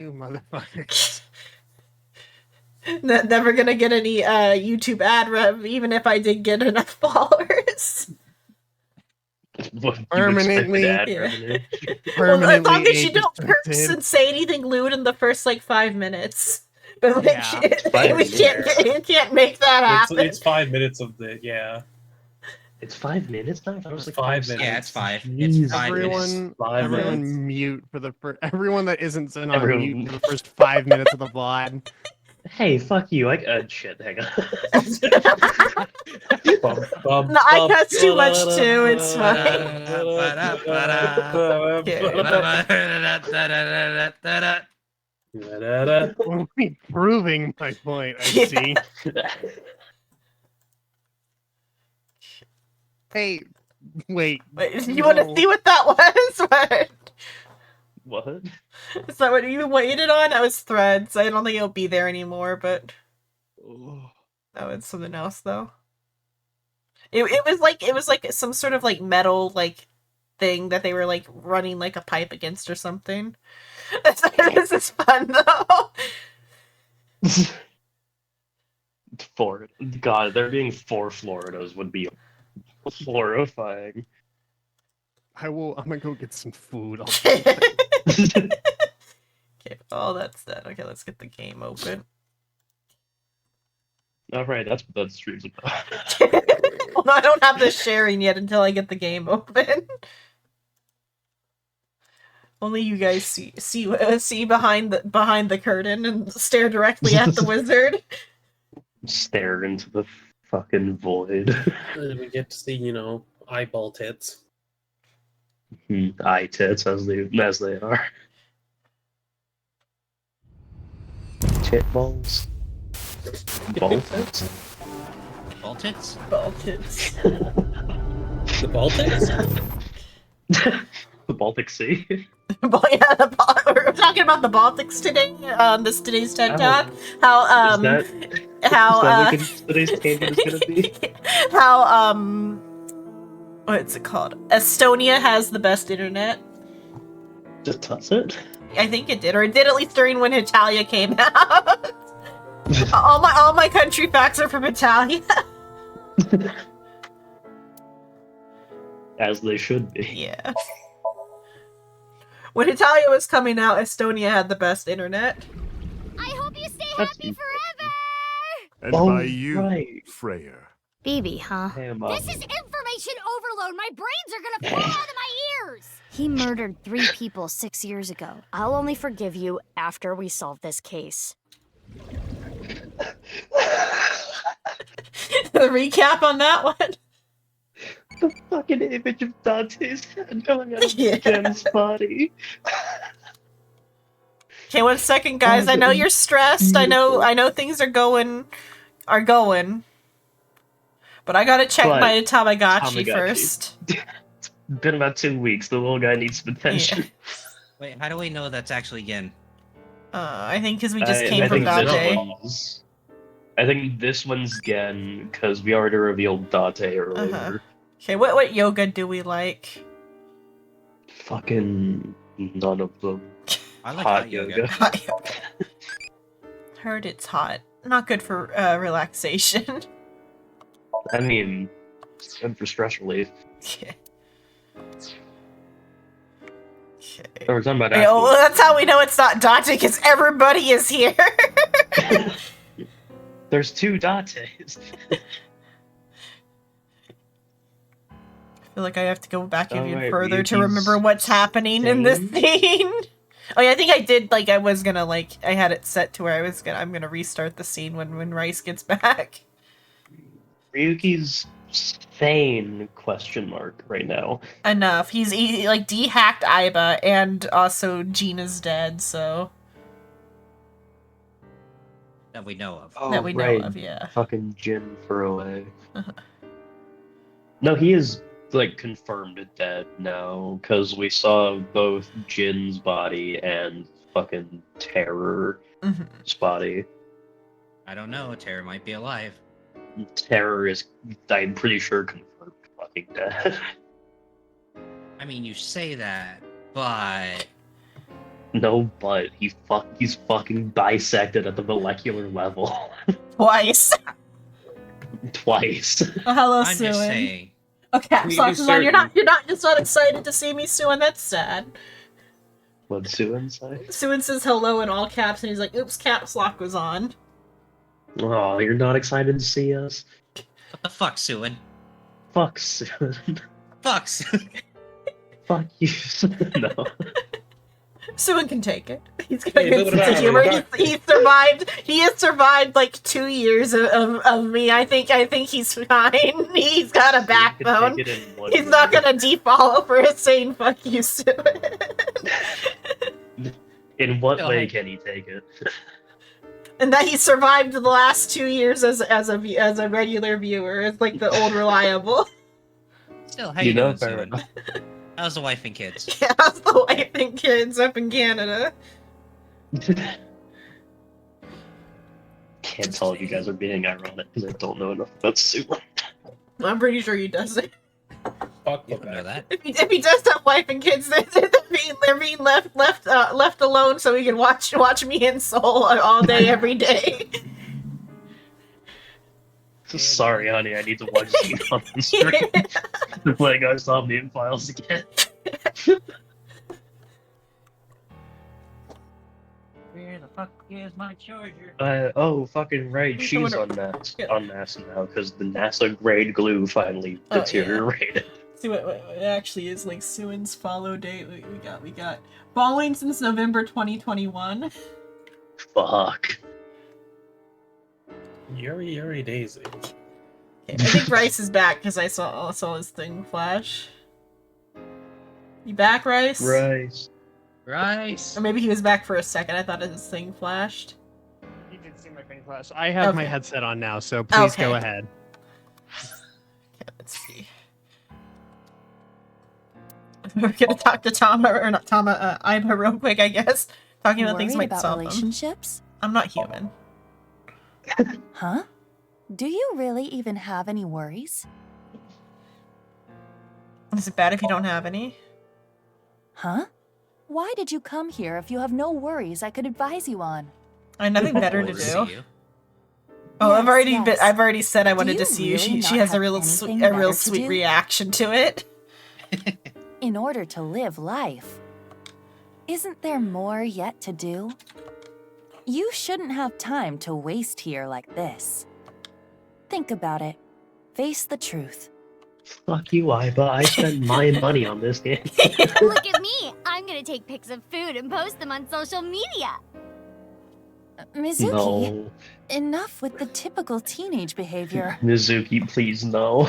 You motherfucker. Never gonna get any YouTube ad rev, even if I did get enough followers. Permanently. Well, as long as you age don't curse restricted. and say anything lewd in the first like 5 minutes. But like, Yeah. you can't make that happen. It's 5 minutes of the It's 5 minutes now. It was like 5 5 minutes. Yeah, it's 5. Jeez. It's 5 minutes. Everyone minutes. mute for the first. Everyone that isn't on Everyone- mute for the first 5 minutes of the VOD. Hey, fuck you. Shit, hang on. No, I cuss too much too. It's fine. Only proving my point, I see. Hey, wait. Wait, you want to see what that was? What? What? Is that what you waited on? That was Threads. I don't think it'll be there anymore, but that was something else though. It was like some sort of like metal like thing that they were like running like a pipe against or something. This is fun though. God, there being 4 Floridas would be horrifying. I'm gonna go get some food. Okay, oh that's that. Okay, let's get the game open. Alright, that's what that stream's about. Well, no, I don't have the sharing yet until I get the game open. Only you guys see behind the curtain and stare directly at the wizard. Stare into the fucking void. We get to see, eyeball tits. Eye tits as they are. Tit balls. Ball tits? Ball tits? Ball tits. The ball tits? The Baltic Sea. We're talking about the Baltics today. Today's TED Talk. How Is that what today's tangent is gonna be? how what's it called? Estonia has the best internet. Just toss it. I think it did, or it did at least during when Italia came out. all my country facts are from Italia. As they should be. Yeah. When Italia was coming out, Estonia had the best internet. I hope you stay That's happy forever! And Oh, by you, right. Freya. BB, huh? Hey, This is information overload! My brains are gonna fall out of my ears! He murdered 3 people 6 years ago. I'll only forgive you after we solve this case. The recap on that one. the fucking image of Dante's head going out of Yeah. Jen's body. Okay, 1 second, guys. I know you're stressed. I know things are going, but I gotta check But my Tamagotchi Tamagotchi. first. It's been about 2 weeks. The little guy needs some attention. Wait, how do we know that's actually Gin? I think because we just I came from think Dante. I think this one's Gen, because we already revealed Dante earlier. Uh-huh. Okay, what yoga do we like? Fucking none of them. I like Hot hot yoga. yoga. Hot yoga. Heard it's hot. Not good for relaxation. I mean, it's good for stress relief. Okay. Okay. We're talking about Okay, well, that's how we know it's not Dante, because everybody is here. There's 2 Dantes. I feel like I have to go back even Alright, further to Ryuki's remember what's happening in this scene. Oh yeah, I think I did, I was gonna, I had it set to where I'm gonna restart the scene when Rice gets back. Ryuki's sane question mark right now. Enough. He de-hacked Aiba, and also Gina's dead, so... That we know of. Oh, that we right. know of, yeah. Fucking Jin for away. Uh-huh. No, he is confirmed dead now because we saw both Jin's body and fucking Terror's body. I don't know. Terra might be alive. Terror is, I'm pretty sure, confirmed fucking dead. I mean, you say that, but No, but he's fucking bisected at the molecular level Twice. twice. Oh, hello, I'm Suen. just saying. Oh, Caps You Lock is on. You're not certain. just not excited to see me, Suen. That's sad. What'd Suen say? Suen says hello in all caps, and he's like, "Oops, Caps Lock was on." Oh, you're not excited to see us? What the fuck, Suen? Fuck Suen. Fuck, Suen. Fuck you. No. Suen can take it. He's got a Hey, good look sense at of that. humor. Look. He survived. He has survived like 2 years of me. I think he's fine. He's got a backbone. You can take it in one He's not year. gonna defollow for saying "fuck you, Suen." In what Go way ahead. can he take it? And that he survived the last 2 years as a regular viewer. It's like the old reliable. Still, how You you know, doing, fair Suen? enough. How's the wife and kids? Yeah, how's the wife and kids up in Canada? Can't tell if you guys are being ironic because I don't know enough about Suen. I'm pretty sure he doesn't. Fuck You the don't know that? If he does have wife and kids, they're being left alone so he can watch me and Soul all day every day. Sorry, honey, I need to watch you on the stream. Like I saw meme files again. Where the fuck is my charger? Oh, fucking right, I she's wonder- on NASA now because the NASA grade glue finally Oh, yeah. deteriorated. See what it actually is like Suen's follow date. We got following since November 2021. Fuck. Yuri Daisy. Okay, I think Rice is back because I saw his thing flash. You back, Rice? Right. Rice. Or maybe he was back for a second. I thought his thing flashed. You did see my thing flash. I have my Okay. headset on now, so please go Okay. ahead. Okay, let's see. We're gonna talk to Tama, or not Tama, Iba real quick, I guess. Talking about things Worried might about solve them. relationships? I'm not human. Huh? Do you really even have any worries? Is it bad if you don't have any? Huh? Why did you come here if you have no worries I could advise you on? I have nothing better to We'll do. see you. Oh, Yes, yes. I've already said I Do wanted to you see you. really She not has a have real anything a real better to sweet do? reaction to it. In order to live life, isn't there more yet to do? You shouldn't have time to waste here like this. Think about it. Face the truth. Fuck you, Iba. I spent my money on this game. Look at me! I'm gonna take pics of food and post them on social media. Mizuki, No. enough with the typical teenage behavior. Mizuki, please no.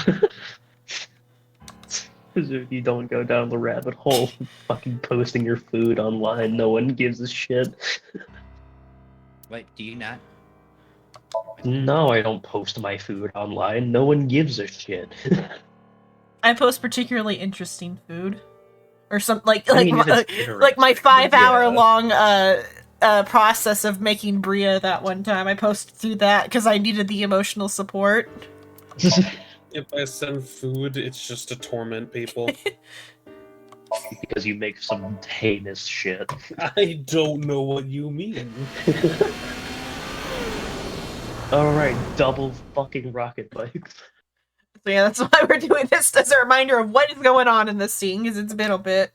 Mizuki, don't go down the rabbit hole of fucking posting your food online. No one gives a shit. Wait, do you not? No, I don't post my food online. No one gives a shit. I post particularly interesting food, or some I mean, if it's like interesting, my 5-hour yeah. long process of making Bria that one time. I posted through that because I needed the emotional support. If I send food, it's just to torment people. Because you make some heinous shit. I don't know what you mean. Alright, double fucking rocket bikes. So yeah, that's why we're doing this as a reminder of what is going on in this scene, because it's been a bit.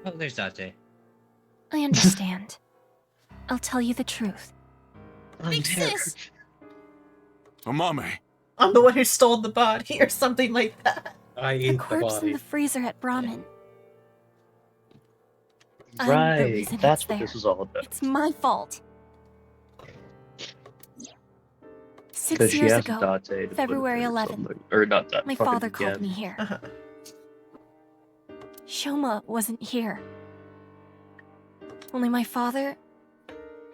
Oh, there's Date. I understand. I'll tell you the truth. I'm sis. Mommy. I'm the one who stole the body, or something like that. I The ate the corpse in body. the freezer at Brahmin. I'm the Right, reason that's it's what there. this is all about. It's my fault. 6 Because she years asked ago, Date to put it February there or 11th, something. Or not that. my fucking father called again. me here. Uh-huh. Shoma wasn't here. Only my father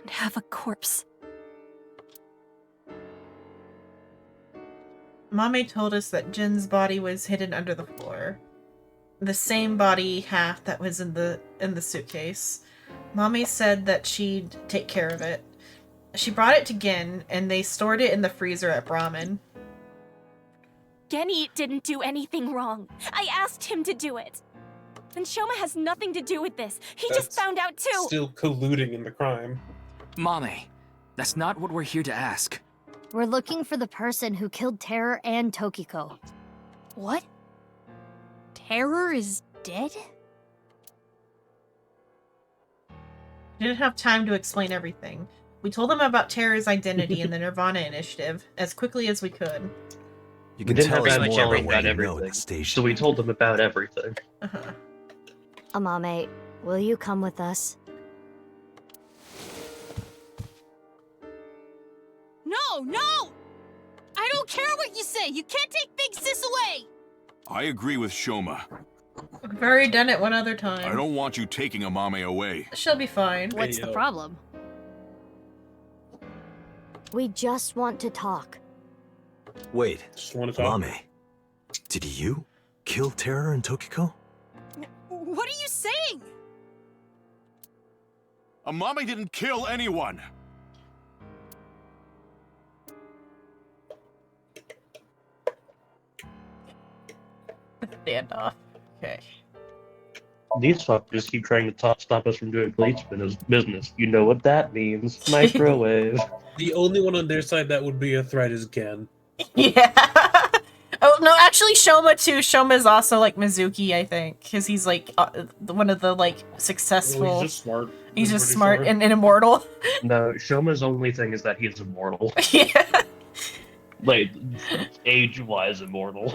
and have a corpse. Mame told us that Jin's body was hidden under the floor. The same body half that was in the suitcase. Mame said that she'd take care of it. She brought it to Gin, and they stored it in the freezer at Brahmin. Genny didn't do anything wrong. I asked him to do it. Then Shoma has nothing to do with this. He just That's found out too. Still colluding in the crime. Mame, that's not what we're here to ask. We're looking for the person who killed Terror and Tokiko. What? Terror is dead? We didn't have time to explain everything. We told them about Terror's identity in the Nirvana Initiative as quickly as we could. You We can didn't tell have us much more everything about about what you know at everything, the station. so we told them about everything. Uh-huh. Amame, will you come with us? No, no! I don't care what you say. You can't take Big Sis away. I agree with Shoma. We've already done it one other I time. don't want you taking Amame away. She'll be fine. What's the yo. problem? We just want to talk. Wait, Just want to talk. Mame, did you kill Terror and Tokiko? What are you saying? Amame didn't kill anyone. Standoff. Okay. These fuckers keep trying to stop us from doing policeman's business. You know what that means. Microwave. The only one on their side that would be a threat is Gen. Yeah. Oh no, actually, Shoma too. Shoma's also like Mizuki, I think, because he's like one of the like successful. Well, he's just smart. He's I'm just pretty smart sure. and immortal. No, Shoma's only thing is that he's immortal. Yeah. Like, age-wise immortal.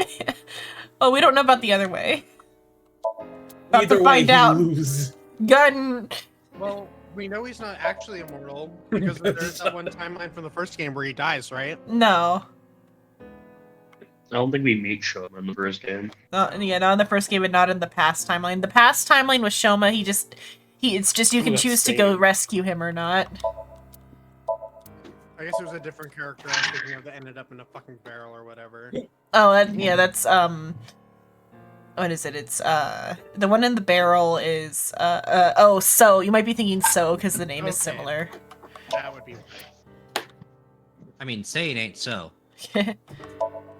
Oh, we don't know about the other way. About Either to way, find he out. lose. Gun. Well, we know he's not actually immortal because there's that one timeline from the first game where he dies, right? No. I don't think we meet Shoma in the first game. Not in the first game and not in the past timeline. The past timeline with Shoma, it's just you can That's choose to go same. rescue him or not. I guess it was a different character I was thinking of that ended up in a fucking barrel or whatever. Oh, yeah, that's what is it? It's the one in the barrel is So you might be thinking So because the name is Okay. similar. That would be. I mean, say it ain't so.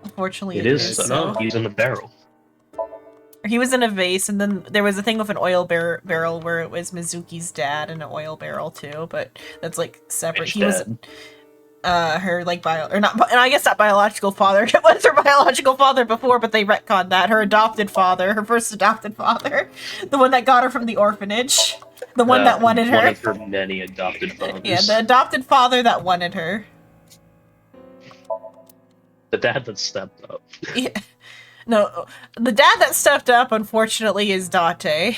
Unfortunately, It is So. He's in the barrel. He was in a vase, and then there was a thing with an oil barrel where it was Mizuki's dad in an oil barrel too, but that's like separate. Which He was dad? her like and I guess not biological father. It was her biological father before, but they retconned that. Her adopted father, her first adopted father, the one that got her from the orphanage, the one that wanted One her. of her many adopted fathers. Yeah, the adopted father that wanted her. The dad that stepped up. Yeah. No, the dad that stepped up, unfortunately, is Date.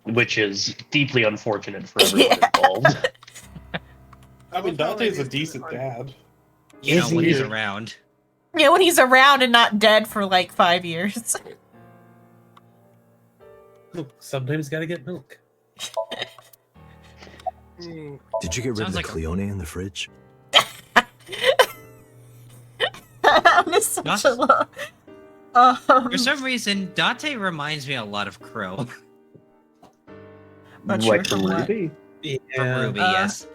Which is deeply unfortunate for everyone Yeah. involved. I mean, Dante's a decent dad. You know, Is when he? he's around. Yeah, when he's around and not dead for like 5 years. Look, sometimes gotta get milk. Mm. Did you get rid of Sounds the like a- Cleone in the fridge? I'm just such That's- a low. For some reason, Dante reminds me a lot of Crow. Not Like sure from from what. Ruby? From Ruby, yes.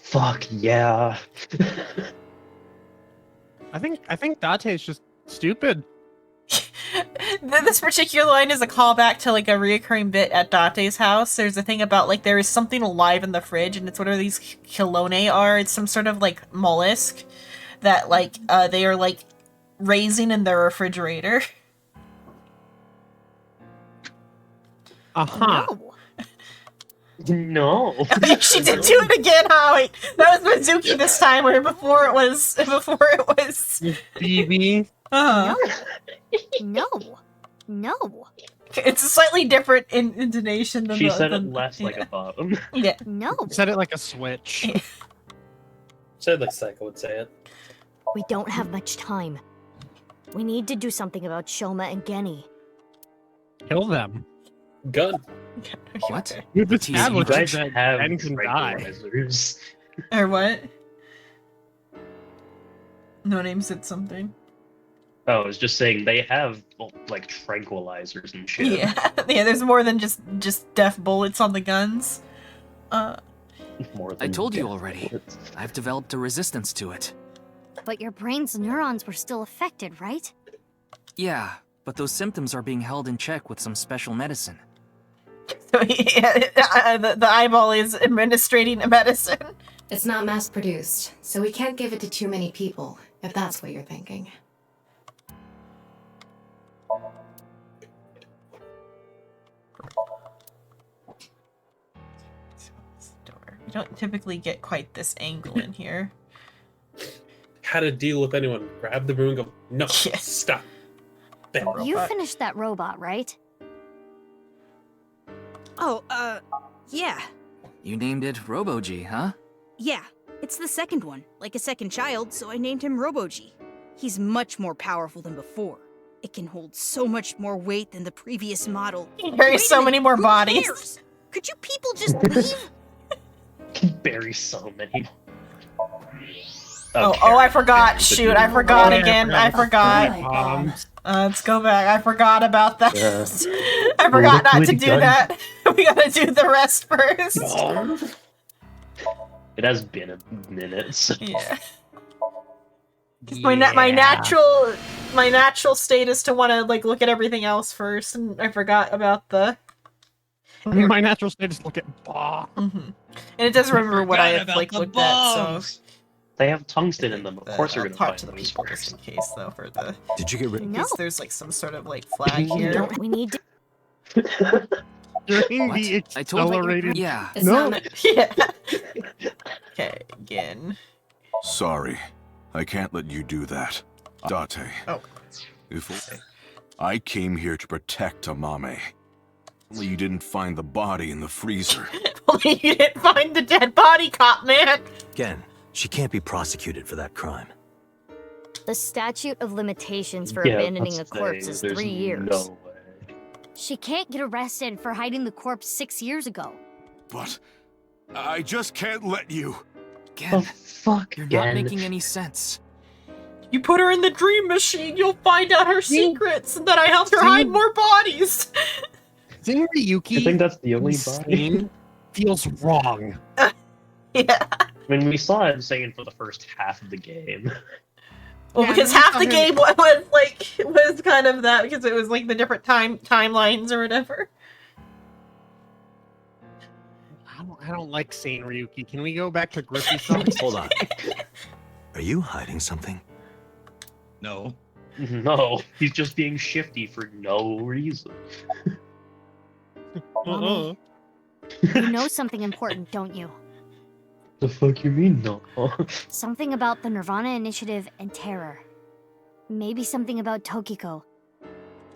Fuck yeah. I think Date is just stupid. This particular line is a callback to like a reoccurring bit at Date's house. There's a thing about like there is something alive in the fridge, and it's whatever these Chelone are. It's some sort of like mollusk that like they are like raising in their refrigerator. Uh-huh. No. No. She did do it again, Howie. That was Mizuki this time, where before it was BB. No. No. It's a slightly different intonation than She the, said it than- less like a bottom. Yeah. No. Said it like a switch. Said like Psycho would say it. We don't have much time. We need to do something about Shoma and Genny. Kill them. Gun. What? We've Tease, you You established guys that have Gen can die. tranquilizers. Or what? No Name said something. Oh, I was just saying they have like tranquilizers and shit. Yeah. Yeah, there's more than just deaf bullets on the guns. More I than told you death already. bullets. I've developed a resistance to it. But your brain's neurons were still affected, right? Yeah, but those symptoms are being held in check with some special medicine. So the eyeball is administrating a medicine. It's not mass-produced, so we can't give it to too many people, if that's what you're thinking. You don't typically get quite this angle in here. How to deal with anyone? Grab the broom and go, no, stop. Bam. You finished that robot, right? Oh, yeah. You named it Robo-G, huh? Yeah. It's the second one, like a second child, so I named him Robo-G. He's much more powerful than before. It can hold so much more weight than the previous model. He carries so many more bodies. Cares? Could you people just leave? Bury so many. Oh, I forgot. Shoot, I forgot again. I forgot. Let's go back. I forgot about that. I forgot not to do that. We gotta do the rest first. It has been a minute. So. Yeah. My natural state is to want to like look at everything else first, and I forgot about the. My natural state is to look at bombs. And it does remember what I have like looked at. So they have tungsten in them. Of course, you're gonna talk find to the those people first. just in case, though, for the. Did you get rid? In case there's like some sort of like flag here. We need to. During the accelerated. Yeah. It's No. not Yeah. Okay, again. Sorry. I can't let you do that. Date. Oh. If I came here to protect Amame. Only you didn't find the body in the freezer. Only you didn't find the dead body, cop man. Again, she can't be prosecuted for that crime. The statute of limitations for abandoning a corpse is 3 years. No way. She can't get arrested for hiding the corpse 6 years ago. But I just can't let you. Again, fuck you're again. not making any sense. You put her in the dream machine, you'll find out her secrets, and then I helped her hide more bodies. Seeing Ryuki I think that's the only body. insane feels wrong. Yeah. I mean, we saw it insane for the first half of the game. Well, because half the game was kind of that, because it was like the different timelines or whatever. I don't like seeing Ryuki. Can we go back to Griffey songs? Hold on. Are you hiding something? No. No, he's just being shifty for no reason. Mommy, you know something important, don't you? The fuck you mean, no? Something about the Nirvana Initiative and Terror. Maybe something about Tokiko.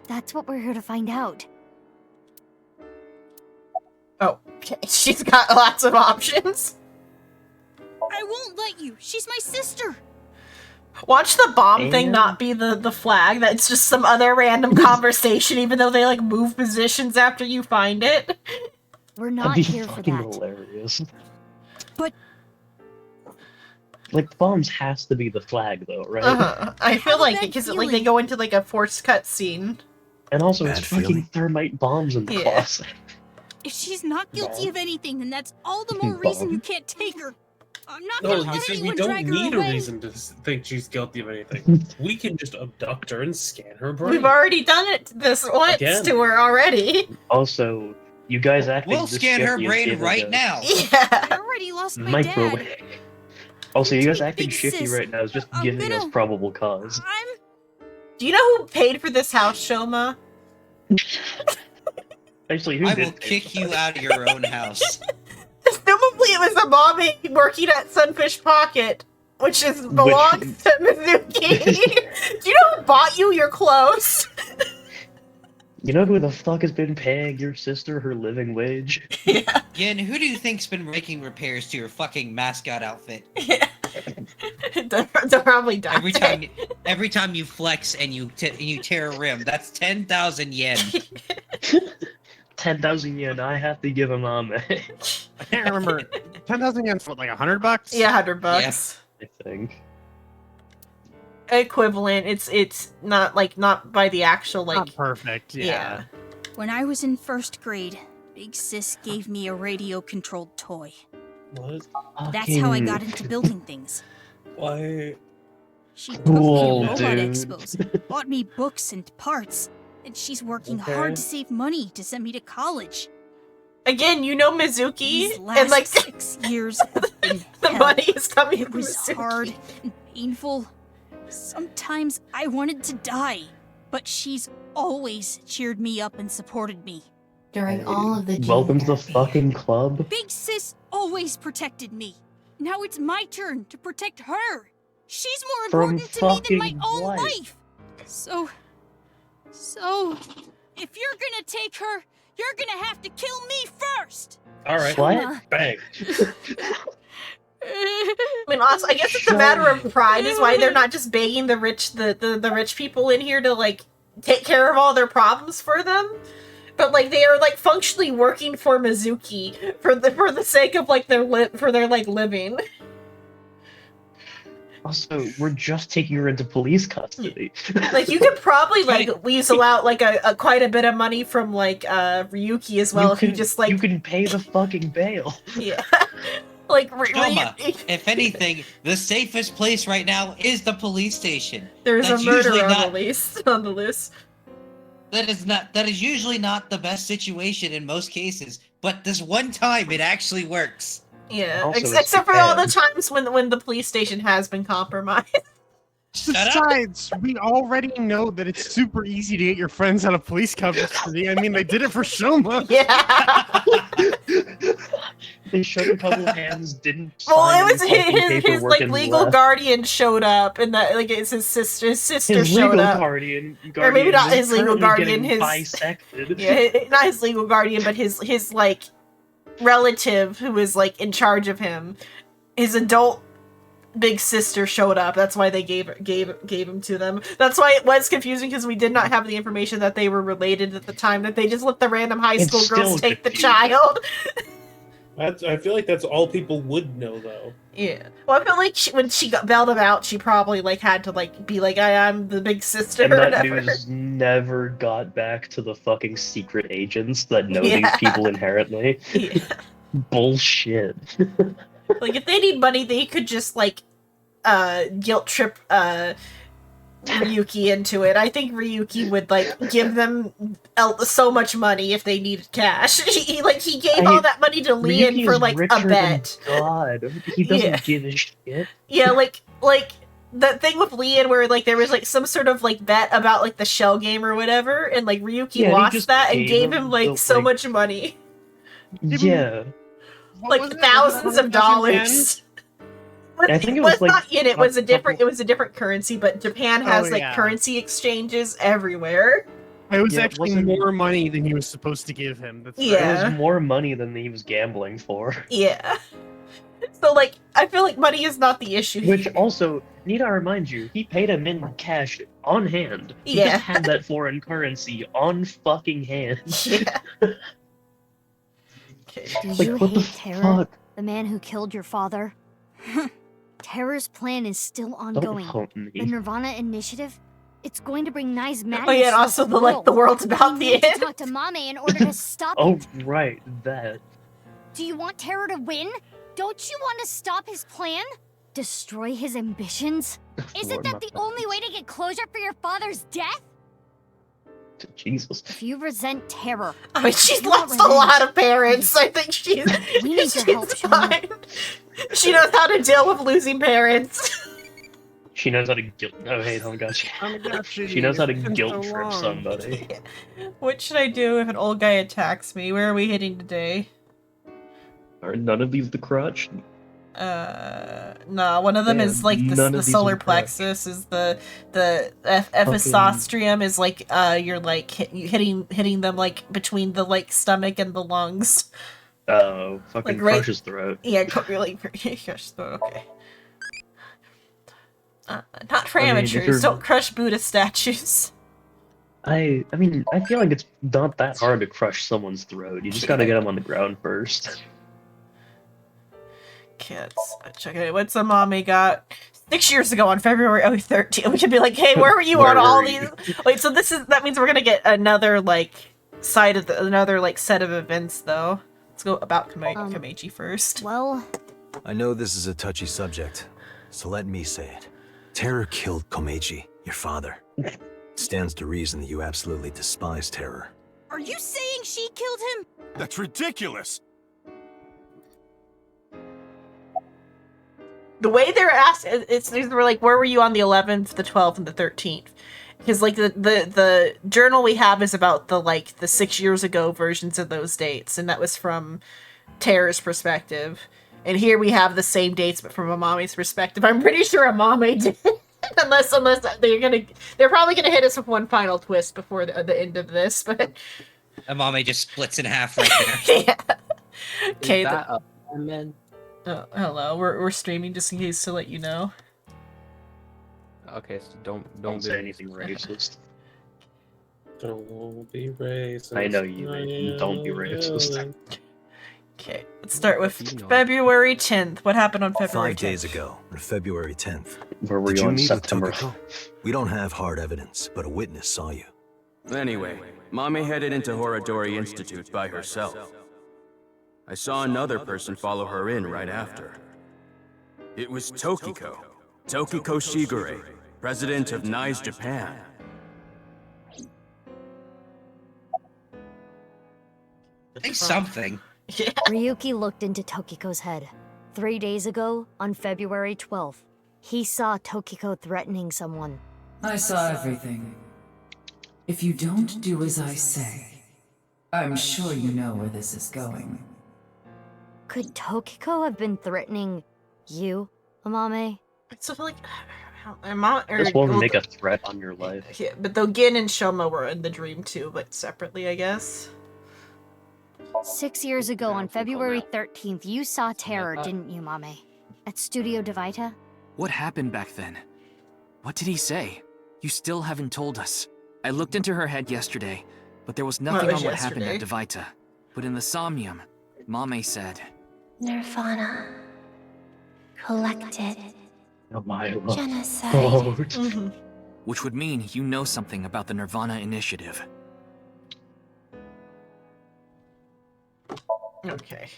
That's what we're here to find out. Oh, okay. She's got lots of options. I won't let you. She's my sister. Watch the bomb thing not be the flag. That's just some other random conversation, even though they like move positions after you find it. We're not That'd be here for fucking that. hilarious. But like bombs has to be the flag though, right? I feel have a like bad because like they feeling. go into like a forced cut scene. And also, Bad it's fucking feeling. thermite bombs in the Yeah. closet. if she's not guilty of anything, then that's all the more reason you can't take her. I'm not No, gonna you let see, we anyone don't drag her need a away. reason to think she's guilty of anything. We can just abduct her and scan her brain. We've already done it this once Again. to her already. Also, you guys acting We'll this scan her shifty is brain giving right us now. Yeah. I already lost my Microwave. dad. Also, you guys Big acting shifty sis. right now is just I'm giving us gonna- probable cause. Do you know who paid for this house, Shoma? Actually, who I did will pay kick for you it? out of your own house. Presumably it was a mommy working at Sunfish Pocket, which belongs to Mizuki. Do you know who bought you your clothes? You know who the fuck has been paying your sister her living wage? Yeah. Yen, who do you think's been making repairs to your fucking mascot outfit? Yeah. They're probably Dante. Every time you flex and you tear a rim, that's 10,000 yen. 10,000 yen I have to give him Ame. I can't remember. 10,000 yen's what, like $100? Yeah, $100. I think. Equivalent. It's not by the actual like. Not perfect. Yeah. When I was in first grade, Big Sis gave me a radio-controlled toy. What? That's how I got into building things. Why? She took Cool, me to Robot dude. Expos, bought me books and parts, And she's working Okay. hard to save money to send me to college. Again, you know Mizuki, These last and like 6 years have been the hell. money is coming It from was Mizuki. hard and painful. Sometimes I wanted to die, but she's always cheered me up and supported me. During all of the Welcome to the chemotherapy. fucking club. Big sis always protected me. Now it's my turn to protect her. She's more From important to me than my fucking own what? life. So, if you're gonna take her, you're gonna have to kill me first. All right. What? Bang. I mean, also, I guess it's a matter of pride, is why they're not just begging the rich people in here to like take care of all their problems for them, but like they are like functionally working for Mizuki for the sake of like their living. Also, we're just taking her into police custody. Like you could probably like weasel out like a quite a bit of money from like Ryuki as well if you just like you can pay the fucking bail. yeah. Like Toma, if anything, the safest place right now is the police station. there's That's a murder usually on not- the loose. That is usually not the best situation in most cases, but this one time it actually works. Yeah, Also, it's except for all the Japan. times when the police station has been compromised. Besides, we already know that it's super easy to get your friends out of police custody. I mean, they did it for Shoma. Yeah. They shook a couple hands, didn't Well, sign it was any fucking his paperwork like and legal left. guardian showed up, and that like it's his sister His showed legal up. guardian, Or maybe not is his legal currently guardian, getting his bisected. yeah, not his legal guardian, but his like relative who was like in charge of him. His adult big sister showed up. That's why they gave him to them. That's why it was confusing because we did not have the information that they were related at the time. That they just let the random high It's school girls still take the confusing. child. I feel like that's all people would know, though. Yeah. Well, I feel like when she got bailed him out, she probably like had to like be like, I'm the big sister And or that whatever. news never got back to the fucking secret agents that know Yeah. these people inherently. Yeah. Bullshit. Like if they need money, they could just like guilt trip Ryuki into it. I think Ryuki would like give them so much money if they needed cash. He gave all that money to Leon Ryuki for is like a richer than bet. God, he doesn't Yeah. give a shit. Yeah, like that thing with Leon where like there was like some sort of like bet about like the shell game or whatever, and like Ryuki Yeah, and he lost just that and gave gave him him like the, so like- much money, Yeah. What was like it? thousands of dollars. I think it was, like, not yen. It was a couple- different. It was a different currency, but Japan has Oh, like yeah. currency exchanges everywhere. It was Yeah, it actually wasn't- more money than he was supposed to give him. That's Yeah. right. It was more money than he was gambling for. Yeah. So like, I feel like money is not the issue. Which here. also, need I remind you, he paid him in cash on hand. He Yeah. just had that foreign currency on fucking hand. Yeah. Do Like, you what the hate Terror, fuck? the man who killed your father? Terror's plan is still Don't ongoing. hump The me. Nirvana Initiative? It's going to bring Nye's madness Oh yeah, and to also the world's about we the need to end. talk to Mame in order to stop Oh, it. right, that. Do you want Terror to win? Don't you want to stop his plan? Destroy his ambitions? Isn't Lord, that my the only way to get closure for your father's death? Jesus. If you resent Terror, I mean, she's you want lost a lot revenge. of parents. I think she's We need your help, Shona. fine. She knows how to deal with losing parents. She knows how to guilt. Oh, hey, oh gosh. Oh my gosh, She knows how to it's been guilt so trip long. somebody. What should I do if an old guy attacks me? Where are we hitting today? Are none of these the crutch? No, one of them is Damn, like none the of these solar are correct. plexus is the ephesostrium is like you're like hitting them like between the like stomach and the lungs. Oh, fucking Like, right- crush his throat. Yeah, really. Gosh, okay. Not for I mean, if amateurs. you're- Don't crush Buddha statues. I mean, I feel like it's not that hard to crush someone's throat. You just gotta get them on the ground first. Kids, check it. What's the mommy got 6 years ago on February 13th? We could be like, hey, where were you Where on all were these? you? Wait, so that means we're gonna get another like side of another like set of events though. Let's go about Komeiji first. Well, I know this is a touchy subject, so let me say it. Terror killed Komeiji, your father. Stands to reason that you absolutely despise Terror. Are you saying she killed him? That's ridiculous! The way they're asked, they were like, where were you on the 11th, the 12th, and the 13th? Because like the journal we have is about the 6 years ago versions of those dates, and that was from Terror's perspective. And here we have the same dates, but from Amame's perspective. I'm pretty sure Amame did, unless they're probably gonna hit us with one final twist before the end of this. But Amame just splits in half right there. yeah. Okay. Is that man? Oh, hello. We're streaming just in case to let you know. Okay, so Don't say anything racist. Don't be racist. I know you, man. Don't be racist. Okay, let's start with February 10th. What happened on February 5 10th? days ago, on February 10th. Where were Did you you on meet September? with Tokiko? We don't have hard evidence, but a witness saw you. Anyway, Mame headed into Horadori Institute by herself. I saw another person follow her in right after. It was Tokiko. Tokiko Shigure, president of NICE Japan. Say something. Ryuki looked into Tokiko's head. 3 days ago, on February 12th, he saw Tokiko threatening someone. I saw everything. If you don't do as I say, I'm sure you know where this is going. Could Tokiko have been threatening you, Amame? So like, This won't make a threat on your life. Yeah, but though Gin and Shoma were in the dream too, but separately, I guess. 6 years ago, on February 13th, you saw Terror, didn't you, Mame? At Studio Devita? What happened back then? What did he say? You still haven't told us. I looked into her head yesterday, but there was nothing on what happened at Devita. But in the Somnium, Mame said... Nirvana. Collected. Oh my Genocide. Which would mean you know something about the Nirvana Initiative. Okay.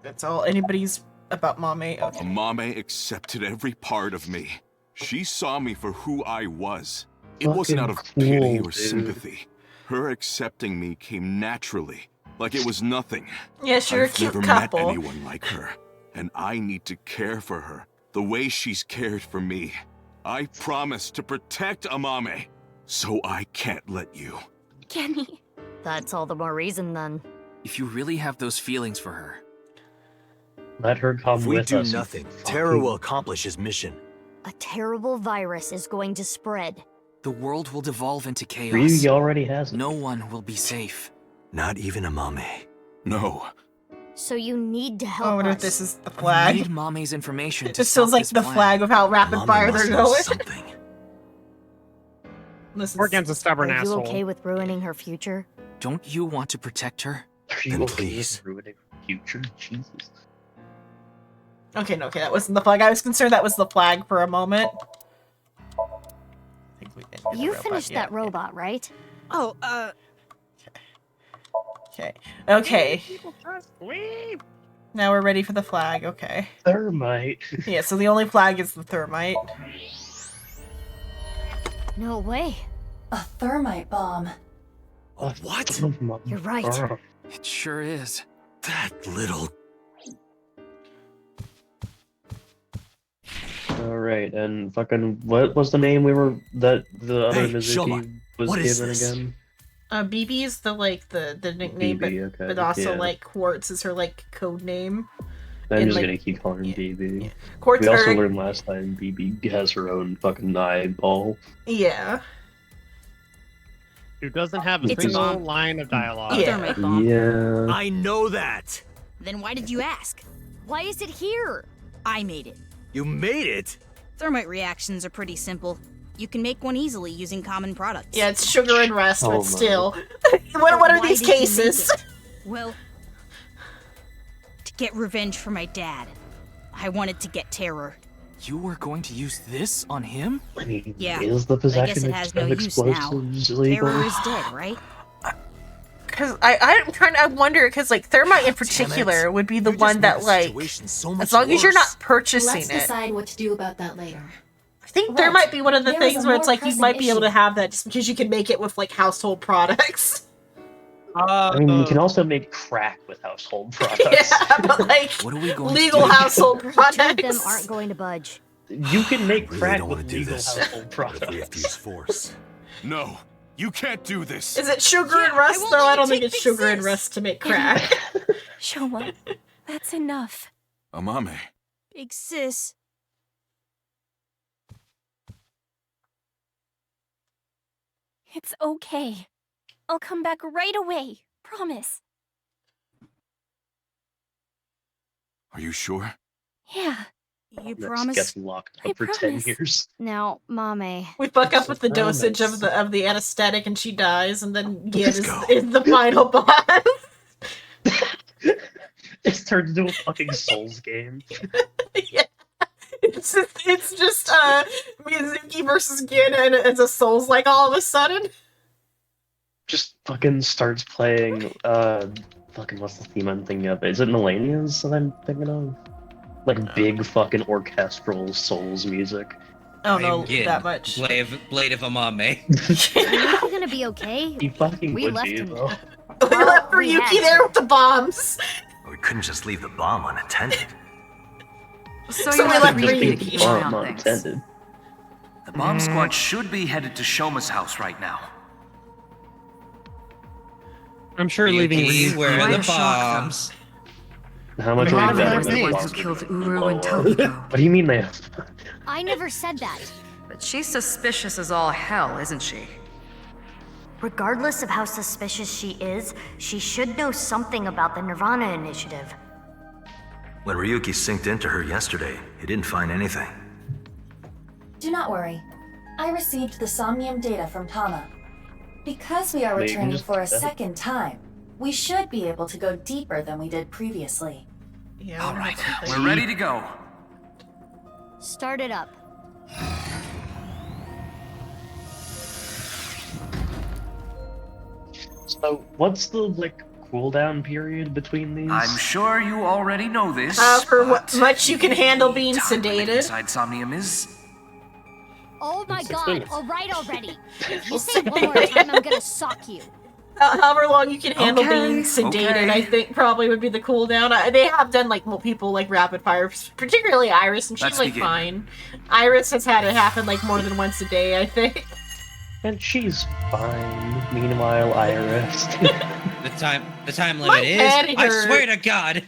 That's all anybody's about Mame. Okay. Mame accepted every part of me. She saw me for who I was. It wasn't out of pity or sympathy. Her accepting me came naturally, like it was nothing. Yes, you're a cute I've never couple. met anyone like her, and I need to care for her the way she's cared for me. I promise to protect Amame, so I can't let you. Kenny. That's all the more reason, then. If you really have those feelings for her... Let her come If we with do us. nothing, Terror will accomplish his mission. A terrible virus is going to spread. The world will devolve into chaos. Ryugi already has it. No one will be safe. Not even Amame. No. So you need to help I wonder us. if this is the I flag. need Mame's information to This feels stop like this the plan. flag of how rapid Mame fire must they're know going. something. This Morgan's a stubborn Are you asshole. okay with ruining her future? Don't you want to protect her? Are you Then okay please. with ruining her future? Jesus. Okay, no, okay, that wasn't the flag. I was concerned that was the flag for a moment. I think we ended the You robot. finished Yeah, that robot, right? Oh, Okay. Okay. Now we're ready for the flag. Okay. Thermite. Yeah, so the only flag is the thermite. No way. A thermite bomb. What? You're right. It sure is. That little... Alright, and fucking what was the name that the other Hey, Mizuki Shoma, was what is given this? again? BB is the nickname, BB, okay, but also yeah. like Quartz is her like code name. I'm And, just like, gonna keep calling her BB. Quartz We also are- learned last time BB has her own fucking eyeball. Yeah. Who doesn't have a It's single a- line of dialogue. Yeah. thermite bomb. Yeah. I know that! Then why did you ask? Why is it here? I made it. You made it? Thermite reactions are pretty simple. You can make one easily using common products. Yeah, it's sugar and rust, Oh but my. still. what are Why these did you make cases? it? Well, to get revenge for my dad. I wanted to get Terror. You were going to use this on him? I mean, Yeah, is the but I guess possession it has no of use now. explosives illegal? Terror is dead, right? Because I wonder, because like thermite in particular would be the one that like, as long as you're not purchasing Let's it. decide what to do about that later. think there Right. might be one of the There is things a where it's more like you pressing might be able to issue. have that just because you can make it with like household products. I mean, you can also make crack with household products. Yeah, but like What are we going legal to do? household Two of them products. aren't going to budge. You can make We really crack don't want with to do legal this. household But if we have products. to use force. No, you can't do this. Is it sugar and Yeah, rust I won't though? let I you don't think take it's Big sugar and Sis. rust to make crack. Shoma, that's enough. Amame, Big sis. It's okay. I'll come back right away. Promise. are you sure? Yeah. You This promise? gets locked I up for 10 promise. years. Now, Mame. We fuck up So with the dosage of promise. the anesthetic and she dies, and then Gin Let's is, go. is the final boss. It's turned into a fucking Souls game. Yeah. It's just Miyazuki versus Gin, and it's a Souls like all of a sudden. Just fucking starts playing, fucking what's the theme I'm thinking of? Is it Millennials that I'm thinking of? Like big fucking orchestral Souls music. I don't know Again, that much. Blade of Amame. Are you gonna be okay? He fucking We would left be, him. though. We left we had Ryuki to. there with the bombs. We couldn't just leave the bomb unattended. So we left Ryuki. Bomb unattended. The bomb squad should be headed to Shoma's house right now. I'm sure leaving Ryuki, where are the Quite a shock, bombs? How much How are we many betting are on they? the Who bomb? killed Uru and Tokiko. What do you mean they have? I never said that. But she's suspicious as all hell, isn't she? Regardless of how suspicious she is, she should know something about the Nirvana Initiative. When Ryuki synced into her yesterday, he didn't find anything. Do not worry. I received the Somnium data from Tama. Because we are Maybe returning just for a that. second time, we should be able to go deeper than we did previously. Yeah. All right, we're ready to go. Start it up. So, what's the, like, cooldown period between these? I'm sure you already know this. For what but much you can handle being time limit sedated. inside Somnium is Oh my 6 god, minutes. alright already. If you say it one more time, I'm gonna sock you. However long you can handle Okay, being sedated, okay. I think probably would be the cooldown. They have done like people like rapid fire, particularly Iris, and she's Let's like begin. fine. Iris has had it happen like more than once a day, I think. And she's fine. Meanwhile, Iris. The time My limit head is. I hurt. swear to God.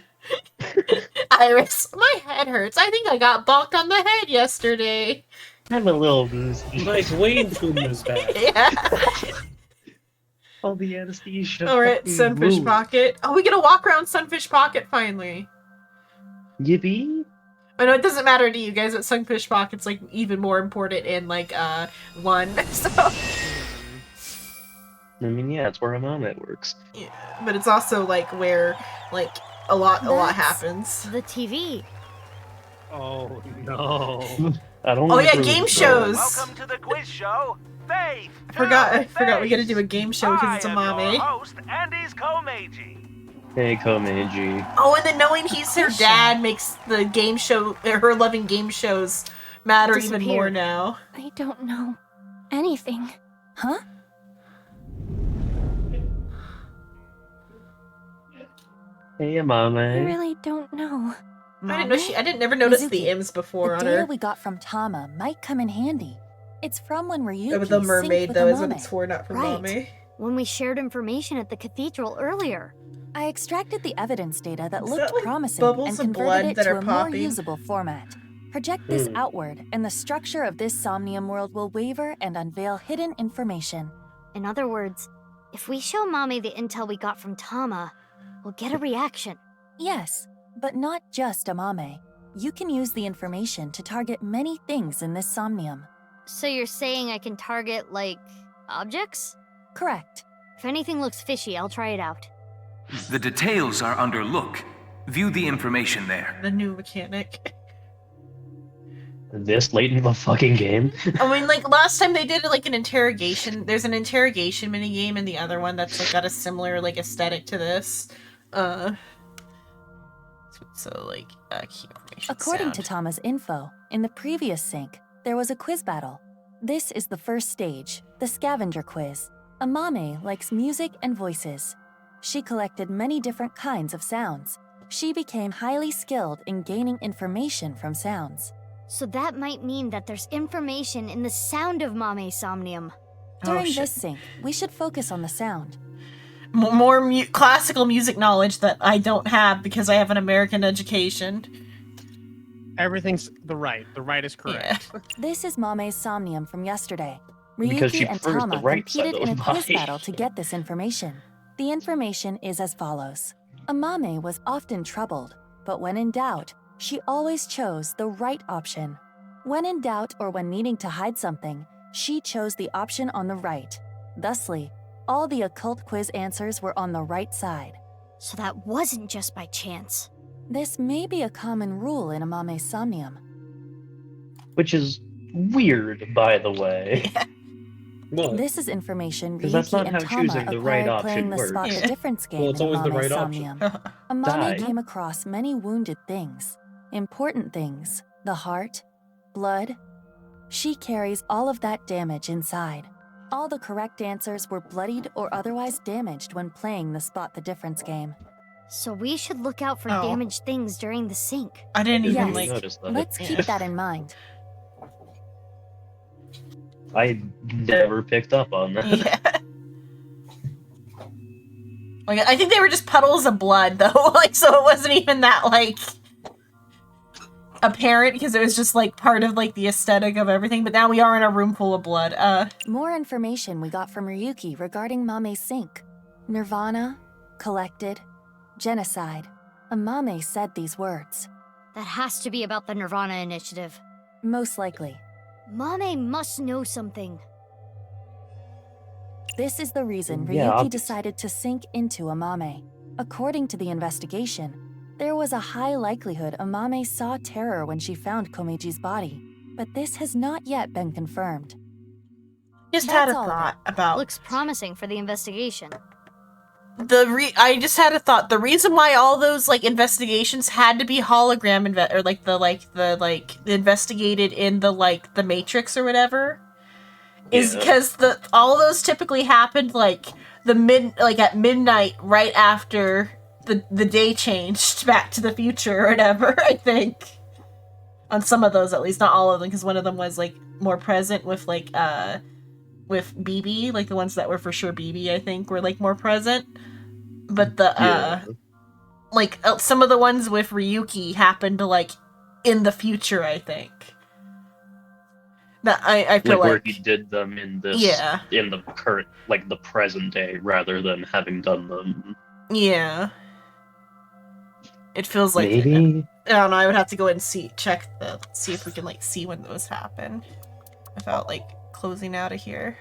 Iris, my head hurts. I think I got bonked on the head yesterday. I'm a little woozy. Like Wayne Kuma's back. Yeah. All the anesthesia. Alright, fucking Sunfish moved. Pocket. Oh, we get to walk around Sunfish Pocket finally. Yippee? I know it doesn't matter to you guys, but Sunfish Pocket's like even more important in like one. So I mean, yeah, it's where Amame works. yeah, but it's also like where like a lot That's happens. The TV. Oh no. I don't Oh yeah, approve. game shows. Welcome to the quiz show. Faith. I forgot we get to do a game show because it's a mommy. Host Andy's Komeiji. Hey, Komeiji. Oh, and then knowing he's her dad makes the game show, her loving game shows matter even more Disappeared. now. I don't know anything. Huh? Hey, I Amame. really don't know. I didn't know I didn't never notice the Mizuki, M's before the on data her. we got from Tama might come in handy. It's from when Ryuki With the synced mermaid with though is what Amame. it's for, not for Right. mommy. When we shared information at the cathedral earlier. I extracted the evidence data that Is looked that, like, promising bubbles and of blood converted it that to are a more popping? usable format. Project this outward, and the structure of this Somnium world will waver and unveil hidden information. In other words, if we show Mommy the intel we got from Tama, we'll get a reaction. Yes, but not just Amame. You can use the information to target many things in this Somnium. So you're saying I can target, like, objects? Correct. If anything looks fishy, I'll try it out. The details are under look. View the information there. The new mechanic. This late in the fucking game? I mean, like last time they did like an interrogation. There's an interrogation minigame in the other one that's like got a similar like aesthetic to this. So like key information. According sound. to Tama's info, in the previous sync, there was a quiz battle. This is the first stage, the scavenger quiz. Amame likes music and voices. She collected many different kinds of sounds. She became highly skilled in gaining information from sounds. So that might mean that there's information in the sound of Mame's Somnium. During this sync, we should focus on the sound. More classical music knowledge that I don't have because I have an American education. Everything's the right. The right is correct. Yeah. This is Mame's Somnium from yesterday. Because she Ryuki and prefers the Tama right side competed of in the a quiz body. battle to get this information. The information is as follows. Amame was often troubled, but when in doubt, she always chose the right option. When in doubt or when needing to hide something, she chose the option on the right. Thusly, all the occult quiz answers were on the right side. So that wasn't just by chance. This may be a common rule in Amame's Somnium. Which is weird, by the way. This is information 'Cause that's Ryuki not and how Tama choosing the acquired right playing option the works. Spot the Difference game Well, it's in always the Amame's right Somnium. option. Amame Die. came across many wounded things, important things, the heart, blood. She carries all of that damage inside. All the correct answers were bloodied or otherwise damaged when playing the Spot the Difference game. So we should look out for damaged things during the sync. I didn't even Yes, like. notice that. let's keep that in mind. I never picked up on that. Yeah. Like, I think they were just puddles of blood, though. Like, so it wasn't even that like apparent because it was just like part of like the aesthetic of everything. But now we are in a room full of blood. More information we got from Ryuki regarding Mame's sync. Nirvana, collected, genocide. Amame said these words. That has to be about the Nirvana Initiative. Most likely. Mame must know something. This is the reason Yeah, Ryuki decided to sink into Amame. According to the investigation, there was a high likelihood Amame saw terror when she found Komeji's body, but this has not yet been confirmed. Just had a That's all of thought about. Looks promising for the investigation. I just had a thought. The reason why all those like investigations had to be hologram or the investigated in the Matrix or whatever is because all those typically happened like at midnight right after the day changed back to the future or whatever. I think on some of those, at least, not all of them, because one of them was like more present with with BB, like the ones that were for sure BB, I think, were like more present. But some of the ones with Ryuki happened like in the future, I think. That I feel where like he did them in this in the current, like the present day, rather than having done them. Yeah. It feels like Maybe. I don't know, I would have to go and see if we can like see when those happen without like closing out of here.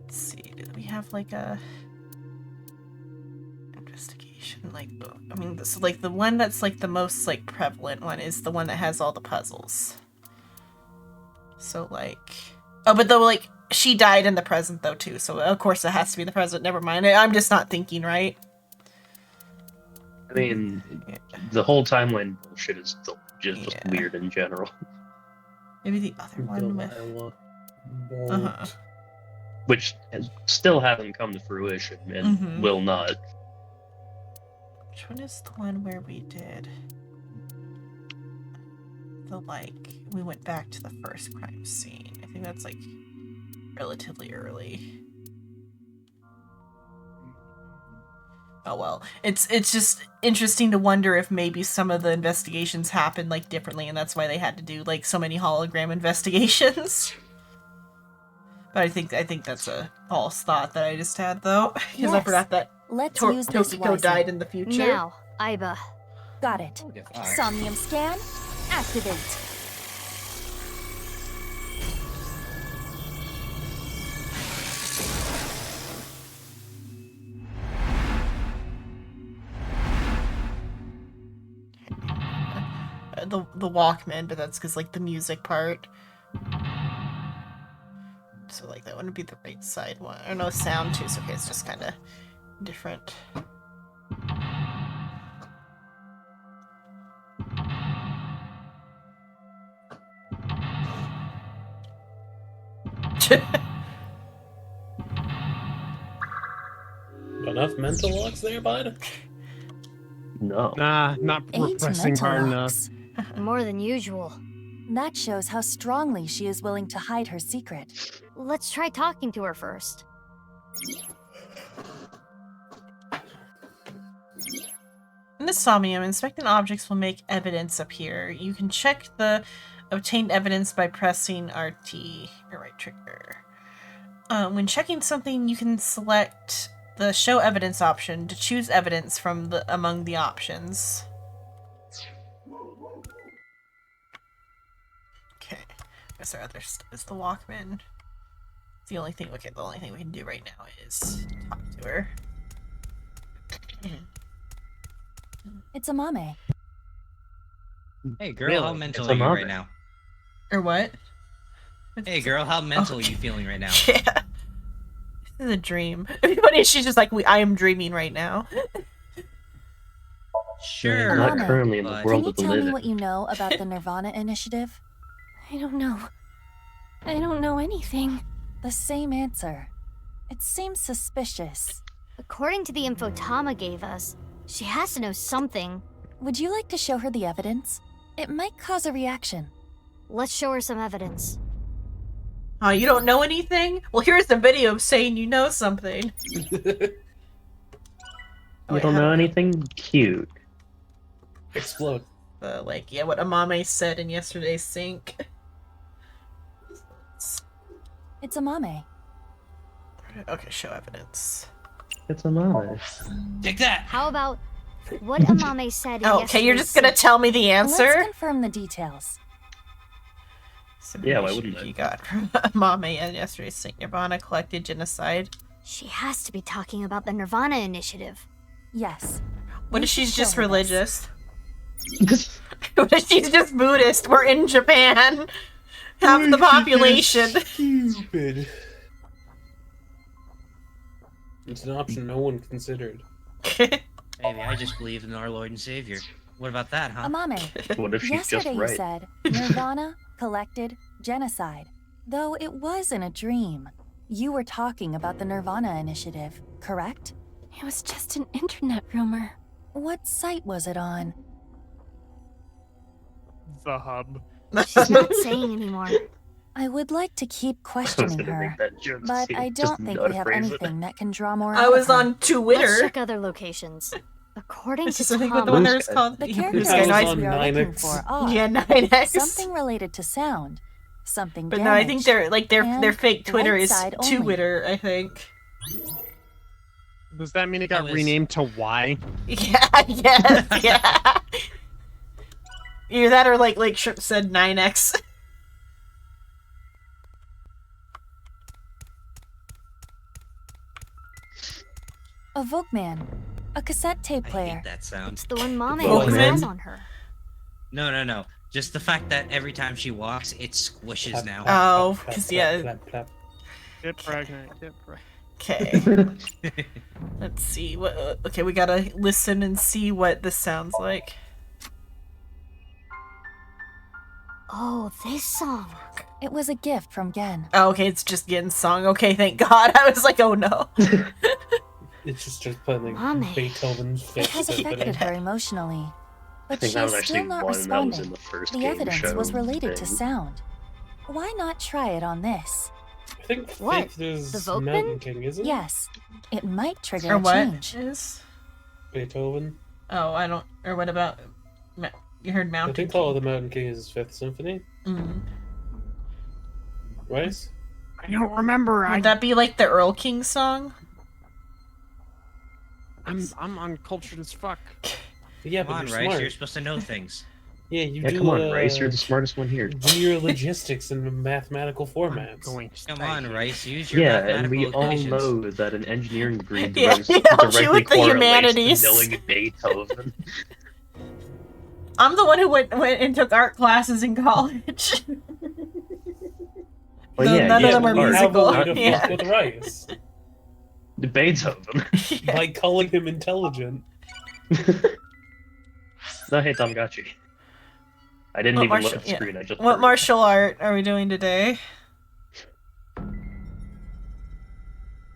Let's see, do we have like a investigation like book? I mean, this like the one that's like the most like prevalent one is the one that has all the puzzles. So like, but though like she died in the present though too, so of course it has to be the present. Never mind, I'm just not thinking right. I mean, the whole timeline bullshit is still just weird in general. Maybe the other one with Which still hasn't come to fruition and will not. Which one is the one where we did we went back to the first crime scene? I think that's like relatively early. Oh well, it's just interesting to wonder if maybe some of the investigations happened like differently, and that's why they had to do like so many hologram investigations. But I think that's a false thought that I just had though, because I forgot that Let's use this Tokiko wisely. died in the future. Now, Aiba. Got it. Somnium scan, activate. The Walkman, but that's because like the music part. So like that wouldn't be the right side one. I don't know, sound too. So okay, it's just kind of different. Enough mental locks there, bud? No. Nah, not Eight pressing mental hard locks. enough. More than usual. That shows how strongly she is willing to hide her secret. Let's try talking to her first. In the Somnium, inspecting objects will make evidence appear. You can check the obtained evidence by pressing RT, or right trigger. When checking something, you can select the Show Evidence option to choose evidence from among the options. Okay, I guess our other stuff is the Walkman. The only thing we can do right now is talk to her. It's Amame. Hey girl, Really? how mental It's are you Amame. right now? Or what? Hey girl, how mental are you feeling right now? Yeah. This is a dream. Everybody, she's just like, I am dreaming right now. Sure. I'm not Amame, currently in the Can world you of the tell me living. what you know about the Nirvana Initiative? I don't know. I don't know anything. The same answer. It seems suspicious. According to the info Tama gave us, she has to know something. Would you like to show her the evidence? It might cause a reaction. Let's show her some evidence. Oh, you don't know anything? Well, here's the video saying you know something. You don't know anything? Cute. Explode. Like, yeah, what Amame said in yesterday's sync. It's Amame. Okay, show evidence. It's a mama. Take that! How about what Amame said in Oh, okay, you're just gonna tell me the answer? Let's confirm the details. Yeah, why wouldn't You got from Amame and yesterday's sync. Nirvana collected genocide. She has to be talking about the Nirvana Initiative. Yes. What if she's just show her religious? What if she's just Buddhist? We're in Japan. Half the population. Stupid. It's an option no one considered. Maybe I just believe in our Lord and Savior. What about that, huh? Amame, What if she's just yesterday right? you said Nirvana collected genocide. Though it was in a dream. You were talking about the Nirvana Initiative, correct? It was just an internet rumor. What site was it on? The hub. She's not saying anymore. I would like to keep questioning gonna her, make that joke, but too. I Just don't think not we have phrase it. anything that can draw more I out was of her. on Twitter. Let's check other locations. According This to is, I think, what Tama, the one there is called. The Yeah, characters Blue Sky Night. on we are looking 9X. for are Yeah, 9X. something related to sound, something But no, I think damaged, their and fake Twitter is right side only. Twitter, I think. Does that mean it got was- renamed to Y? Yeah, yes, yeah. Either that or like Shrimp said 9X. A Volkman, a cassette tape I player. hate that sound. it's the one Mame Well, always man. has on her. No. Just the fact that every time she walks, it squishes now. Oh, 'cause, yeah. Clap, clap. Get pregnant. Get pregnant. Okay. Let's see. What? Okay, we gotta listen and see what this sounds like. Oh, this song. It was a gift from Gen. Oh, okay, it's just Gen's song. Okay, thank God. I was like, oh no. It's just playing like Mame. Beethoven's It Fifth has affected Symphony. her emotionally. I But think she that was is actually still not one that was responding. in the first The game evidence show was related to thing. sound. Why not try it on this? I think What? Faith is The Volkman? Mountain King, isn't it? Yes, it might trigger Or a what change. is? Beethoven. Oh, I don't. Or what about? You heard I Mountain think all of the Mountain King is Fifth Symphony, Mm. right? I don't remember. Would that be like the Earl King song? I'm uncultured as fuck. Yeah, Come but on, you're Rice, smart. you're supposed to know things. Yeah, you Yeah, do. come on, Rice. You're the smartest one here. Your logistics in mathematical formats. Going to Come on, Rice, use your Yeah, and mathematical we all equations. know that an engineering degree Yeah, directly it helps you with the correlates humanities. to knowing Beethoven. I'm the one who went and took art classes in college. Well, No, yeah, none of them are You have a musical. way to Yeah. fuck with Rice Beethoven. by calling him intelligent. No, hey, Tamagotchi. I didn't What even look martial- at the screen. I just What heard. martial art are we doing today?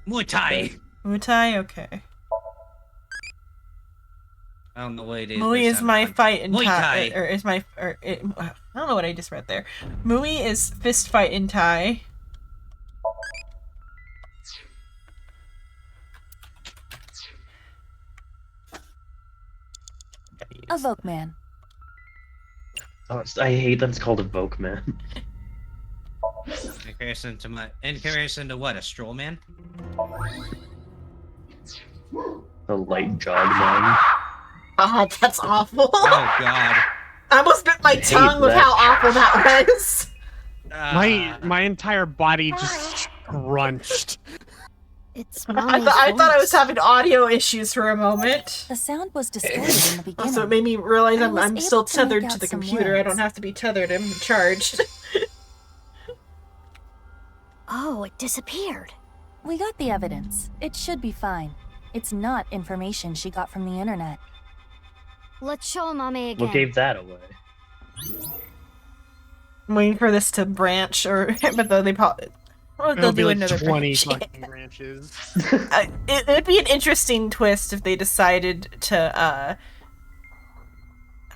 Muay Thai. Muay Thai, okay. I don't know what it is. Muay is my fight in Muay Thai. Or is my I don't know what I just read there. Muay is fist fight in Thai. Evoke man. Oh, I hate that it's called Evoke Man. In comparison to what? A stroll man? A light jog man. God, that's awful. Oh God. I almost bit my tongue with how awful that was. My entire body just crunched. It's I thought I was having audio issues for a moment. The sound was distorted in the beginning. Also, it made me realize I was I'm still able to make tethered out to the some computer. I don't words. have to be tethered. I'm charged. Oh, it disappeared. We got the evidence. It should be fine. It's not information she got from the internet. Let's show Amame again. What gave that away? I'm waiting for this to branch, but though they probably. Oh, they'll It'll be do like another 20 branch. fucking branches. It'd be an interesting twist if they decided to.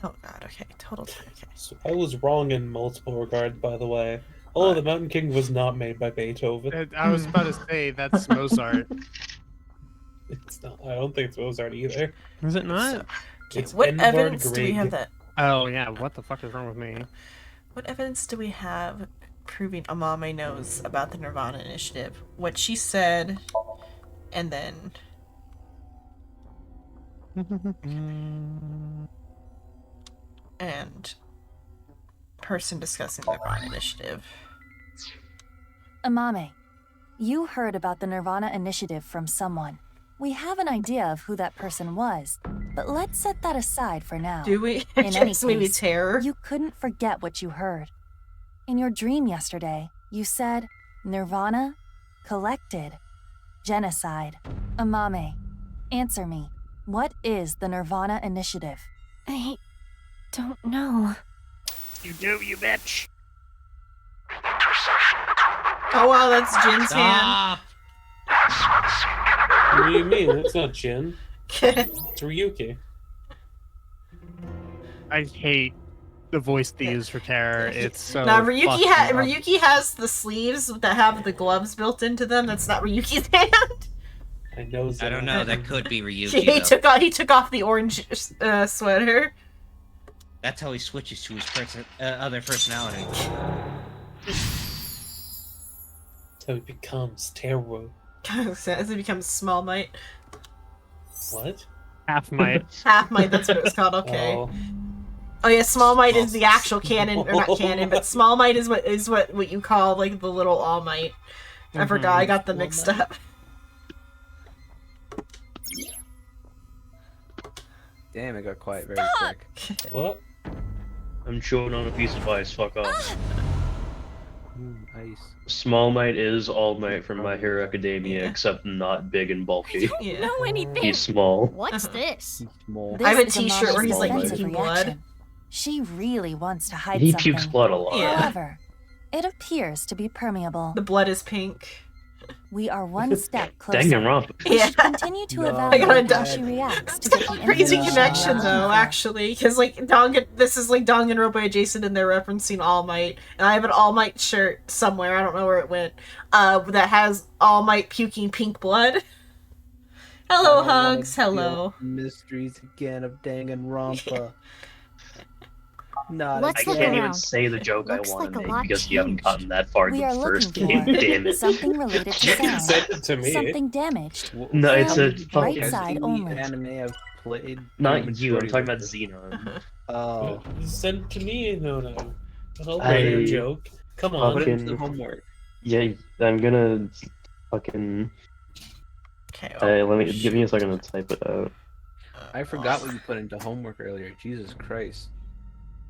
Oh God. Okay. Total. Okay. So I was wrong in multiple regards, by the way. Oh, the Mountain King was not made by Beethoven. I was about to say that's Mozart. It's not. I don't think it's Mozart either. Is it not? It's What Edvard evidence do we Grieg. have that? Oh yeah, what the fuck is wrong with me? What evidence do we have proving Amame knows about the Nirvana Initiative? What she said, and then. And person discussing the Nirvana Initiative. Amame, you heard about the Nirvana Initiative from someone. We have an idea of who that person was, but let's set that aside for now. Do we? In any Just maybe case, terror? you couldn't forget what you heard. In your dream yesterday, you said, Nirvana, collected, genocide. Amame, answer me. What is the Nirvana Initiative? I don't know. You do, you bitch. Oh wow, that's Jin's Stop. What do you mean? That's not Jin. It's Ryuki. I hate the voice they use for terror. It's so. Now fucked Ryuki up. has the sleeves that have the gloves built into them. That's not Ryuki's hand. I know. I don't know. That could be Ryuki. He took off the orange sweater. That's how he switches to his other personality. So he becomes terror. As it becomes Small Might. What? Half Might. Half Might, that's what it was called, okay. Oh yeah, Small Might is the actual canon, or not canon, but Small Might is what you call, like, the little All Might. I forgot, I got them mixed up. Damn, it got quiet very quick. What? I'm chewing on a piece of ice, fuck off. Nice. Small Might is All Might from My Hero Academia, except not big and bulky. I don't know anything. He's small. What's this? Small. I have a This is t-shirt where he's, like, Amama's puking defensive blood. reaction. She really wants to hide He something. pukes blood a lot. Yeah. However, it appears to be permeable. The blood is pink. We are one step closer. Danganronpa. We Yeah. should continue to I evaluate gotta how she reacts to That's get a the crazy information connection, we're though, looking for. actually, because like this is like Danganronpa adjacent, and they're referencing All Might, and I have an All Might shirt somewhere. I don't know where it went. That has All Might puking pink blood. Hello, I don't wanna Hugs. Hello. feel Mysteries again of Danganronpa. Not Let's I look can't even around. say the joke Looks I want like a to lot make because you haven't gotten that far in We the are first looking game. for Damn it. something related to You can sound. send it to me. Something damaged. No, it's a From fucking. right side only. Anime I've played. Not you. I'm talking about Xenon. Oh. Send it to me, no. I'll I- write a joke. Come on. Put it into the Fucking- homework. Yeah, I'm gonna fucking. Okay. Let me give me a second to type it out. I forgot what you put into homework earlier. Jesus Christ.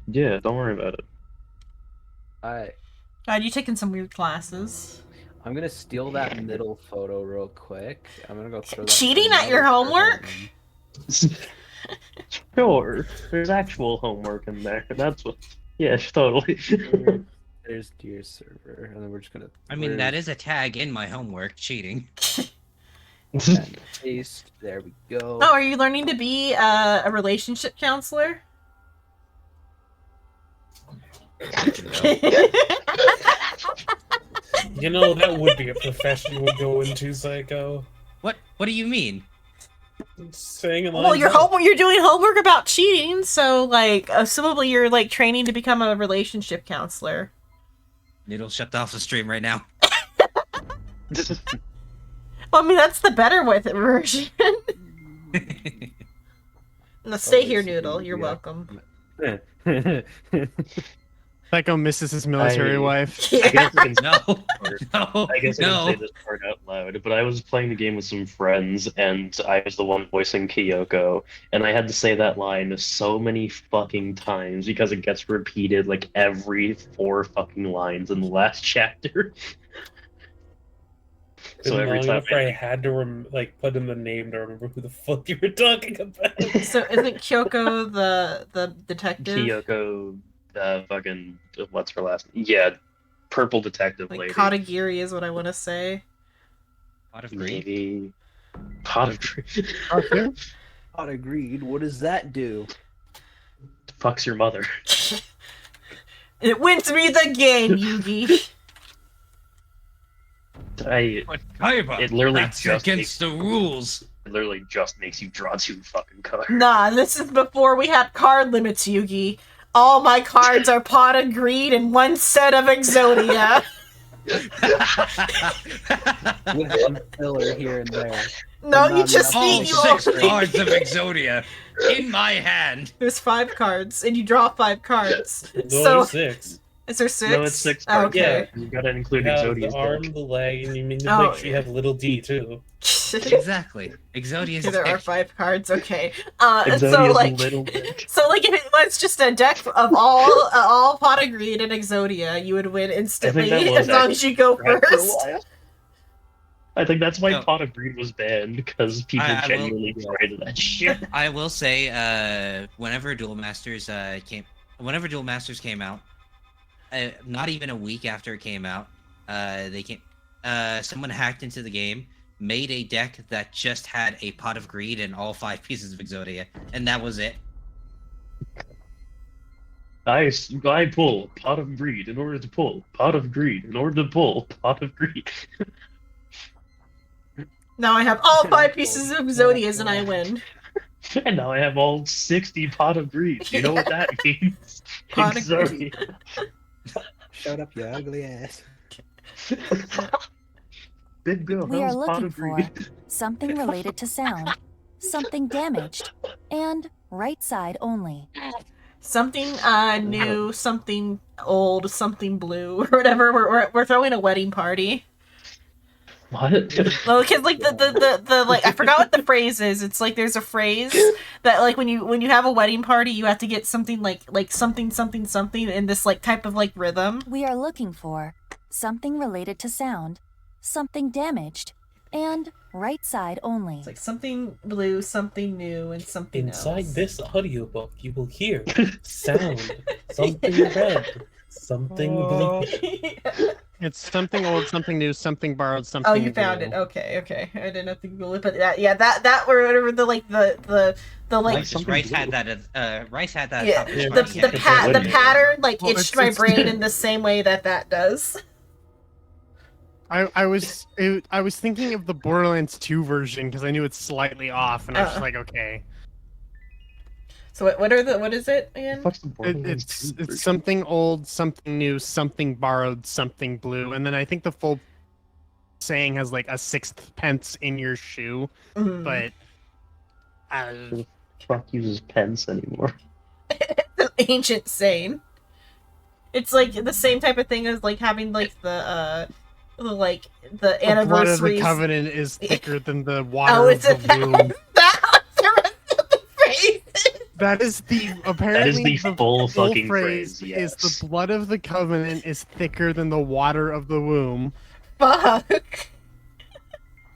Yeah, don't worry about it. Alright. God, you taking some weird classes. I'm gonna steal that middle photo real quick. I'm gonna go throw that. Cheating at your another homework? person. Sure, there's actual homework in there. That's what. Yeah, totally. There's Dear Server, and then we're just gonna. I mean, that is a tag in my homework, cheating. Paste. There we go. Oh, are you learning to be a relationship counselor? You know, that would be a profession you would go into, Psycho. What do you mean? Saying it Well, you're doing homework about cheating, so like, assumably you're like training to become a relationship counselor. Noodle, shut off the stream right now. Well, I mean, that's the better with it version. No, stay here, Noodle. You're welcome. Psycho misses his military wife. I guess I can, No, I guess I can say this part out loud, but I was playing the game with some friends, and I was the one voicing Kyoko, and I had to say that line so many fucking times because it gets repeated like every 4 fucking lines in the last chapter. So every time I had to put in the name to remember who the fuck you were talking about. So isn't Kyoko the detective? Kyoko, fucking what's her last name? Yeah, purple detective Like lady. Katagiri is what I want to say. Pot of greed. Maybe pot of greed. Pot of greed. What does that do? Fucks your mother. It wins me the game, Yugi. It literally That's just against the rules. It literally just makes you draw 2 fucking cards. Nah, this is before we had card limits, Yugi. All my cards are Pot of Greed and 1 set of Exodia. With some filler here and there. No, you just all need 6 cards of Exodia in my hand. There's 5 cards, and you draw 5 cards. No, So 6. is there 6? No, it's 6 Oh, cards. okay. Yeah, you gotta include You have Exodia's the arm, dick. the leg, and you mean to Oh, make sure you have little D too. Exactly. Exodia's There are dick. 5 cards. Okay. Exodia's So like, little dick. so like, if it was just a deck of all Pot of Greed and Exodia, you would win instantly that was as long as you go right for a first. while. I think that's why No. Pot of Greed was banned, because people I will- genuinely tried that shit. I will say, whenever Duel Masters came out, not even a week after it came out, someone hacked into the game, made a deck that just had a Pot of Greed and all 5 pieces of Exodia, and that was it. I pull Pot of Greed in order to pull Pot of Greed in order to pull Pot of Greed. Now I have all 5 pieces of Exodias and I win. And now I have all 60 Pot of Greed. You know what that means? Pot of Exodia. Shut up, you ugly ass. Big girl, We that are was Pot looking of for Greed. something related to sound, something damaged, and right side only. Something new, something old, something blue, or whatever. We're throwing a wedding party. What? Well, because like the like I forgot what the phrase is. It's like there's a phrase that like when you have a wedding party, you have to get something like something in this like type of like rhythm. We are looking for something related to sound, something damaged, and right side only. It's like something blue, something new, and something Inside else. this audiobook, you will hear sound, something red, something blue. It's something old, something new, something borrowed, something. Oh, you found blue. it. Okay. I didn't have to Google it, but that were whatever the like the like Rice had that. Rice had that. yeah published the by the the pattern like Well, itched it's- my brain in the same way that does. I was thinking of the Borderlands 2 version because I knew it's slightly off, and I was just like, okay. So what is it again? It's something old, something new, something borrowed, something blue, and then I think the full saying has like a 6th pence in your shoe, Mhm. but Who the fuck uses pence anymore? The ancient saying. It's like the same type of thing as like having like the the blood of the anniversaries. covenant is thicker than the water Oh, of it's the womb. That is the apparently the full fucking phrase. phrase, Is yes. the blood of the covenant is thicker than the water of the womb. Fuck.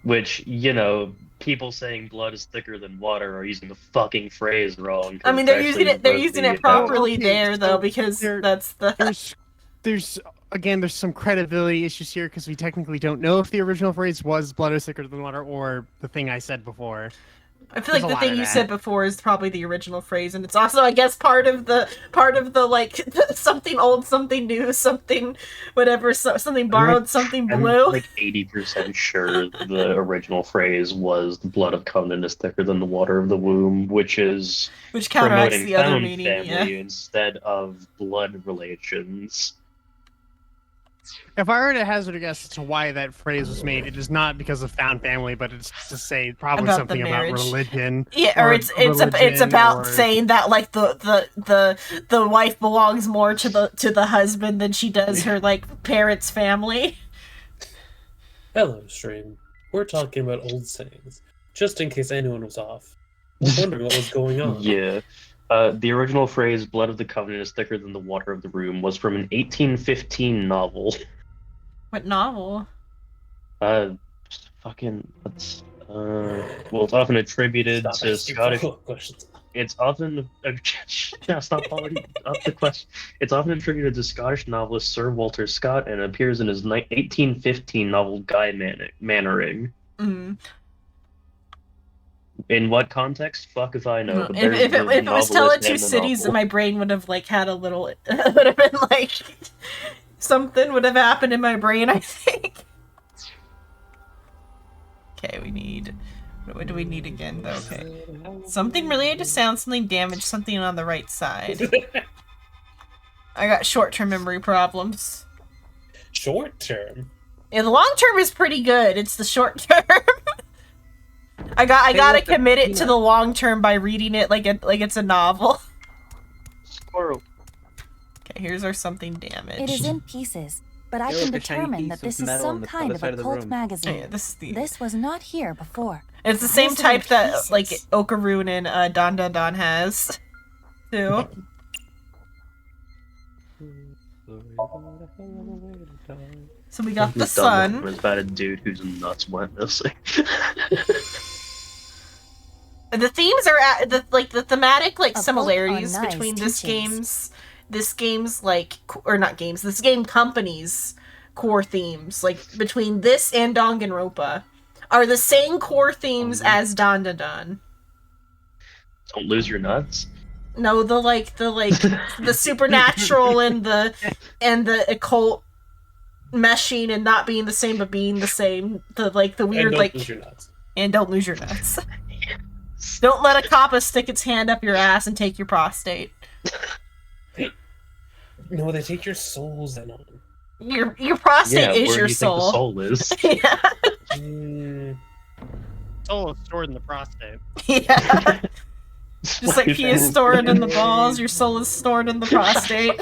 Which, you know, people saying blood is thicker than water are using the fucking phrase wrong. 'cause I mean, it's they're actually using it. They're supposed using to it be properly Okay, there though so because that's the. There's again, there's some credibility issues here because we technically don't know if the original phrase was "blood is thicker than water" or the thing I said before. I feel like the thing you said before is probably the original phrase, and it's also, I guess, part of the like something old, something new, something whatever, something borrowed, something blue. I'm like 80% sure the original phrase was "the blood of covenant is thicker than the water of the womb," which counteracts promoting the other found meaning, family instead of blood relations. If I were to hazard a guess as to why that phrase was made, it is not because of found family, but it's to say probably About something the about marriage. religion. Yeah, or it's about saying that like the wife belongs more to the husband than she does her like parents' family. Hello, stream. We're talking about old sayings, just in case anyone was off. I was wondering what was going on. Yeah. The original phrase "blood of the covenant is thicker than the water of the room" was from an 1815 novel. What novel? Fucking it's often attributed to Scottish. It's often stop following up the question. It's often attributed to Scottish novelist Sir Walter Scott and appears in his 1815 novel Guy Mannering. Mm-hmm. In what context? Fuck if I know. But If it was Tell It Two Cities, then my brain would have like had a little. Would have been like something would have happened in my brain. I think. Okay, we need. What do we need again, though? Okay, something related to sound, something damaged, something on the right side. I got short-term memory problems. Short-term. Yeah, the long-term is pretty good. It's the short-term. I gotta commit it to the long term by reading it like it's a novel. Squirrel. Okay, here's our something damaged. It is in pieces, but I can determine that this is some kind of occult magazine. Oh, yeah, this was not here before. It's the same type that like Okaroon and Don Don Don has too. So we got the sun. Was about a dude whose nuts went missing. The themes are at the thematic like A similarities book on between nice this game's like this game company's core themes, like between this and Danganronpa, are the same core themes as Don Don Don. Don't lose your nuts. No, the supernatural and the occult meshing and not being the same but being the same. The weird And don't like lose your nuts. and don't lose your nuts. Don't let a kappa stick its hand up your ass and take your prostate. No, they take your souls then on. Your prostate is where your do you soul. Think the soul is? Yeah. Soul is stored in the prostate. Yeah. Just like pee is stored in the balls, your soul is stored in the prostate.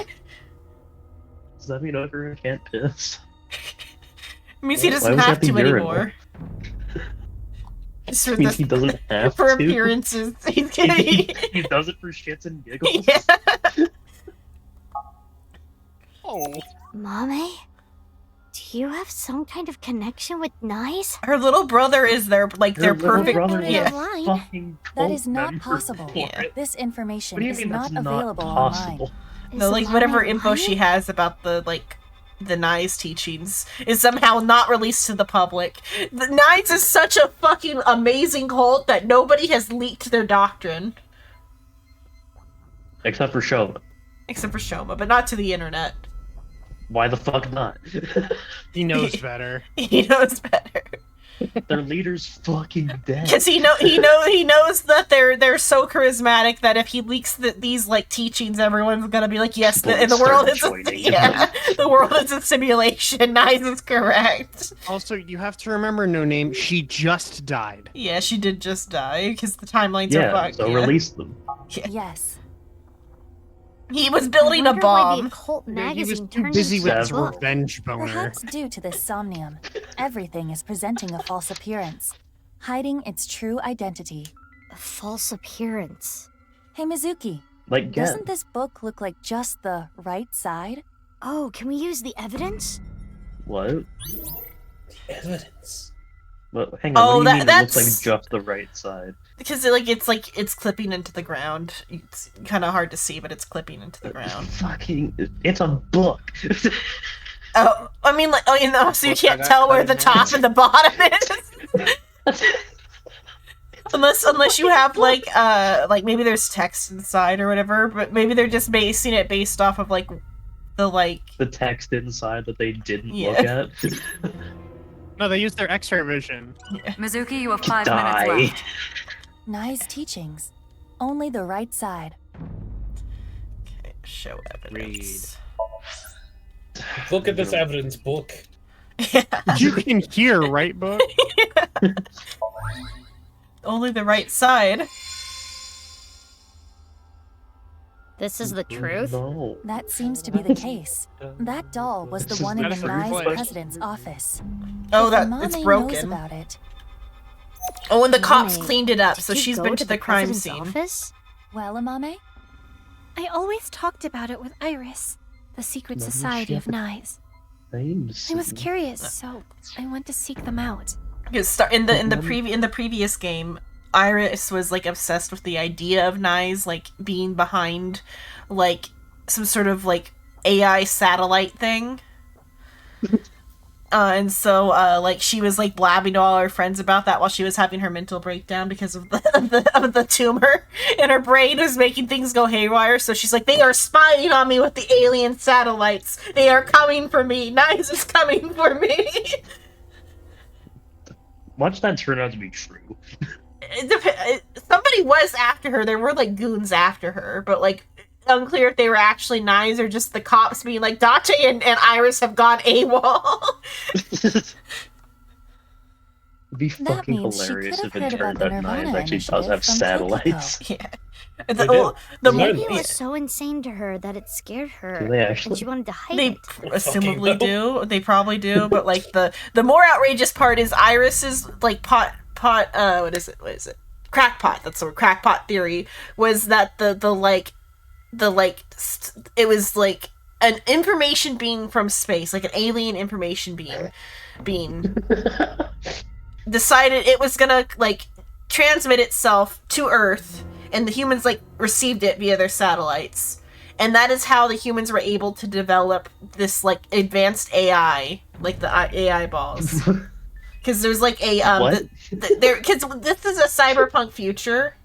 Does that mean Okaroon can't piss? It means he Why doesn't was have that the to urinal? anymore. Just for It means he doesn't have for to. appearances. He's He does it for shits and giggles. Yeah. Oh. Mommy? Do you have some kind of connection with Nice? Her little brother is their Her their little perfect. brother was Yeah. a fucking That cult is not member possible. for it. This information What do you is mean not that's not available possible? online. No, like whatever info she has about the Nines teachings is somehow not released to the public. The Nines is such a fucking amazing cult that nobody has leaked their doctrine. Except for Shoma. Except for Shoma, but not to the internet. Why the fuck not? He knows better. He knows better. Their leader's fucking dead. Because he knows that they're so charismatic that if he leaks these like teachings, everyone's gonna be like, yes, the world is the world is a simulation. Nice is correct. Also, you have to remember, No Name, she just died. Yeah, she did just die because the timelines are Yeah, fucked. so release them. Yes. He was building a wonder why the bomb. occult He was magazine too turned busy into with a his book. revenge boner. Perhaps due to this somnium, everything is presenting a false appearance, hiding its true identity. A false appearance. Hey Mizuki, Like, yeah. doesn't this book look like just the right side? Oh, can we use the evidence? What? Evidence. Well, hang on. Oh, what do you mean it that's- looks like just the right side? Because it's clipping into the ground. It's kind of hard to see, but it's clipping into the ground. Fucking, it's a book. Oh, I mean, like, oh, you know, so you Looks like can't I tell where cut the in top half. and the bottom is. Unless you have like maybe there's text inside or whatever, but maybe they're just basing it based off of like the text inside that they didn't look Yeah. at. No, they used their X-ray vision. Mizuki, you have 5 Die. minutes left. Nye's teachings. Only the right side. Show evidence. Look at this evidence book. You can hear, right, book? Only the right side. This is the truth? No. That seems to be the case. That doll was the This is one in the better Nye's replay. president's office. Oh, If that Mame it's knows broken. about it. Oh, and the cops Mame, cleaned it up, did so you she's go been to to the the crime president's scene. office? Well, Amame? I always talked about it with Iris, the secret Doesn't society she of have a Knives. Names. I was curious, so I went to seek them out. Because in the previous game, Iris was like obsessed with the idea of Nyes like being behind like some sort of like AI satellite thing. And so like she was like blabbing to all her friends about that while she was having her mental breakdown because of the tumor in her brain was making things go haywire. So she's like, they are spying on me with the alien satellites. They are coming for me. Nyes is coming for me. Watch that turn out to be true. Somebody was after her. There were like goons after her, but like unclear if they were actually Nyes or just the cops being like, Dache and Iris have gone AWOL. It'd be That fucking means she hilarious could if have it heard turned about out the Nyes Nirvana actually does initiative have from satellites. Yeah. They The, did. the Maybe Maybe it yeah. was so insane to her that it scared her, Do they and actually? she wanted to hide They it. assumably do. They probably do. But like the more outrageous part is Iris's like what is it? Crackpot. That's the word. Crackpot theory was that it was like an information being from space, like an alien information being decided it was gonna like transmit itself to Earth, and the humans like received it via their satellites, and that is how the humans were able to develop this like advanced AI, like the AI balls. Because there's like a What? because this is a cyberpunk future.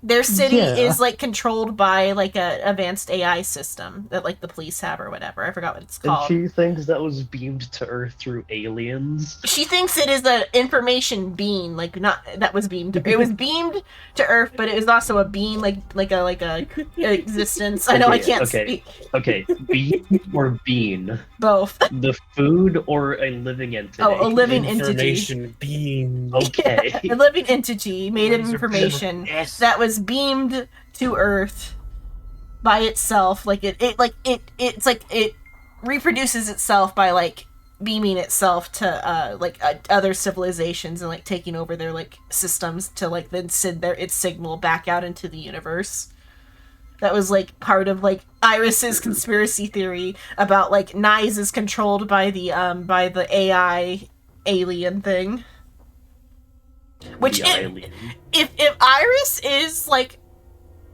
Their city Yeah. is like controlled by like a advanced AI system that like the police have or whatever. I forgot what it's And called. she thinks that was beamed to Earth through aliens. She thinks it is an information beam, like not that was beamed. It was beamed to Earth, but it was also a beam, like a existence. I know I can't speak. Okay, beam or bean? Both. The food or a living entity? Oh, a living entity. Information beam. Okay. A living entity made of information that was beamed to Earth by itself. Like it's like it reproduces itself by like beaming itself to other civilizations and like taking over their like systems to like then send its signal back out into the universe. That was like part of like Iris's conspiracy theory about like Nyes is controlled by the AI alien thing. Which if Iris is like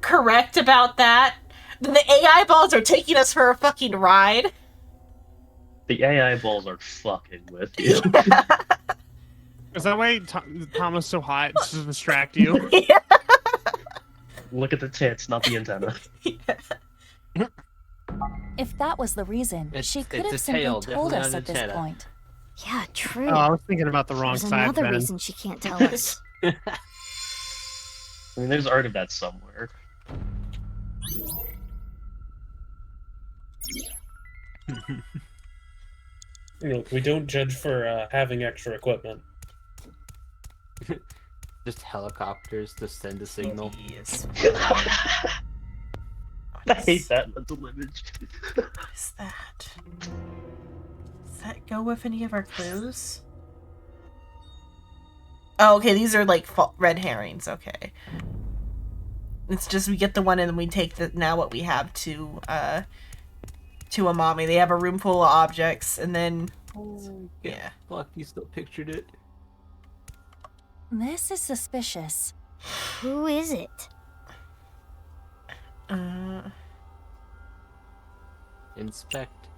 correct about that, then the AI balls are taking us for a fucking ride. The AI balls are fucking with you. Is that why Tom is so hot? Just to distract you? Look at the tits, not the antenna. If that was the reason, she could it's have a simply tail, told definitely us not at this antenna. point. Yeah, true. Oh, I was thinking about the wrong There's side, another Ben. reason she can't tell us. I mean, there's art of that somewhere. Look, we don't judge for having extra equipment. Just helicopters to send a signal. Yes. I hate that mental image. What is that? Does that go with any of our clues? Oh, okay, these are like red herrings. Okay. It's just we get the one and then we take what we have to Amami. They have a room full of objects and then yeah. Fuck, you still pictured it. This is suspicious. Who is it? Inspect.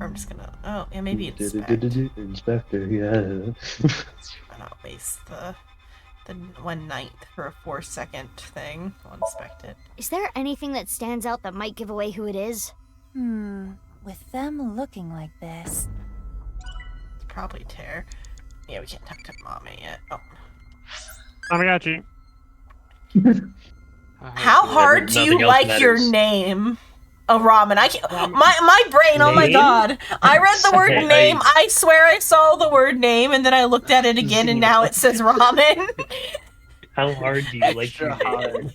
Or I'm just gonna. Oh, yeah, maybe inspect. Inspector, yeah. Why not waste the 1/9 for a 4-second thing? I'll inspect it. Is there anything that stands out that might give away who it is? With them looking like this. It's probably Tear. Yeah, we can't talk to Mama yet. Oh. Tamagotchi. How hard do you like your name? Oh, ramen. I can't. My brain. Oh my god. I read the word name. I swear I saw the word name, and then I looked at it again, and now it says ramen. How hard do you like your name?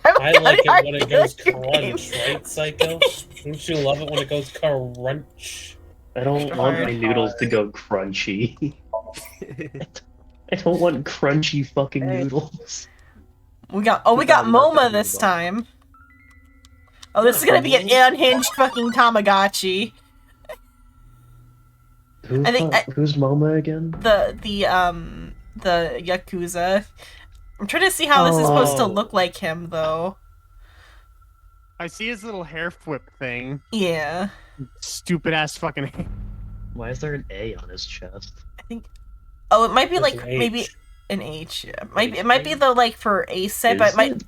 I like it when it goes crunch, right, Psycho? Don't you love it when it goes crunch? I don't want my noodles to go crunchy. I don't want crunchy fucking noodles. We got MoMA this time. Oh, this is gonna be an unhinged fucking Tamagotchi. Who's MoMA again? The Yakuza. I'm trying to see how this is supposed to look like him, though. I see his little hair flip thing. Yeah. Stupid ass fucking. Why is there an A on his chest? I think. Oh, it might be That's like an maybe H. an H. Yeah. It might be though like for ASAP, but it might.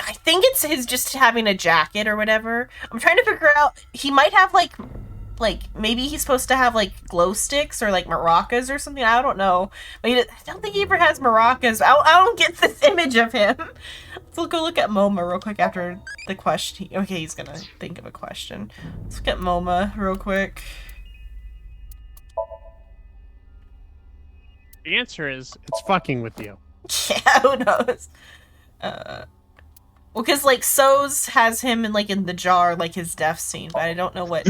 I think it's his just having a jacket or whatever. I'm trying to figure out. He might have like maybe he's supposed to have like glow sticks or like maracas or something. I don't know. But I don't think he ever has maracas. I don't get this image of him. Let's go look at MoMA real quick after the question. Okay, he's gonna think of a question. Let's look at MoMA real quick. The answer is it's fucking with you. Yeah, who knows? Well, because like So's has him in like in the jar, like his death scene, but I don't know what.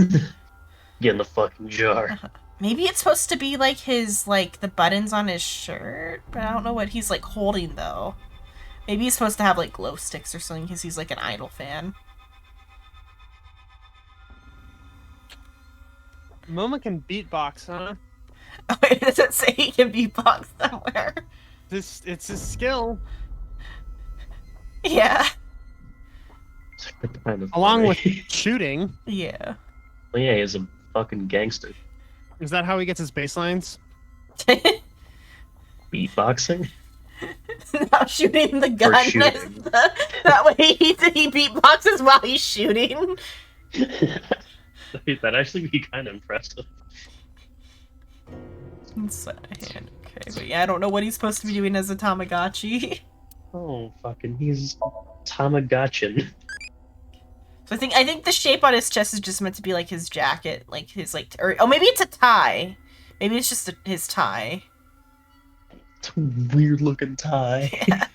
Get in the fucking jar. Maybe it's supposed to be like his like the buttons on his shirt, but I don't know what he's like holding though. Maybe he's supposed to have like glow sticks or something because he's like an Idol fan. MoMA can beatbox, huh? Oh, wait, does it say he can beatbox somewhere? It's his skill. Yeah. Kind of Along with funny. shooting. Yeah. Well, yeah, he's a fucking gangster. Is that how he gets his baselines? Beatboxing? Not shooting the gun. shooting. That way he beatboxes while he's shooting. That'd actually be kind of impressive. Okay, but yeah, I don't know what he's supposed to be doing as a Tamagotchi. Oh, fucking, he's Tamagotchin. So I think the shape on his chest is just meant to be like his jacket, like his like, or oh maybe it's a tie. Maybe it's just his tie. It's a weird looking tie. Yeah.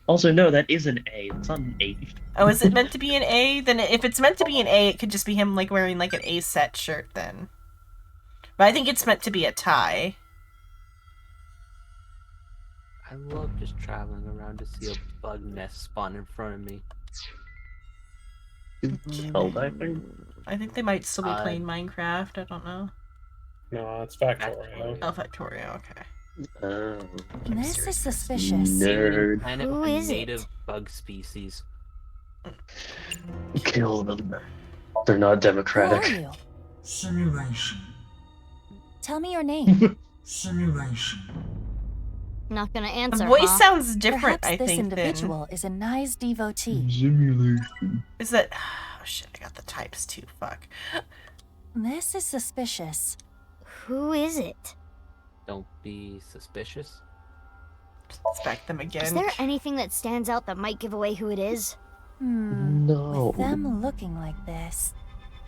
Also, no, that is an A. It's not an H. Oh, is it meant to be an A? Then if it's meant to be an A, it could just be him like wearing like an A set shirt then. But I think it's meant to be a tie. I love just traveling around to see a bug nest spawn in front of me. Helldiving? I think they might still be playing Minecraft. I don't know. No, it's Factorio. Oh, Factorio. Okay. Oh. This is suspicious. Nerd. Planet Who of is it? native bug species. Kill them. They're not Who are democratic. you? Simulation. Tell me your name. Simulation. Not gonna answer. The voice huh? sounds different, Perhaps I this think. individual is a Nye's devotee. Simulation. Is that? Oh shit! I got the types too. Fuck. This is suspicious. Who is it? Don't be suspicious. Inspect them again. Is there anything that stands out that might give away who it is? No. With them looking like this.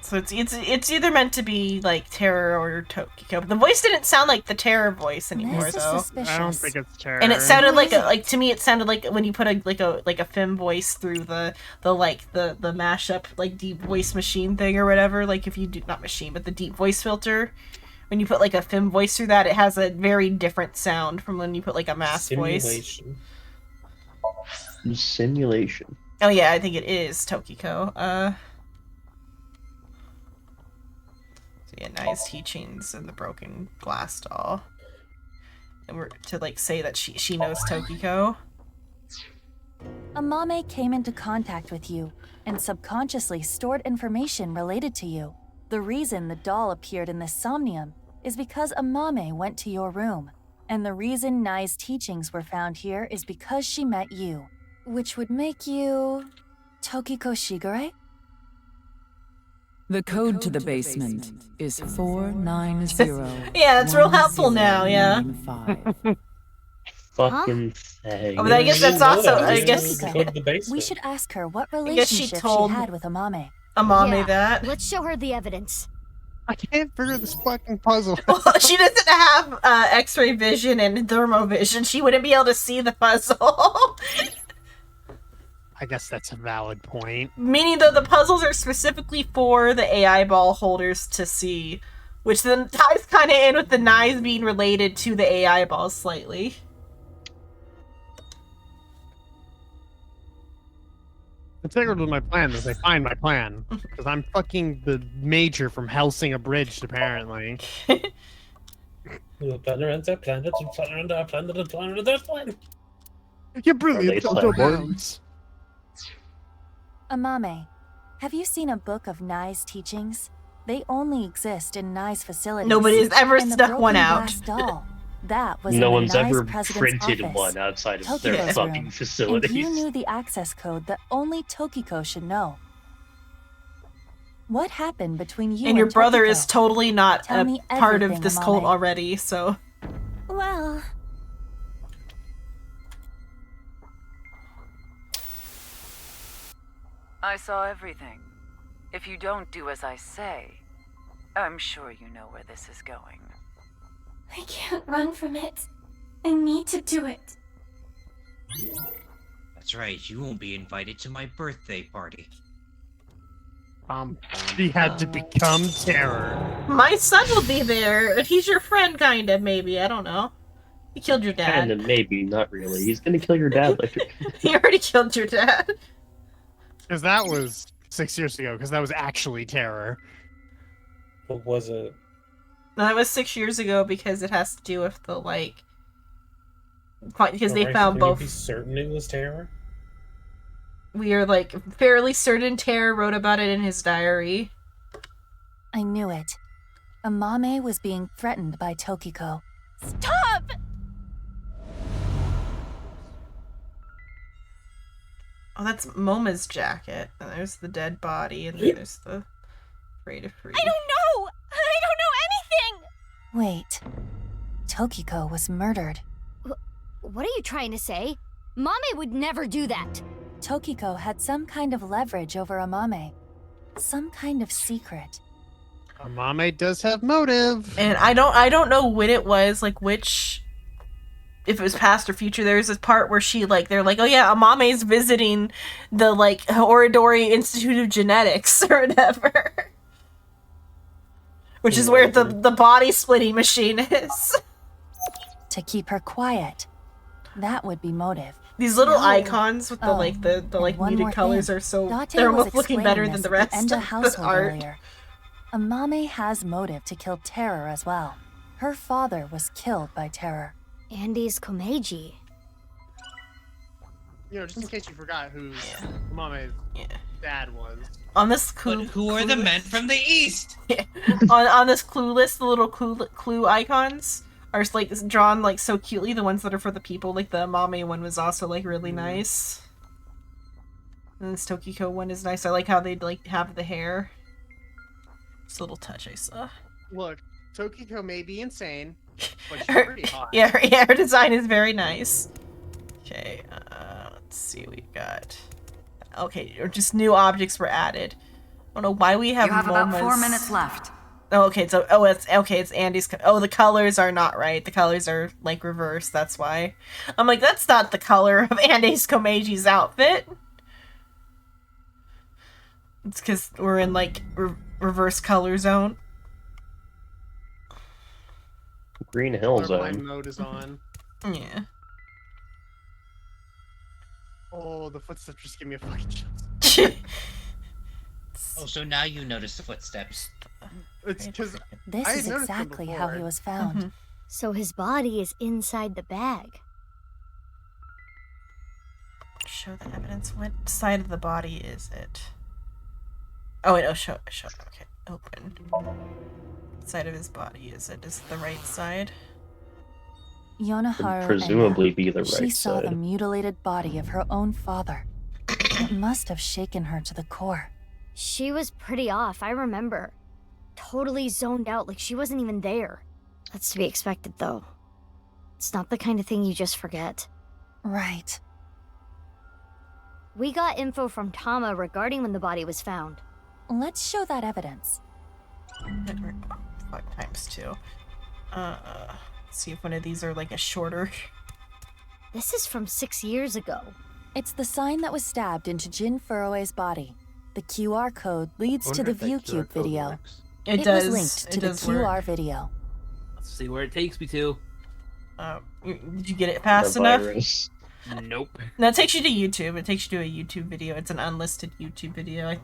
So it's either meant to be like Terror or Tokiko. The voice didn't sound like the Terror voice anymore, This is though. suspicious. I don't think it's Terror. And it sounded Who like is it? to me it sounded like when you put a Fem voice through the mashup like deep voice machine thing or whatever. Like if you do not machine but the deep voice filter. When you put like a Fem voice through that, it has a very different sound from when you put like a mass voice. Simulation. Simulation. Oh yeah, I think it is Tokiko. So yeah, Nye's teachings and the broken glass doll. And we're to like say that she knows Tokiko. Amame came into contact with you and subconsciously stored information related to you. The reason the doll appeared in this somnium is because Amame went to your room. And the reason Nai's teachings were found here is because she met you, which would make you Tokiko Shigure? The code to the basement is 490. Yeah, it's real helpful now, yeah. Fucking say. Oh, but I guess that's also, I guess... We should ask her what I guess she relationship she told had with Amame. Amame that. Let's show her the evidence. I can't figure this fucking puzzle. Well, she doesn't have X-ray vision and thermovision. She wouldn't be able to see the puzzle. I guess that's a valid point. Meaning, though, the puzzles are specifically for the AI ball holders to see, which then ties kind of in with the knives being related to the AI balls slightly. Integral to my plan is they find my plan. Because I'm fucking the major from Helsing Abridged, apparently. We'll plan around our planet and plan around our planet and plan around their plan. You're brilliant, Dr. Bones. Amame, have you seen a book of Nai's teachings? They only exist in Nai's facilities. Nobody's ever And the snuck one broken out. glass doll, that was No in one's Nai's ever president's printed office, one outside of their Tokiko's fucking room. facilities. And you knew the access code that only Tokiko should know. What happened between you And your brother Tokiko? is totally not Tell a me part of everything, this cult Amame. already, so... Well... I saw everything. If you don't do as I say, I'm sure you know where this is going. I can't run from it. I need to do it. That's right, you won't be invited to my birthday party. She had to become terror. My son will be there. He's your friend, kind of, maybe. I don't know. He killed your dad. Kinda, maybe, not really. He's gonna kill your dad later. He already killed your dad. Because that was 6 years ago, because that was actually terror. What was it? No, that was 6 years ago because it has to do with the, like... Because they Alright, found can you both... be certain it was terror? We are, like, fairly certain Terror wrote about it in his diary. I knew it. Amame was being threatened by Tokiko. Stop! Oh, that's Moma's jacket. And there's the dead body, and then there's the Afraid of Free. I don't know! I don't know anything! Wait. Tokiko was murdered. What are you trying to say? Mame would never do that. Tokiko had some kind of leverage over Amame. Some kind of secret. Amame does have motive. And I don't know when it was, like, which... If it was past or future, there's this part where she, like, they're like, oh yeah, Amame's visiting the, like, Horodori Institute of Genetics, or whatever. Which is where the body splitting machine is. To keep her quiet. That would be motive. These little No. icons with the Oh, like the like and one muted more colors thing. are so Date they're was almost looking better explaining than the this at rest Enda of the household art. earlier. Amame has motive to kill Terror as well. Her father was killed by Terror. Andy's Komeiji. You know, just in case you forgot who Amame's dad was. On this But who are the men from the east? on this clue list, the little clue icons are like drawn like so cutely. The ones that are for the people, like the Amame one was also like really nice. And this Tokiko one is nice. I like how they like have the hair. It's a little touch I saw. Look, Tokiko may be insane, but she's Her, pretty hot. yeah, her design is very nice. Okay, let's see what we've got. Okay, or just new objects were added. I don't know why we have. You have about Moma's... 4 minutes left. Oh, okay. So, it's Andy's. Oh, the colors are not right. The colors are like reversed. That's why. I'm like, that's not the color of Andy's Komeiji's outfit. It's because we're in like reverse color zone. Green Hill Colorblind Zone. mode is on. Yeah. Oh, the footsteps just give me a fucking chill. Oh, so now you notice the footsteps. It's because This is exactly how he was found. So his body is inside the bag. Show the evidence. What side of the body is it? Oh wait, show. Okay. open. Side of his body, is it? Is it the right side? Yonaharu presumably Enda. be the She right saw the side. mutilated body of her own father. It must have shaken her to the core. She was pretty off, I remember. Totally zoned out, like she wasn't even there. That's to be expected, though. It's not the kind of thing you just forget. Right. We got info from Tama regarding when the body was found. Let's show that evidence. 5 times 2. See if one of these are like a shorter. This is from 6 years ago. It's the sign that was stabbed into Jin Furue's body. The QR code leads to the ViewCube video. It was linked to the QR work. video. Let's see where it takes me to. Did you get it fast The enough? virus. Nope. That takes you to YouTube. It takes you to a YouTube video. It's an unlisted YouTube video.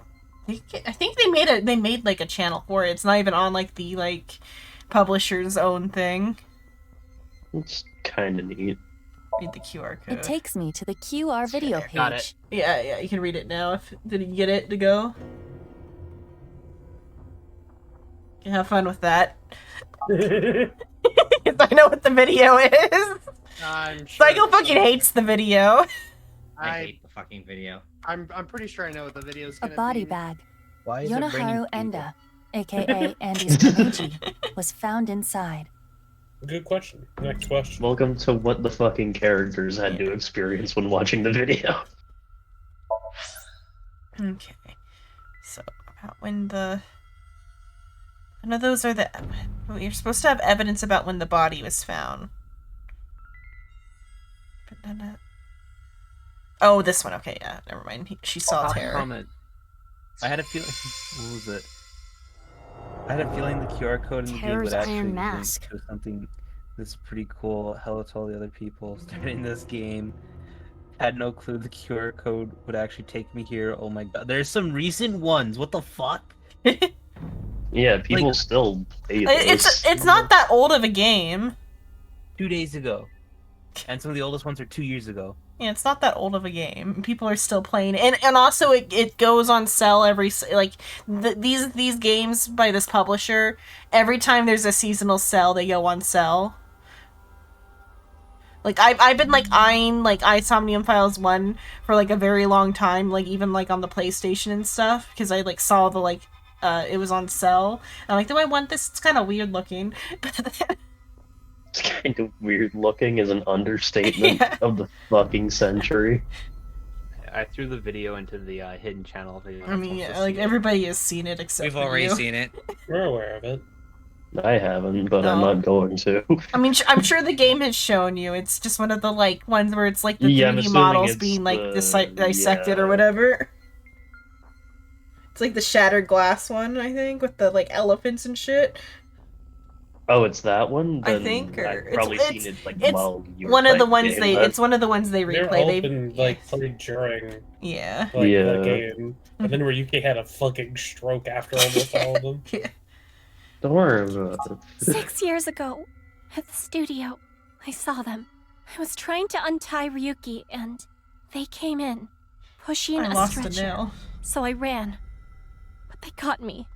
I think they made like a channel for it. It's not even on like the publisher's own thing. It's kind of neat. Read the QR code. It takes me to the QR video page. Got it. Yeah, you can read it now. Did you get it to go? You have fun with that. 'Cause I know what the video is. I'm sure. Psycho fucking hates the video. I hate the fucking video. I'm pretty sure I know what the video's A gonna body be. bag. Why is it raining Yonaharu people? Enda, aka Andy's Komeiji, was found inside. Good question. Next question. Welcome to what the fucking characters had to experience when watching the video. Okay. So, about when the... None of those are the... You're supposed to have evidence about when the body was found. But none of... Oh, this one. Okay, yeah. Never mind. She saw terror. Comment. I had a feeling... What was it? I had a feeling the QR code in the game Terror's would actually Iron link Mask. to something that's pretty cool. Hello to all the other people starting this game. Had no clue the QR code would actually take me here. Oh my god. There's some recent ones. What the fuck? Yeah, people still play this. It's not that old of a game. 2 days ago. And some of the oldest ones are 2 years ago. Yeah, it's not that old of a game. People are still playing it. And also it goes on sale every these games by this publisher, every time there's a seasonal sale they go on sale. Like I've been eyeing Isomnium Files 1 for a very long time, even on the PlayStation and stuff, because I saw the it was on sale. And I'm like, do I want this? It's kind of weird looking. It's kind of weird looking is an understatement of the fucking century. I threw the video into the hidden channel video. I mean, yeah, everybody has seen it except We've for already you. seen it. We're aware of it. I haven't, but I'm No. not going to. I mean, I'm sure the game has shown you. It's just one of the ones where it's the Yeah, I'm 3D assuming models it's being the- dissected yeah. or whatever. It's the shattered glass one, I think, with the elephants and shit. Oh, it's that one? I Then think, or I've probably it's seen it it's while you were one of the playing ones game, they. but- It's one of the ones they They're replay. all They been played during yeah. the Yeah. game. And then Ryuki had a fucking stroke after almost all of them. Don't worry about it. 6 years ago, at the studio, I saw them. I was trying to untie Ryuki, and they came in, pushing I a lost a stretcher. nail. So I ran. But they caught me.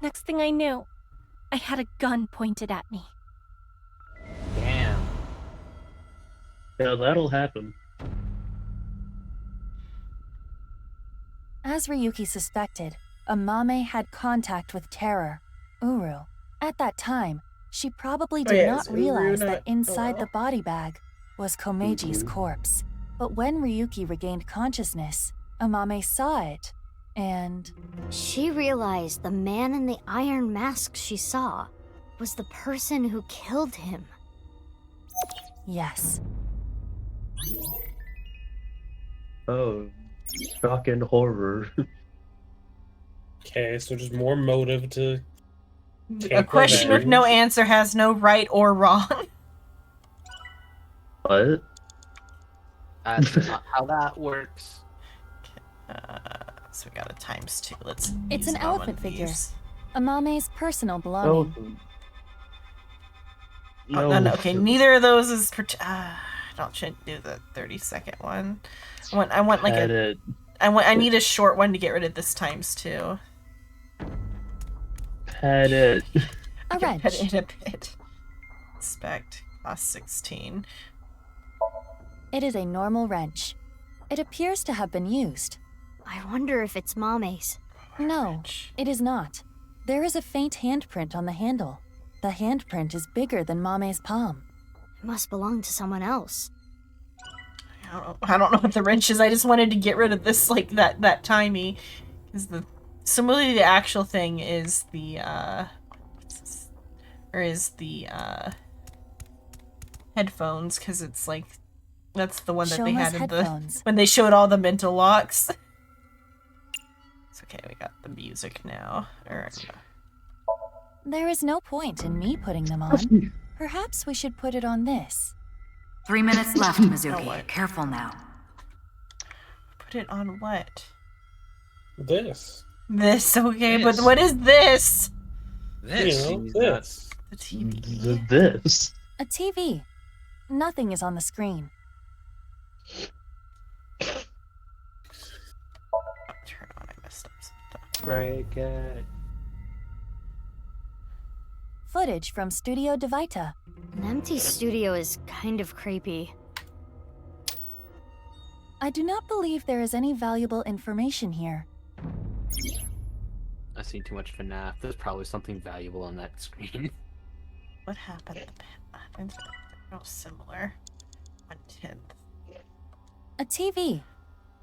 Next thing I knew, I had a gun pointed at me. Damn. Yeah, that'll happen. As Ryuki suspected, Amame had contact with Terror, Uru. At that time, she probably did yeah, not it's Uru, realize not that inside Uru. the body bag was Komeiji's corpse. But when Ryuki regained consciousness, Amame saw it, and... She realized the man in the iron mask she saw was the person who killed him. Yes. Oh, shocking horror. Okay, so just more motive to take A question with no revenge. answer has no right or wrong. What? That's not how that works. So we got a ×2. Let's. It's use an it on one elephant of figure. these. Amame's personal Oh, belonging. No. Okay, neither of those is. Shouldn't do the 30-second one. I want like Edit. I need a short one to get rid of this ×2. Pet it. A wrench. Pet it a bit. Inspect. Cost 16. It is a normal wrench. It appears to have been used. I wonder if it's Mame's. No, it is not. There is a faint handprint on the handle. The handprint is bigger than Mame's palm. It must belong to someone else. I don't know what the wrench is. I just wanted to get rid of this, like, that timey. Because similarly, the actual thing is the, headphones, because it's, like, that's the one that they Shoma's had in headphones. when they showed all the mental locks. It's okay, we got the music now. Alright. There is no point in me putting them on. Perhaps we should put it on this. 3 minutes left, Mizuki. Careful now. Put it on what? This. This, okay, This. but what is this? This. You know, this. The TV. This. A TV. Nothing is on the screen. Turn on, I messed up some stuff. Break it. Footage from Studio Devita. An empty studio is kind of creepy. I do not believe there is any valuable information here. I've seen too much FNAF. There's probably something valuable on that screen. What happened? They're all similar. 1/10. A TV.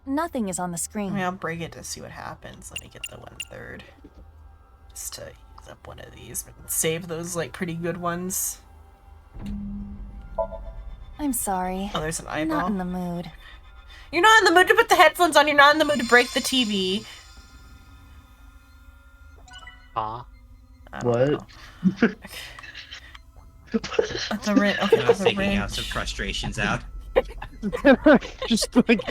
Nothing is on the screen. I mean, I'll break it to see what happens. Let me get the 1/3. Just to use up one of these. Save those, like, pretty good ones. I'm sorry. Oh, there's an I'm eyeball. not in the mood. You're not in the mood to put the headphones on. You're not in the mood to break the TV. What? The ring. Okay, Not the taking ring. out some frustrations out. Just like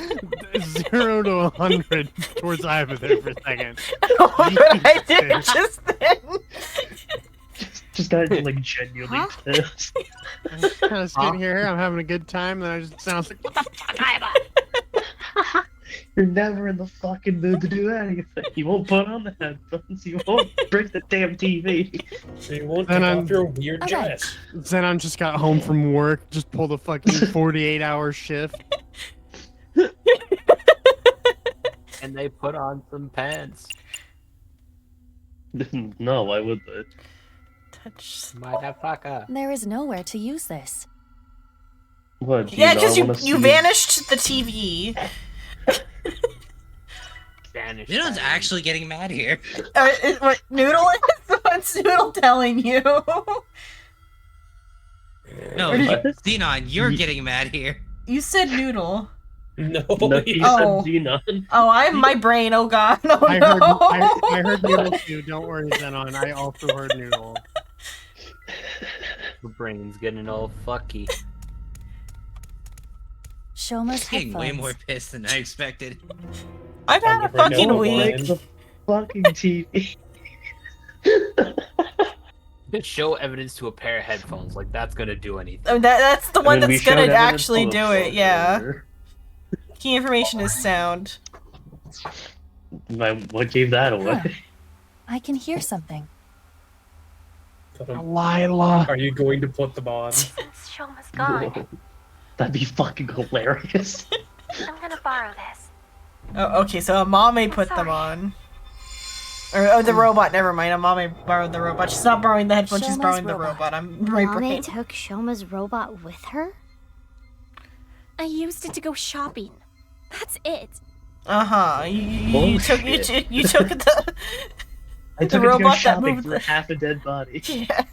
0 to 100 towards Iva there for a second. I did just then. Just got like genuinely pissed. I'm just kind of sitting here, I'm having a good time, and I just sounds like, what the fuck, Iva? You're never in the fucking mood to do anything. You won't put on the headphones. You won't break the damn TV. You won't Then take I'm- off your weird Okay. dress. Zenon just got home from work, just pulled a fucking 48-hour shift. And they put on some pants. No, why would they? Touch. Motherfucker. There is nowhere to use this. What? do Yeah, not because wanna you see- vanished the TV. Spanish. Zenon's actually getting mad here. What, Noodle is? What's Noodle telling you? No, Or did you- Zenon, you're getting mad here. You said Noodle. No, No, he Oh. said Xenon. Oh, I have my brain. Oh god. Oh I no. heard, I heard Noodle too. Don't worry, Zenon. I also heard Noodle. The brain's getting all fucky. Shoma's He's getting way headphones. more pissed than I expected. I've had a fucking No, week. Brian. The fucking TV. Show evidence to a pair of headphones. Like, that's gonna do anything. Oh, that's the one I mean, we that's gonna showed evidence actually on the do it, phone yeah. earlier. Key information is sound. What gave that away? Huh. I can hear something. Lila. Are you going to put them on? Shoma's gone. That'd be fucking hilarious. I'm gonna borrow this. Oh, okay, so Amame put them on. Or the robot, never mind. Amame borrowed the robot. She's not borrowing the headphones, she's Shoma's borrowing the robot. robot. I'm right Mame brain. took Shoma's robot with her? I used it to go shopping. That's it. Uh-huh. You took Bullshit. you took the I the took it to go robot that shopping moved for the- half a dead body. yeah.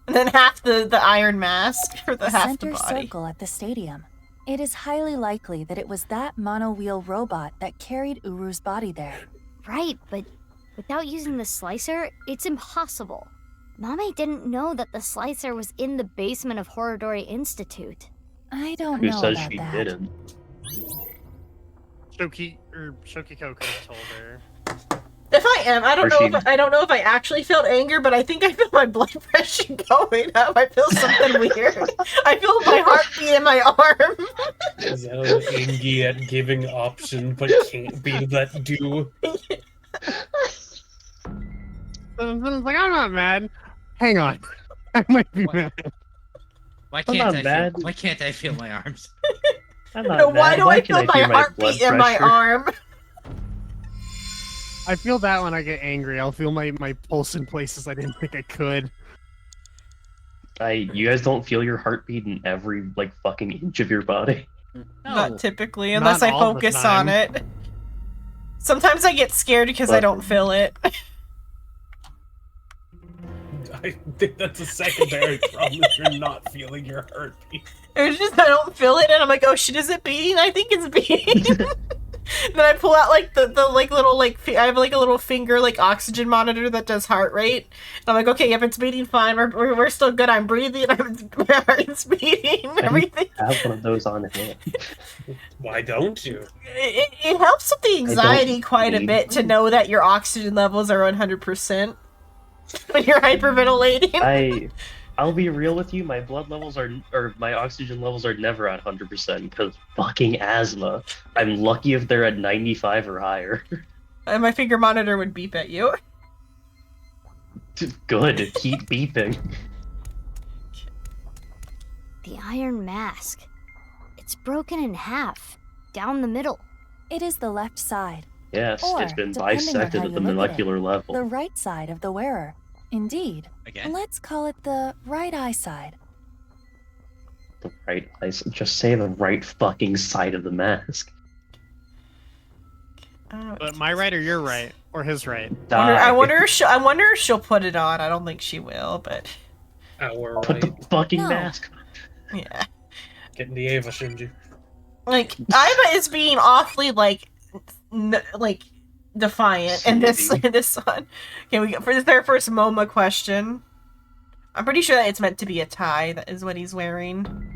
And then half the iron mask for the The half the center body. circle at the stadium. It is highly likely that it was that mono-wheel robot that carried Uru's body there. Right, but without using the slicer, it's impossible. Mame didn't know that the slicer was in the basement of Horodori Institute. I don't Who know says about she that. didn't? Shokiko could have told her. If I am, I don't Or know. she- If I don't know if I actually felt anger, but I think I feel my blood pressure going up. I feel something weird. I feel my heartbeat in my arm. Zenon angry at giving options but can't be let do. Someone's like, I'm not mad. Hang on. I might be mad. Why I'm can't not I mad. feel? Why can't I feel my arms? I'm not No, why mad. do I can feel my hear heartbeat blood in my pressure? arm? I feel that when I get angry. I'll feel my pulse in places I didn't think I could. You guys don't feel your heartbeat in every like fucking inch of your body. Not typically, Not unless I all the focus time. on it. Sometimes I get scared because I don't feel it. I think that's a secondary problem if you're not feeling your heartbeat. It's just I don't feel it, and I'm like, oh shit, is it beating? I think it's beating. Then I pull out like the like little like I have like a little finger like oxygen monitor that does heart rate. And I'm like, okay, yep, it's beating fine. We're still good. I'm breathing. My heart's beating. Everything. I have one of those on hand. Why don't you? It helps with the anxiety quite a need bit to know that your oxygen levels are 100% when you're hyperventilating. I'll be real with you, my blood levels or my oxygen levels are never at 100% because fucking asthma. I'm lucky if they're at 95 or higher. And my finger monitor would beep at you. Good, keep beeping. The Iron Mask. It's broken in half, down the middle. It is the left side. Yes, Or, it's been depending on bisected how at the you look at it, molecular level. The right side of the wearer. Indeed. Again? Let's call it the right eye side. The right eyes. Just say the right fucking side of the mask. But my right or your right? Or his right? I wonder if she'll put it on. I don't think she will, but Put the fucking mask on. yeah. Getting the Ava, shouldn't you? Like Aiba is being awfully like defiant in this one. Okay, we got for their first MoMA question. I'm pretty sure that it's meant to be a tie. That is what he's wearing.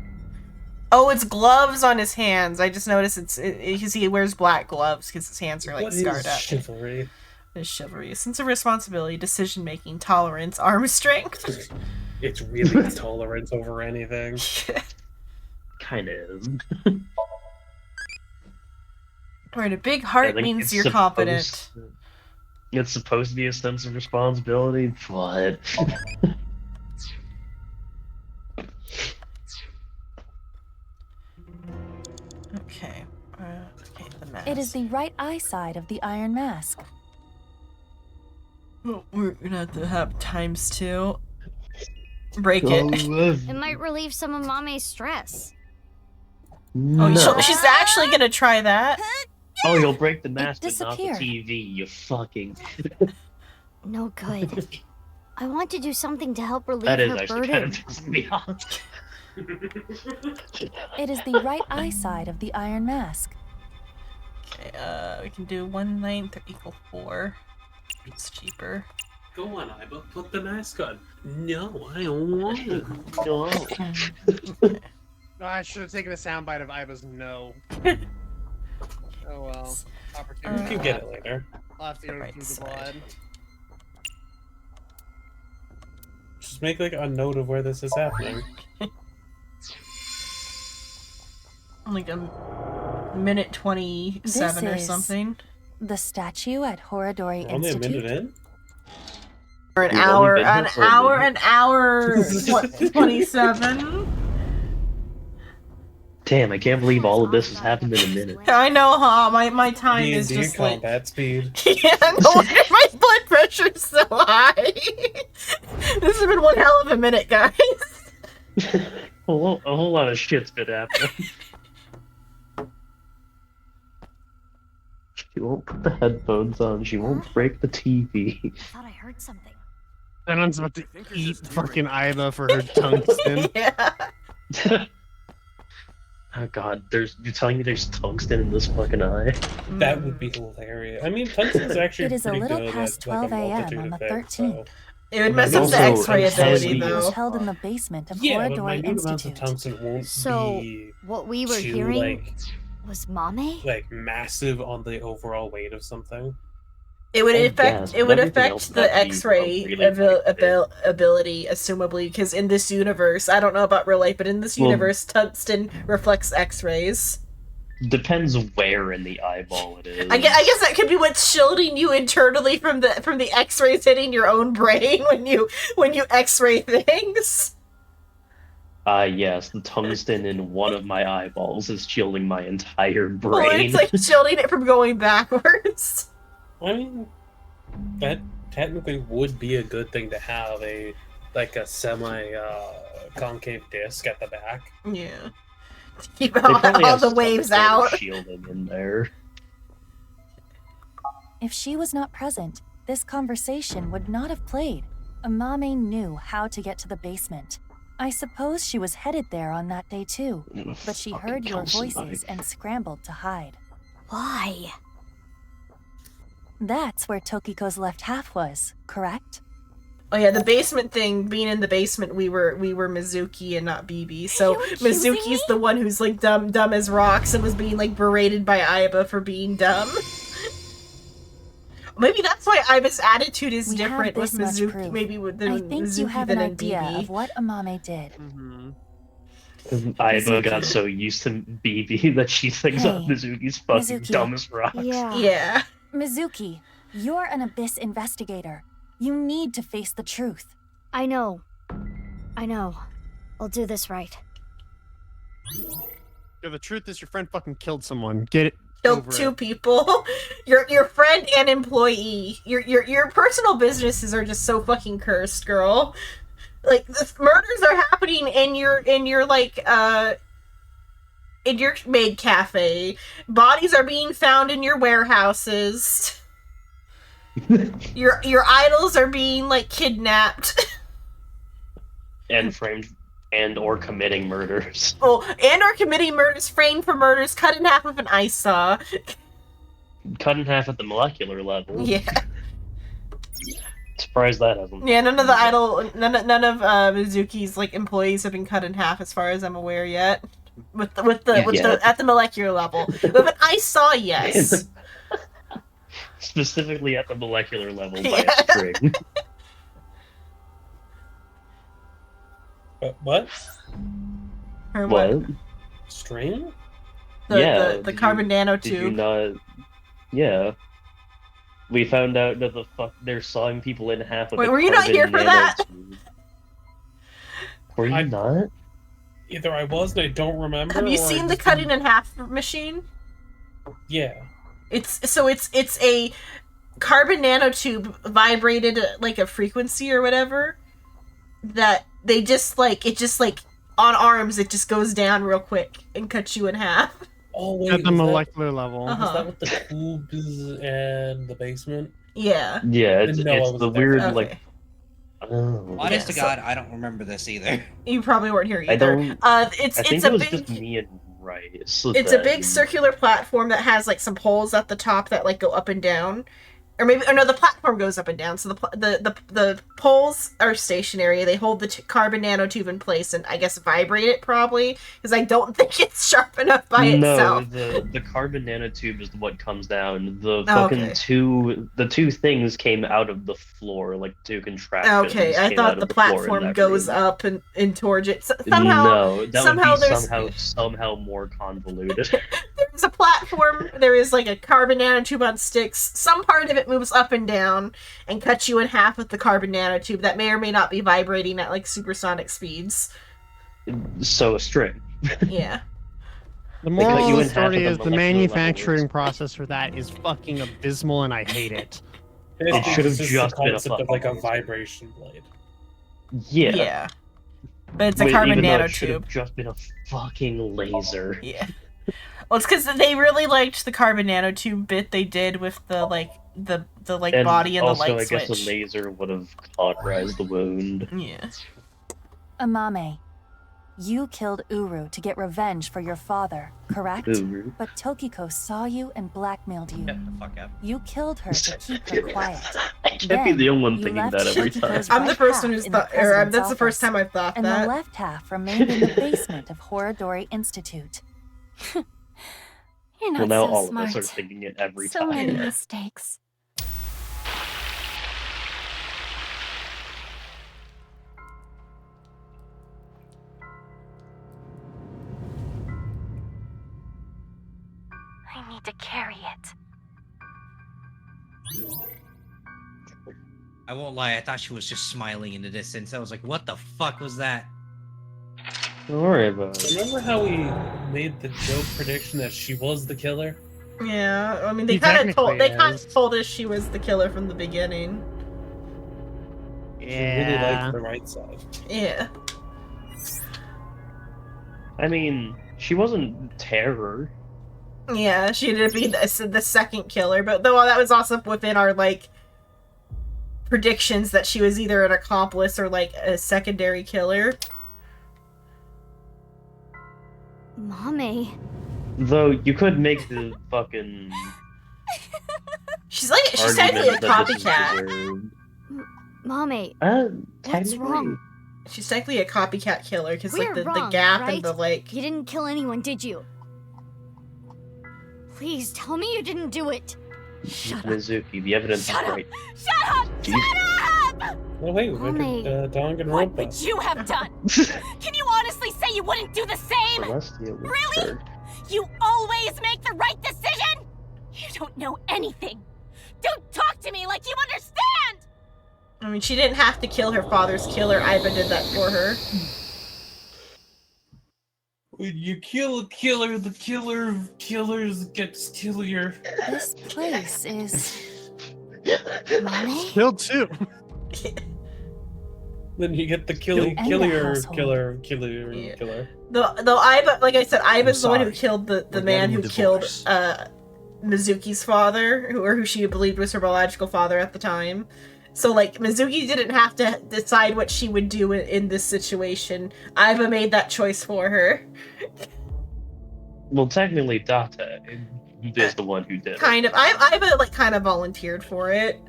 Oh, it's gloves on his hands. I just noticed because he wears black gloves because his hands are like What scarred is up. chivalry? It's chivalry, sense of responsibility, decision making, tolerance, arm strength. It's really tolerance over anything. Kind of. Right, a big heart means you're competent. It's supposed to be a sense of responsibility, but Okay. Okay, the mask. It is the right eye side of the Iron Mask. Well, we're gonna have ×2. Break it. It might relieve some of Mame's stress. Oh, she's actually gonna try that. Oh, you'll break the mask, but not the disappeared. TV. You fucking. No good. I want to do something to help relieve That is her actually burden. kind of pissing me off. It is the right eye side of the Iron Mask. Okay, we can do 1/9 equal 4. It's cheaper. Go on, Iba, put the mask on. No, I don't want it. No. Oh, I should have taken a soundbite of Iva's no. Oh well. Opportunity. You can get it later. I'll have to go through the blood. Just make like a note of where this is happening. Like a minute 27 or This is something. The statue at Horadori Only a Institute. minute in? Or an We've hour, only been an here for a hour, minute. an hour, what, 27? Damn, I can't believe all of this has happened in a minute. I know, huh? My time is D&D just like... combat speed. Yeah, no wonder my blood pressure is so high. This has been one hell of a minute, guys. A whole lot of shit's been happening. She won't put the headphones on. She won't break the TV. I thought I heard something. Someone's about to eat fucking Iva for her tungsten. Yeah. Oh god, you're telling me there's tungsten in this fucking eye? That would be hilarious. I mean, tungsten's actually It is a pretty little good past at, like, 12 a a.m. multitude on the of things, 13th. It would mess up the Also, X-ray I'm ability, heavy. It though. was held in the basement of Yeah, but Horadori minute amounts of Institute. tungsten won't So, be what we were too, hearing like, was Mame? like massive on the overall weight of something. It would I affect. guess, It would but everything else affect the would be X-ray really ability, assumably, because in this universe, I don't know about real life, but in this Well- universe, tungsten reflects X-rays. Depends where in the eyeball it is. I guess that could be what's shielding you internally from the X-rays hitting your own brain when you X-ray things. Yes, the tungsten in one of my eyeballs is shielding my entire brain. Well, it's like shielding it from going backwards. I mean, that technically would be a good thing to have a semi concave disc at the back. Yeah. Keep all the waves out. Shielding in there. If she was not present, this conversation would not have played. Amame knew how to get to the basement. I suppose she was headed there on that day too, but she heard your voices and scrambled to hide. Why? That's where Tokiko's left half was, correct? Oh yeah, the basement thing, being in the basement, we were Mizuki and not BB. So Mizuki's the one who's like dumb as rocks and was being like berated by Aiba for being dumb. Maybe that's why Aiba's attitude is different with Mizuki. Maybe with the I think Mizuki you have than an in idea BB. of what Amame did. Aiba got so used to BB that she thinks that Mizuki's fucking Mizuki. dumb as rocks. Yeah. Mizuki, you're an Abyss investigator. You need to face the truth. I know. I'll do this right. Yeah, the truth is your friend fucking killed someone. Get it? Killed two people. Your friend and employee. Your personal businesses are just so fucking cursed, girl. Like the murders are happening in your like in your maid cafe. Bodies are being found in your warehouses. Your idols are being like kidnapped. And framed and or committing murders. Oh, and or committing murders, framed for murders, cut in half with an ice saw. Cut in half at the molecular level. Yeah. Surprised that hasn't. Yeah, none of Mizuki's like employees have been cut in half, as far as I'm aware yet. With the at the molecular level, with an ice saw, yes. Specifically at the molecular level by a string. What? Or what? String? The carbon nanotube. Did you not? Yeah. We found out that they're sawing people in half with Wait, a were you not here for that? nanotube. Were you not? Either I was and I don't remember. Have you or I seen the just cutting in half machine? Yeah. It's a carbon nanotube vibrated at, like, a frequency or whatever that they just like on arms it just goes down real quick and cuts you in half. Oh wait, At the molecular level. Uh-huh. Is that with the tubes and the basement? Yeah. Yeah, it's No, I the wasn't weird there. like. Oh. Honest to God, I don't remember this either. You probably weren't here either. I don't. I It's think a it was big just me and Rice. it's a big circular platform that has like some holes at the top that like go up and down. Or no, the platform goes up and down. So the poles are stationary. They hold the carbon nanotube in place and I guess vibrate it probably because I don't think it's sharp enough by itself. No, the carbon nanotube is what comes down. The fucking two things came out of the floor, like two contraptions. Okay, I came thought out the of floor in platform that goes room. up and towards it. Somehow, No, that somehow would be there's somehow more convoluted. there's a platform. There is like a carbon nanotube on sticks. Some part of it moves up and down and cuts you in half with the carbon nanotube that may or may not be vibrating at like supersonic speeds. So a string. Yeah. The They cut moral you of in the half story at is the the molecular manufacturing process for that is fucking abysmal and I hate it. It should have It's just the been a concept of like a vibration blade. Yeah. Yeah. But it's a carbon even though it should have nanotube. just been a fucking laser. Yeah. Well, it's because they really liked the carbon nanotube bit they did with the like the And body and also, the light I guess switch. a laser would have cauterized the wound. Yeah. Amame, you killed Uru to get revenge for your father, correct? Uru. But Tokiko saw you and blackmailed you. Shut the fuck up. You killed her to keep her quiet. I can't be the only one you thinking left that every Tokiko's time. I'm the right first one half who's in the thought, president's that's the first office, time I've thought and that. the left half remained in the basement of Horodori Institute. You're not Well, now so all smart. of us are thinking it every So time. many mistakes. I won't lie, I thought she was just smiling in the distance. I was like, what the fuck was that? Don't worry about it. Remember how we made the joke prediction that she was the killer? Yeah, I mean they He kind of technically told is. us she was the killer from the beginning. She really liked the right side. Yeah. I mean, she wasn't terror. Yeah, she ended up being the second killer, but though that was also within our like predictions that she was either an accomplice or like a secondary killer. Mommy. Though you could make the fucking She's technically a argument that this is copycat. deserved. Mommy. What's Technically. wrong? She's technically a copycat killer because like We're the wrong, gap right? and the like. You didn't kill anyone, did you? Please tell me you didn't do it. Mizuki, the evidence is right. Shut up! Jesus. Shut up! Oh wait, we Mommy. entered Danganronpa. What would you have done? Can you honestly say you wouldn't do the same? Celestia was Really? third. You always make the right decision? You don't know anything. Don't talk to me like you understand! I mean, she didn't have to kill her father's killer. Iba did that for her. When you kill a killer, the killer of killers gets killer. This place is... Mommy? Kill two. Then you get the killer, And the killer, household. killer. Though Iba, like I said, Iba's the one who sorry. killed the We're man getting who a killed divorce. Mizuki's father, who she believed was her biological father at the time. So like Mizuki didn't have to decide what she would do in this situation. Iba made that choice for her. Well, technically, Data is the one who did it. Kind of. Iba like kind of volunteered for it.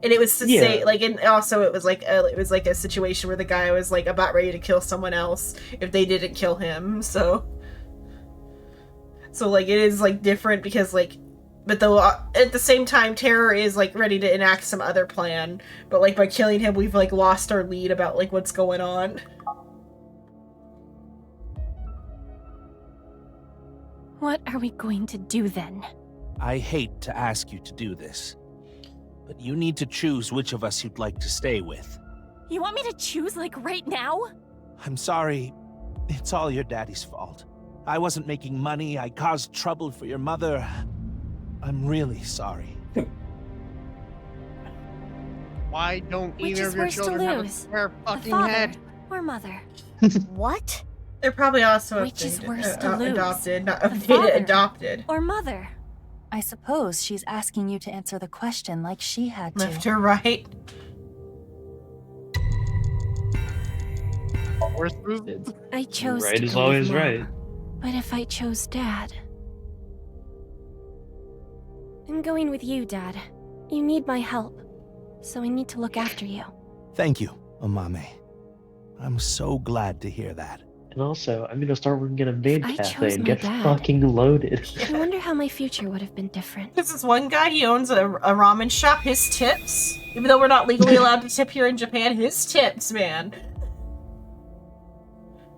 And it was to say, Yeah. like, and also it was like a situation where the guy was like about ready to kill someone else if they didn't kill him. So like it is like different because like, but though at the same time, Terror is like ready to enact some other plan. But like by killing him, we've like lost our lead about like what's going on. What are we going to do then? I hate to ask you to do this, but you need to choose which of us you'd like to stay with. You want me to choose like right now? I'm sorry. It's all your daddy's fault. I wasn't making money. I caused trouble for your mother. I'm really sorry. Why don't Which either is of your worse to children have a lose? square A fucking father head? or mother? What? They're probably also Which is updated- worse to lose? adopted, not The updated, father adopted. or mother? I suppose she's asking you to answer the question like she had to. Left or right? I chose Right to is go always with Mom. right. But if I chose Dad? I'm going with you, Dad. You need my help, so I need to look after you. Thank you, Amame. I'm so glad to hear that. And also, I'm gonna start working at a maid I cafe chose and my get dad. fucking loaded. I wonder how my future would have been different. This is one guy, he owns a ramen shop, his tips, even though we're not legally allowed to tip here in Japan, his tips, man.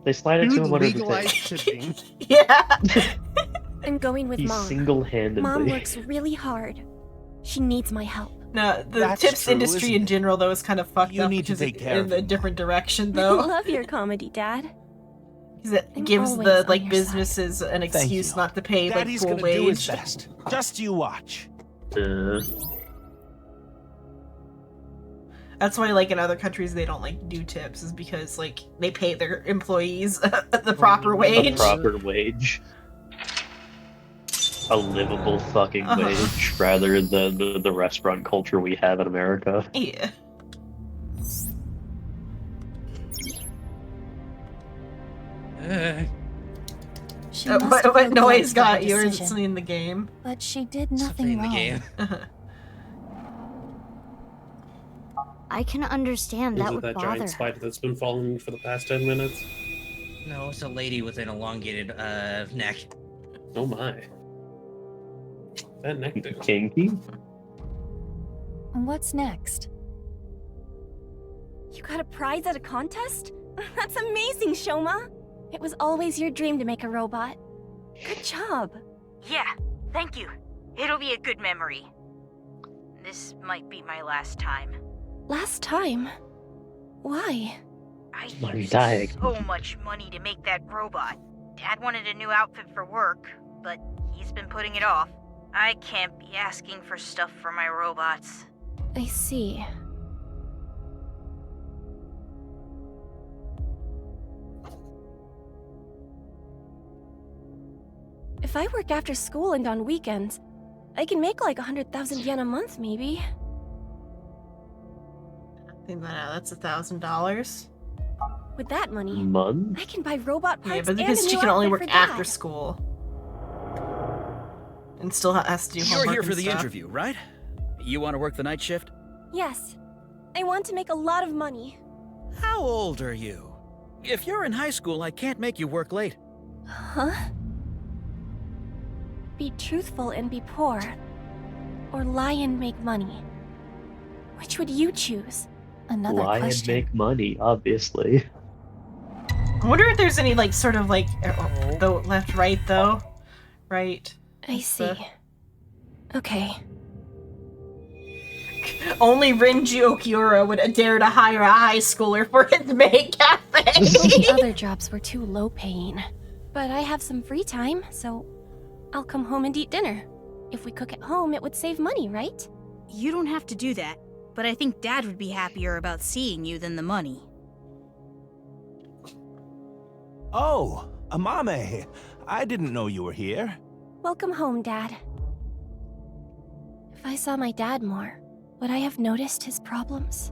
They slide it to Dude him under the legalized table. tipping. Yeah. I'm going with He Mom. single-handedly. Mom works really hard. She needs my help. No, the That's tips true, industry isn't in it? general, though, is kind of fucked You up need to because take care in of a him. different direction, I though. love your comedy, Dad. Because it I'm gives always the on like your businesses an Thank excuse you. not to pay Daddy's like full gonna do his wage. best. Just you watch. That's why, like in other countries, they don't like do tips, is because like they pay their employees the proper A wage. proper wage. A livable fucking Uh-huh. wage, rather than the restaurant culture we have in America. Yeah. She What, must have what regretted noise her got you? Or is it decision. something in the game? But she did nothing in the wrong. game. I can understand Is that it would that bother giant her. spider that's been following me for the past 10 minutes? No, it's a lady with an elongated neck. Oh my. That neck do. Kinky? What's next? You got a prize at a contest? That's amazing, Shoma. It was always your dream to make a robot. Good job. Yeah, thank you. It'll be a good memory. This might be my last time. Last time? Why? I Money used dying. so much money to make that robot. Dad wanted a new outfit for work, but he's been putting it off. I can't be asking for stuff for my robots. I see. If I work after school and on weekends, I can make like 100,000 yen a month, maybe. I think that's $1,000. With that money, Month? I can buy robot parts Yeah, but and because a she new can only outfit work for Dad. after school. And still has to do homework. You're here for and the stuff. interview, right? You want to work the night shift? Yes. I want to make a lot of money. How old are you? If you're in high school, I can't make you work late. Huh? Be truthful and be poor. Or lie and make money. Which would you choose? Another Lie and make money, obviously. I wonder if there's any like sort of like the left right though. Right. I see. Okay. Only Renji Okiura would dare to hire a high schooler for his maid cafe. The other jobs were too low paying. But I have some free time, so I'll come home and eat dinner. If we cook at home, it would save money, right? You don't have to do that, but I think Dad would be happier about seeing you than the money. Oh, Amame. I didn't know you were here. Welcome home, Dad. If I saw my dad more, would I have noticed his problems?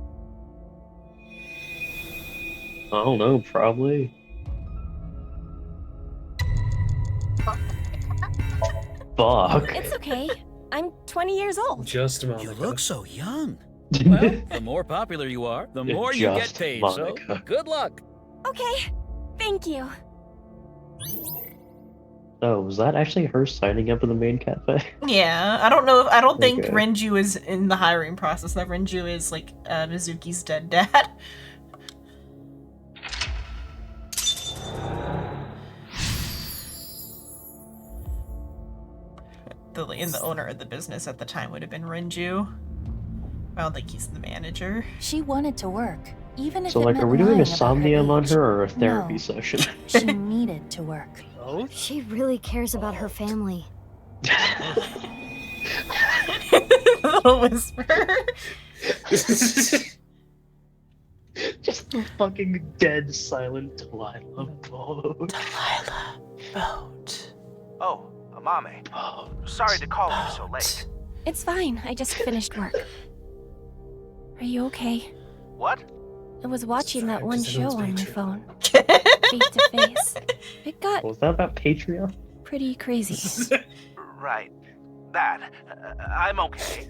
I don't know, probably. Fuck. It's okay. I'm 20 years old. Just Monica. You look so young. Well, the more popular you are, the more you get Just paid, Monica. so good luck. Okay. Thank you. Oh, was that actually her signing up in the main cafe? Yeah, I don't know. I don't think Okay. Renju is in the hiring process. That Renju is like Mizuki's dead dad. The owner of the business at the time would have been Renju. I don't think he's the manager. She wanted to work, even if So, it like, meant are we doing lying a about her somnium on age. her or a therapy No. session? She needed to work. She really cares about her family. Little whisper. Just the fucking dead silent Delilah boat. Delilah boat. Oh, Amame. Sorry to call you so late. It's fine. I just finished work. Are you okay? What? I was watching that one because I know show it's on my phone. Face to face. It got Was that about Patreon? pretty crazy. Right. That. I'm okay.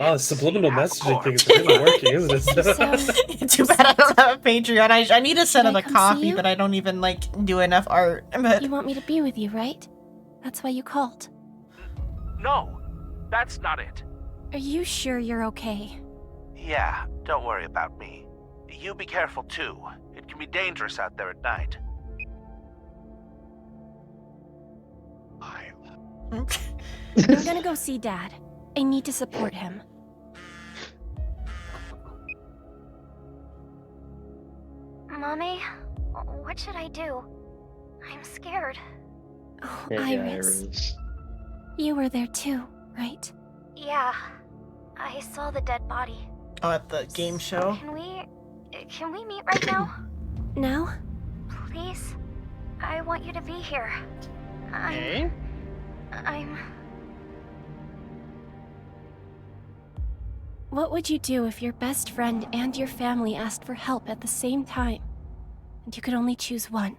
Oh, the subliminal messaging thing is really working, isn't it? Too bad I don't have a Patreon. I need to set Should up I a come see coffee, you? but I don't even like do enough art. But You want me to be with you, right? That's why you called. No, that's not it. Are you sure you're okay? Yeah, don't worry about me. You be careful too. It can be dangerous out there at night. I'm gonna go see Dad. I need to support him. Mommy, what should I do? I'm scared. Oh, Hey, Iris. You were there too, right? Yeah, I saw the dead body. oh, at the game show. Can we meet right now? Now? Please? I want you to be here. Okay. What would you do if your best friend and your family asked for help at the same time, and you could only choose one?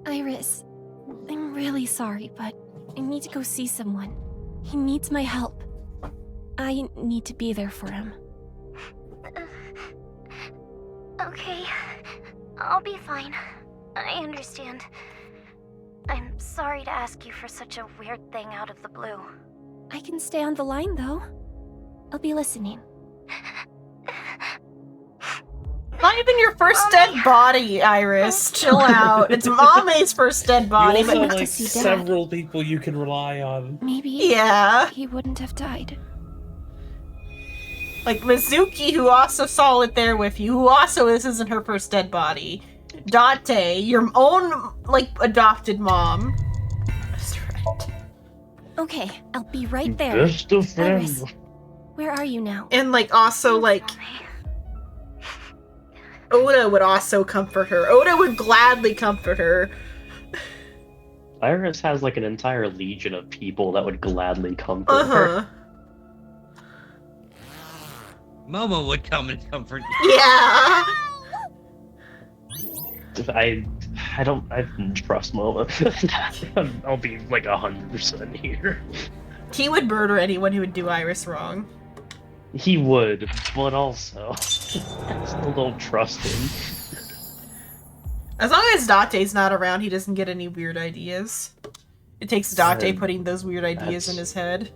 Iris, I'm really sorry, but I need to go see someone. He needs my help. I need to be there for him. Okay, I'll be fine. I understand. I'm sorry to ask you for such a weird thing out of the blue. I can stay on the line, though. I'll be listening. Not even your first dead body, Iris. Chill out. It's Mame's first dead body, You also but have not like to see Dad. several people you can rely on. Maybe Yeah. he wouldn't have died. Like Mizuki, who also saw it there with you, who also this isn't her first dead body. Date, your own like adopted mom. Best friend. Okay, I'll be right there. Best of friends. Iris, where are you now? And like also like Oda would also comfort her. Oda would gladly comfort her. Iris has like an entire legion of people that would gladly comfort her. Momo would come and comfort you. Yeah. I don't trust Momo. I'll be like 100% here. He would murder anyone who would do Iris wrong. He would, but also I still don't trust him. As long as Date's not around, he doesn't get any weird ideas. It takes Date putting those weird ideas in his head.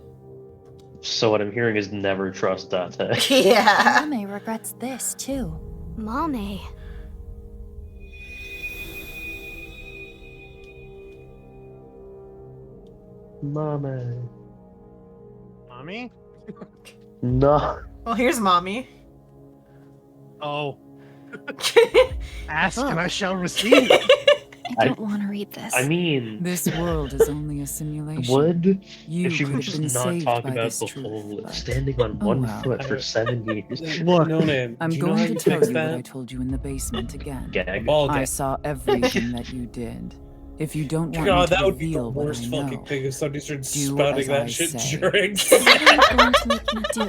So what I'm hearing is never trust Date. Yeah. Mame regrets this too. Mame. Mame. Mommy? No. Well, here's Mommy. Oh. Ask and I shall receive. I don't want to read this. I mean, This world is only a simulation. would You if she could would have been just not saved talk by about this the truth, whole but- standing on Oh, one wow. foot for 7 years. Look, No name. I'm Do you know going how to you tell fix you what I that? told you in the basement again. Gag. Ball I gag. saw everything that you did. If you don't want God, me that to would be the reveal what worst I fucking know, thing if somebody started do spouting as that I shit say. during. What are you going to make me do?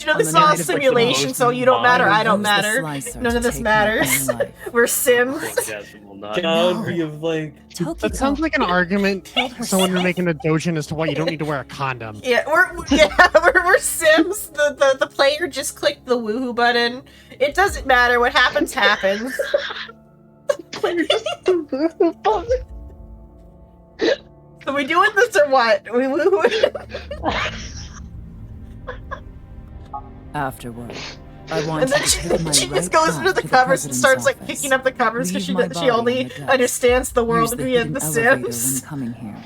You know, this On is the all a night of, like, the simulation, most so you don't matter, I I don't will use the matter. slicer None to of this take my matters. own life. We're Sims. Orgasm will not. Boundary of like. that sounds like an argument someone would make in a dojin as to why you don't need to wear a condom. Yeah, we're Sims. The player just clicked the woohoo button. It doesn't matter. What happens, happens. Player just the woohoo button. So we doing this or what? We woohoo. Afterward, I want And then you to she take my just right goes hand into the to covers and president's starts like office. picking up the covers because Leave my she body only on the desk. understands the world Use the via The hidden elevator Sims. when coming here.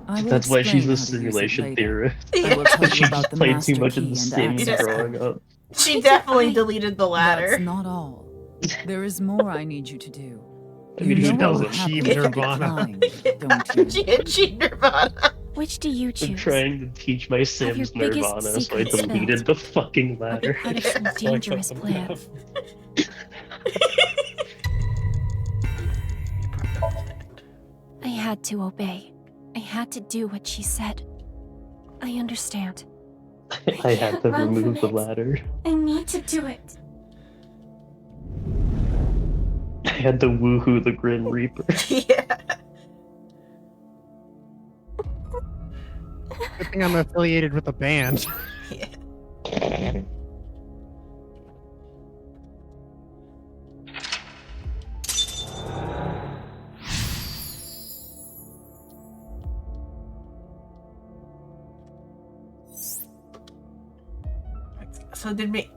I will That's why she's explain a how to use it simulation later. theorist. I will tell She you about just the played too master much in key The and Sims access growing up. She definitely deleted the That's ladder. not all. There is more I need you to do. I mean, You who know doesn't? what happens Achieve if you Nirvana. climb, don't you? She achieved Nirvana. Which do you I'm choose? trying to teach my Sims your biggest Nirvana, so I secrets deleted the fucking ladder. Had a dangerous plan. I had to obey. I had to do what she said. I understand. I had to run from remove the it. ladder. I need to do it. I had to woohoo the Grim Reaper. Yeah. Good thing I'm affiliated with a band. So did me?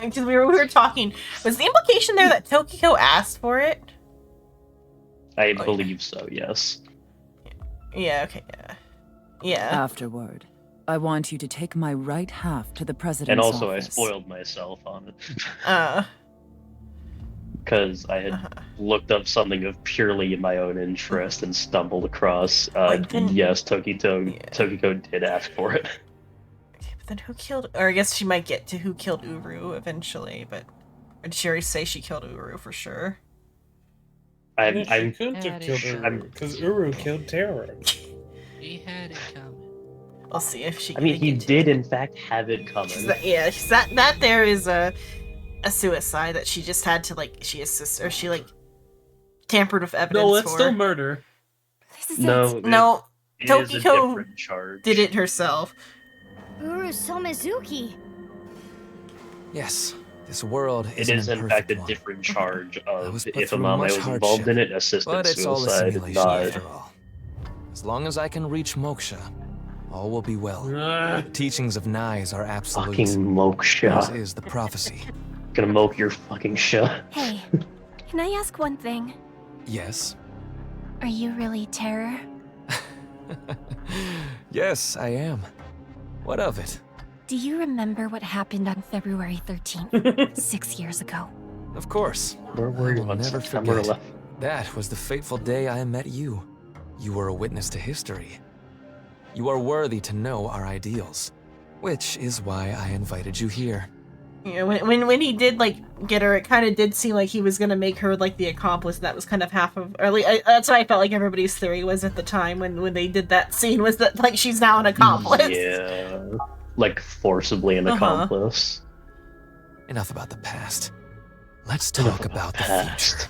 Because we were talking. Was the implication there that Tokiko asked for it? I believe so, yes. Yeah. Okay. Yeah. Yeah. Afterward, I want you to take my right half to the president's And also, I office. spoiled myself on it. Because I had looked up something of purely in my own interest and stumbled across, yes, Tokiko did ask for it. But then who killed? Or I guess she might get to who killed Uru eventually. But or did she already say she killed Uru for sure? She couldn't have killed Uru because Uru killed Terror. She had it coming. We'll see if she. I mean, he did in fact have it coming. Yeah, that there is a suicide that she just had to she assists or she tampered with evidence. No, it's for. still murder. No, No, it is a Tokiko different charge. did it herself. Uru Somizuki. Yes, this world It is in fact a different charge of put if through Amame much was involved in it, assisted But it's all a suicide, simulation not. after all. As long as I can reach moksha, all will be well. The teachings of Nyes are absolute. Fucking moksha. As is the prophecy. Gonna milk your fucking shit. Hey, can I ask one thing? Yes. Are you really Terror? Yes, I am. What of it? Do you remember what happened on February 13th, 6 years ago? Of course. Where were you I will on never September forget. 11th? That was the fateful day I met you. You were a witness to history. You are worthy to know our ideals, which is why I invited you here. Yeah, when he did like get her, it kind of did seem like he was gonna make her like the accomplice. That was kind of half of, or like, that's what I felt like everybody's theory was at the time when they did that scene, was that like she's now an accomplice. Yeah, like forcibly an accomplice. Enough about the past. Let's talk about the future.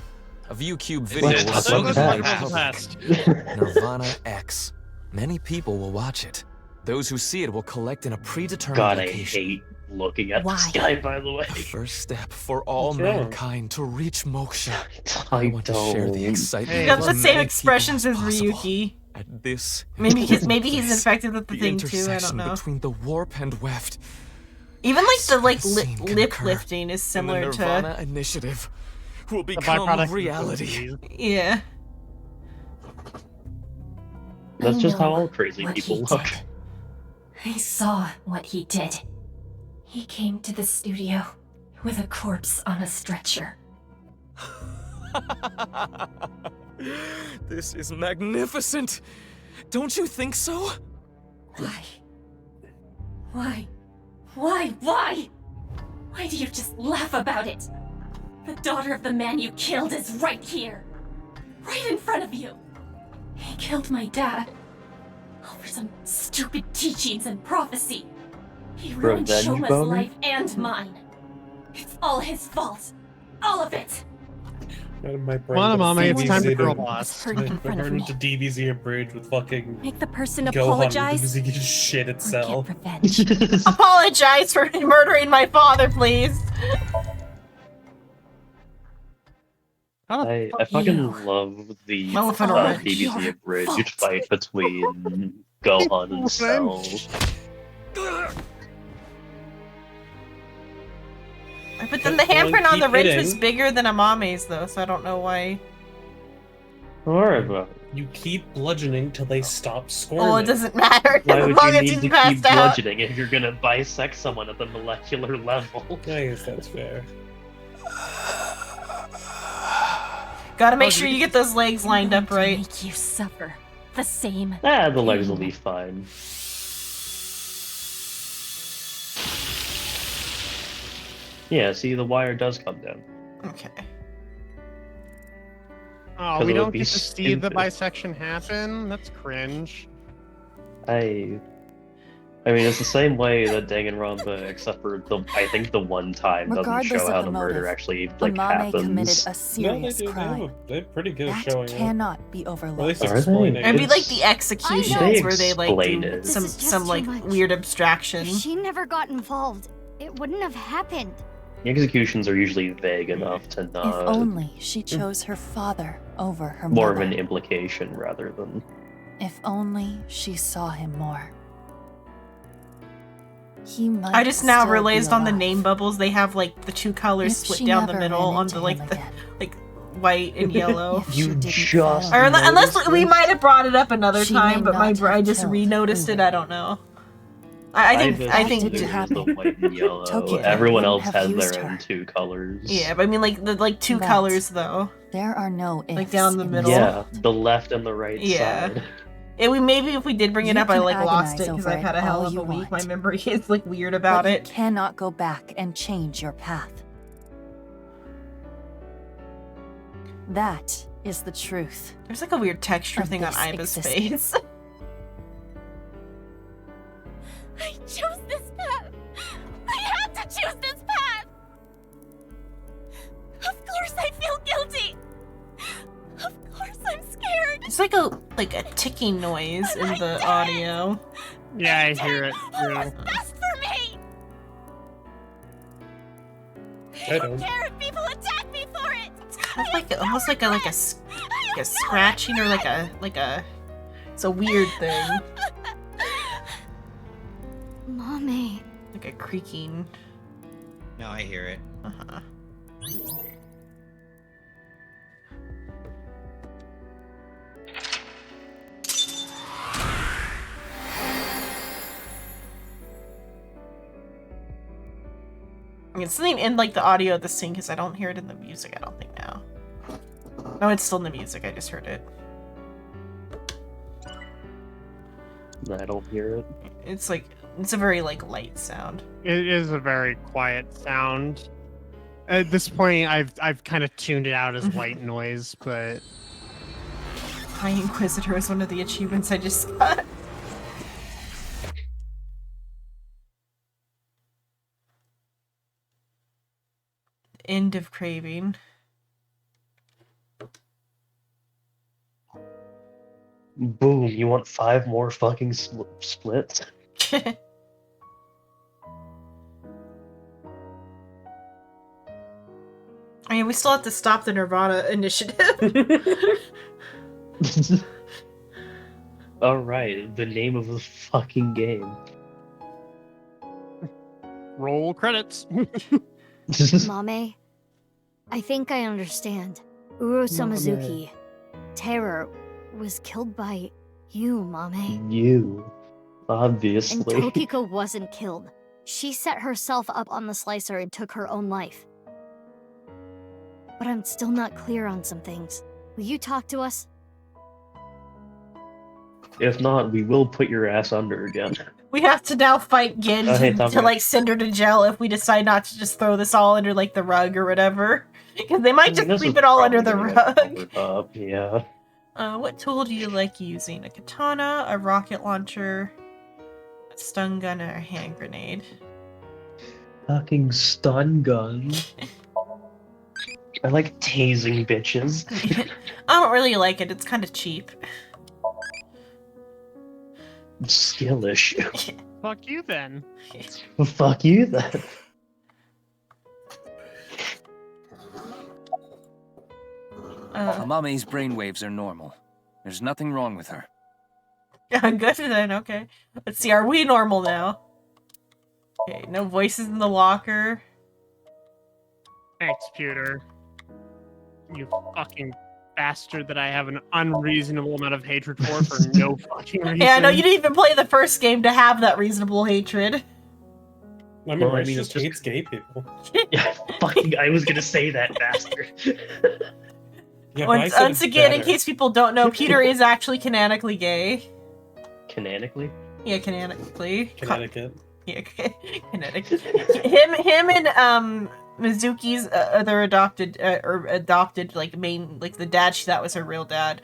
A ViewCube video Let's will talk soon about be the made past. public. Nirvana X. Many people will watch it. Those who see it will collect in a predetermined God, I location. hate looking at Why? the sky, by the way. The first step for all What's wrong? mankind to reach moksha. I want to share the excitement. He got with the as same many expressions as people as possible. Ryuki. At this Maybe he's important he's place, infected with the thing too. I intersection don't know. between the warp and weft. Even like the like scene can lip occur, lifting is and the similar Nirvana to. initiative will The become byproduct of reality. Yeah. That's I just how know all crazy what people he look. did. I saw what he did. He came to the studio with a corpse on a stretcher. This is magnificent. Don't you think so? Why? Why? Why? Why? Why do you just laugh about it? The daughter of the man you killed is right here. Right in front of you. He killed my dad. Over some stupid teachings and prophecy. He ruined Revenge Shoma's boner? life and mine. It's all his fault. All of it. My brain Come on, went Mama, it's time to DBZ girl boss. My brain went to DBZ abridged with fucking Make the person Gohan apologize. losing his shit itself. Apologize for murdering my father, please. I fucking love the Elephant orange. DBZ abridged fight between Gohan and Cell. But then the handprint on the ridge was bigger than Amame's though, so I don't know why. Alright, but You keep bludgeoning till they stop squirming. Oh, it doesn't matter. why As would long you as need he's to passed keep out. bludgeoning if you're gonna bisect someone at the molecular level? I guess that's fair. Gotta make sure you get those legs lined up right. Make you suffer. The same. Ah, the legs will be fine. Yeah, see, the wire does come down. Okay. Oh, 'Cause we it would don't be get to see the stupid. bisection happen? That's cringe. I mean, it's the same way that Danganronpa, except for I think the one time doesn't Regardless show of how the the murder motive, actually like Amame committed happens. a serious crime. They're pretty good at That showing it. cannot be overlooked. Are they? It'd be like the They executions where they like explain do it. some This is just some too like much. weird abstraction. If she never got involved, it wouldn't have happened. The executions are usually vague enough to If not only she chose her father over her more of mother. an implication rather than. If only she saw him more. He might I just now still be realized on the alive. name bubbles they have like the two colors If split she down the never middle ran on into the like him the again. like white and yellow. If she You didn't just follow Or him. unless we this? might have brought it up another She time, may but not I have just killed re-noticed it. Uber. I don't know. I think bet I you think didn't it was happen. the white and yellow. Tokyo Everyone else wouldn't have has used their own her. two colors. yeah, but I mean like the like two But colors though. There are no ifs Like down the in middle. this. Yeah, the left and the right Yeah. side. We maybe if we did bring it You up, I can like lost it agonize because over I've had it a hell all of a you week. My want. memory is like weird about But you it. cannot go back and change your path. That is the truth. There's like a weird texture of thing on this Iba's existence. face. I chose this path. I had to choose this path. Of course I feel guilty. Of course I'm scared. It's like a ticking noise in the audio. Yeah, I hear it. What was best for me? I don't. Care if people attack me for it. It's kind of like almost like a scratching or like a it's a weird thing. Mommy. Like a creaking. No, I hear it. Uh-huh. It's something in like the audio of the scene because I don't hear it in the music. I don't think now. No, it's still in the music. I just heard it. I don't hear it. It's like it's a very like light sound. It is a very quiet sound. At this point, I've kind of tuned it out as white noise, but High Inquisitor is one of the achievements I just got. End of craving. Boom, you want 5 more fucking splits? I mean, we still have to stop the Nirvana initiative. Alright, the name of the fucking game. roll credits. Mame, I think I understand. Uro Samazuki, Terror, was killed by you, Mame. You, And obviously. Tokiko wasn't killed. She set herself up on the slicer and took her own life. But I'm still not clear on some things. Will you talk to us? If not, we will put your ass under again. We have to now fight Gin I hate to that. like send her to jail if we decide not to just throw this all under like the rug or whatever. Because they might just This sweep is it all under probably the gonna get rug. covered up, yeah. What tool do you like using? A katana, a rocket launcher, a stun gun, or a hand grenade? Fucking stun gun. I like tasing bitches. I don't really like it. It's kind of cheap. Skill issue. Fuck you then. Fuck you then. Amame's brainwaves are normal. There's nothing wrong with her. Yeah, good then. Okay. Let's see. Are we normal now? Okay. No voices in the locker. Thanks, Pewter. You fucking bastard that I have an unreasonable amount of hatred for no fucking reason. Yeah, no, you didn't even play the first game to have that reasonable hatred. I mean, Remy just hates gay people. Yeah, fucking, I was gonna say that, bastard. Yeah, but I Once, said once it's again, in better. canonically people don't know, Peter is actually canonically gay. Canonically? Yeah, canonically. Connecticut. Yeah, Connecticut. him and Mizuki's other adopted like main like the dad that was her real dad.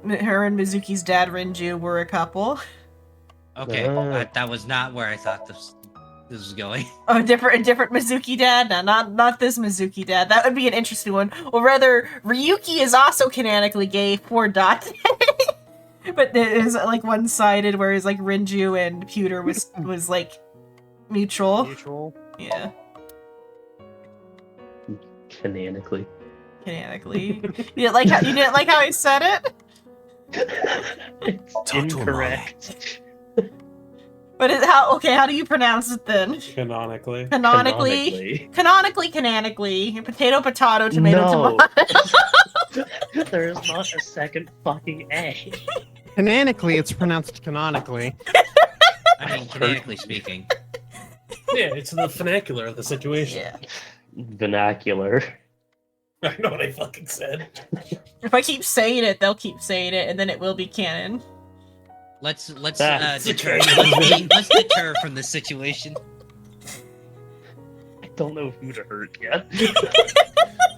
Her and Mizuki's dad Renju were a couple. Okay, that was not where I thought this was going. Oh, a different Mizuki dad? No, not this Mizuki dad. That would be an interesting one. Or rather, Ryuki is also canonically gay for Date. But there's like one-sided, whereas like Renju and Pewter was like mutual. Mutual. Yeah. Canonically. Canonically. You didn't like how I said it? It's incorrect. But how do you pronounce it then? Canonically. Canonically. Potato, potato, tomato, No. tomato. There is not a second fucking A. Canonically, it's pronounced canonically. I mean, canonically speaking. Yeah, it's the vernacular of the situation. Yeah. Vernacular. I know what I fucking said. If I keep saying it, they'll keep saying it, and then it will be canon. Let's That's deter. okay. Let's deter from this situation. I don't know who to hurt yet. This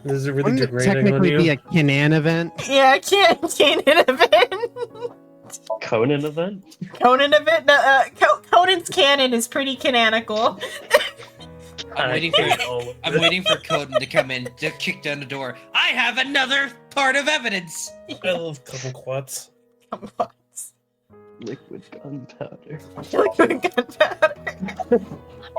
is really Wouldn't it degrading on technically you. be a canon event? Yeah, I can't canon event. Conan event? Conan event? No, Conan's canon is pretty canonical. I'm waiting for Coden to come in to kick down the door. I have another part of evidence. I love kumquats. Liquid gunpowder.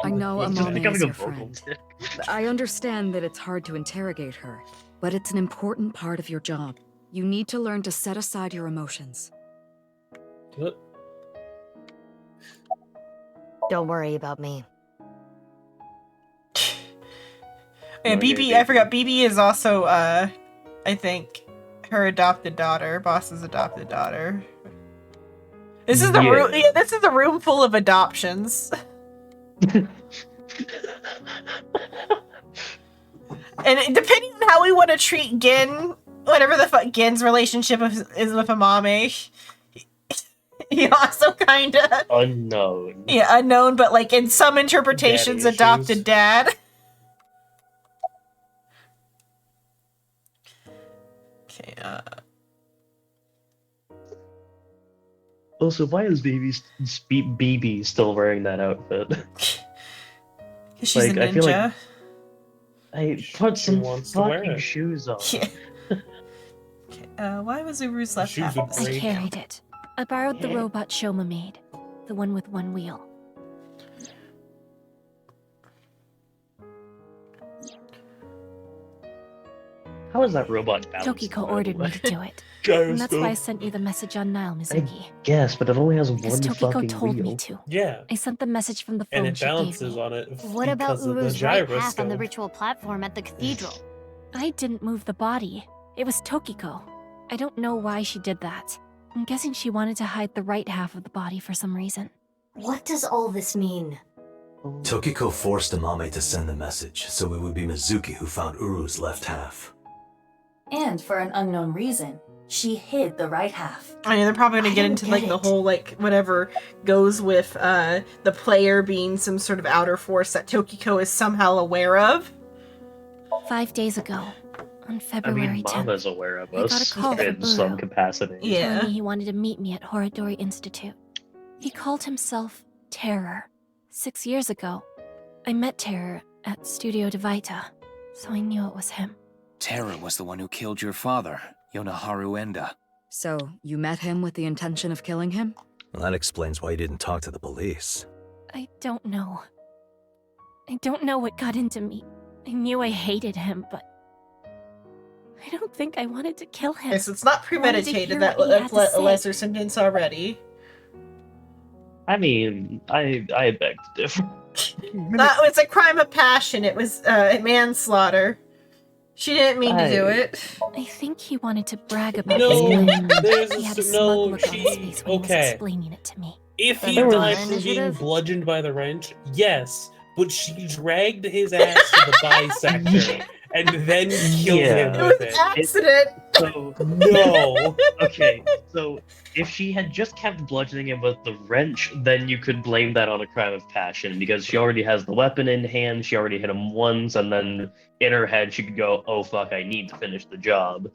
I know It's just Amame becoming is a your vocal friend. tick. I understand that it's hard to interrogate her, but it's an important part of your job. You need to learn to set aside your emotions. What? Don't worry about me. Yeah, BB. I forgot. BB is also, I think, her adopted daughter, Boss's adopted daughter. This is the room. Yeah, this is a room full of adoptions. And depending on how we want to treat Gin, whatever the fuck Gin's relationship is with Amame, he also kind of unknown. Yeah, unknown, but like in some interpretations, adopted dad. Okay. Also, why is BB still wearing that outfit? Because she's a ninja. I feel like I put some fucking shoes on. Yeah. Okay, why was Uru's left half? I carried it. I borrowed the robot Shoma made, the one with one wheel. How is that robot balanced? Tokiko ordered me to do it. Gyroscope. And that's why I sent you the message on Nile, Mizuki. Yes, but it only has one Because Tokiko fucking told wheel. me to. Yeah. I sent the message from the phone And it she gave balances me. on it. What about because of the Uru's right half on gyroscope. the ritual platform at the cathedral? I didn't move the body. It was Tokiko. I don't know why she did that. I'm guessing she wanted to hide the right half of the body for some reason. What does all this mean? Tokiko forced Amame to send the message, so it would be Mizuki who found Uru's left half. And for an unknown reason, she hid the right half. I mean, they're probably gonna get into like the whole like whatever goes with the player being some sort of outer force that Tokiko is somehow aware of. 5 days ago, on February 10th, Mama's aware of I got us a call from in some Uru. capacity. Telling me he wanted to meet me at Horodori Institute. He called himself Terror. 6 years ago, I met Terror at Studio Devaita, so I knew it was him. Terror was the one who killed your father, Yonaharu Enda. So, you met him with the intention of killing him? Well, that explains why you didn't talk to the police. I don't know. I don't know what got into me. I knew I hated him, but I don't think I wanted to kill him. Yes, it's not I wanted to premeditated. hear That what he had to a say. lesser sentence already. I mean, I beg to differ. That was a crime of passion. It was manslaughter. She didn't mean to do it. I think he wanted to brag about No, his plan. there's He had a a smug no. look on his face when he was Okay. explaining it to me. If he There was died an from being initiative? bludgeoned by the wrench, yes, but she dragged his ass to the bisector and then killed him with it. Accident. So No. Okay, so if she had just kept bludgeoning him with the wrench, then you could blame that on a crime of passion because she already has the weapon in hand. She already hit him once, and then in her head she could go, "Oh fuck, I need to finish the job."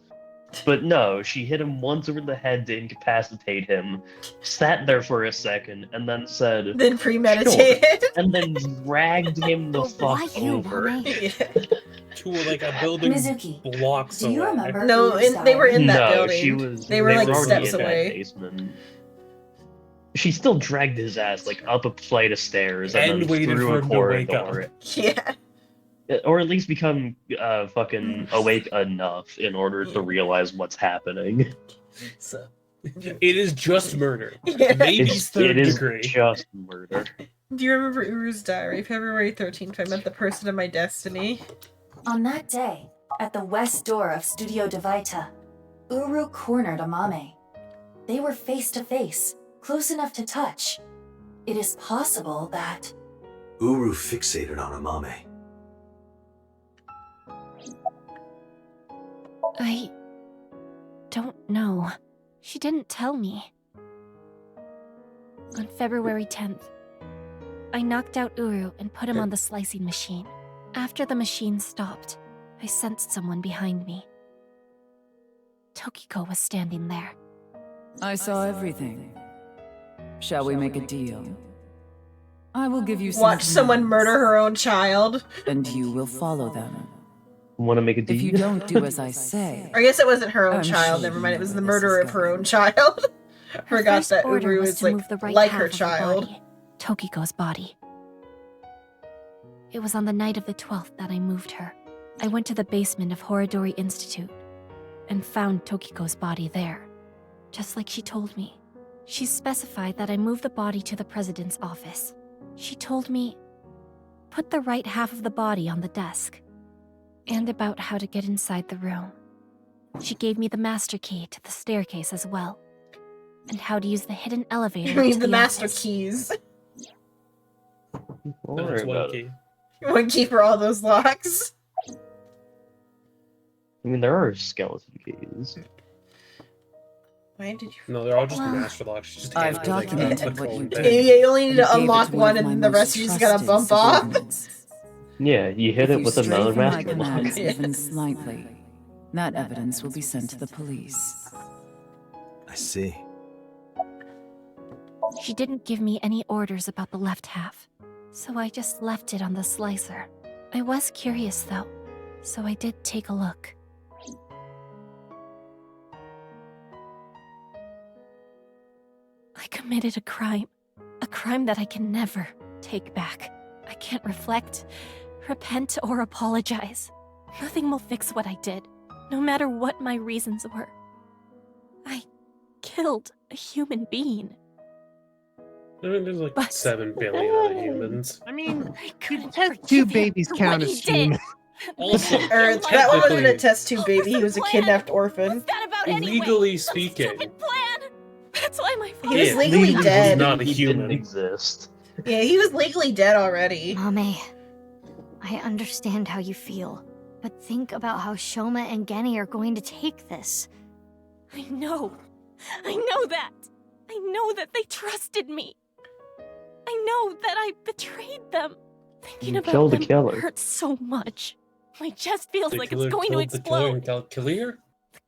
But no, she hit him once over the head to incapacitate him, sat there for a second, and then said, Then premeditated. "Sure," and then dragged him the fuck over. To like a building Mizuki, blocks do you away. remember No, Uru's they were in that No, building. she was. They were like already steps in that away. basement. She still dragged his ass like up a flight of stairs and, And then waited through for a him to wake corridor. Yeah. Or at least become fucking awake enough in order to realize what's happening. So, It is just murder. Yeah. Maybe It third is degree. just murder. do you remember Uru's diary? February 13th, I met the person of my destiny. On that day, at the west door of Studio Devaita, Uru cornered Amame. They were face to face, close enough to touch. It is possible that... Uru fixated on Amame. I don't know. She didn't tell me. On February 10th, I knocked out Uru and put him on the slicing machine. After the machine stopped, I sensed someone behind me. Tokiko was standing there. I saw everything. Shall we make a deal? I will give you some Watch someone commands, murder her own child. and you will follow them. Want to make a deal? If you don't do as I say, I guess it wasn't her own I'm child. sure Never you mind. It know was the where this murder is of her own child. Forgot First that order Uru was is to move the right like half her of the child. body, Tokiko's body. It was on the night of the 12th that I moved her. I went to the basement of Horodori Institute and found Tokiko's body there, just like she told me. She specified that I move the body to the president's office. She told me, put the right half of the body on the desk. And about how to get inside the room. She gave me the master key to the staircase as well. And how to use the hidden elevator. I mean, to the master office. keys. Don't worry about it. One key for all those locks. I mean, there are skeleton keys. Why did you? No, they're all just master locks. You just I've can't really documented click what you on did. them. You only need to And gave it unlock to one, of and my the rest most you just gotta trusted bump off. subordinates. Yeah, you hit If it you with stray another from my master lock. commands even slightly, that evidence will be sent to the police. I see. She didn't give me any orders about the left half, so I just left it on the slicer. I was curious though, so I did take a look. I committed a crime that I can never take back. I can't reflect, repent, or apologize. Nothing will fix what I did, no matter what my reasons were. I killed a human being. I mean, there's like 7 billion other humans. I mean, you test tube babies count as human. Also, Or that one wasn't a test tube baby. He was a kidnapped orphan. legally speaking, That's why my He was legally dead. not a He human. didn't exist. Yeah, he was legally dead already. Mame, I understand how you feel, but think about how Shoma and Genny are going to take this. I know that. I know that they trusted me. I know that I betrayed them. Thinking You about killed the them killer. hurts so much. My chest feels The like killer it's going to killed the killer explode. and got Kalir?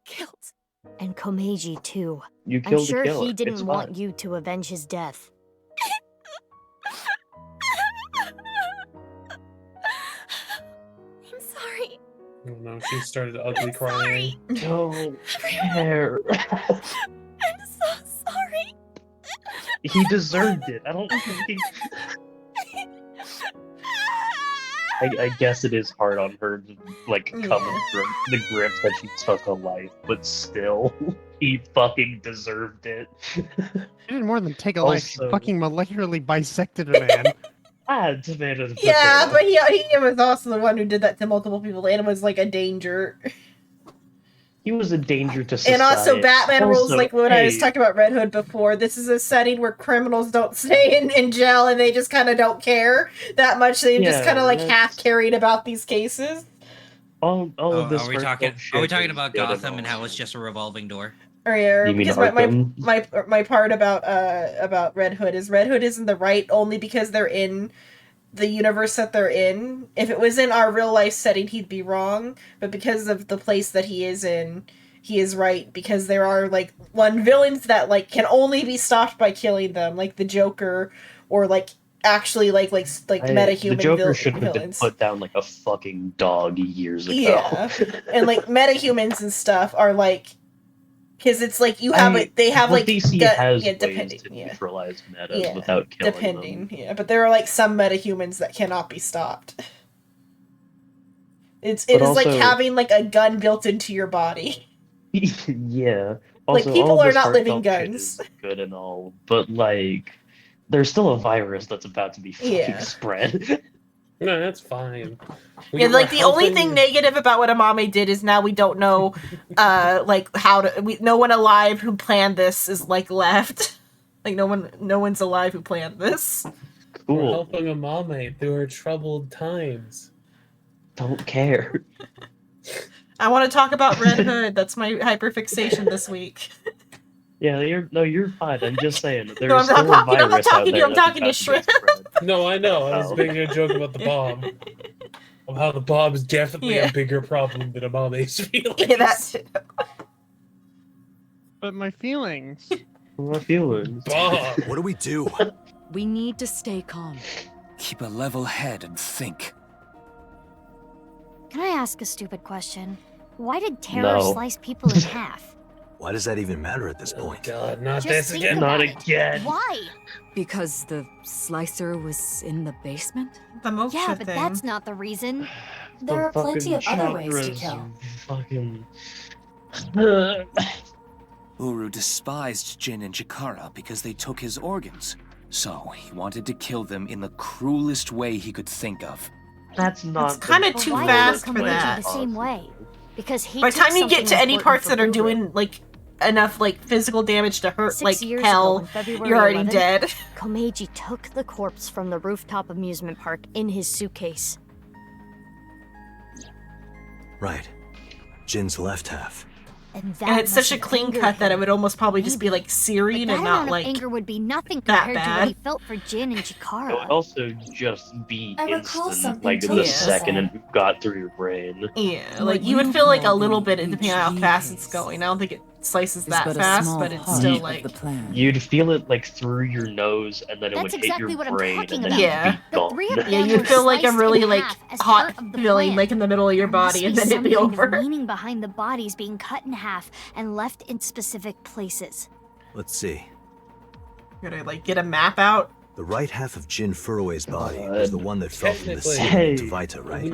Guilt. And Komeiji, too. You I'm killed the sure killer. he It's didn't fine. want you to avenge his death. I'm sorry. I don't know. She started ugly crying. Don't care. I'm so sorry. He deserved it. I don't think he... I guess it is hard on her to, like, come from the grip that she took a life, but still, he fucking deserved it. He did more than take a life. He Also- fucking molecularly bisected a man. Tomato to Yeah, potato. but he was also the one who did that to multiple people and was like a danger. He was a danger to society. And also Batman rules, Also, like when I was hey, talking about Red Hood before, this is a setting where criminals don't stay in jail and they just kind of don't care that much. They just Yeah, kind of like that's- half carried about these cases. all of this Are we first talking? world Are we shit talking is about good and Gotham and all. how it's just a revolving door? Or yeah, You mean because Arkham? my part about Red Hood is in the right only because they're in the universe that they're in. If it was in our real life setting, he'd be wrong. But because of the place that he is in, he is right, because there are like villains that like can only be stopped by killing them, like the Joker, or like actually like metahuman The Joker should have been villains. put down like a fucking dog years ago. Yeah, and like metahumans and stuff are like, because it's like you have they have well, like DC has ways depending, to neutralize metas Yeah, without killing depending, yeah, but there are like some metahumans that cannot be stopped. It But is like also- having like a gun built into your body. them. Yeah. Like, Also, people all are this not living heartfelt shit guns. is good and all, but like, there's still a virus that's about to be fucking Yeah. spread. No, that's fine. Yeah, like the only thing negative about what Amame did is now we don't know, like no one alive who planned this is like left. Like no one's alive who planned this. We're Cool. helping Amame through her troubled times. Don't care. I want to talk about Red Hood. That's my hyperfixation this week. Yeah, you're fine. I'm just saying that there's No, I'm still not a talking. I'm not virus out talking to there you. I'm that's talking to about to Shrimp. get spread. No, I know. I was Oh. making a joke about the bomb. Of how the bomb is definitely Yeah. a bigger problem than Amame's feelings. Yeah, that's But my feelings. My feelings. Bomb. What do we do? We need to stay calm. Keep a level head and think. Can I ask a stupid question? Why did Terror No. slice people in half? Why does that even matter at this point? God, not Just this think again. about Not it. again. Why? Because the slicer was in the basement? the moksha Yeah, but thing. that's not the reason. There are plenty of other ways to chakras, kill. Fucking. Uru despised Jin and Chikara because they took his organs. So he wanted to kill them in the cruelest way he could think of. That's not. It's kind of But too why fast does for Komeiji that. the same way? Because he By the took time you get something to any important parts for that are Uru. doing like enough like physical damage to hurt 6 like years ago, hell, on February you're already 11th, dead. Komeiji took the corpse from the rooftop amusement park in his suitcase. Right. Jin's left half. And that And it's such must a have clean angered cut that it him. would almost probably just be like serene That and amount not like of anger would be nothing that compared to bad. what he felt for Jin and It would Chikara. also just be I recall instant, something like Toki the said. second it got through your brain. Yeah, What like you would you feel like a call little the bit depending on how fast it's case going. I don't think it slices is that but a fast, small but it's part still of like the plan. You'd feel it like through your nose, and then it That's would hit exactly your what I'm brain, talking and then about. Yeah. you'd be gone. three of yeah, them you'd were feel like a sliced really in like half as hot part of the feeling plan. like in the middle of your There must body, and be then it'd be some kind over. of meaning behind the bodies being cut in half and left in specific places. Let's see. Gonna like get a map out. The right half of Jin Furue's body was the one that fell from the Technically, ceiling to Vita, right?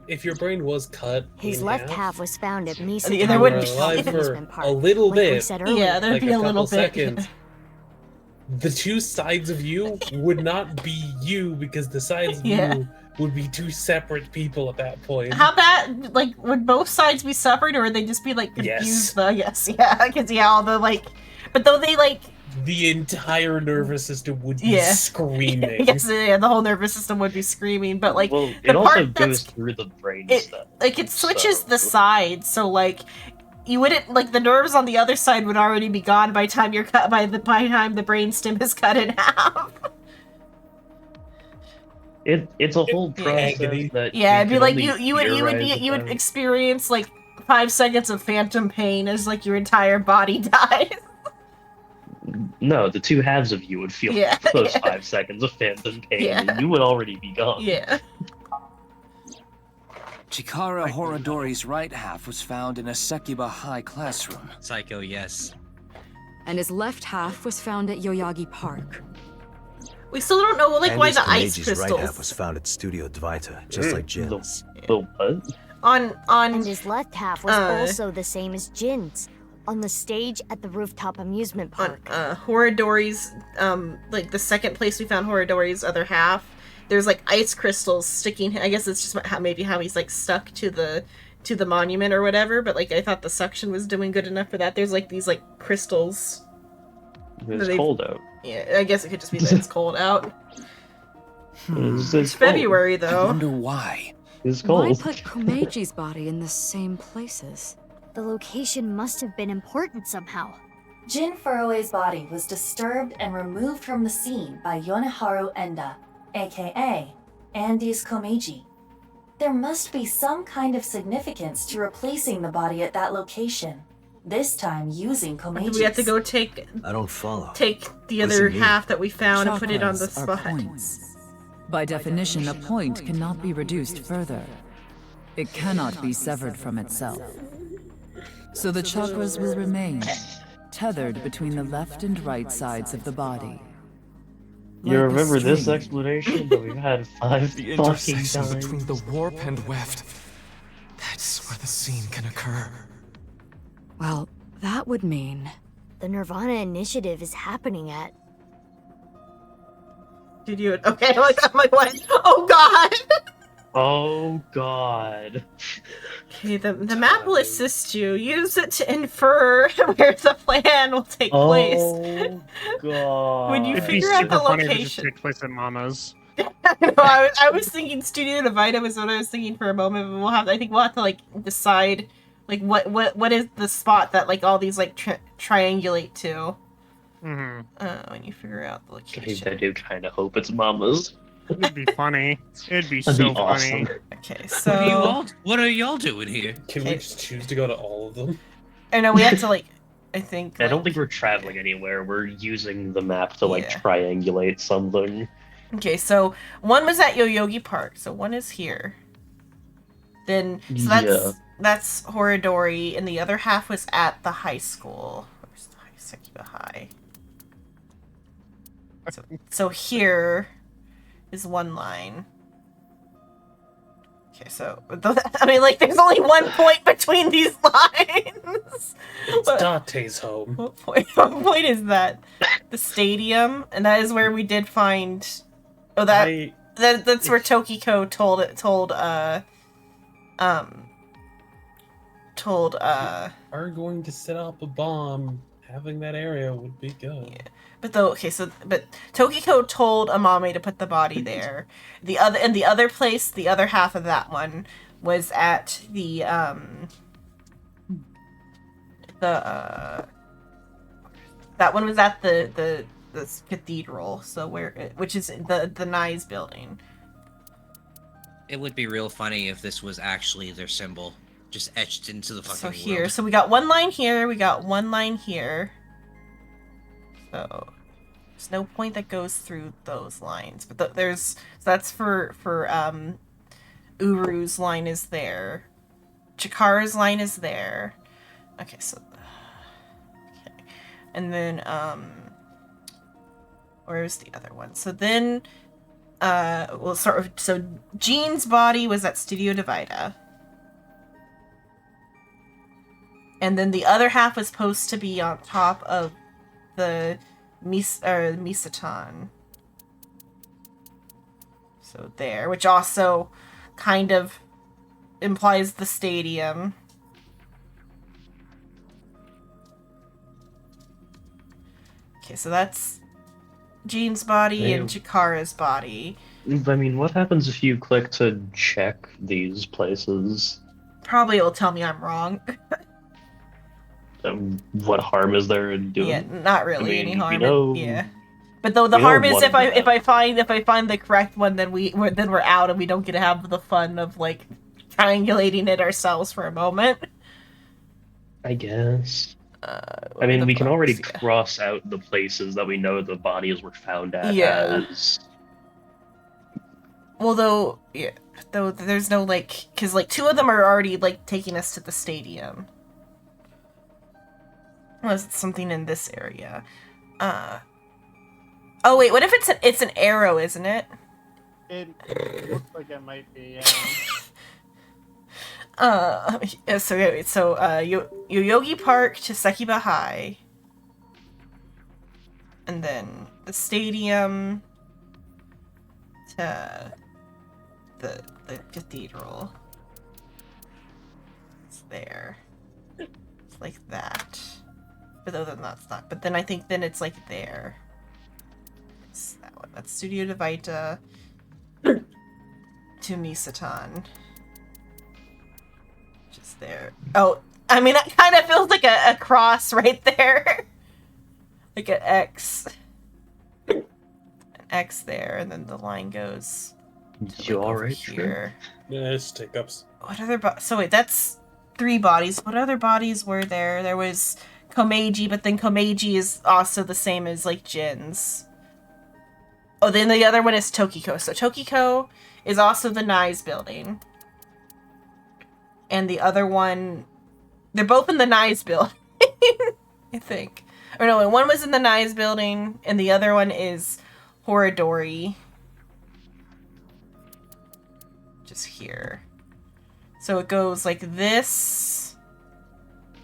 If your brain was cut His in left half, half was found at Misa there you would were be alive for Amusement Park, a little like we bit. said earlier. Yeah, there'd like be a couple little bit. seconds. The two sides of you would not be you because the sides of Yeah. you would be two separate people at that point. How bad? Like, would both sides be separate, or would they just be like confused? Yes. Though, yes, yeah, because yeah, all the like, but though they like, The entire nervous system would be Yeah. screaming. yes, yeah, the whole nervous system would be screaming. But like, Well, the it also part goes that's through the brain it, stuff. like it switches the sides, so like. You wouldn't like the nerves on the other side would already be gone by time you're cut by the time the brainstem is cut in half. It's a whole process agony. that Yeah, it'd be can like only you would theorize you would about. experience like 5 seconds of phantom pain as like your entire body dies. No, the two halves of you would feel Yeah, those yeah. 5 seconds of phantom pain, Yeah. and you would already be gone. Yeah. Chikara Horodori's right half was found in a Sekiba High classroom. Psycho, yes. And his left half was found at Yoyagi Park. We still don't know like why Andy's the ice Komeji's right half crystals was found at Studio Dvaita, just like Jin's. The what? on And his left half was uh, also the same as Jin's, on the stage at the rooftop amusement park. Horodori's like the second place we found Horodori's other half. There's like ice crystals sticking. I guess it's just maybe how he's like stuck to the monument or whatever. But like I thought the suction was doing good enough for that. There's like these like crystals. It's cold out. Yeah, I guess it could just be that it's cold out. It's It's cold. February though. I wonder why. It's Why cold. put Komeiji's body in the same places? The location must have been important somehow. Jin Furue's body was disturbed and removed from the scene by Yoneharu Enda, aka Andy's Komeiji. There must be some kind of significance to replacing the body at that location, this time using Komeiji's. We have to go take I don't follow. the What does other it mean? half that we found and put it on the Chakras are spot. points. By definition, a point cannot be reduced further. It cannot be severed from itself. So the chakras will remain, tethered between the left and right sides of the body. You Like a remember this string. explanation that we've had 5 The fucking intersection times? between the warp and weft. That's where the scene can occur. Well, that would mean... The Nirvana Initiative is happening at... Did you? Okay, I'm like what? Oh god. Oh god. Okay, the map will assist you. Use it to infer where the plan will take place. Oh god. When you It'd be figure out super the funny if it just location. took place at Mama's. I was thinking Studio Divida was what I was thinking for a moment, but I think we'll have to like decide like what is the spot that like all these like triangulate to. Mm-hmm. When you figure out the I location. do kind of hope it's Mama's. It'd be funny. It'd be That'd so be awesome. funny. Okay, What so are y'all doing here? Can we just choose to go to all of them? I know we have to like. I think. I don't think we're traveling anywhere. We're using the map to like Yeah. triangulate something. Okay, so one was at Yoyogi Park, so one is here. Then so that's Horodori, and the other half was at the high school. Where's the Sekiba High? So here is one line. Okay, so I mean, like, there's only one point between these lines. It's Date's home. What point is that? The stadium, and that is where we did find. Oh, that That's where Tokiko are going to set up a bomb. Having that area would be good. Yeah. But Tokiko told Amame to put the body there. The other place, the other half of that one was at the that one was at the cathedral. So which is the Nye's building. It would be real funny if this was actually their symbol, just etched into the fucking So here, world. so we got one line here, we got one line here. So there's no point that goes through those lines, but so that's for Uru's line is there, Chikara's line is there. Okay, so okay, and then where's the other one? So then so Jean's body was at Studio Divida. And then the other half was supposed to be on top of the Misatan. So there, which also kind of implies the stadium. Okay, so that's Jean's body and Chikara's body. I mean, what happens if you click to check these places? Probably it'll tell me I'm wrong. What harm is there in doing? Yeah, not really any harm. Yeah, but the we harm know is if one I find the correct one, then we're out and we don't get to have the fun of like triangulating it ourselves for a moment. I guess. I mean, we can already cross out the places that we know the bodies were found at. Yeah. As... Well, though there's no like, because like two of them are already like taking us to the stadium. Was something in this area? Oh wait, what if it's an arrow, isn't it? It looks like it might be. So Yoyogi Park to Sekiba High, and then the stadium to the cathedral. It's there. It's like that. But other than that's not. But then I think then it's like there. It's that one. That's Studio Divida to Misatan. Just there. Oh, I mean, that kind of feels like a cross right there. Like an X. An X there, and then the line goes. You alright here? Yeah, it's hiccups. What other so wait, that's 3 bodies. What other bodies were there? There was Komeiji, but then Komeiji is also the same as like Jin's. Oh, then the other one is Tokiko. So Tokiko is also the Nye's building. And the other one, they're both in the Nye's building, I think. Or no, one was in the Nye's building, and the other one is Horadori. Just here. So it goes like this.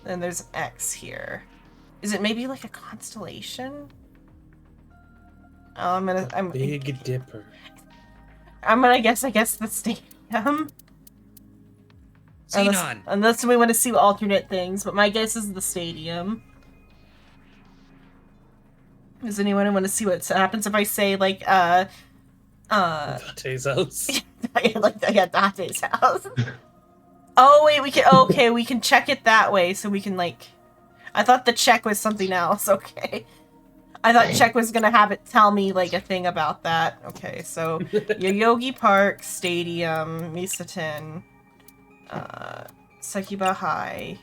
Then there's an X here. Is it maybe like a constellation? Oh, I'm Big Dipper. I'm gonna guess the stadium. Unless we want to see alternate things, but my guess is the stadium. Does anyone want to see what happens if I say like Date's house? yeah, Date's house. Oh wait, we can check it that way, so we can like. I thought the check was something else. Okay, I thought check was gonna have it tell me like a thing about that. Okay, so Yoyogi Park Stadium, Misatan, Sekiba High,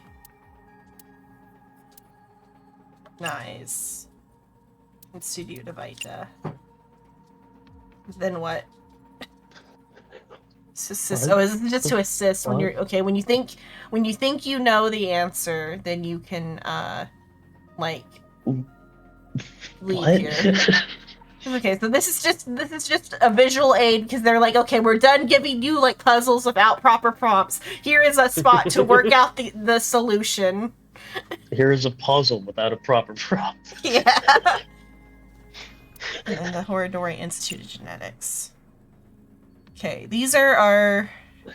nice, and Studio Divida. Then what? Assist. Oh, is it just to assist when you're okay? When you think you know the answer, then you can like leave here. Okay, so this is just a visual aid because they're like, okay, we're done giving you like puzzles without proper prompts. Here is a spot to work out the solution. Here is a puzzle without a proper prompt. Yeah. And the Horadori Institute of Genetics. Okay, these are our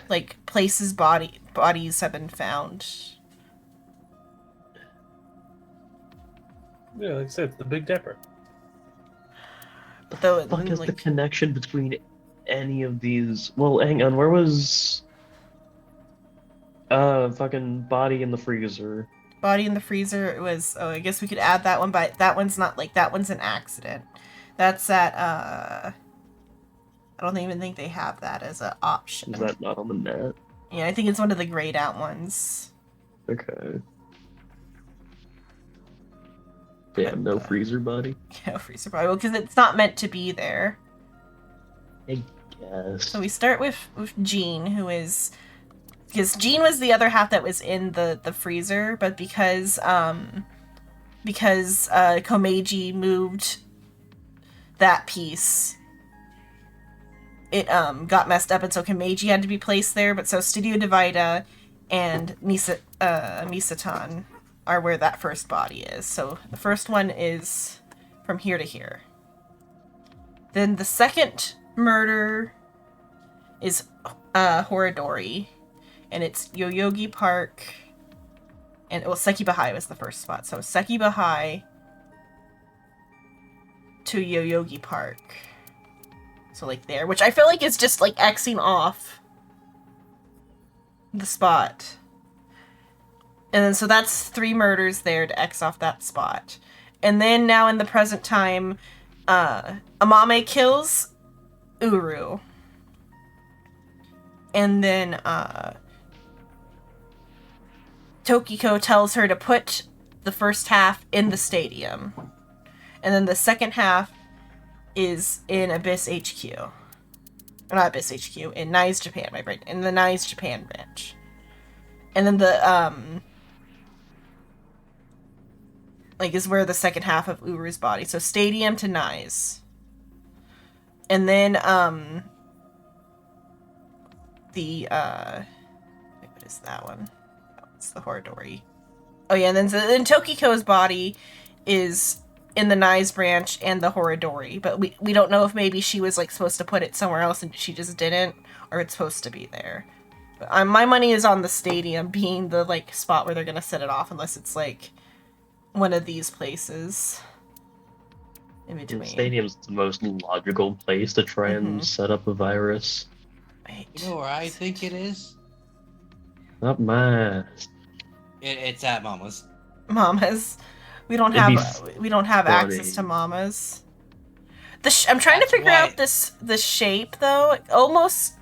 like places bodies have been found. Yeah, like I said, the Big Dipper. But though, What the fuck is the connection between any of these? Well, hang on, where was fucking body in the freezer? Body in the freezer, it was, oh, I guess we could add that one, but that one's not, like, that one's an accident. That's at, I don't even think they have that as an option. Is that not on the net? Yeah, I think it's one of the grayed out ones. Okay. Damn, no freezer body? No freezer body, well, because it's not meant to be there. I guess. So we start with Jean, who is... Because Jean was the other half that was in the freezer, but because Komeiji moved that piece, it got messed up, and so Komeiji had to be placed there. But so Studio Divida and Misatan are where that first body is. So the first one is from here to here. Then the second murder is Horadori. And it's Yoyogi Park, and well, Sekibahai was the first spot. So Sekibahai to Yoyogi Park. So like there, which I feel like is just like Xing off the spot. And then so that's 3 murders there to X off that spot. And then now in the present time, Amame kills Uru. And then Tokiko tells her to put the first half in the stadium. And then the second half is in Abyss HQ. Or not Abyss HQ, in Nice, Japan, my brain. In the Nice, Japan branch. And then the, like, is where the second half of Uru's body. So stadium to Nice. And then, what is that one? It's the Horadori. Oh yeah, and then Tokiko's body is in the Nice branch and the Horadori, but we don't know if maybe she was like supposed to put it somewhere else and she just didn't, or it's supposed to be there. But my money is on the stadium being the like spot where they're gonna set it off, unless it's like one of these places in between. The stadium's the most logical place to try and set up a virus. Wait. You know where I think it is? Not mine. It's at Mama's. Mama's. We don't have access to Mama's. I'm trying to figure out the shape though. It almost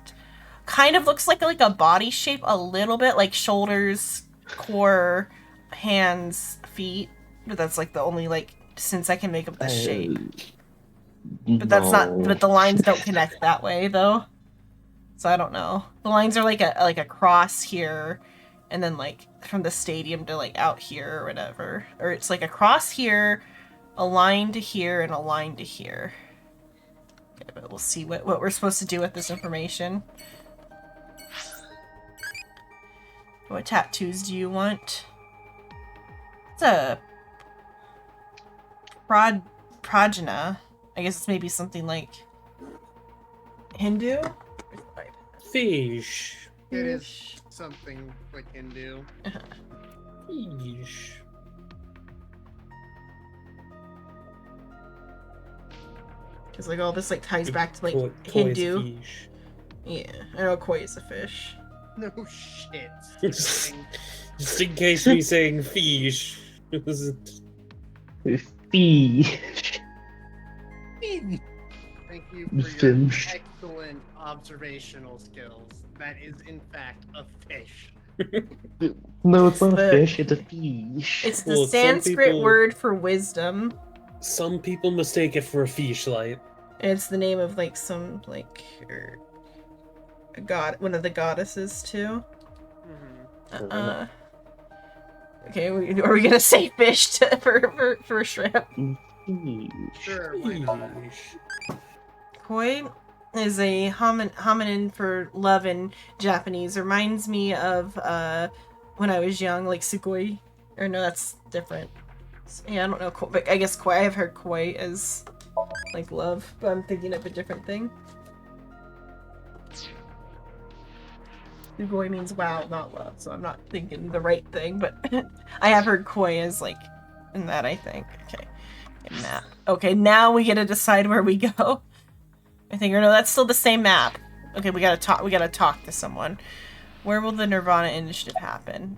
kind of looks like a body shape a little bit, like shoulders, core, hands, feet. But that's like the only since I can make up the shape. But that's not. But the lines don't connect that way though. So I don't know. The lines are like a cross here, and then like from the stadium to like out here or whatever. Or it's like a cross here, a line to here, and a line to here. Okay, but we'll see what we're supposed to do with this information. What tattoos do you want? It's a prajna. I guess it's maybe something like Hindu? Fish. It is something like Hindu. Fish. Because like all this like ties back to like Koi Hindu. is fish. Yeah, I know koi is a fish. No shit. Just in case we saying fish. Fish. Thank you for your Fish. excellent observational skills. That is in fact a fish. No, it's not a fish, it's a fish. It's the Sanskrit word for wisdom. Some people mistake it for a fish light. And it's the name of like some a god, one of the goddesses too. Okay, are we gonna say fish for shrimp? Sure, why not? Koi is a hominin for love in Japanese. Reminds me of when I was young, like sugoi. Or no, that's different. Yeah, I don't know, but I guess koi. I've heard koi as like love, but I'm thinking of a different thing. Sugoi means wow, not love, so I'm not thinking the right thing, but I have heard koi as like in that, I think. Okay. And that. Okay, now we get to decide where we go. I think, or no, that's still the same map. Okay, we gotta talk to someone. Where will the Nirvana initiative happen?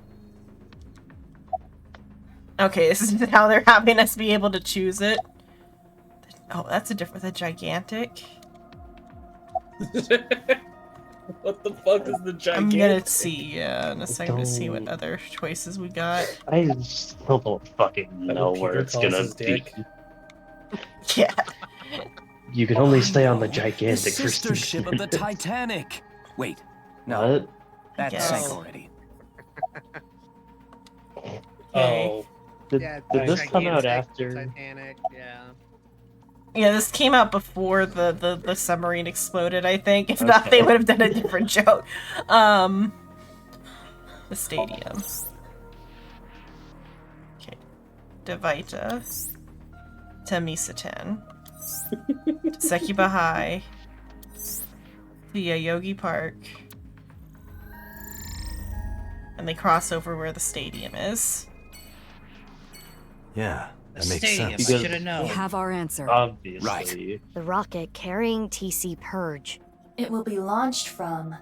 Okay, this is how they're having us be able to choose it. Oh, that's a gigantic. What the fuck is the gigantic? I'm gonna see, in a second to see what other choices we got. I still don't fucking know where it's gonna be. Yeah. You can only stay on the gigantic The for sister 6 ship of the minutes. Titanic. Wait, no, What? that Yes. sank already. Oh. Did this come out gigantic after? Titanic, yeah. Yeah, this came out before the submarine exploded, I think. If not, they would have done a different joke. The stadium. Okay. Devaita. To Misaten. To Sekiba High. To Yogi Park. And they cross over where the stadium is. Yeah, that makes Stadium, sense. I should've known. We have our answer. Obviously. Right. The rocket carrying TC Purge. It will be launched from...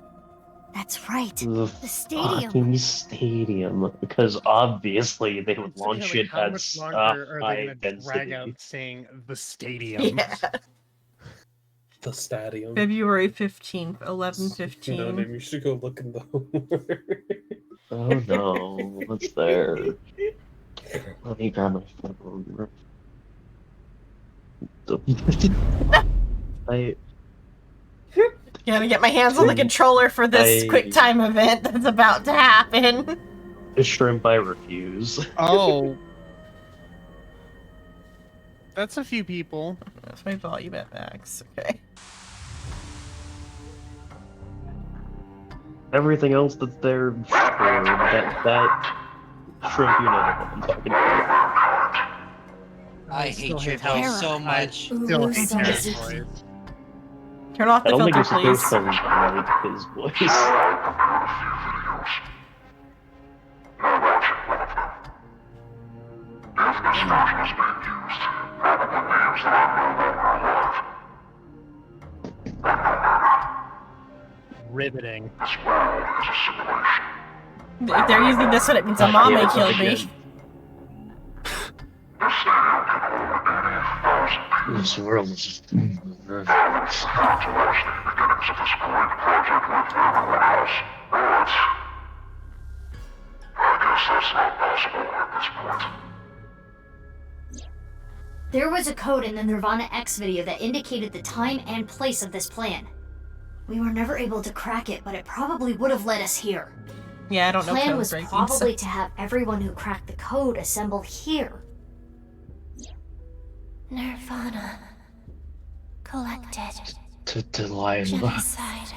That's right. The stadium. fucking stadium. Because obviously they would So, launch like, it how at much longer are high they gonna drag density. out saying the stadium? Yeah. The stadium. February 15th, You know, 11:15. maybe you should go look in the Oh no, what's there? Let me grab my phone. Gotta get my hands on the controller for this quick time event that's about to happen. Shrimp, I refuse. Oh. That's a few people. That's my volume at max. Okay. Everything else that's there, sure, that shrimp, you know what I'm talking about. I hate your voice so much. Still hate Terra's voice. Turn off I the don't think filter, you're please. supposed to like his voice. Riveting. If they're using this one, it means a mom may kill me. This world is just... There was a code in the Nirvana X video that indicated the time and place of this plan. We were never able to crack it, but it probably would have led us here. Yeah, I don't know The plan code was breaking, probably so- to have everyone who cracked the code assemble here. Nirvana. Collected. To Delilah. Genocide.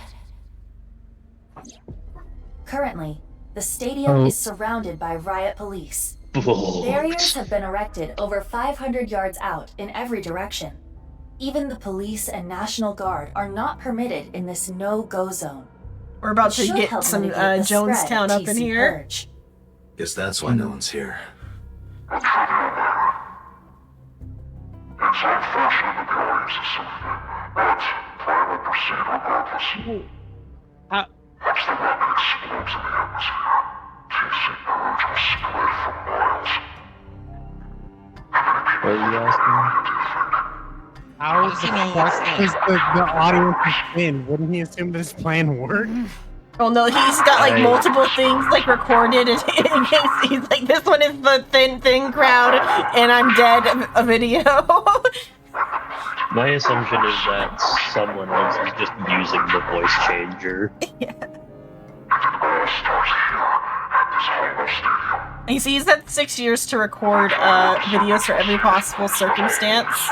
Currently, the stadium is surrounded by riot police. Barriers have been erected over 500 yards out in every direction. Even the police and National Guard are not permitted in this no-go zone. We're about It to should get help some mitigate the spread of Jonestown up in TC here. Purge. Guess that's why no one's here. What are you asking? How the fuck does the audience win? Wouldn't he assume this plan worked? Oh no, he's got like multiple things like recorded in case he's like, this one is the thin crowd and I'm dead a video. My assumption is that someone else is just using the voice changer. You see, he's had 6 years to record videos for every possible circumstance.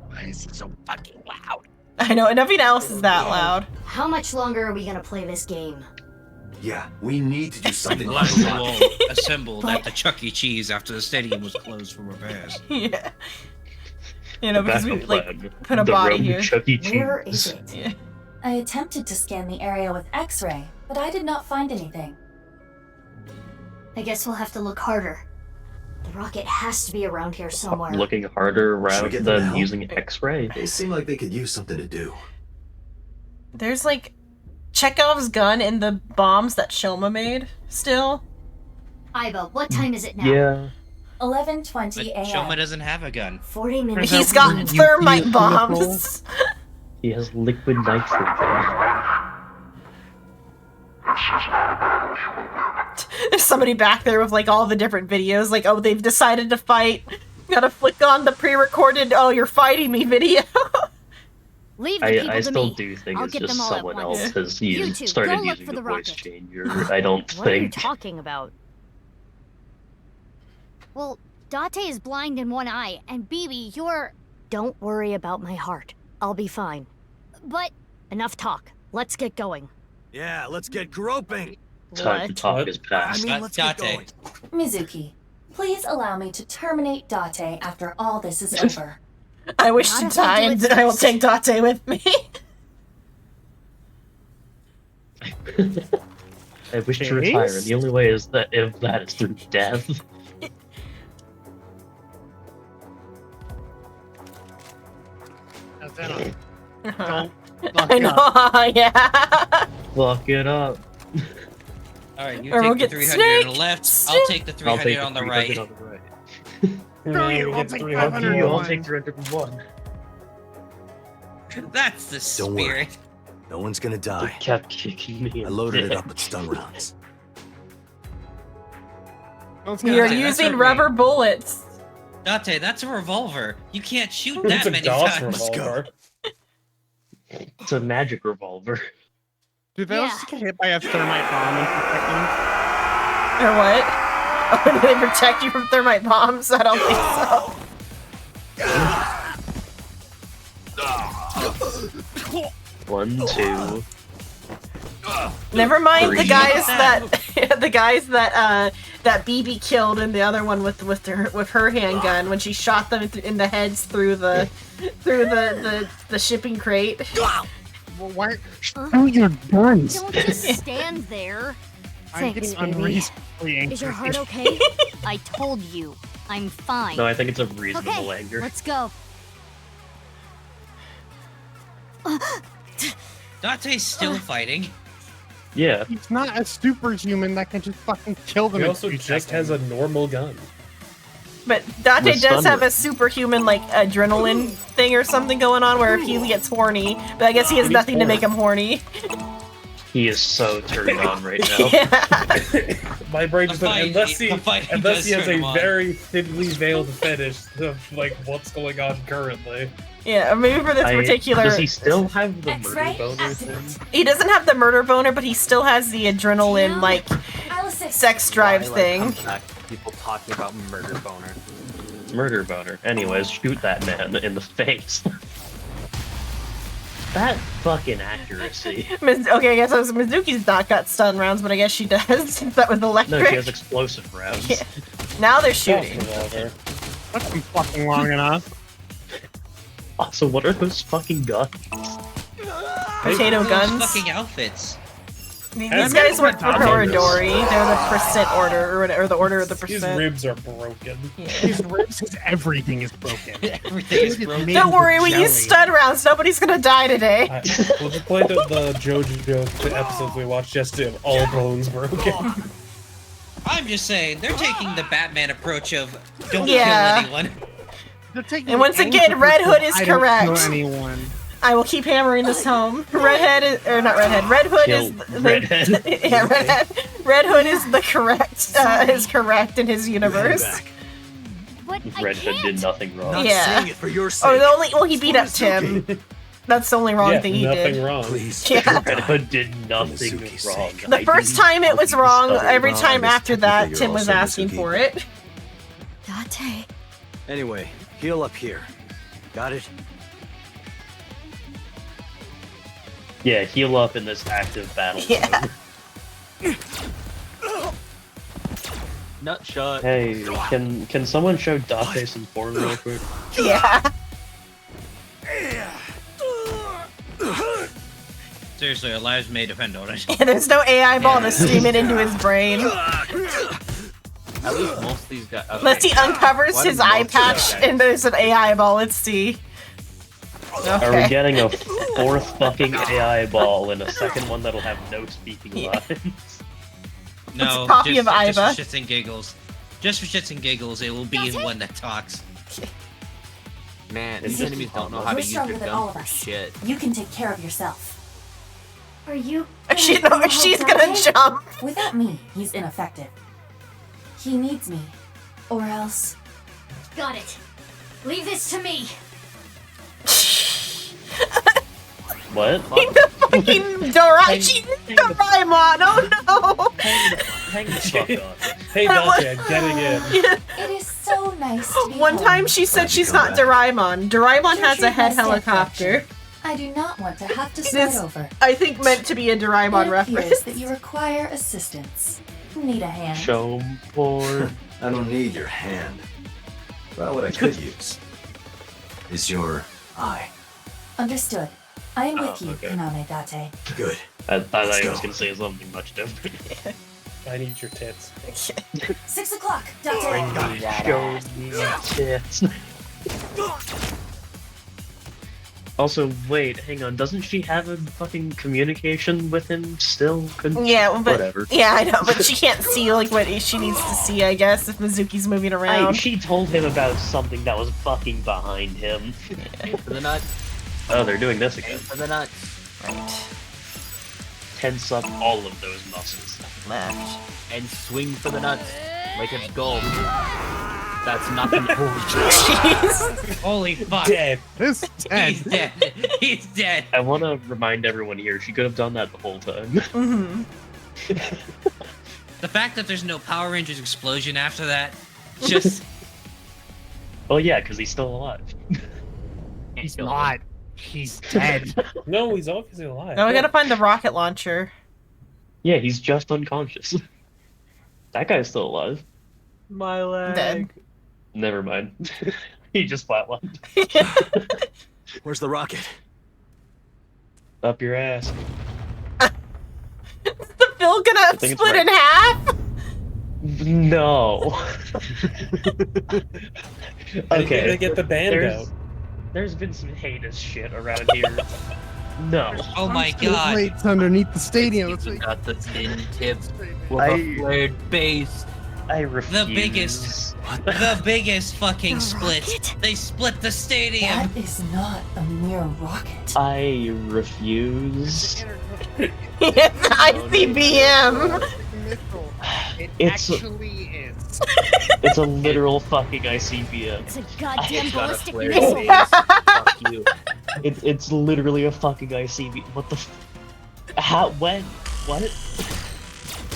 Why is he so fucking loud? I know, and nothing else is that loud. How much longer are we gonna play this game? Yeah, we need to do something Glad about we that. all assembled at the Chuck E. Cheese after the stadium was closed for repairs. Yeah. You know, because we like put a body here. Where is it? Yeah. I attempted to scan the area with X-ray, but I did not find anything. I guess we'll have to look harder. The rocket has to be around here somewhere. Looking harder Should we around get them than help? using X-ray. They seem like they could use something to do. There's like Chekhov's gun in the bombs that Shoma made still. Iva, what time is it now? Yeah. 11:20 a.m. Shoma doesn't have a gun. 40 minutes. He's got thermite bombs. He has liquid nitrogen. There's somebody back there with like all the different videos, like, oh, they've decided to fight. Gotta flick on the pre-recorded, oh, you're fighting me video. Leave the people I to still me. do think I'll it's get just them all at someone once. else has You two, started go look using for the the voice rocket. changer. I don't What are you think. talking about? Well, Date is blind in one eye, and Bibi, you're... Don't worry about my heart. I'll be fine. But enough talk. Let's get going. Yeah, let's get groping. Time to talk is past. I mean, let's get going. Mizuki, please allow me to terminate Date after all this is over. I wish to die, and I will take Date with me. I wish to retire, and the only way is that if that is through death. Don't I know, yeah. Fuck it up. Alright, you Or we'll take the get 300 on the left, I'll take the I'll 300 take the on the 300 right. on the right. Screw you, I'll take 501. You all take 301. That's the Don't worry. spirit. No one's gonna die. Kept kicking me. I loaded it up with stun rounds. You're using rubber bullets. Date, that's a revolver. You can't shoot It's that a many DOS times. revolver. It's a magic revolver. Do they also get hit by a thermite bomb in seconds? Or what? Oh, do they protect you from thermite bombs? I don't think so. 1, 2. Never mind the Three. guys that BB killed, and the other one with her handgun when she shot them in the heads through the shipping crate. Well, why? Show your guns. Don't just stand there. I'm Thanks, getting baby. unreasonably angry. Is your heart okay? I told you. I'm fine. No, I think it's a reasonable Okay, anger. let's go. Date's still fighting. Yeah. He's not a superhuman that can just fucking kill them. He in also 2 just seconds. has a normal gun. But Date With does have thunder. a superhuman like adrenaline thing or something going on where if he gets horny, but I guess he has He's nothing to make him horny. horny. He is so turned on right now. My brain just went, unless he does has turn a him on. very thinly veiled fetish of like what's going on currently. Yeah, maybe for this particular. Does he still have the murder X-ray boner thing? He doesn't have the murder boner, but he still has the adrenaline like sex drive thing. People talking about murder boner. Murder boner. Anyways, shoot that man in the face. That fucking accuracy. Okay, I guess Mizuki's not got stun rounds, but I guess she does. Since that was electric. No, she has explosive rounds. Yeah. Now they're shooting. That's been fucking long enough. Also, what are those fucking guns? Potato Those guns. fucking outfits. These guys work for Horodori. They're the percent order, or whatever, the order of the His percent. ribs are broken. His ribs, his everything is broken. Everything is broken. Don't worry, we use stun rounds. Nobody's gonna die today. We'll just play the JoJo episodes we watched just to have all bones broken. I'm just saying, they're taking the Batman approach of don't Yeah. kill anyone. And once again, Red Hood is I don't correct. kill anyone. I will keep hammering this home. Redhead is, or not Redhead. Red Hood is the, Redhead. yeah, Redhead. Red Hood is the correct. Is correct in his universe. But Red Hood did nothing wrong. Not Yeah. saying it for your sake. Oh, the only he beat up Tim. That's the only wrong thing he nothing did. wrong. Please. Yeah. Red Hood did nothing wrong. The first time it was wrong. Every Well, time I guess after that, technically Tim you're was also asking Mizuki. for it. Date. Anyway, heal up here. Got it? Yeah, heal up in this active battle. Yeah. mode. Nut shot. Hey, can someone show Date some porn real quick? Yeah. Seriously, our lives may depend on it. And there's no AI ball to stream it into his brain. At least most of these guys. Okay. Unless he uncovers Why his do eye most of these patch guys- and there's an AI ball. Let's see. Are we Okay. getting a fourth fucking AI ball and a second one that'll have no speaking lines? No, a copy just, of just Iva. for shits and giggles. Just for shits and giggles, it will be in one that talks. Man, It's these just- enemies don't know how to use their stronger than all guns of for us. shit. You can take care of yourself. Are you? She's gonna jump. Without me, he's ineffective. He needs me, or else. Got it. Leave this to me. What? Fucking Doraemon. Oh no. Hang the fuck on. Hey Dante, I'm getting in. It is so nice to be One home. time she said she's not Doraemon. Doraemon has a head helicopter. I do not want to have to It start is, over. I think, meant to be a Doraemon It appears reference. that you require assistance. Need a hand. Show board. I don't need your hand. Well, what I could use is your eye. Understood. I am with Oh, you, okay. Kaname Date. Good. I thought Let's I was go. gonna say something much different. I need your tits. 6 o'clock, Date. Show me tits. Also, wait, hang on. Doesn't she have a fucking communication with him still? Yeah, but whatever. yeah, I know, but she can't see like what she needs to see. I guess if Mizuki's moving around. She told him about something that was fucking behind him. For the nuts. Oh, they're doing this again. For the nuts. Right. Tense up all of those muscles. Left. And swing for the nuts. Like it's gold. That's not an Jeez. Holy fuck. Dead. This He's dead. He's dead. I want to remind everyone here, she could have done that the whole time. Mm-hmm. The fact that there's no Power Rangers explosion after that, just Oh yeah, because he's still alive. He's not. He's dead. No, he's obviously alive. Now we gotta find the rocket launcher. Yeah, he's just unconscious. That guy's still alive. My leg. Dead. Never mind. He just flatlined. Where's the rocket? Up your ass. The Phil gonna think it's split right. in half? No. Okay. They get the band out. There's been some heinous shit around here. No. oh my There's god. plates underneath the stadium. That's what- Got the thin tips with I- a flared base. I refuse. The biggest fucking split. They split the stadium. That is not a mere rocket. I refuse. It's ICBM. It It's a- actually is. It's a literal fucking ICBM. It's a goddamn Got a ballistic flared missile. base. Fuck you. It's literally a fucking ICBM. What the? How? When? What?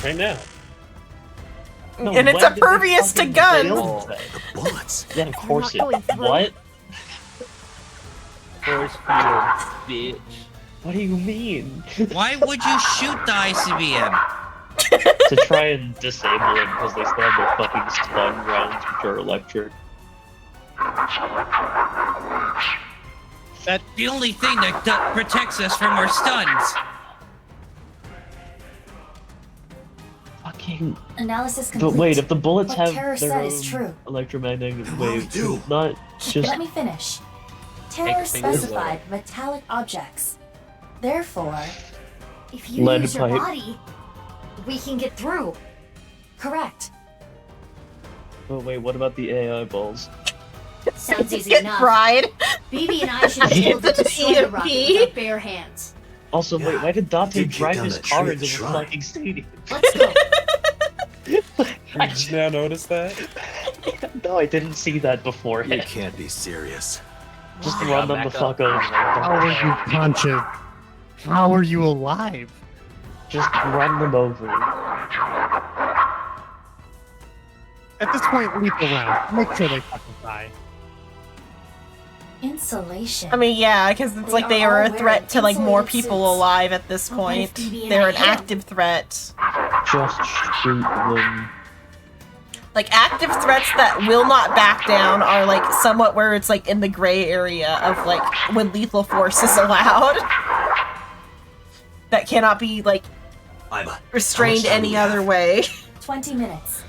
Right now. No, And it's when did they impervious to fucking guns. build that? The bullets. Yeah, of course it. not going through. What? Force field, bitch. What do you mean? Why would you shoot the ICBM? To try and disable it because they still have their fucking stun rounds, which are electric. That's the only thing that protects us from our stuns. Fucking. Analysis complete. But wait, if the bullets What have Terror their said own is true. electromagnetic Then what do we waves, do? not just. Let me finish. Take Terror fingers specified metallic objects. Therefore, if you Lead use your pipe. body, we can get through. Correct. Oh wait, what about the AI balls? Sounds easy Get enough. fried. BB and I should be able to It's an destroy the rocket EMP. with our bare hands. Also, wait, why did Dante Did kick drive down his that car tree into the shrine. fucking stadium? Let's go. You just now noticed that? No, I didn't see that You beforehand. can't be serious. Just Wow. run them the Back fuck up. over. How are you conscious? How are you alive? Just run them over. At this point, leap around. Make sure they fucking die. Insulation. I mean, yeah, because it's like they are a threat to like more people suits. alive at this But what if point. BB and They're I an hit 'em? active threat. Just shoot them. Like active threats that will not back down are like somewhat where it's like in the gray area of like when lethal force is allowed. that cannot be like Aiba, restrained how much time do any we other have? way. 20 minutes.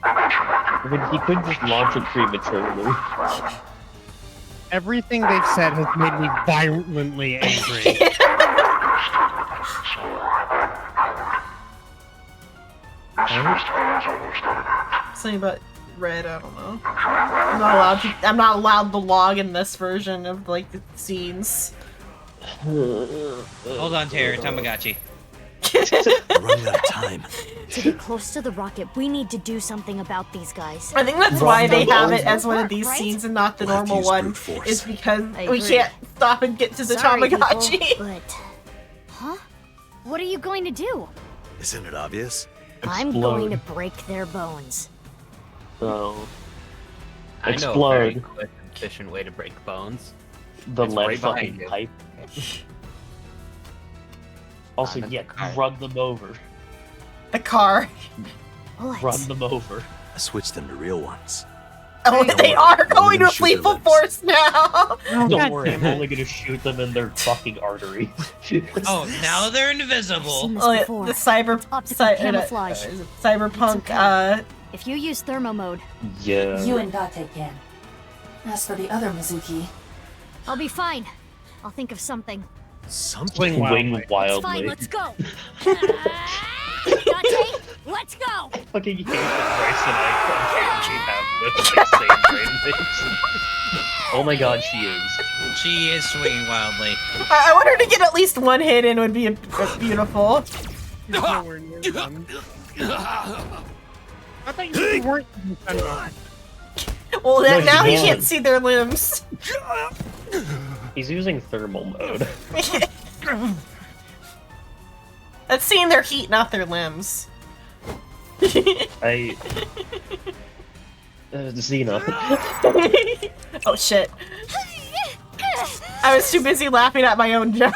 I mean, he could just launch it prematurely. Everything they've said has made me violently angry. Something about red, I don't know. I'm not allowed to log in this version of like the scenes. Hold on, Terra, Tamagotchi. We're running out of time. To get close to the rocket, we need to do something about these guys. I think that's why they have it as one of these scenes and not the We'll have to normal use one, brute force. is because I we agree. can't stop and get to the Sorry, Tamagotchi. people, but... Huh? What are you going to do? Isn't it obvious? I'm going to break their bones. So, I know a very explode quick, efficient way to break bones. the It's lead right behind fucking you. pipe. Also, yeah, run them over. The car. Run them over. I switched them to real ones. Oh, Don't they worry, are I'm going gonna to shoot their lethal lips. force now. Don't worry, I'm only gonna shoot them in their fucking arteries. Oh, now they're invisible. Oh, yeah, the camouflage. cyberpunk. If you use thermo mode, Yeah. You and Date can. As for the other Mizuki, I'll be fine. I'll think of something. Something wildly. It's fine, wildly. let's go. Dante, let's go. Fucking hate that Bryce and I can't have the same brain things. Oh my god, she is. She is swinging wildly. I want her to get at least one hit in would be beautiful. Nowhere near them. I thought you weren't using Senmo. Well, No, now he he's can't not. see their limbs. He's using thermal mode. That's seeing their heat, not their limbs. I. Xena. Oh shit. I was too busy laughing at my own joke.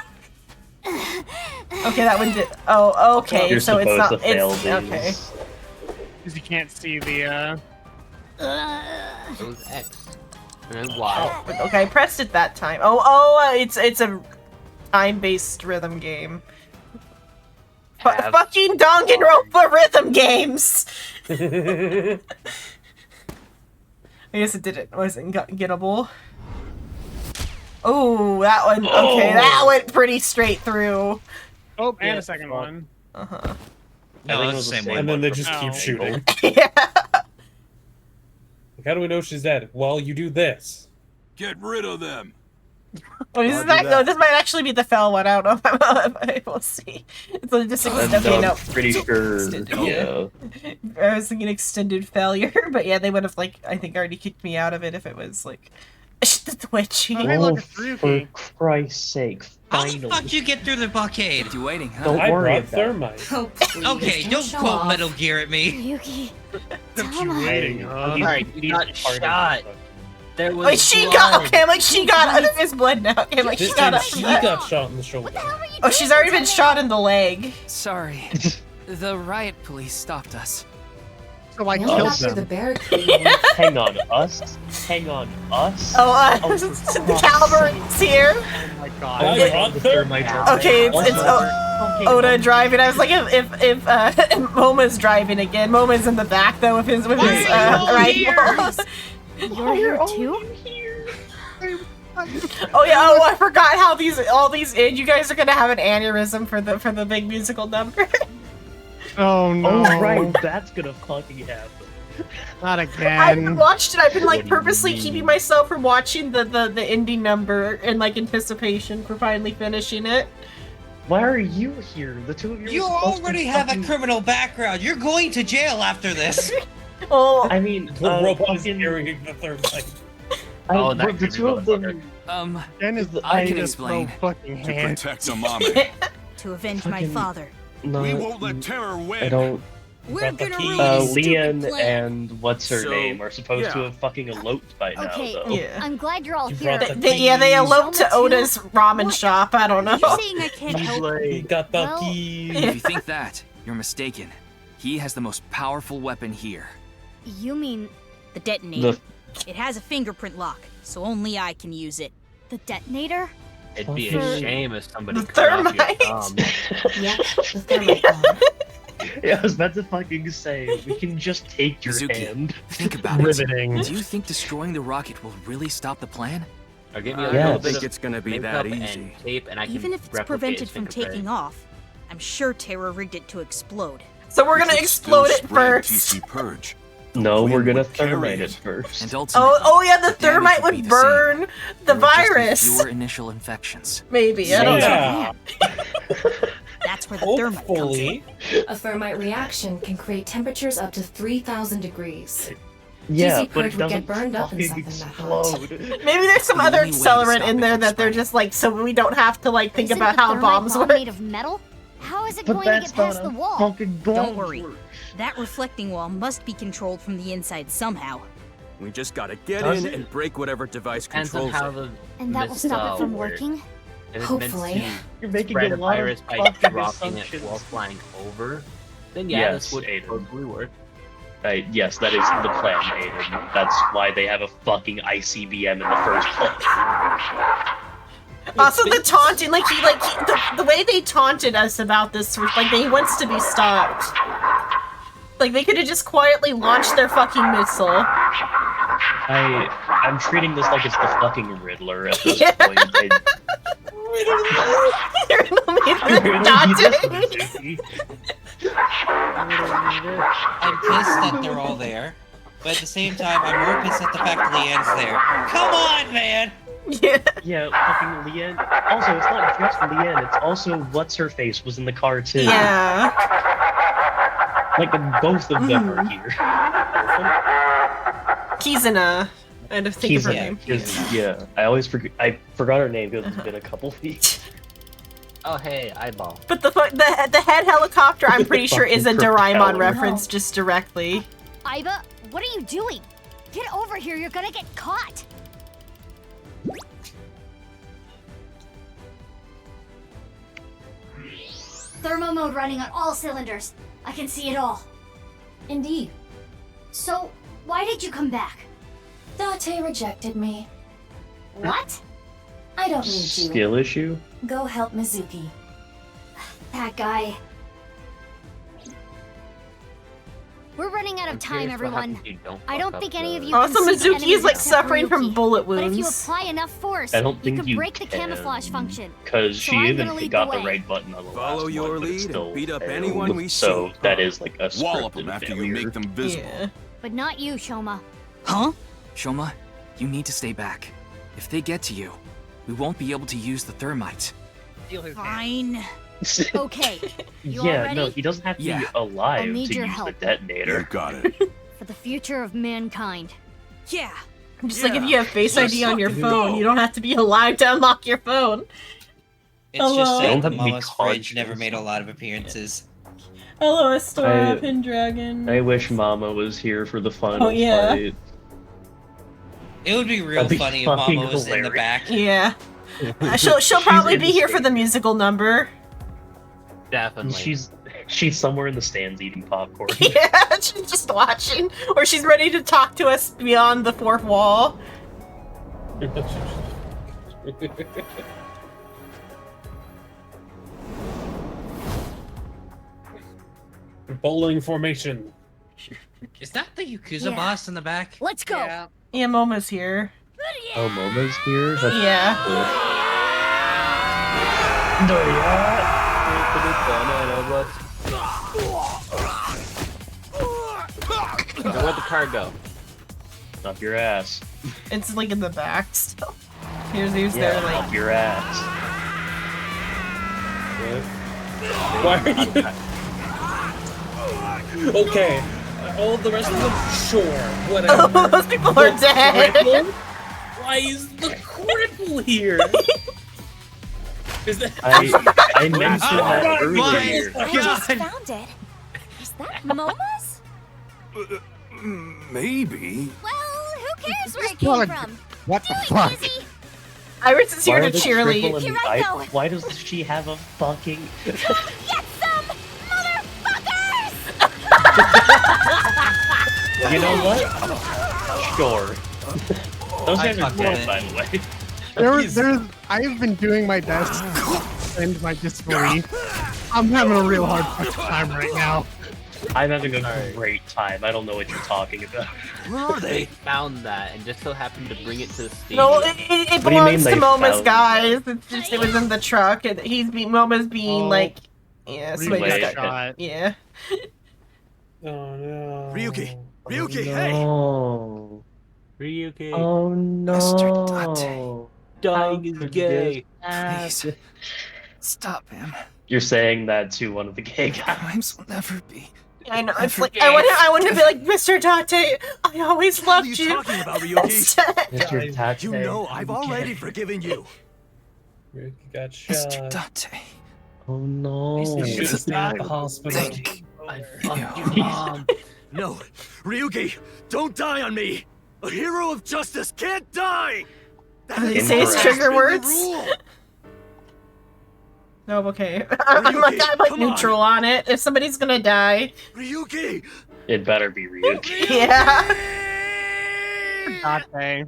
Okay, that one did. Oh, okay. You're so it's supposed not. to fail It's okay. these. Because you can't see the, It was X. And then Y. Okay, I pressed it that time. It's a time-based rhythm game. Fucking Danganronpa rhythm games. I guess it didn't. Wasn't gettable. Oh, that one. Okay, that went pretty straight through. Oh, and a second one. Uh-huh. No, think it it's was the the same same one. And then they just keep Oh. shooting. Yeah. Like, how do we know she's dead? Well, you do this. Get rid of them. Oh, this is not, no, this might actually be the fell one. I don't know if I'm able to see. It's just okay, no. Pretty sure. Extended. Yeah. I was thinking extended failure, but yeah, they would have like I think already kicked me out of it if it was like the twitchy. Oh, for Christ's sake! How Finally. the fuck you get through the blockade? You waiting, huh? Don't I worry brought about thermite. Okay, don't show quote off. Metal Gear at me. Yuki, Waiting, huh? Alright, you got shot. There was Like she blood. got okay, like she got under his blood now. Okay, like she got She up. got shot in the shoulder. Oh, she's already been shot in the leg. Sorry. The riot police stopped us. So I Look killed after the them. barricade. Hang on, us? Hang on, us? Oh, for the Christ's Calibur's sake. here. Oh my I god. brought thermite. Okay, it's Oda driving. I was like, if Moma's driving again. Moma's in the back though with his rifle. you're here too? Oh yeah. Oh, I forgot how all these. You guys are gonna have an aneurysm for the big musical number. Oh no. Oh, right, that's gonna fucking happen. Not I haven't again. watched it. I've been like purposely keeping myself from watching the ending number in like anticipation for finally finishing it. Why are you here? The two of you. You were supposed to already have a fucking- criminal background. You're going to jail after this. Oh, I mean, The robot is fucking- carrying the thermite. Oh, the that two of them. Jen is I can just explain. so fucking To hands. protect Amame. To avenge my Fucking- father. No, We won't let terror win. I don't. We're Got the gonna key. ruin his stupid Leon plan. and what's her So, name are supposed to yeah. have fucking eloped by now, Okay, though. Yeah. I'm glad you're all You here. brought the They eloped to Soma too? Oda's ramen What? shop. I don't know. You're saying I can't He's help? He like, got the Well- key. If you think that, you're mistaken. He has the most powerful weapon here. You mean The detonator. the It has a fingerprint lock, so only I can use it. the detonator? It'd be fucking- a shame if somebody The cut off your thermite. thumb. Yep, the thermite bomb. Yeah, I was about to fucking say, we can just take your Mizuki, hand. think about Riveting. it. Do you think destroying the rocket will really stop the plan? Or give me a Yes. little I bit think of it's gonna be makeup that and easy. tape, and I can Even if it's replicate prevented his from fingerprint. taking off, I'm sure Terra rigged it to explode. So we're gonna explode it first. Purge. No, we're wind gonna would carry thermite it. it first. And ultimately, Oh yeah, the damage thermite would be would the same. burn the There would just be virus. fewer initial infections. Maybe, I don't know. Yeah. That's where the thermite comes in. Hopefully. A thermite reaction can create temperatures up to 3,000 degrees. Yeah, Easy but Purge it would get doesn't burned up in fucking something that hot. explode. Maybe there's some The other only way to accelerant stop in it there from that they're spreading. just like, so we don't have to like think Isn't about the how thermite bombs bomb work. made of metal? How is it But going to that's get past not the a wall? fucking bomb. Don't worry. That reflecting wall must be controlled from the inside somehow. We just gotta get Does in it? and break whatever device Depends on controls how it. the And that will stop it from works. working? If it's Hopefully. meant You're to making spread a a lot of virus by fucking dropping it assumptions. while flying over, then yeah, Yes, this would Aiden. totally work. Yes, that is the plan, Aiden. That's why they have a fucking ICBM in the first place. Also, the taunting, the way they taunted us about this, was like he wants to be stopped. Like they could have just quietly launched their fucking missile. I'm treating this like it's the fucking Riddler at this Yeah. point. I'm pissed that they're all there, but at the same time, I'm more pissed at the fact that Leanne's there. Come on, man! Yeah, fucking Leanne. Also, it's not just Leanne, it's also What's-Her-Face was in the car too. Yeah. Like, both of them are here. Kizuna. I had to think of her name. Yeah, I forgot her name because it's been a couple weeks. Oh hey, eyeball. But the head helicopter, I'm pretty sure, is a Fucking Doraemon propeller. reference just directly. Aiba, what are you doing? Get over here, you're gonna get caught! Thermo mode running on all cylinders. I can see it all. Indeed. So, why did you come back? Date rejected me. What? I don't need you. Skill issue? Go help Mizuki. That guy. We're running out of time, everyone. I don't think any of you Also, can see the Mizuki is enemies like except suffering from Ryuki. bullet But if you wounds. apply enough force, I don't you think can you break the can, camouflage function. Because So she I'm even gonna lead got the the way. right button on the Follow last your one, but it lead and still beat up failed. anyone we So see. that is like a Wallop scripted them after you failure. make them visible. Yeah. But not you, Shoma. Huh? Shoma, you need to stay back. If they get to you, we won't be able to use the thermite. Fine. Okay. You all Yeah, ready? no, he doesn't have to Yeah. be alive I'll need to your use help. the detonator. You got it. For the future of mankind. Yeah. Just like if you have Face Let's ID on your fucking phone, go. you don't have to be alive to unlock your phone. It's Hello? just They don't that have to be Mama's fridge conscious. never made a lot of appearances. Hello, Astora, I- Pendragon. I wish Mama was here for the final Oh, yeah. fight. It would be real That'd be funny if Mama fucking was in the hilarious. back. Yeah. She'll probably be here for the musical number. Definitely. She's somewhere in the stands eating popcorn. Yeah, she's just watching. Or she's ready to talk to us beyond the fourth wall. Bowling formation. Is that the Yakuza Yeah. boss in the back? Let's go. Yeah, Momo's here. Oh, Momo's here? That's Yeah. Where'd the car go? Up your ass. It's like in the back still. Here's Yeah, there, like. up your ass. Why are you? Okay. All the rest of them, sure, whatever. Oh, those people are The dead. cripple? Why is the cripple here? Is that? I mentioned that earlier. I just found it. Is that Momo's? Maybe. Well, who cares where it came from? What the Do it, fuck? Izzy. Iris is here Why to are the cheerlead. triple and Here the I go. Why does she have a fucking... Get some, motherfuckers! You know what? Sure. Those I guys are fucked with dead, it. by the way. I've been doing my best to end my disbelief. I'm having a real hard time right now. I'm having a great time. I don't know what you're talking about. Where are they? Found that and just so happened to bring it to the stage. No, it belongs to Moma's guys. It's just it was in the truck, and Moma's being like, yeah, somebody just got shot. Yeah. Oh no. Ryuki! Ryuki, No. Ryuki. Oh no. Mr. Date. Dying is gay. Please. Stop him. You're saying that to one of the gay guys. Crimes will never be. I know. It's like I want to be like, Mr. Tate. I always loved you. What are you talking about, Ryuki? Mr. Tate. You know I've already forgiven you. Ryuki got shot. Mr. Date. Oh no. He should have stayed at the hospital. I fucked your mom. No, Ryuki, don't die on me. A hero of justice can't die. Did he say his trigger words? No, okay. I'm like neutral on it. If somebody's gonna die, Ryuki. It better be Ryuki. Yeah. Tate.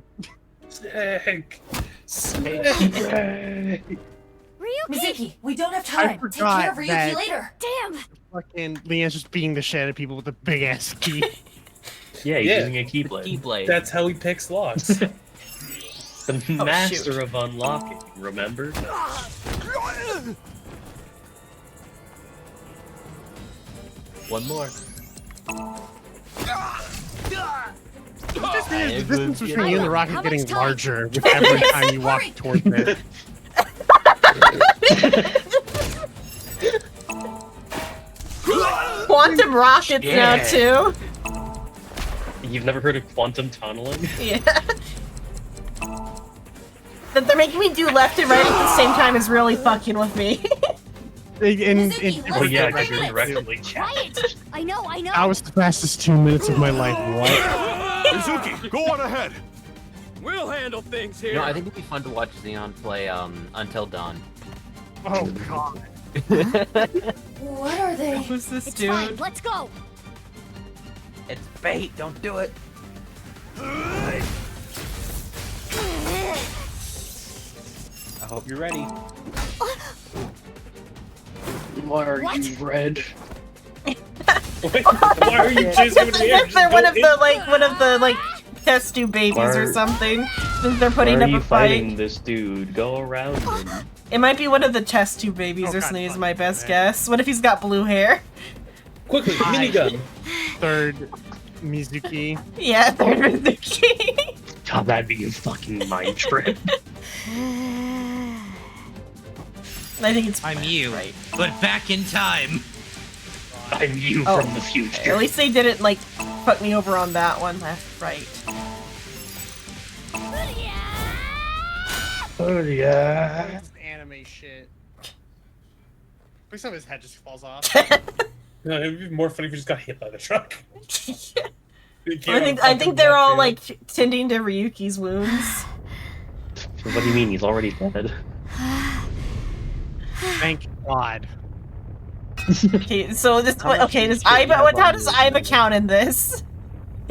Snake. Mizuki, we don't have I time. Take care of forgot Ryuki that- later. Damn! Fucking Leanne's just beating the shit out of people with a big ass key. Yeah, he's using a keyblade. Keyblade. That's how he picks locks. The master of unlocking, remember? One more. The distance between you and the rocket getting larger with every time you walk towards it. Quantum rockets now too. You've never heard of quantum tunneling? Yeah. That they're making me do left and right at the same time is really fucking with me. Well, yeah, because you're directly Quiet! I know. That was the fastest 2 minutes of my life. What? Mizuki, go on ahead. We'll handle things here. You know, I think it'd be fun to watch Xeon play Until Dawn. Oh god. What are they? Who's this It's dude? fine. Let's go. It's bait. Don't do it. I hope you're ready. Why are you red? Why are you chasing me? They're one of the test tube babies or something. They're putting Why up are you a fight. fighting this dude? Go around him. It might be one of the test tube babies or something. Is my best guess. What if he's got blue hair? Quickly, minigun. Third Mizuki. Yeah, third Mizuki. God, that'd be a fucking mind trip. I think it's. I'm you, but back in time. I'm you from the future. At least they didn't like put me over on that one. Left, right. Oh yeah. This anime shit. Please some of his head just falls off. No, it'd be more funny if he just got hit by the truck. I think they're all like tending to Ryuki's wounds. What do you mean? He's already dead. Thank God. Okay, so this how does Aiba count in this?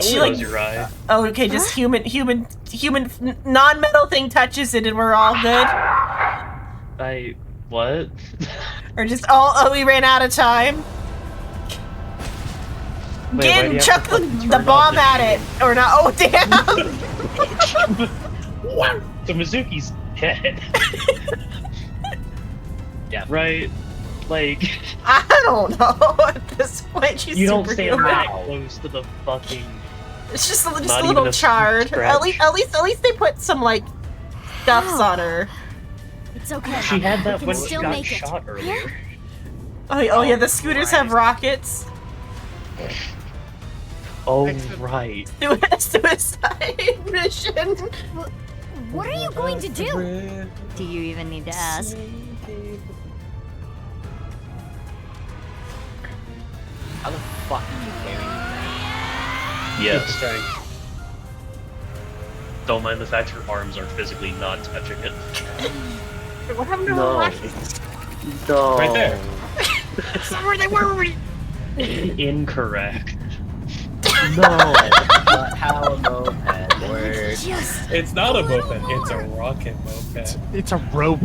She like your eye. oh okay, just human non-metal thing touches it and we're all good. What? Or just we ran out of time. Wait, Again, chuck the bomb at it or not? Oh damn! So Mizuki's dead. Yeah. Right. Like. I don't know. At this point, she's You don't super stand human. that close to the fucking. It's just a Not little even a charred. scratch. At least they put some like stuffs on her. It's okay. She had that We can when she still got make it. shot earlier. Oh yeah, the scooters have rockets. Oh right. Suicide mission. What are you going to do? Do you even need to ask? How the fuck are you carrying that? Yes. Don't mind the fact your arms are physically not touching it. What happened to her No. rockets? No. Right there. Somewhere they were. Incorrect. No. That's not how a moped works. Just It's not a moped, it's a rocket moped. It's a roped.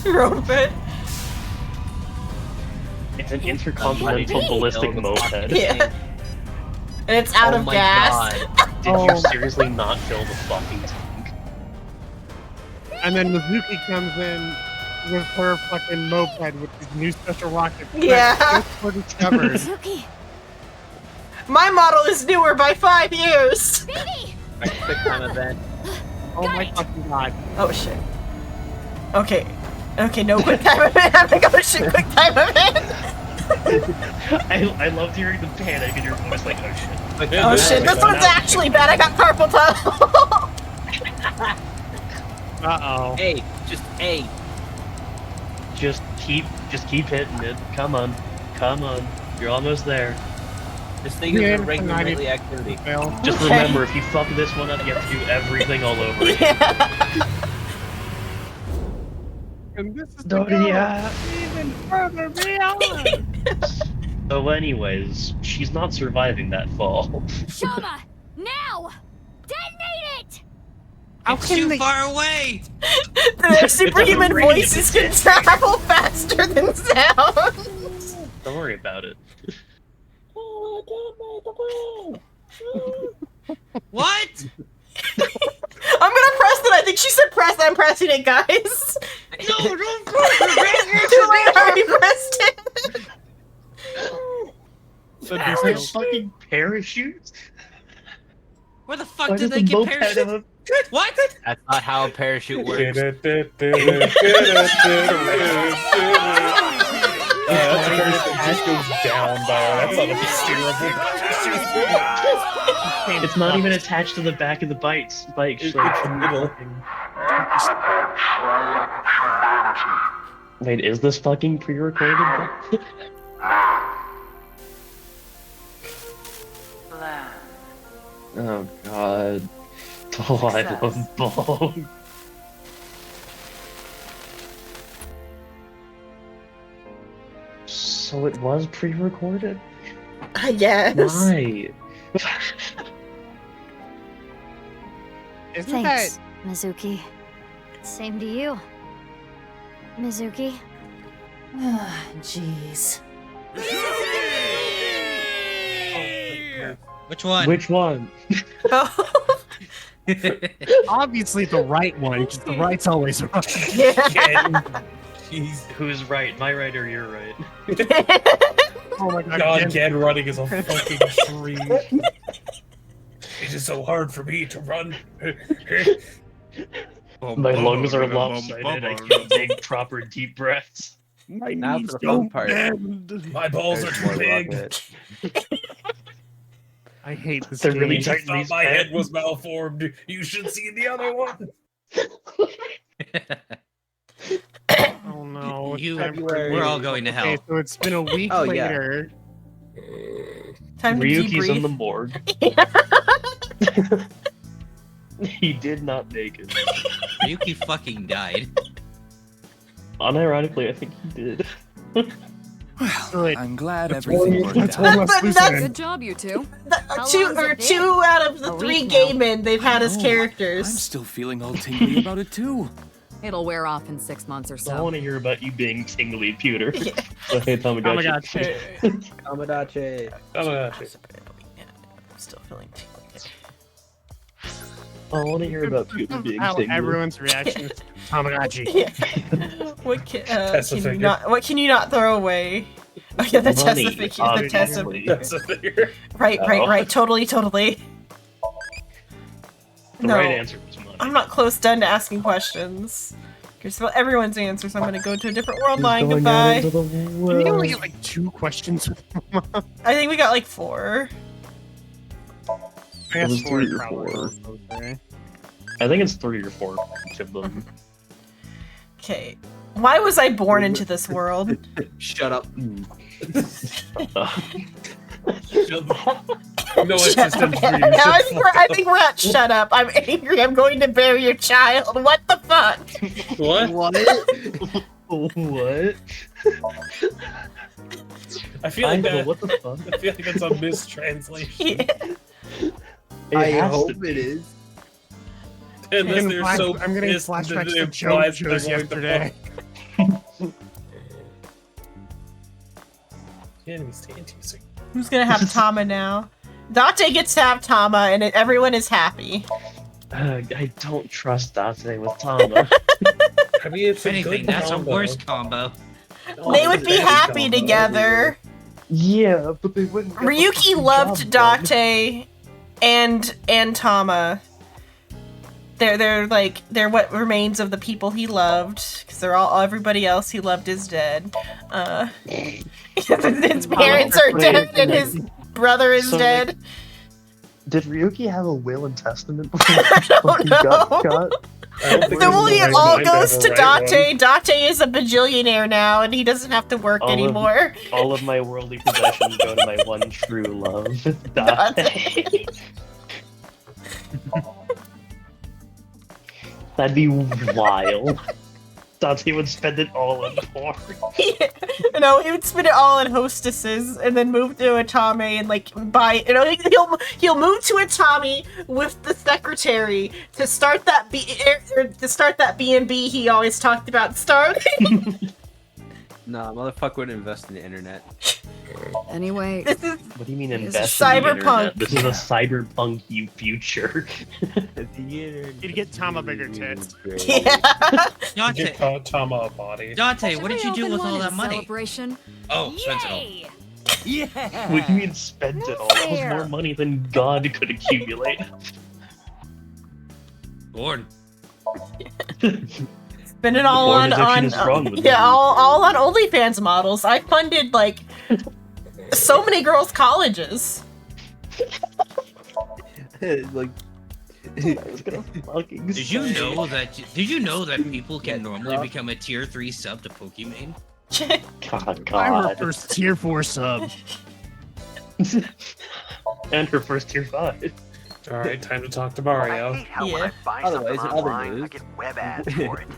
Roped. It's an intercontinental ballistic moped. Yeah. And it's out of gas. Did you seriously not fill the fucking tank? And then Mizuki comes in with her fucking moped with his new special rocket. Yeah. Discovered. Mizuki. My model is newer by 5 years. Quick time event. Oh my fucking god. Oh shit. Okay. Okay, no quick time event. I'm gonna go shit quick time event. I loved hearing the panic in your voice, like, oh shit. Oh shit, this one's actually bad. I got carpal tunnel. Uh-oh. A, just A. Just keep hitting it. Come on. Come on. You're almost there. Just think of a regular daily activity. Just remember, if you fuck this one up, you have to do everything all over again. And this is even further beyond. So anyways, she's not surviving that fall. Shama, now! Detonate it! It's too far away! The superhuman voices can travel faster than sound. Don't worry about it. What? I'm gonna press it. I think she said press. I'm pressing it, guys. No, don't press it. Too late. I already pressed it. There's fucking parachutes? Where the fuck did they get parachutes? What? That's not how a parachute works. That's a parachute that just goes down by that's not a steerable. It's not even attached to the back of the bike. It's the middle. Wait, is this fucking pre-recorded? Oh god. Oh, I love Ball. So it was pre-recorded? Yes. Why? Isn't Thanks, Mizuki. Same to you. Mizuki. Jeez. Which one? Which one? Obviously the right one, because the right's always right. Yeah. Who's right? My right or your right? Oh my god. God, Gen running is a fucking tree. It is so hard for me to run. My lungs are lopsided. I can't take proper deep breaths. My Now knees for the fun don't part. bend. My balls are too big. I hate this They're game. really I tight. thought my head was malformed. You should see the other one. Oh no. We're all going to hell. Okay, so it's been a week Oh, yeah. later. Time to Ryuki's debrief. in the morgue. He did not make it. Ryuki fucking died. Unironically, I think he did. Good. I'm glad That's everything one- worked that's out. one less But loose that's- end. Good job, you two. Two out of the A 3 week gay now. men they've had as Oh, characters. I'm still feeling all tingly about it too. It'll wear off in 6 months or I so. want to hear about you being tingly, Pewter. Yeah. So, hey, Tamagotchi. Tamagotchi. I'm still feeling tingly. I want to hear about Pewter being How tingly. everyone's reaction is Tamagotchi. Yeah. What Tessa can you figure. not? What can you not throw away? Oh yeah, the Money, Tessa figure. The Tessa. obviously. That's a figure. Right. Totally. The No. right answer was money. I'm not close done to asking questions. Here's about everyone's answers. I'm gonna go to a different world line. Going out Goodbye. into the Did we world. only get like 2 questions? I think we got like 4. I It guess was 4 3 is or probably 4. okay. I think it's 3 or 4 for each of them. Okay. Why was I born into this world? Shut up. No Shut assistance up. for you. No, I think we're at shut up. I'm angry. I'm going to bury your child. What the fuck? What? What? What? I feel like that. What the fuck? I feel like that's a mistranslation. Yeah. It has to be. it is. Unless they're so I'm getting pissed that flashbacks it to implies they're JoJo's going to yesterday. Can't even stand teasing. Who's gonna have Tama now? Date gets to have Tama, and everyone is happy. I don't trust Date with Tama. I mean, it's If anything, that's a worse combo. They would be happy together. Yeah, but they wouldn't. get the Ryuki fucking loved job done. Date and Tama. They're what remains of the people he loved, because everybody else he loved is dead. His parents are dead and his brother is dead. Did Ryuki have a will and testament? I don't know. It all goes to Date. Date is a bajillionaire now, and he doesn't have to work anymore. All of my worldly possessions go to my one true love, Date. That'd be wild. Date would spend it all on porn. No, he would spend it all on hostesses, and then move to Atami and buy. He'll move to Atami with the secretary to start that B&B he always talked about starting. Nah, motherfucker would invest in the internet. Anyway, this is What do you mean This is invest in the cyberpunk. internet? This is a cyberpunk future. You'd get Tama bigger tits. You get Tama a body. Date, what did you do with all that money? Celebration? Oh, spent it all. Yeah. What do you mean spent it all? That was more money than God could accumulate. Gordon. Spend it all on all on OnlyFans models. I funded so many girls' colleges. Like, Did you know that people can normally become a tier 3 sub to Pokimane? I'm her first tier 4 sub. And her first tier 5. Alright, time to talk to Mario. Yeah. Otherwise, in other news,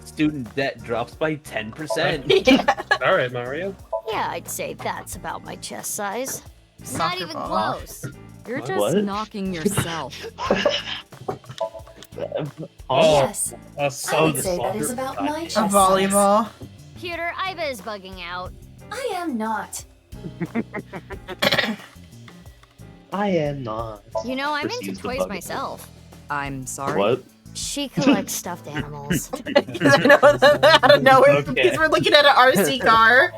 student debt drops by 10%. Alright, Mario. Yeah, I'd say that's about my chest size. Not Soccer even ball. close. You're just What? knocking yourself. Yes. I So would say that is about my chest A volleyball. Pewter, Iva is bugging out. I am not. I am not. You know, I'm Proceeds into to toys bug myself. I'm sorry. What? She collects stuffed animals. I know that out of nowhere Okay. because we're looking at an RC car.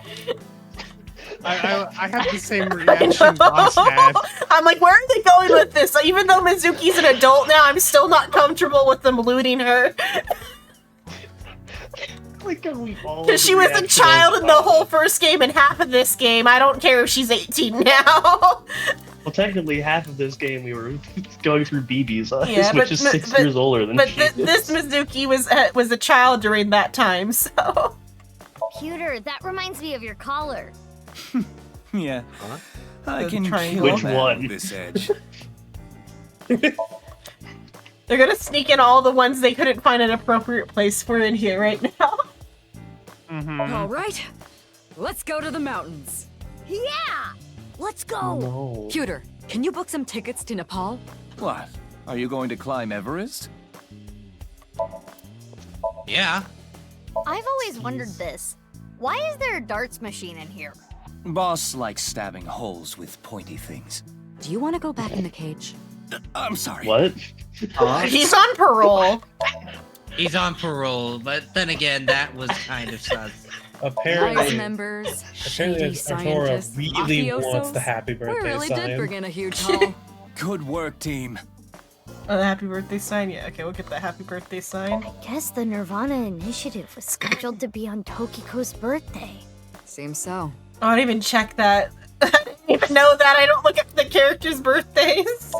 I had the same reaction Boss had. I'm like, where are they going with this? Even though Mizuki's an adult now, I'm still not comfortable with them looting her. Because she was a child in the whole first game and half of this game. I don't care if she's 18 now. Well, technically, half of this game we were going through BB's eyes, Yeah, which is 6 years older than But she is. this Mizuki was a child during that time, so. Pewter, that reminds me of your collar. Yeah. I The can triangle. kill Which that one? with this edge. They're gonna sneak in all the ones they couldn't find an appropriate place for in here right now. All right, let's go to the mountains. Yeah! Let's go! Oh, no. Pewter, can you book some tickets to Nepal? What? Are you going to climb Everest? Yeah. I've always wondered this. Why is there a darts machine in here? Boss likes stabbing holes with pointy things. Do you want to go back in the cage? I'm sorry. What? He's on parole. He's on parole, but then again, that was kind of sus. Vice Apparently, members, shady Aurora scientists, really wants mafiosos. the happy We birthday really sign. did bring in a huge haul. Good work, team. Oh, the happy birthday sign? Yeah, okay, we'll get that happy birthday sign. Guess the Nirvana initiative was scheduled to be on Tokiko's birthday. Seems so. Oh, I didn't even check that. I didn't even know that. I don't look at the characters' birthdays.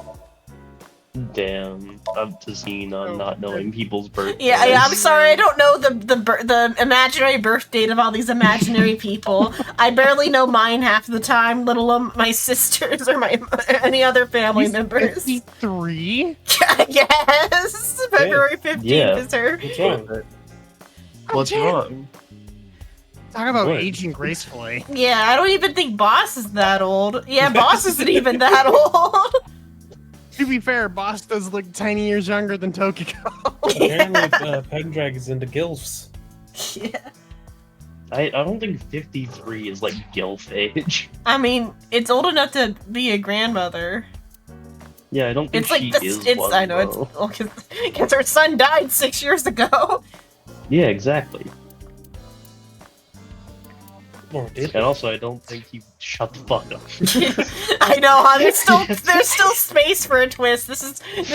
Damn, up to scene on not knowing people's birthdays. Yeah, I'm sorry. I don't know the imaginary birth date of all these imaginary people. I barely know mine half the time, let alone my sisters or my any other family members. 53? I guess February 15th is her. What's wrong? What's wrong? Talk about What? aging gracefully. Yeah, I don't even think Boss is that old. Yeah, Boss isn't even that old. To be fair, Boss does look tiny years younger than Tokiko. Apparently, Pendrag is into gilfs. Yeah. I don't think 53 is like gilf age. I mean, it's old enough to be a grandmother. Yeah, I don't think It's like she this. is It's one, I know though. it's because her son died 6 years ago. Yeah, exactly. Or did And also, I don't think he shut the fuck up. I know, huh? There's still space for a twist. This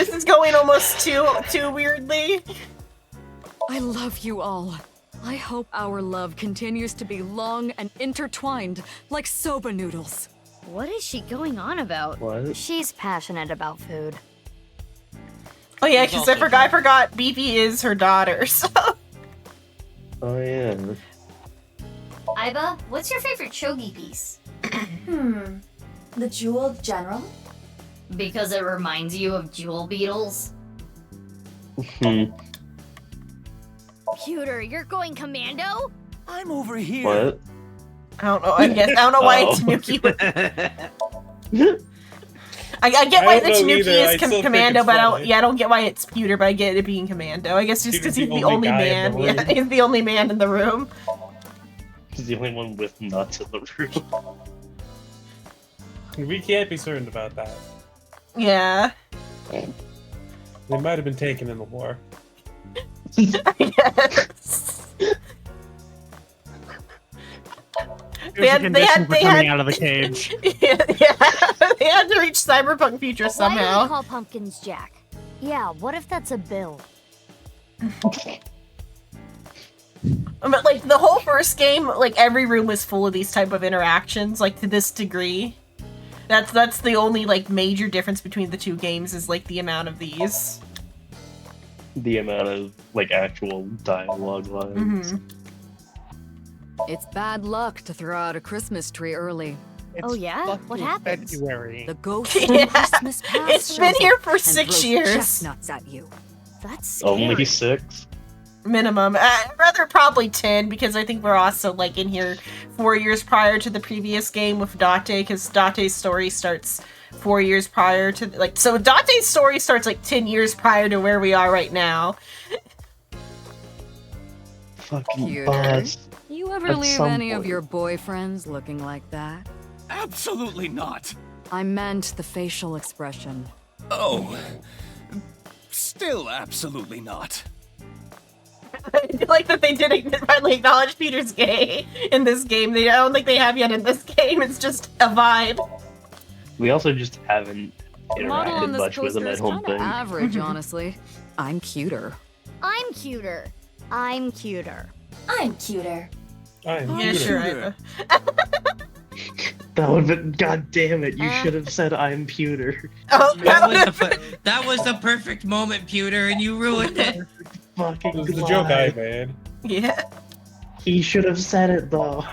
is going almost too weirdly. I love you all. I hope our love continues to be long and intertwined like soba noodles. What is she going on about? What? She's passionate about food. Oh yeah, He's because also I forgot Beefy is her daughter. So. Oh yeah. Aiba, what's your favorite shogi piece? The Jeweled General? Because it reminds you of jewel beetles? Pewter, you're going commando? I'm over here. What? I don't know. I don't know why Oh. Tanuki would. I get why I the don't know Tanuki either. is I still think commando, it's but funny. I don't get why it's Pewter, but I get it being commando. I guess just because he's the only guy man. in the Yeah, room. he's the only man in the room. He's the only one with nuts in the room. We can't be certain about that. Yeah. They might have been taken in the war. Yes. There's a condition for coming out of the cage. yeah, they had to reach cyberpunk future Why do somehow. they call pumpkins Jack? Yeah, what if that's a bill? But like the whole first game, like every room was full of these type of interactions, like to this degree. That's the only like major difference between the two games is like the amount of these. The amount of like actual dialogue lines. It's bad luck to throw out a Christmas tree early. Oh yeah? What happened? February. The ghost Yeah. from Christmas past It's been shows here up for and 6 throws years. chestnuts at you. That's scary. Only 6? Minimum. Rather probably 10 because I think we're also like in here 4 years prior to the previous game with Date because Date's story starts 4 years prior to like so Date's story starts like 10 years prior to where we are right now. Fucking Pewter, boss. you ever At leave some any of point. your boyfriends looking like that? Absolutely not. I meant the facial expression. Oh. Still absolutely not. I feel like that they didn't finally acknowledge Peter's gay in this game. I don't think they have yet in this game. It's just a vibe. We also just haven't The model on interacted this much with him, poster I is don't kind of think. average, honestly. I'm cuter. I'm cuter. I'm cuter. I'm cuter. I'm Yeah, cuter. sure. That would have been, god damn it, you should have said I'm pewter. Oh, That was the perfect moment, Pewter, and you ruined it. Fucking It was the joke I made. Yeah. He should have said it though.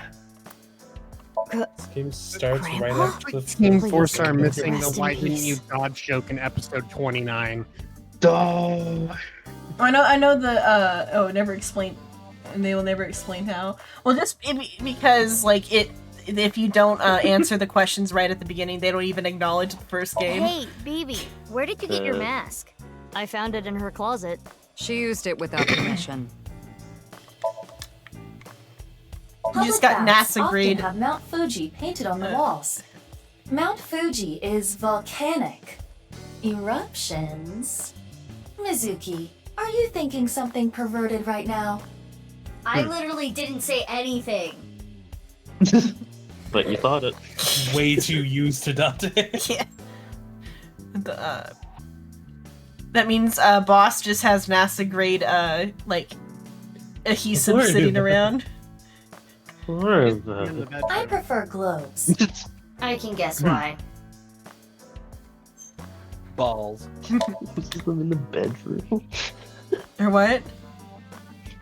This game starts right after the Team Force are missing the why didn't you dodge joke in episode 29. Oh. I know the never explain, and they will never explain how. Well, just because like if you don't answer the questions right at the beginning, they don't even acknowledge the first game. Hey, BB, where did you get your Uh. mask? I found it in her closet. She used it without permission. You just got Public baths NASA often grade. have Mount Fuji painted on the walls. Mount Fuji is volcanic. Eruptions. Mizuki, are you thinking something perverted right now? I literally didn't say anything. But you thought it. Way too used to Dante. Yeah. That means boss just has NASA grade like adhesive Where sitting is- around. Where is that? I prefer globes. I can guess why. Balls. I'm in the bedroom. Or what?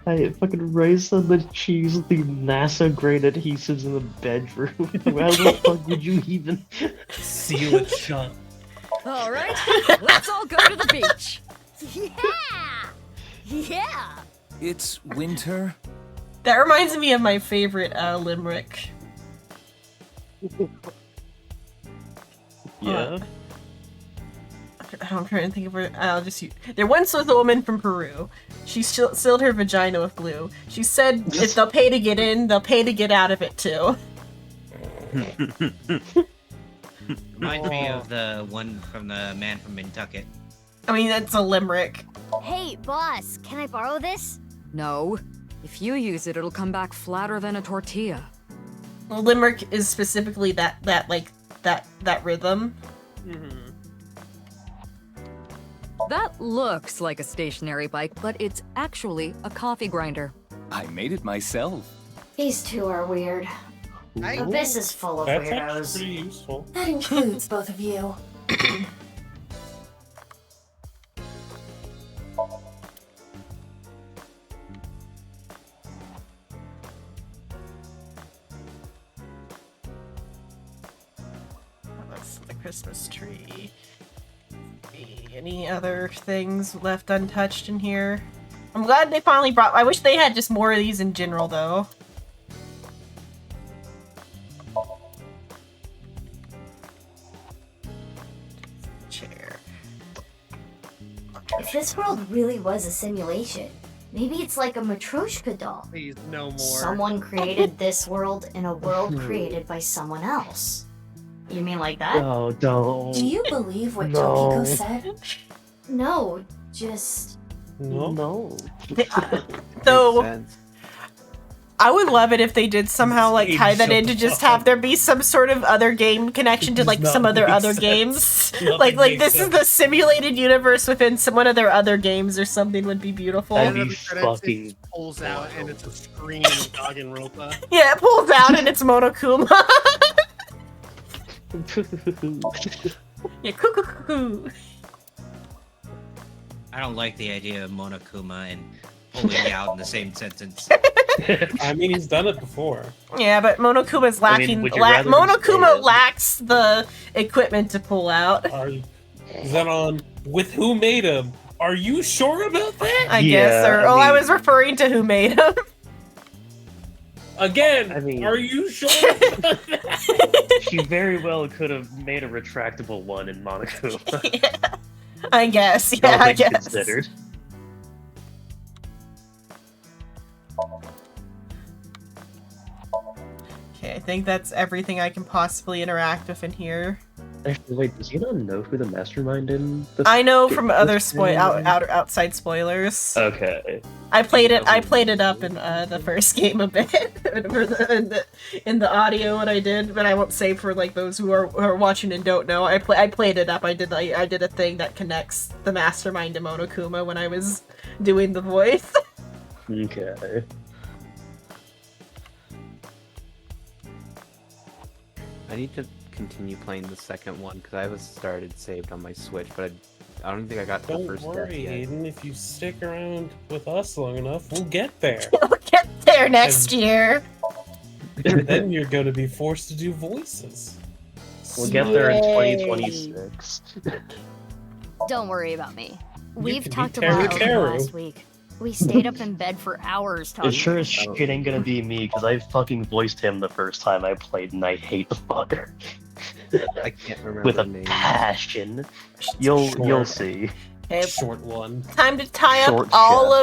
I fucking Ray said that she used the NASA grade adhesives in the bedroom. How the fuck would you even Seal it shut. All right, let's all go to the beach. Yeah! Yeah! It's winter. That reminds me of my favorite limerick. Yeah. I'm trying to think of her. I'll just use. There once was a woman from Peru. She sealed her vagina with glue. She said if they'll pay to get in, they'll pay to get out of it too. Reminds me of the one from the man from Nantucket. I mean, that's a limerick. Hey, boss, can I borrow this? No. If you use it, it'll come back flatter than a tortilla. Well, limerick is specifically that rhythm. That looks like a stationary bike, but it's actually a coffee grinder. I made it myself. These two are weird. Abyss is full of That's weirdos. actually pretty useful. That includes both of you. That's the Christmas tree. Any other things left untouched in here? I'm glad they finally brought. I wish they had just more of these in general, though. Chair. If this world really was a simulation, maybe it's like a Matryoshka doll. Please, no more. Someone created this world in a world created by someone else. You mean like that? Oh, don't. Do you believe what No. Tokiko said? No, just... No. Though, I would love it if they did somehow like tie that in to just have there be some sort of other game connection to like some other games. like this is the simulated universe within one of their other games or something would be beautiful. That'd be It fucking pulls out and it's a screen of Danganronpa. Yeah, it pulls out and it's Monokuma. Yeah, cuckoo. I don't like the idea of Monokuma and pulling out in the same sentence. I mean, he's done it before. Yeah, but Monokuma's lacking. would you rather just Monokuma lacks the equipment to pull out. Is that on with who made him? Are you sure about that? I guess, or I was referring to who made him. Again, are you sure about that? She very well could have made a retractable one in Monokuma. I guess, All yeah, I things guess. considered. Okay, I think that's everything I can possibly interact with in here. Actually, wait, does he not know who the mastermind in the I know from other this outside spoilers. Okay. I played it up in the first game a bit in the audio what I did, but I won't say for like those who are watching and don't know. I played it up. I did a thing that connects the mastermind to Monokuma when I was doing the voice. Okay. I need to continue playing the second one because I was started saved on my Switch, but I don't think I got to the Don't first worry, death yet. Aiden. If you stick around with us long enough, we'll get there. We'll get there next year. And then you're going to be forced to do voices. We'll get there in Yay. 2026. Don't worry about me. We've can be talked about it Karu. last week. We stayed up in bed for hours talking. It sure as shit ain't gonna be me, because I fucking voiced him the first time I played, and I hate the fucker. I can't remember With the a name. passion. You'll see. Okay, Short one. time to tie up Short all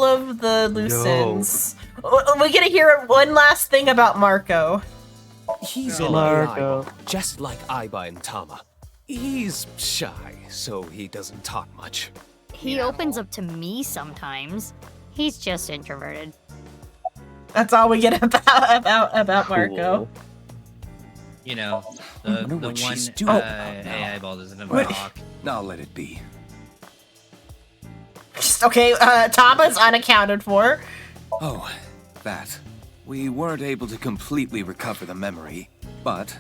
of the loose ends. We get to hear one last thing about Marco. He's Oh, in Marco. the Aiba, just like Aiba and Tama. He's shy, so he doesn't talk much. He opens up to me sometimes. He's just introverted. That's all we get about Marco. You know, I the wonder one what she's doing AI ball doesn't ever What? talk. I'll let it be. Okay, Tama's unaccounted for. Oh, that. We weren't able to completely recover the memory, but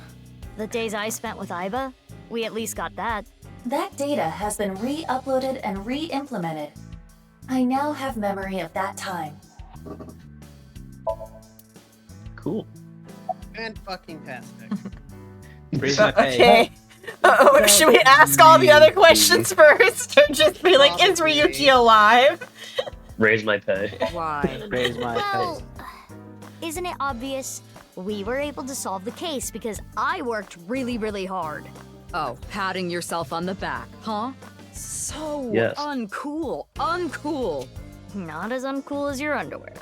The days I spent with Aiba, we at least got that. That data has been re-uploaded and re-implemented. I now have memory of that time. Cool. Fan-fucking-tastic. Okay. Should we ask all the other questions first, or just be like, is Ryuki alive? Raise my pay. Why? Raise my Well, isn't it obvious? We were able to solve the case because I worked really, really hard. Oh, patting yourself on the back, huh? So Yes. uncool. Not as uncool as your underwear.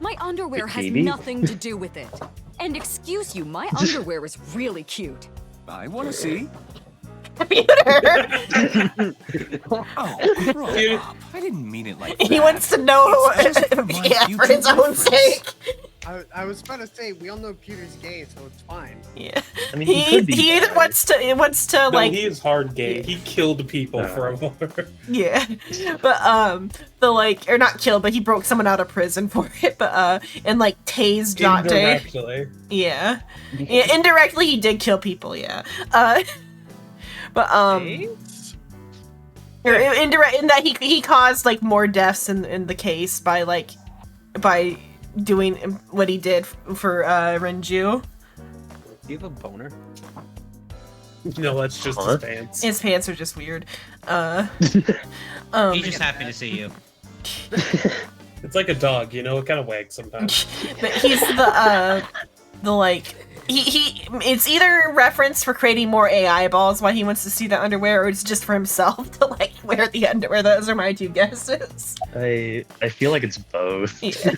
My underwear has Maybe. nothing to do with it. And excuse you, my underwear is really cute. I want to see. Oh, grow up. I didn't mean it like that. He wants to know my yeah, for his future own sake. I was about to say we all know Pewter's gay, so it's fine. Yeah. I mean, he could be He either gay. wants to No, like he is hard gay. He killed people for a war. yeah, but the like or not killed, but he broke someone out of prison for it. But and like tased Dante. Indirectly. Yeah. Yeah, indirectly he did kill people. Yeah. But or indirect in that he caused like more deaths in the case by doing what he did for Renju. Do you have a boner? No, that's just his pants. His pants are just weird. He's just happy to see you. It's like a dog, you know, it kind of wags sometimes. But he's the like he it's either reference for creating more AI balls why he wants to see the underwear, or it's just for himself to like wear the underwear. Those are my two guesses. I feel like it's both. Yeah.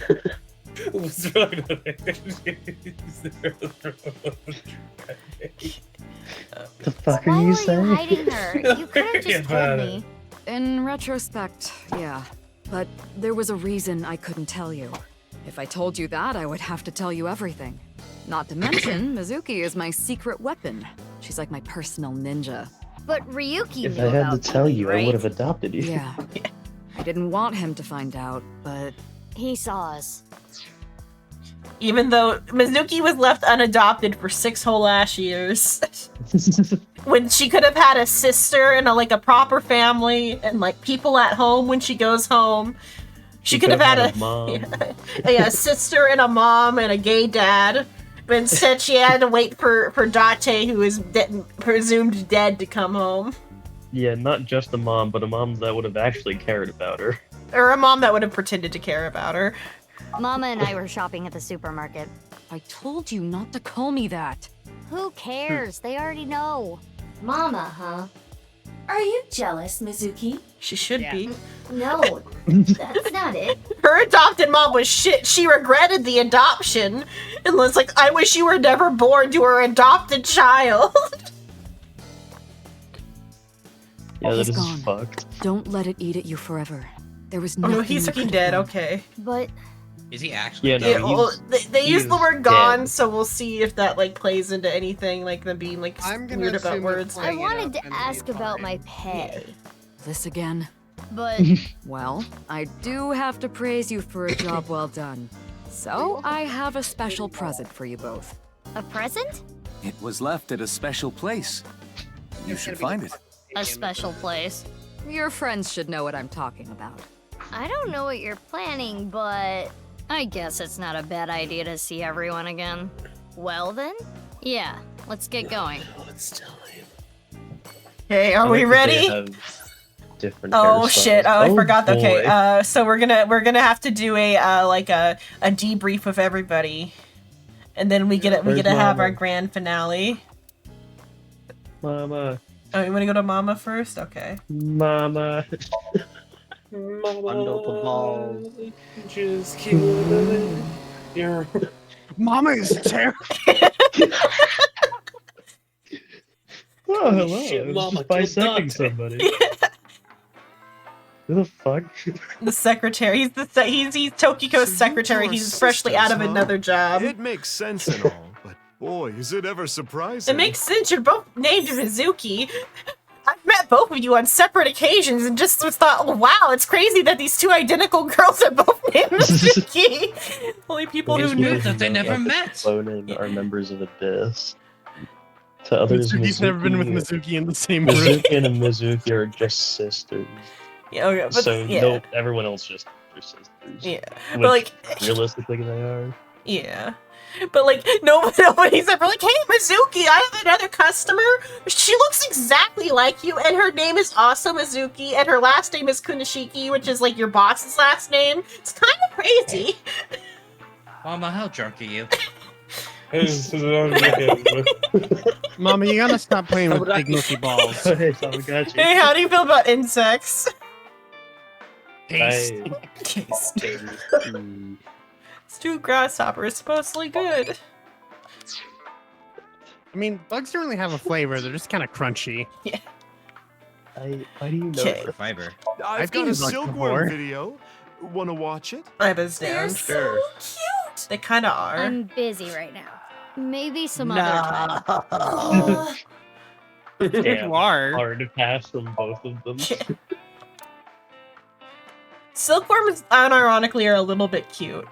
The fuck Why are you were saying? you hiding her? You could have just told me. In retrospect, yeah. But there was a reason I couldn't tell you. If I told you that, I would have to tell you everything. Not to mention, Mizuki is my secret weapon. She's like my personal ninja. But Ryuki If knew I had to about tell that, you, I right? would have adopted you. Yeah. I didn't want him to find out, but He saw us. Even though Mizuki was left unadopted for 6 whole ass years. When she could have had a sister and a proper family and like people at home when she goes home. She could have had a mom. a sister and a mom and a gay dad. But instead she had to wait for Date, who is presumed dead, to come home. Yeah, not just a mom, but a mom that would have actually cared about her. Or a mom that would have pretended to care about her. Mama and I were shopping at the supermarket. I told you not to call me that. Who cares? They already know. Mama, huh? Are you jealous, Mizuki? She should be. No, that's not it. Her adopted mom was shit. She regretted the adoption and was like, I wish you were never born to her adopted child. Yeah, that He's is gone. fucked. Don't let it eat at you forever. There was Oh nothing no, he's you fucking could have dead, done. okay. But Is he actually? Yeah, no, Yeah, well, they he use the is word gone, dead. so we'll see if that like plays into anything, like them being like I'm gonna weird about assume they're words. I playing it wanted up to and ask they about fine. my pay. This again? But Well, I do have to praise you for a job well done. So, I have a special present for you both. a present? It was left at a special place. You should find it. A special place. Your friends should know what I'm talking about. I don't know what you're planning, but I guess it's not a bad idea to see everyone again. Well then? Yeah, let's get going. Okay, are I we like that they ready? have different Oh hairstyles. shit! Oh, I forgot. Okay, boy. so we're gonna have to do a a debrief of everybody, and then we get Where's to have Mama? our grand finale. Mama, Oh, you want to go to Mama first? Okay. mama. Bundle the balls. Just kill your Mama is terrible. Oh, hello. Shit, I was Mama just killed bisecting Dante. somebody. Who the fuck? The secretary. He's he's Tokiko's secretary. two are He's freshly out of sisters, huh? another job. It makes sense and all, but boy, is it ever surprising. It makes sense. You're both named Mizuki. I've met both of you on separate occasions and just thought, oh, wow, it's crazy that these two identical girls are both named Mizuki. Only people who knew. that they never met. Cloning are members of Abyss. To others, Mizuki's never been with Mizuki in the same room. Mizuki and Mizuki are just sisters. Yeah, okay, but, So yeah. no, everyone else just are sisters. Yeah, Which, but like, realistically, they are. yeah. But like, nobody's ever like, hey, Mizuki, I have another customer. She looks exactly like you, and her name is also Mizuki, and her last name is Kunishiki, which is like your boss's last name. It's kind of crazy. Mama, how drunk are you? Mama, you gotta stop playing with big milky balls. Hey, how do you feel about insects? Taste. Stewed grasshopper is supposedly good. I mean, bugs don't really have a flavor. They're just kind of crunchy. Yeah. Why do you know Okay. that? Fiber. I've got a silkworm video. Wanna watch it? Iba's down. They're so cute. They kind of are. I'm busy right now. Maybe some other Nah. time. Damn, You are. hard to pass from both of them. Silkworms, unironically, are a little bit cute.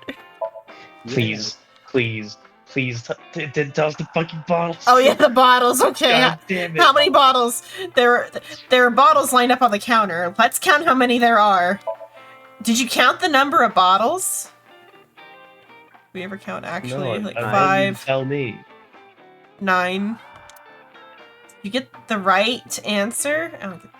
Please, please, please, toss the fucking bottles. Oh yeah, the bottles. Okay. God damn it. How many bottles? There are bottles lined up on the counter. Let's count how many there are. Did you count the number of bottles? We ever count actually? No, like I 5, tell me. 9. You get the right answer. I don't get.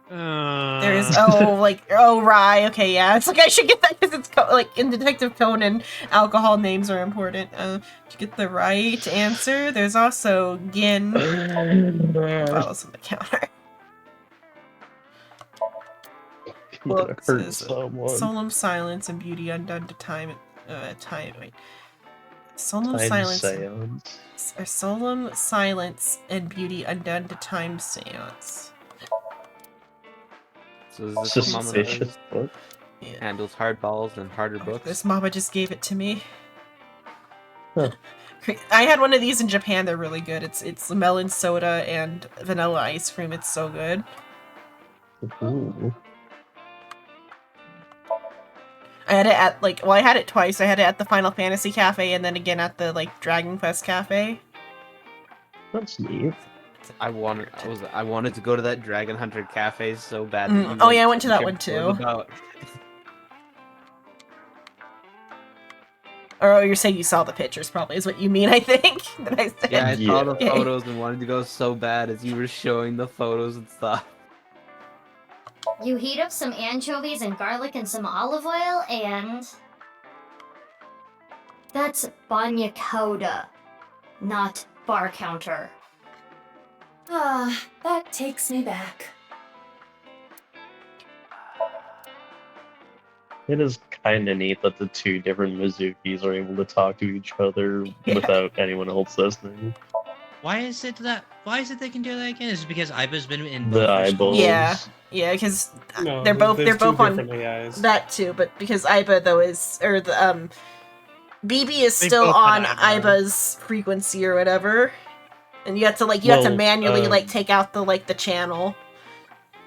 There's rye. Okay, yeah. It's like I should get that because it's like in Detective Conan, alcohol names are important. To get the right answer, there's also gin bottles on the counter. That hurts someone. Solemn silence and beauty undone to time. Wait. Solemn Time silence. seance. Or solemn silence and beauty undone to time seance. So is this what Mama Suspicious does? book. Handles hard balls and harder books. This mama just gave it to me. Huh. I had one of these in Japan. They're really good. It's melon soda and vanilla ice cream. It's so good. Ooh. I had it at I had it twice. I had it at the Final Fantasy Cafe and then again at the Dragon Quest Cafe. That's neat. I wanted to go to that Dragon Hunter Cafe so bad. Oh yeah, I went to that one too. Or you're saying you saw the pictures, probably is what you mean. I think. That I said. Yeah, I saw the photos and wanted to go so bad as you were showing the photos and stuff. You heat up some anchovies and garlic and some olive oil and... That's banya cauda, not bar counter. Ah, that takes me back. It is kind of neat that the two different Mizukis are able to talk to each other without anyone else listening. Why is it they can do that again? Is it because Aiba's been in The both their eyeballs. schools? Yeah, because No, they're both there's two on different AIs. that too, but because Aiba though is BB is They still both on had Aiba. Aiba's frequency or whatever, and you have to have to manually take out the channel.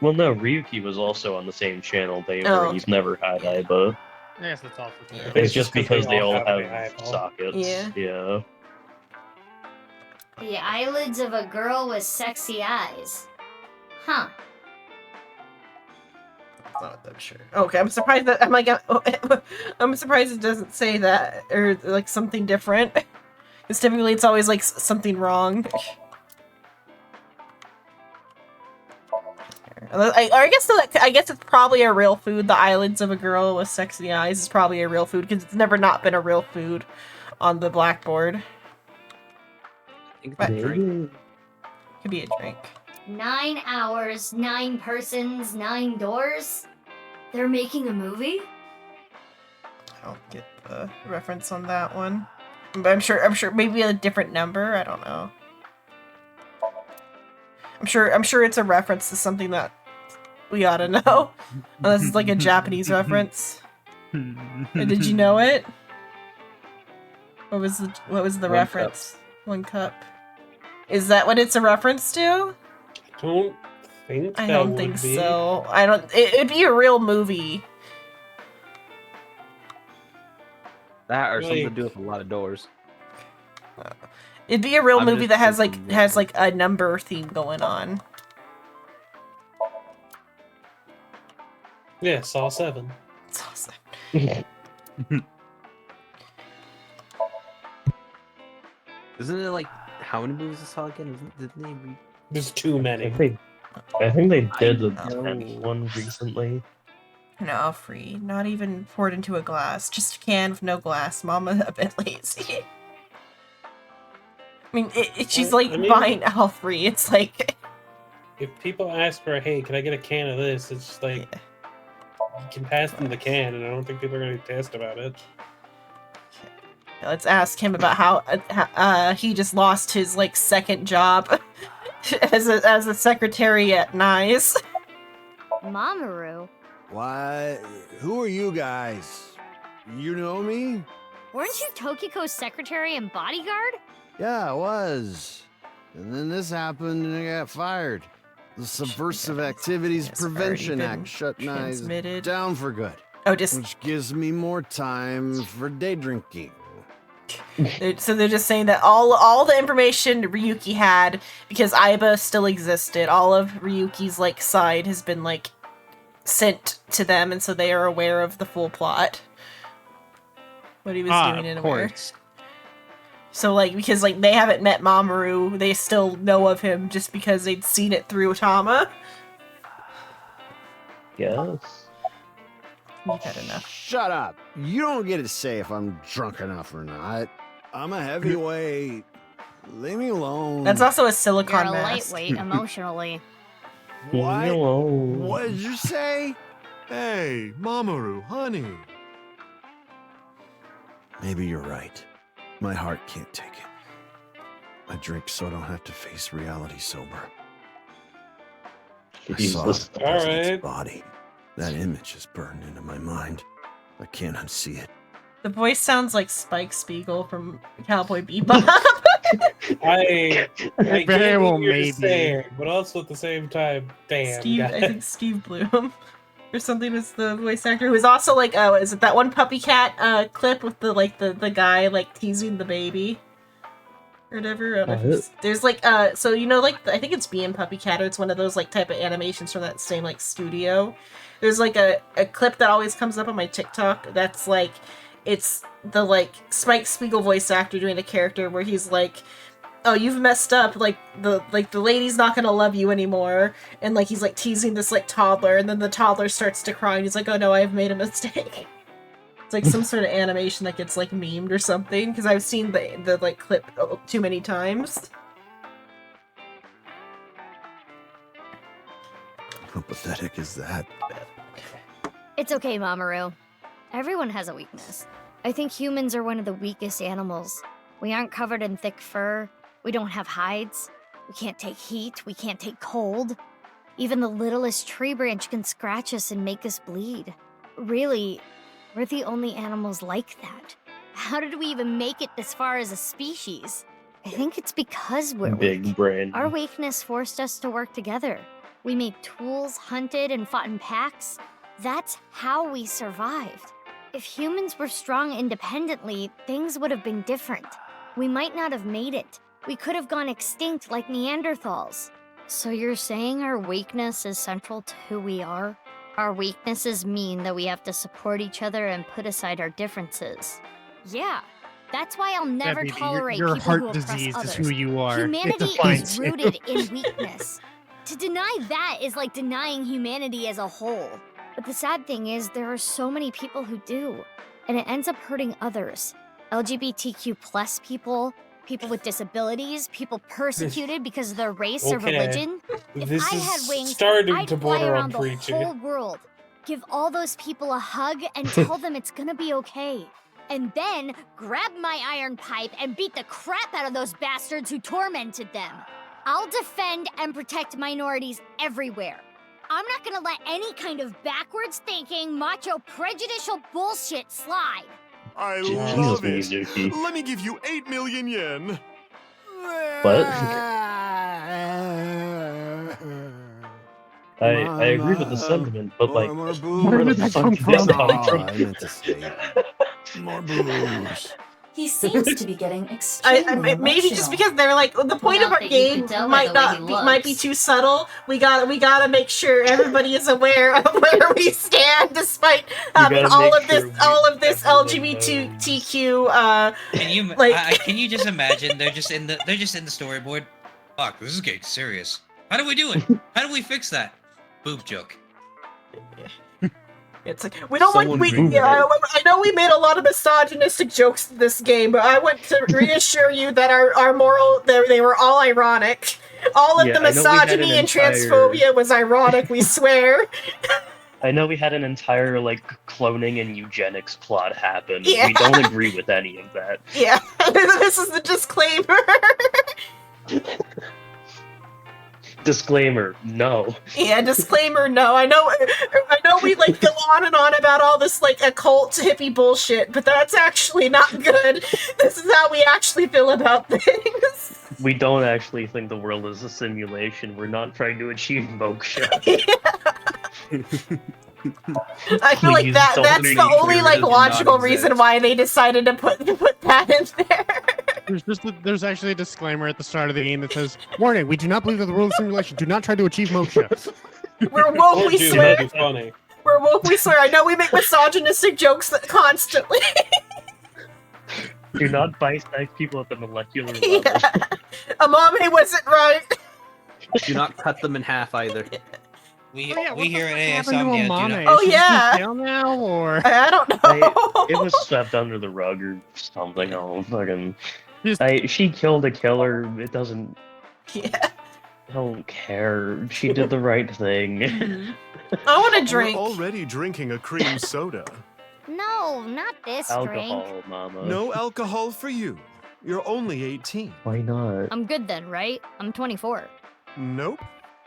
Well, no, Ryuki was also on the same channel. Oh, He's never had Aiba. I guess that's also true. It's just because they all have have the eyeball. sockets. Yeah. The eyelids of a girl with sexy eyes. Huh. Not that sure. Okay, I'm surprised that I'm surprised it doesn't say that or something different. Because typically it's always something wrong. I guess it's probably a real food. The eyelids of a girl with sexy eyes is probably a real food because it's never not been a real food on the blackboard. I think it's a drink. Could be a drink. 9 hours, 9 persons, 9 doors? They're making a movie? I don't get the reference on that one. But I'm sure maybe a different number, I don't know. I'm sure it's a reference to something that we ought to know. Unless it's a Japanese reference. Did you know it? What was the reference? Cup. 1 cup. Is that what it's a reference to? I don't think so. It'd be a real movie. That or something to do with a lot of doors. It'd be a real I'm movie just that has thinking a number theme going on. Yeah, Saw 7. Saw 7. Isn't it how many movies I saw again? Didn't they There's too many. I think they did the 10th one recently. No, free. Not even poured into a glass. Just a can with no glass. Mama a bit lazy. mean, she's Well, like I mean- buying all three. It's like, If people ask for, hey, can I get a can of this? It's just like, you can pass them the can, and I don't think people are going to be pissed about it. let's ask him about how he just lost his like second job as a secretary at Nyes. Mamoru, Why? Who are you guys? You know me? weren't you Tokiko's secretary and bodyguard? Yeah, I was. And then this happened and I got fired. The Subversive Activities Prevention already been Act shut Nyes transmitted. down for good. Oh, just Which gives me more time for day drinking. so they're just saying that all the information Ryuki had, because Aiba still existed, all of Ryuki's like side has been like sent to them, and so they are aware of the full plot. What he was doing in of a way. course. So like because like they haven't met Mamoru, they still know of him just because they'd seen it through Otama. Yes. You've had enough. Shut up. You don't get to say if I'm drunk enough or not. I'm a heavyweight. Leave me alone. That's also a You're silicon a mask. lightweight emotionally. What? alone. What did you say? Hey, Mamoru, honey. Maybe you're right. My heart can't take it. I drink so I don't have to face reality sober. I saw Jesus. the president's Alright. body. That image is burned into my mind. I can't unsee it. The voice sounds like Spike Spiegel from Cowboy Bebop. I Very get well, what you're maybe. saying, but also at the same time, damn. Steve, guys. I think Steve Bloom or something was the voice actor who was also like, oh, is it that one puppy cat clip with the like the guy like teasing the baby or whatever? I don't know if it's- there's like so you know like I think it's Being Puppy Cat, or it's one of those like type of animations from that same like studio. There's like a clip that always comes up on my TikTok that's like it's the like Spike Spiegel voice actor doing a character where he's like, oh, you've messed up, like the lady's not gonna love you anymore, and like he's like teasing this like toddler, and then the toddler starts to cry and he's like, oh no, I've made a mistake. It's like some sort of animation that gets like memed or something, because I've seen the like clip too many times. How pathetic is that? It's okay, Mamoru. Everyone has a weakness. I think humans are one of the weakest animals. We aren't covered in thick fur. We don't have hides. We can't take heat. We can't take cold. Even the littlest tree branch can scratch us and make us bleed. Really, we're the only animals like that. How did we even make it this far as a species? I think it's because we're weak. Big brain. Our weakness forced us to work together. We made tools, hunted, and fought in packs. That's how we survived. If humans were strong independently, things would have been different. We might not have made it. We could have gone extinct like Neanderthals. So you're saying our weakness is central to who we are? Our weaknesses mean that we have to support each other and put aside our differences. Yeah, that's why I'll never baby, tolerate your people heart who oppress disease others. is who you are. It Humanity defines is you. rooted in weakness. To deny that is like denying humanity as a whole. But the sad thing is, there are so many people who do, and it ends up hurting others. LGBTQ plus people, people with disabilities, people persecuted because of their race or Okay. religion. If This I is had wings, starting I'd to fly border on around the preachy. whole world, give all those people a hug, and tell them it's gonna be okay. And then grab my iron pipe and beat the crap out of those bastards who tormented them. I'll defend and protect minorities everywhere. I'm not gonna let any kind of backwards thinking, macho, prejudicial bullshit slide. I Jesus, love it. Mizuki. Let me give you 8 million yen. What? I agree with the sentiment, but like, where the fuck did this come from? I meant to say more booze. He seems to be getting extremely Maybe just because they're like the point of Not our that you game can tell by might the way not he be, might be looks. too subtle. We gotta make sure everybody is aware of where we stand, despite having gotta all make of this sure LGBTQ. Can you like- can you just imagine they're just in the storyboard? Fuck, this is getting serious. How do we do it? How do we fix that? Boob joke. It's like we don't Someone want. bring I know we made a lot of misogynistic jokes in this game, but I want to reassure you that our moral they were all ironic. All of Yeah, the I know we had misogyny an and entire- transphobia was ironic. We swear. I know we had an entire like cloning and eugenics plot happen. Yeah. We don't agree with any of that. Yeah, this is the disclaimer. Disclaimer: no. Yeah, disclaimer. No, I know we like go on and on about all this like occult hippie bullshit, but that's actually not good. This is how we actually feel about things. We don't actually think the world is a simulation. We're not trying to achieve moksha. I feel like Please that's don't the make only sure like it does logical not reason exist. why they decided to put that in there. There's actually a disclaimer at the start of the game that says, "Warning: We do not believe that the world is a simulation. Do not try to achieve moksha." We're woke, we Dude, swear. that'd be funny. We're woke, we swear. I know we make misogynistic jokes constantly. Do not bisect people at the molecular level. Yeah. Amame wasn't right. Do not cut them in half either. We we here at happened to ASM, yeah, do Amame? not- Oh, Is she yeah. in jail now, or I don't know. It was swept under the rug or something. Oh, fucking. She killed a killer. It doesn't. Yeah. I don't care. She did the right thing. I want a drink. You're already drinking a cream soda. No, not this Alcohol, drink. mama. No alcohol for you. You're only 18. Why not? I'm good then, right? I'm 24. Nope.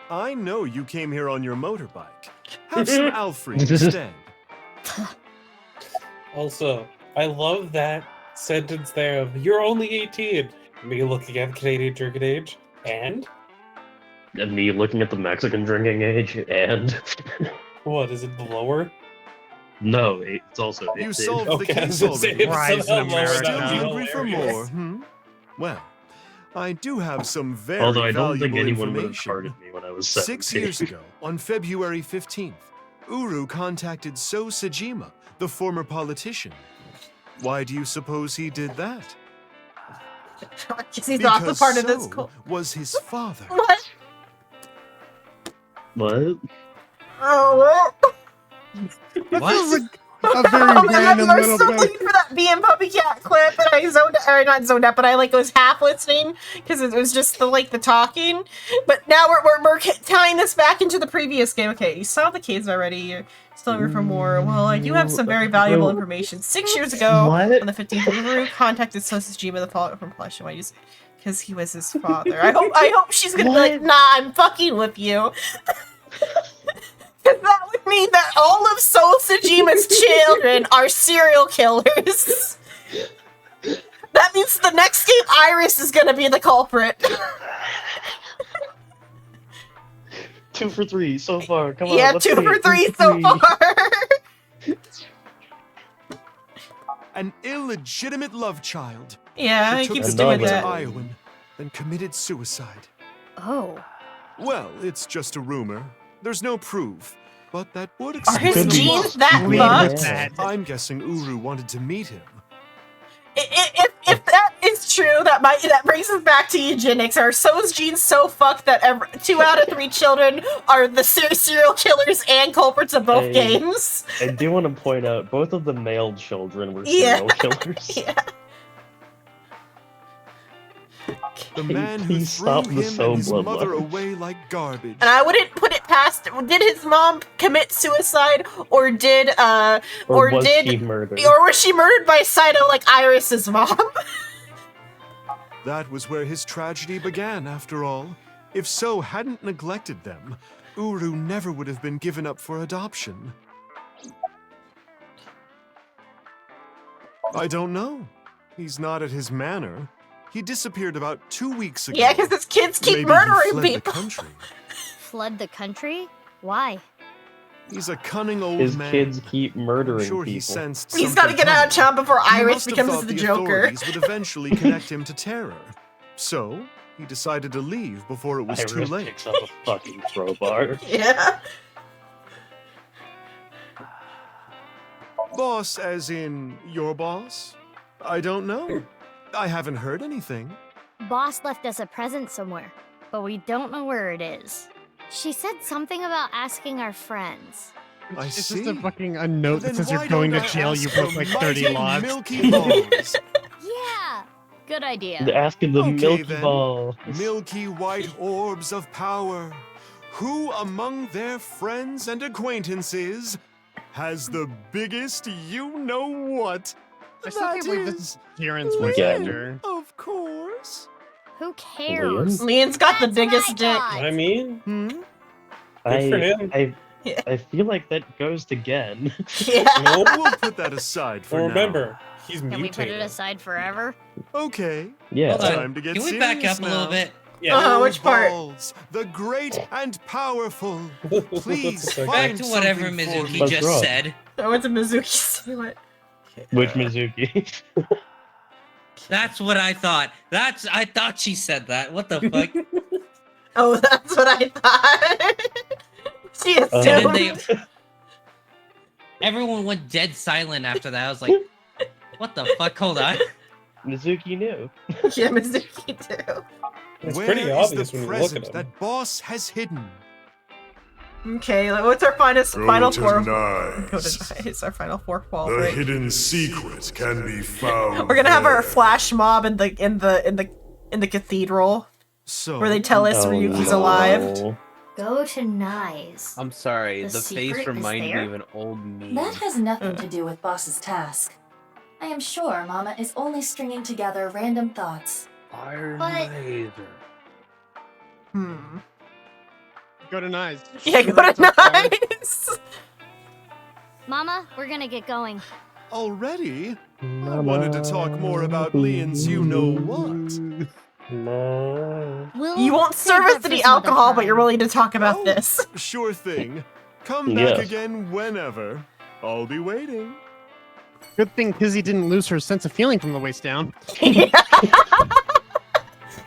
I know you came here on your motorbike. Have some Alfred instead. Also, I love that sentence there of "You're only 18." Me looking at the Canadian drinking age, and And me looking at the Mexican drinking age, and what is it lower? no, it's also. You it's- solved Okay, the I was case gonna say, already. if Rise somehow in lower, Still that'd be hungry for hilarious. more, hmm? Well, I do have some very Although I don't valuable think anyone would have information. carded me when I was 17. 6 years ago, on February 15th, Uru contacted So Sajima, the former politician. Why do you suppose he did that? He's not the part of this So cult. was his father. What? What? Oh, What? a very I random was little so bit. looking for that BM Puppy Cat clip, and I zoned, or not zoned out, but I like was half listening because it was just the talking. But now we're tying this back into the previous game. Okay, you saw the kids already. You're still hungry for more. Well, I do have some very valuable information. 6 years ago, on the 15th, Uru contacted Sosajima, the fallout from Plush. Why just? Because he was his father. I hope she's gonna be like, nah, I'm fucking with you. Because that would mean that all of Soul Sajima's children are serial killers. That means the next game, Iris is gonna be the culprit. 2 for 3 so far. Come on. Yeah, let's 2 see for it. 3 2 so far. An illegitimate love child. Yeah, She he took keeps the doing baby to that. Iowan, then committed suicide. Oh. Well, it's just a rumor. There's no proof, but that would Are explain his a genes lot. that fucked? I'm guessing Uru wanted to meet him. If that is true, that brings us back to eugenics. Are So's genes so fucked that 2 out of 3 children are the serial killers and culprits of both games? I do want to point out both of the male children were Yeah. serial killers. Yeah. The man who Please threw stop the him so and his mother bloodline. away like garbage. And I wouldn't put it past. Did his mom commit suicide, or did Or was she murdered? or was she murdered by Saito like Iris's mom? That was where his tragedy began, after all. If So hadn't neglected them, Uru never would have been given up for adoption. I don't know. He's not at his manor. He disappeared about 2 weeks ago. Yeah, because his kids keep Maybe he murdering fled the people. country. Flood the country? Why? He's a cunning old His man. kids keep murdering I'm sure people. he sensed He's got to something get out of coming. town before He Iris must have becomes thought the the Joker. authorities would eventually connect him to terror. So, he decided to leave before it was too Iris late. picks up a fucking crowbar. Yeah. Boss, as in your boss? I don't know. I haven't heard anything. Boss left us a present somewhere, but we don't know where it is. She said something about asking our friends. I It's see. just a fucking a note that Then says you're why going to don't I jail. You ask broke for like 30 mighty laws. Milky balls. Yeah, good idea. They're asking the Okay, Milky then. Ball. Milky white orbs of power. Who among their friends and acquaintances has the biggest you-know-what? I still can't believe this is Kieran's Leon, voice actor. Of course. Who cares? Leon's got the biggest dick. I mean, good for him. I feel like that goes to Gen. Nope. We'll put that aside for Well, now. remember, he's Can we put it mutated. aside forever? Okay. Yeah. Hold on. Time to get Can we back serious up a little now. bit? Yeah. Which part? Balls, the great and powerful. Please Back find Back to whatever something for Mizuki me. What's just wrong? said. I went to Mizuki. What? Which Mizuki? That's what I thought. I thought she said that. What the fuck? Oh, that's what I thought. She And then assumed. everyone went dead silent after that. I was like, what the fuck? Hold on. Mizuki knew. Yeah, Mizuki too. It's Where pretty is obvious the when you look at present him. that boss has hidden? Okay, like, what's our final Go to four? Nyes. Go to Nyes, our final four fall The break. hidden secret can be found. We're gonna have our there. flash mob in the cathedral So where they tell us Oh, Ryuki's no. alive. Go to Nyes. I'm sorry, The the secret face is reminded me there? of an old meme. That has nothing to do with Boss's task. I am sure Mama is only stringing together random thoughts. Iron But- laser. Go to Nyes. Yeah, go to Nyes. Mama, we're gonna get going. already? I wanted to talk more about Leon's you-know-what. We'll You won't save serve that us for any some other alcohol, but time. you're willing to talk about this. Sure thing. Come back Yes. again whenever. I'll be waiting. Good thing Kizzy didn't lose her sense of feeling from the waist down.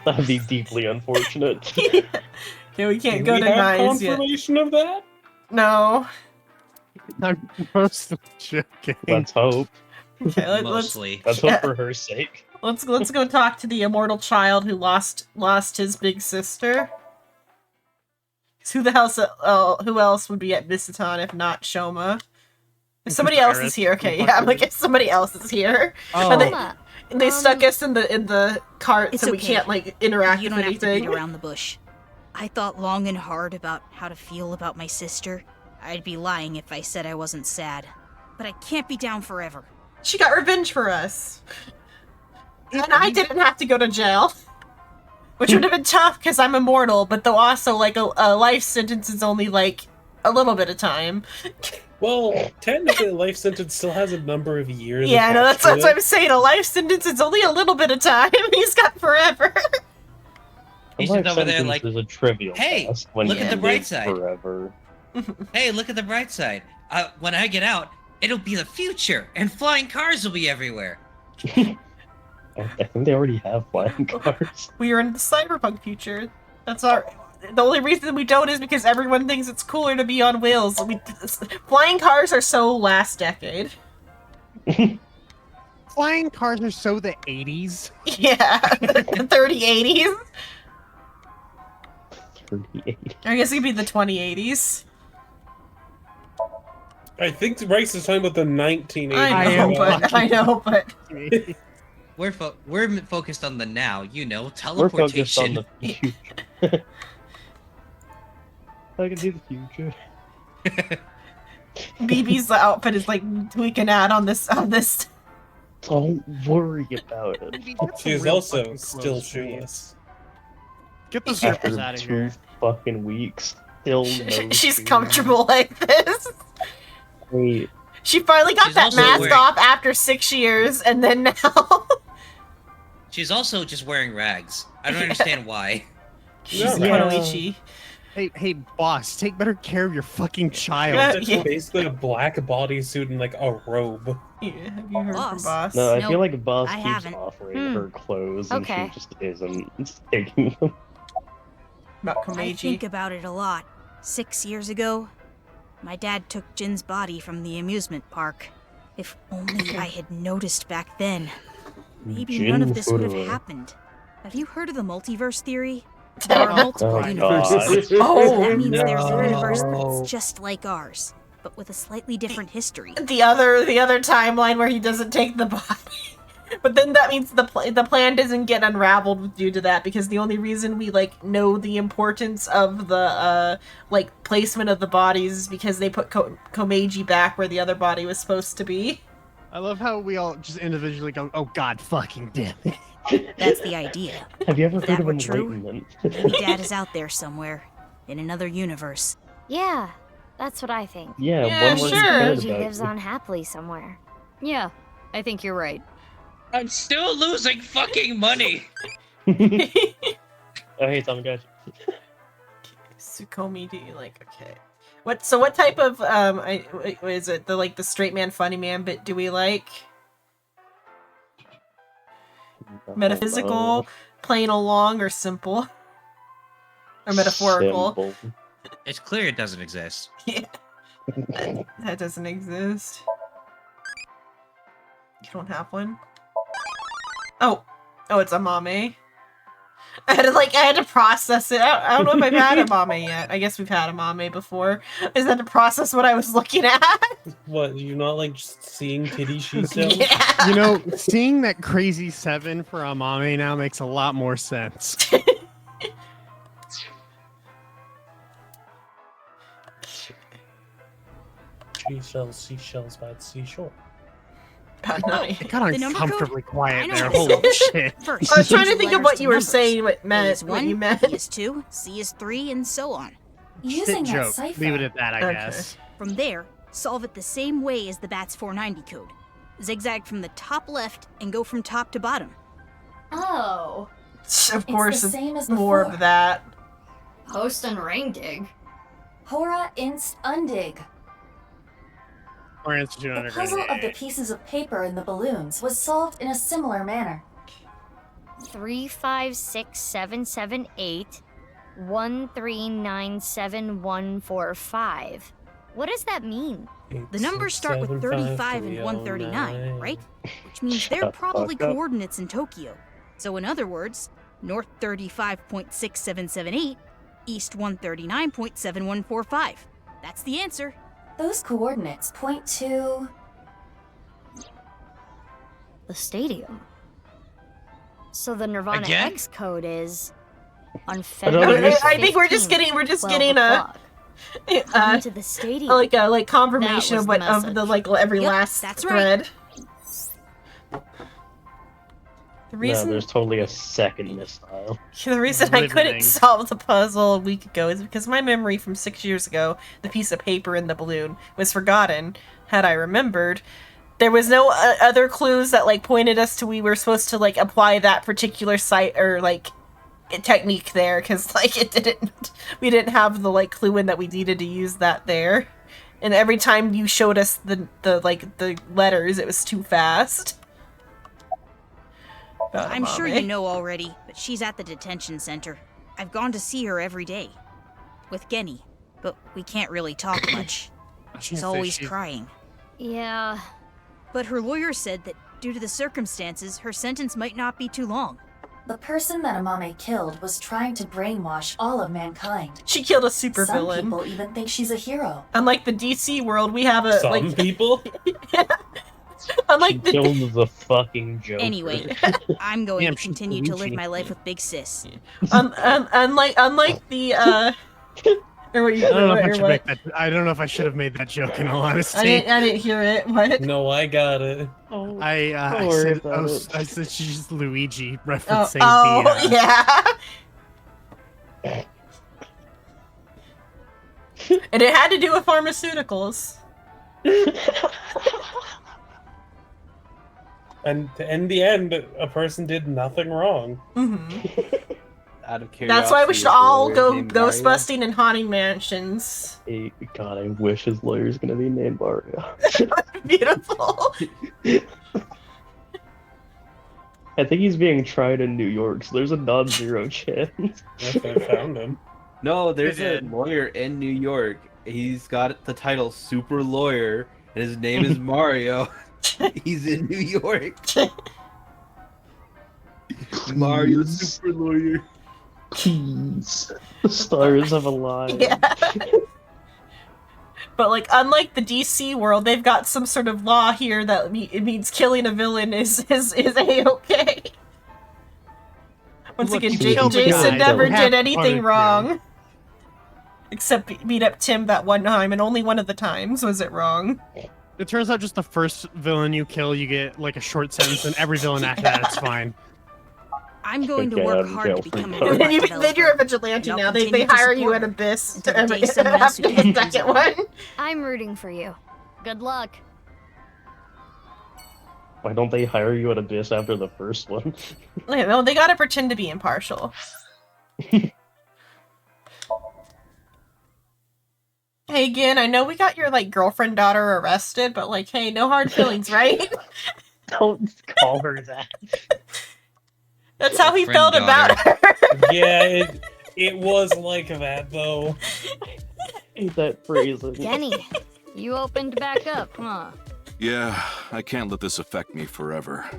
That'd be deeply unfortunate. Yeah, we can't Do go we to have Nyes yet. confirmation of that? No. I'm mostly joking. Let's hope. Okay, let's Mostly. Let's hope for her sake. let's go talk to the immortal child who lost his big sister. 'Cause who else would be at Misutan if not Shoma? If somebody else is here, okay, yeah, I'm like if somebody else is here. Oh. And Mama, they stuck us in the cart It's so we okay. can't like interact You with don't have to anything. beat around the bush. I thought long and hard about how to feel about my sister. I'd be lying if I said I wasn't sad. But I can't be down forever. She got revenge for us. And I didn't have to go to jail. Which would have been tough because I'm immortal, but though also like a life sentence is only like a little bit of time. Well, technically, a life sentence still has a number of years. Yeah, I know attached that's to what it. I'm saying. A life sentence is only a little bit of time. He's got forever. He's Life just over there sentence like, is a trivial hey, task when look you at the live bright side. Forever. hey, look at the bright side. When I get out, it'll be the future, and flying cars will be everywhere. I think they already have flying cars. We are in the cyberpunk future. That's our. The only reason we don't is because everyone thinks it's cooler to be on wheels. Flying cars are so last decade. Flying cars are so the 80s. Yeah, the 3080s. 38. I guess it could be the 2080s. I think Rice is talking about the 1980s. I know, but We're focused on the now, We're focused teleportation. on the future. I can see the future. BB's outfit is like tweaking out on this. Don't worry about it. She's also still shoeless. Get the Yeah. surfers out After of 2 here. fucking weeks, still no She's shoes. comfortable like this. Wait, She finally got She's that also mask wearing- off after 6 years, and then now She's also just wearing rags. I don't understand why. she's Yeah. Kunoichi. Hey, boss, take better care of your fucking child. It's Yeah. basically a black bodysuit and like a robe. Yeah, have you heard Boss. from Boss? no, I No, feel like Boss I keeps haven't. offering her clothes and Okay. she just isn't taking them. About I Komeiji. think about it a lot. 6 years ago, my dad took Jin's body from the amusement park. If only I had noticed back then. Maybe none of this would have Jin happened. Have you heard of the multiverse theory? There are multiple Oh, universes. God. Oh, that means there's a no. universe that's just like ours. but with a slightly different history. The other timeline where he doesn't take the body. But then that means the plan doesn't get unraveled due to that, because the only reason we like know the importance of the like placement of the bodies is because they put Komeiji back where the other body was supposed to be. I love how we all just individually go, "Oh God, fucking damn it." That's the idea. Have you ever If heard that of were true, enlightenment? maybe Dad is out there somewhere, in another universe. Yeah, that's what I think. Yeah, Yeah, one more sure. cared Komeiji about lives you. on happily somewhere. Yeah, I think you're right. I'm still losing fucking money. Oh, hey, Tom, gotcha. Komeiji, like, okay. What type of is it the straight man funny man bit do we like? Metaphysical, plain along, or simple? Or metaphorical? Simple. It's clear it doesn't exist. Yeah. That doesn't exist. You don't have one? Oh, it's a mame. I had to process it. I don't know if I've had a mame yet. I guess we've had a mame before. I just had to process what I was looking at. What, you not like just seeing titty shiso? Yeah. You know, seeing that crazy 7 for Amame now makes a lot more sense. She sells seashells by the seashore. It got The number code? uncomfortably I quiet know there. what Holy it is. shit. First, I was trying to change think of letters what to you were numbers. saying, what A is what 1, you meant. B is 2, C is 3, and so on. Using Shit that joke. cipher. Leave it at that, I Okay. guess. From there, solve it the same way as the BATS 490 code. Zigzag from the top left and go from top to bottom. Oh. Of course, the same it's as more before. of that. Post and ring dig. Hora inst undig. Or Institute The Underground. puzzle of the pieces of paper in the balloons was solved in a similar manner. 3, 5, 6, 7, 7, 8, 1, 3, 9, 7, 1, 4, 5. What does that mean? The numbers start with 35 and 139, right? Which means they're probably coordinates in Tokyo. So in other words, north 35.6778, east 139.7145. That's the answer. Those coordinates point to... The stadium. So the Nirvana Again? X code is on I February think we're just 15th, getting 12 a o'clock. Come to the stadium. like confirmation That of was what the of the like every Yep, last that's right. thread. The No, reason there's totally a second mistile. the reason I couldn't Riveting. solve the puzzle a week ago is because my memory from 6 years ago, the piece of paper in the balloon, was forgotten. Had I remembered, there was no other clues that like pointed us to we were supposed to like apply that particular site or like technique there, because like we didn't have the like clue in that we needed to use that there. And every time you showed us the letters, it was too fast. I'm sure you know already, but she's at the detention center. I've gone to see her every day. With Genny, but we can't really talk much. She's say always she's- crying. Yeah. But her lawyer said that due to the circumstances, her sentence might not be too long. The person that Amame killed was trying to brainwash all of mankind. She killed a Some supervillain. people even think she's a hero. Unlike the DC world, we have a Some like. people? Unlike the Killed the fucking Joker. Anyway, I'm going Damn, to she's continue to live Luigi. my life with Big Sis. unlike the or what you I don't know if I or should what? make that. I don't know if I should have made that joke in all honesty. I didn't hear it. What? No, I got it. I Don't worry about it. I said she's Luigi, Oh, referencing the. Yeah. And it had to do with pharmaceuticals. And in the end, a person did nothing wrong. Out of curiosity. That's why we should is all the go lawyer named Mario? ghostbusting and haunting mansions. Hey, God, I wish his lawyer's gonna be named Mario. Beautiful. I think he's being tried in New York, so there's a non-zero chance. If I found him. No, there's They a did. lawyer in New York. He's got the title Super Lawyer, and his name is Mario. He's in New York. Mario Super Lawyer. Jeez. The stars have aligned. Yeah. But like, unlike the DC world, they've got some sort of law here that it means killing a villain is a-okay. Once Look, again, you killed the Jason guy. never Have did fun anything with wrong. Except beat up Tim that one time, and only one of the times was it wrong. It turns out just the first villain you kill, you get like a short sentence, and every villain after that, it's fine. I'm going to work hard to become a And robot then developer. you're a vigilante And now. I'll They continue to hire you support at her Abyss until to the day someone else after who the can second one. I'm rooting for you. Good luck. Why don't they hire you at Abyss after the first one? Okay, well, they gotta pretend to be impartial. Hey, again, I know we got your, like, girlfriend daughter arrested, but, like, hey, no hard feelings, right? Don't call her that. That's how he Girlfriend felt about her. Yeah, it was like that though. Hate that phrasing. Denny, you opened back up, huh? Yeah, I can't let this affect me forever.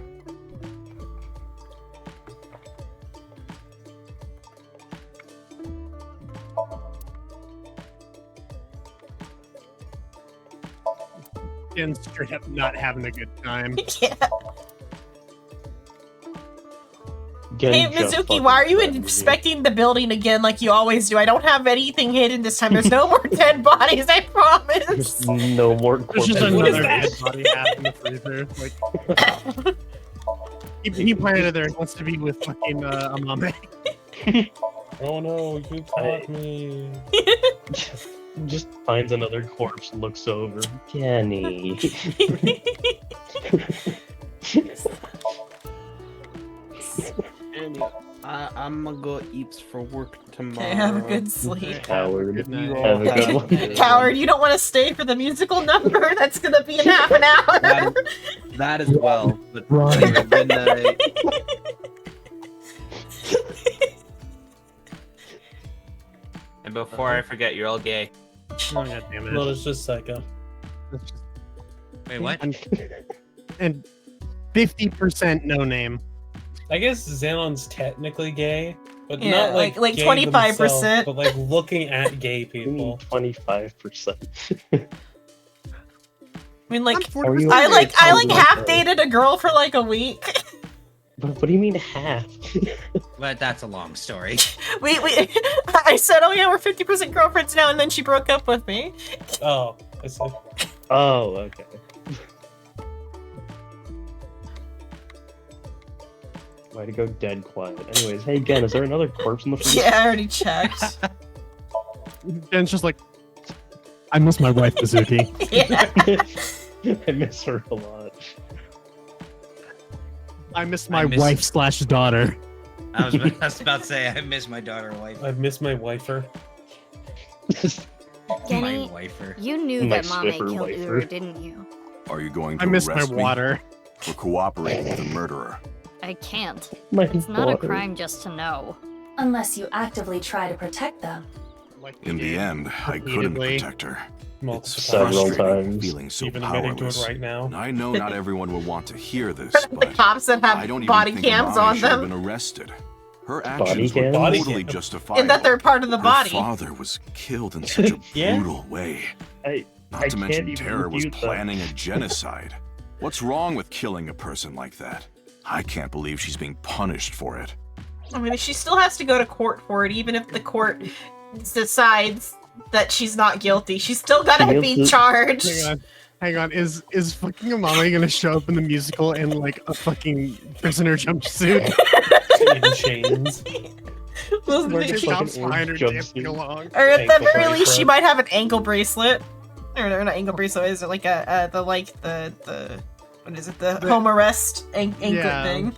And straight up not having a good time. Yeah. Gen Hey, just Mizuki, fucking why are you threatened me. inspecting the building again like you always do? I don't have anything hidden this time. There's no more dead bodies, I promise. Just no more There's just corpses. another dead body half in the freezer. Like, he planted there. He wants to be with fucking Amame. Oh no, you caught me. Just finds another corpse, looks over. Kenny. Anyway, I'm gonna go eat for work tomorrow. Okay, have a good sleep. Coward. You all Have a good one. Coward, you don't want to stay for the musical number? That's gonna be in half an hour. That as well. But Run. anyway, good night. And before I forget, you're all gay. Oh, God damn it. No, it's just Psycho. Wait, what? And 50% no name. I guess Xenon's technically gay, but Yeah, not like like gay 25%. themselves, but like looking at gay people. 25%. I mean, like, Are you I okay like telling me half that? dated a girl for like a week. But what do you mean half? But that's a long story. we I said, oh yeah, we're 50% girlfriends now, and then she broke up with me. Oh, I see. Oh, okay. Way to go dead quiet. Anyways, hey Gen, is there another corpse in the freezer? Yeah, I already checked. Jen's just like, I miss my wife, Mizuki. Yeah. I miss her a lot. I miss my miss- wife/daughter. I was about to say I miss my daughter and wife. I miss my wifer. Denny, My wifer. you knew My that Mame Swiffer killed wifer. Uru, didn't you? Are you going to I miss my arrest me water. for cooperating with the murderer? I can't. My It's not a water. crime just to know. Unless you actively try to protect them. Like In the end, I couldn't repeatedly. protect her. Multiple Several Frustrating, times. feeling so Even admitting to it powerless. right now. I know not everyone will want to hear this, The but cops that I have don't even body think cams Amami on should have them, been arrested. Her Body actions were cams? Body totally cam. justifiable. and that they're part of the Her body. father was killed in such a Yeah. brutal way. I Not to can't mention even Terror was refute that. planning a genocide. What's wrong with killing a person like that? I can't believe she's being punished for it. I mean, she still has to go to court for it, even if the court decides that she's not guilty. She's still gotta She be has to- charged. Hang on. Is fucking Amame gonna show up in the musical in like a fucking prisoner jumpsuit? In chains. Well, Where the she- cops fucking behind her orange dancing jumpsuit. along. Or at the Ankle very least, bracelet. she might have an ankle bracelet. Or not ankle bracelet. Is it like the what is it? The home arrest ankle Yeah. thing,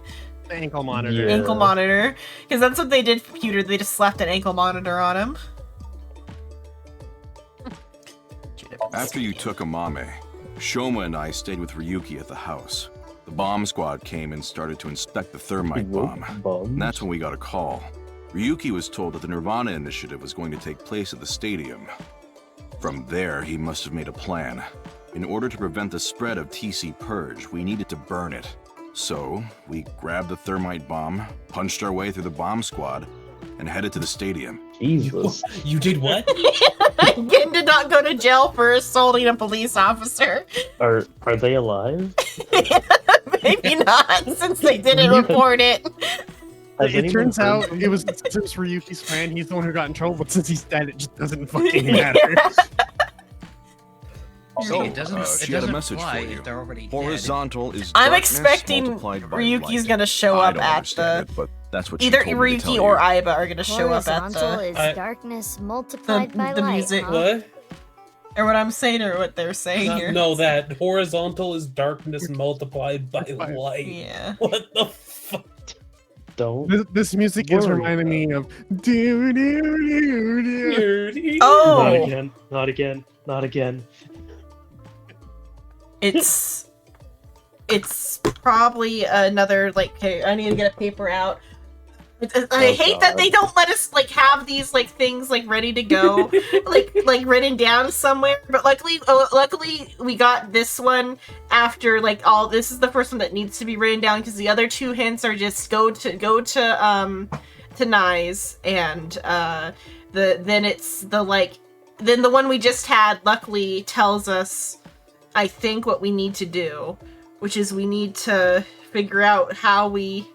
The ankle monitor. Yeah. ankle monitor. Because that's what they did for Peter. They just slapped an ankle monitor on him. After you took Amame, Shoma and I stayed with Ryuki at the house. The bomb squad came and started to inspect the thermite bomb. And that's when we got a call. Ryuki was told that the Nirvana initiative was going to take place at the stadium. From there, he must have made a plan. In order to prevent the spread of TC Purge, we needed to burn it. So, we grabbed the thermite bomb, punched our way through the bomb squad, and headed to the stadium. Jesus. You did what? Gin did not go to jail for assaulting a police officer. Are they alive? Maybe not, since they didn't report it. It turns out it was Ryuki's friend. He's the one who got in trouble, but since he's dead, it just doesn't fucking matter. So, it doesn't she had a message fly for you. if they're already Horizontal is I'm darkness expecting multiplied by Ryuki's light. gonna show I up don't at understand the. it, but that's what she Either told me to Ryuki tell or you. Aiba are gonna show up at Horizontal the. is darkness multiplied by the light. music. Huh? What? Or what I'm saying, or what they're saying here. No, that horizontal is darkness multiplied by light. Yeah. What the fuck? Don't. This music is reminding me of. Oh! Not again. Not again. Not again. It's probably another like. Okay, I need to get a paper out. I hate that they don't let us like have these like things like ready to go, like written down somewhere. But luckily we got this one after like all. This is the first one that needs to be written down because the other two hints are just go to Nyes and then the one we just had luckily tells us I think what we need to do, which is we need to figure out how we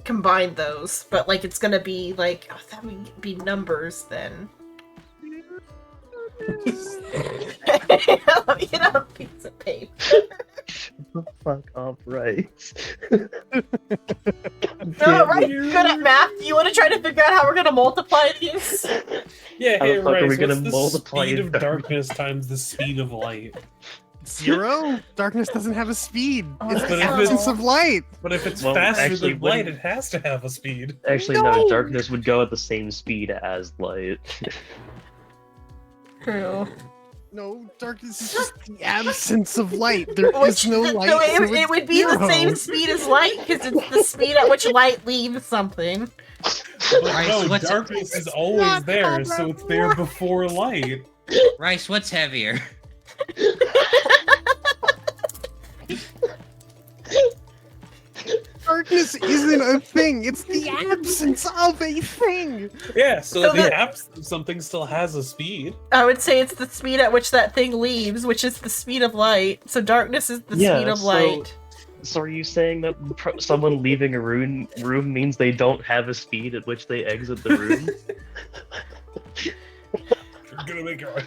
combine those, but like it's gonna be like that would be numbers then. Let me get out a piece of paper. Fuck off, right? No, right? Good at math. You want to try to figure out how we're gonna multiply these? Yeah, How hey, the fuck are Rice, we gonna what's the multiply speed it of down? darkness times the speed of light? 0? Darkness doesn't have a speed. It's But the if absence it's- of light. But if it's Well, faster actually, than light, wouldn't- it has to have a speed. Actually, no. Darkness would go at the same speed as light. True. No, darkness is just the absence of light. There is no light. No, so it would be the same zero. speed as light because it's the speed at which light leaves something. But Rice, no, what's- darkness is always there, so it's there before light. Rice, what's heavier? Darkness isn't a thing. It's the absence of a thing. Yeah, so So the that- absence of something still has a speed. I would say it's the speed at which that thing leaves, which is the speed of light. So darkness is the speed of light. So are you saying that someone leaving a room means they don't have a speed at which they exit the room? You're gonna make it right.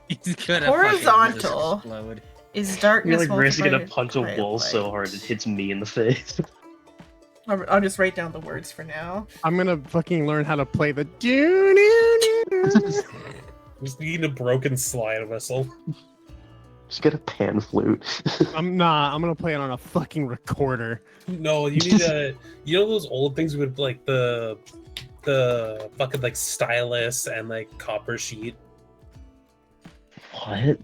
He's gonna Horizontal explode. is darkness. You're like racing gonna multiplied punch a by wall light. so hard it hits me in the face. I'll just write down the words for now. I'm gonna fucking learn how to play the. Just need a broken slide whistle. Just get a pan flute. I'm gonna play it on a fucking recorder. No, you need a. You know those old things with like the fucking like stylus and like copper sheet. What?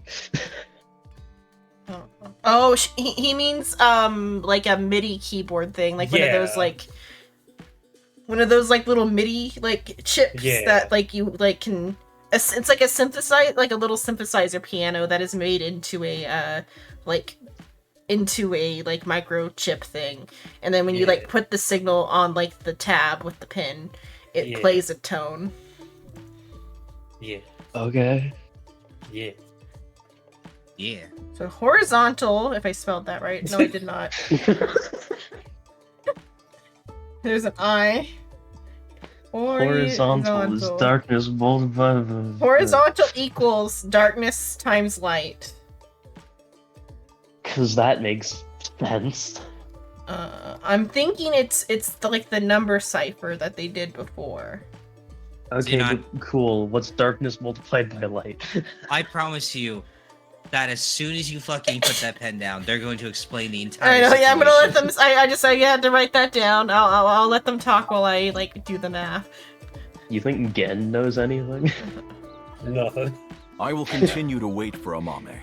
Oh, he means like a MIDI keyboard thing, like one of those like little MIDI like chips that like you like can. It's like a synthesizer, like a little synthesizer piano that is made into a like microchip thing, and then when you like put the signal on like the tab with the pin, it plays a tone. Yeah. Okay. Yeah. Yeah. So horizontal, if I spelled that right. No, I did not. There's an I. Horizontal is darkness multiplied by... Horizontal equals darkness times light. Because that makes sense. I'm thinking it's like the number cipher that they did before. Okay, but cool. What's darkness multiplied by light? I promise you that as soon as you fucking put that pen down, they're going to explain the entire I know, situation. yeah, I'm gonna let them. I had to write that down. I'll let them talk while I like do the math. You think Gen knows anything? Nothing. I will continue to wait for Amame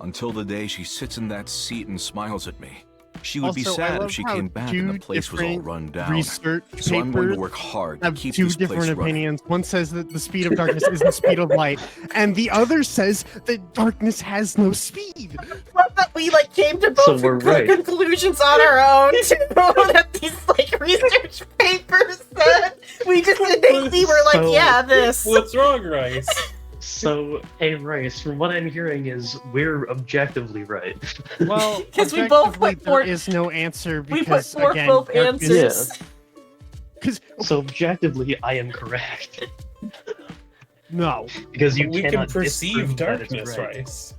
until the day she sits in that seat and smiles at me. She would be Also, I sad love if she how came back and the two place was all different run down. research So I'm going to papers work hard to have keep two this place different running. opinions. One says that the speed of darkness is the speed of light, and the other says that darkness has no speed. Love that we like came to So both we're right. conclusions on our own too. That these like research paper said. We just innately were like, yeah, this. What's wrong, Rice? So, hey, Rice, from what I'm hearing is we're objectively right. Well, because we both objectively, put forth. there is no answer We put because forth again, both darkness- answers. So objectively, I am correct. No, because you we can cannot perceive disprove that it's darkness, right. Rice.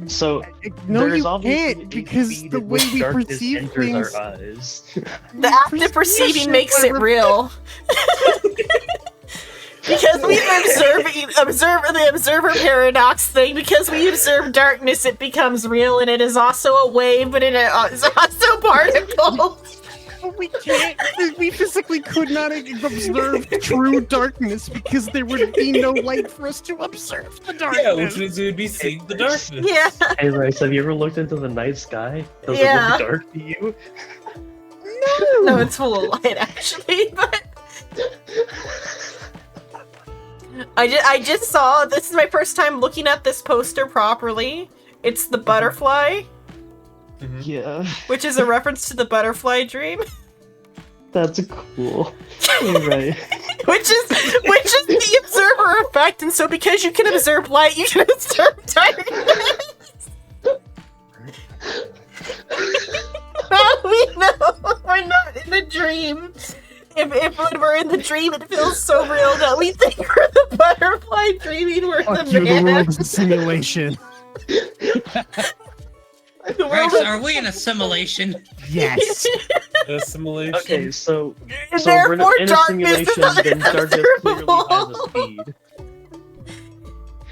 So No, there's you obviously can't a because speed the at way which we darkness perceive enters things. our eyes. The act of perceiving makes it real. Because we observe the observer paradox thing. Because we observe darkness, it becomes real, and it is also a wave, but it is also particles. We can't. We physically could not observe true darkness because there would be no light for us to observe the darkness. Yeah, which means we would be seeing the darkness. Yeah. Hey, Rice, have you ever looked into the night sky? Does Yeah. it look dark to you? No, it's full of light actually, but I just saw, this is my first time looking at this poster properly. It's the butterfly, Yeah, which is a reference to the butterfly dream. that's cool. You're right. Which is the observer effect, and so because you can observe light, you can observe darkness. Now we know we're not in a dream. If when we're in the dream, it feels so real that we think we're the butterfly dreaming we're Fuck the you, the man. world is a simulation. Rice, are we in a simulation? Yes. Assimilation. Okay, so And we're therefore in a darkness is simulation, then darkness clearly has a unobservable. speed.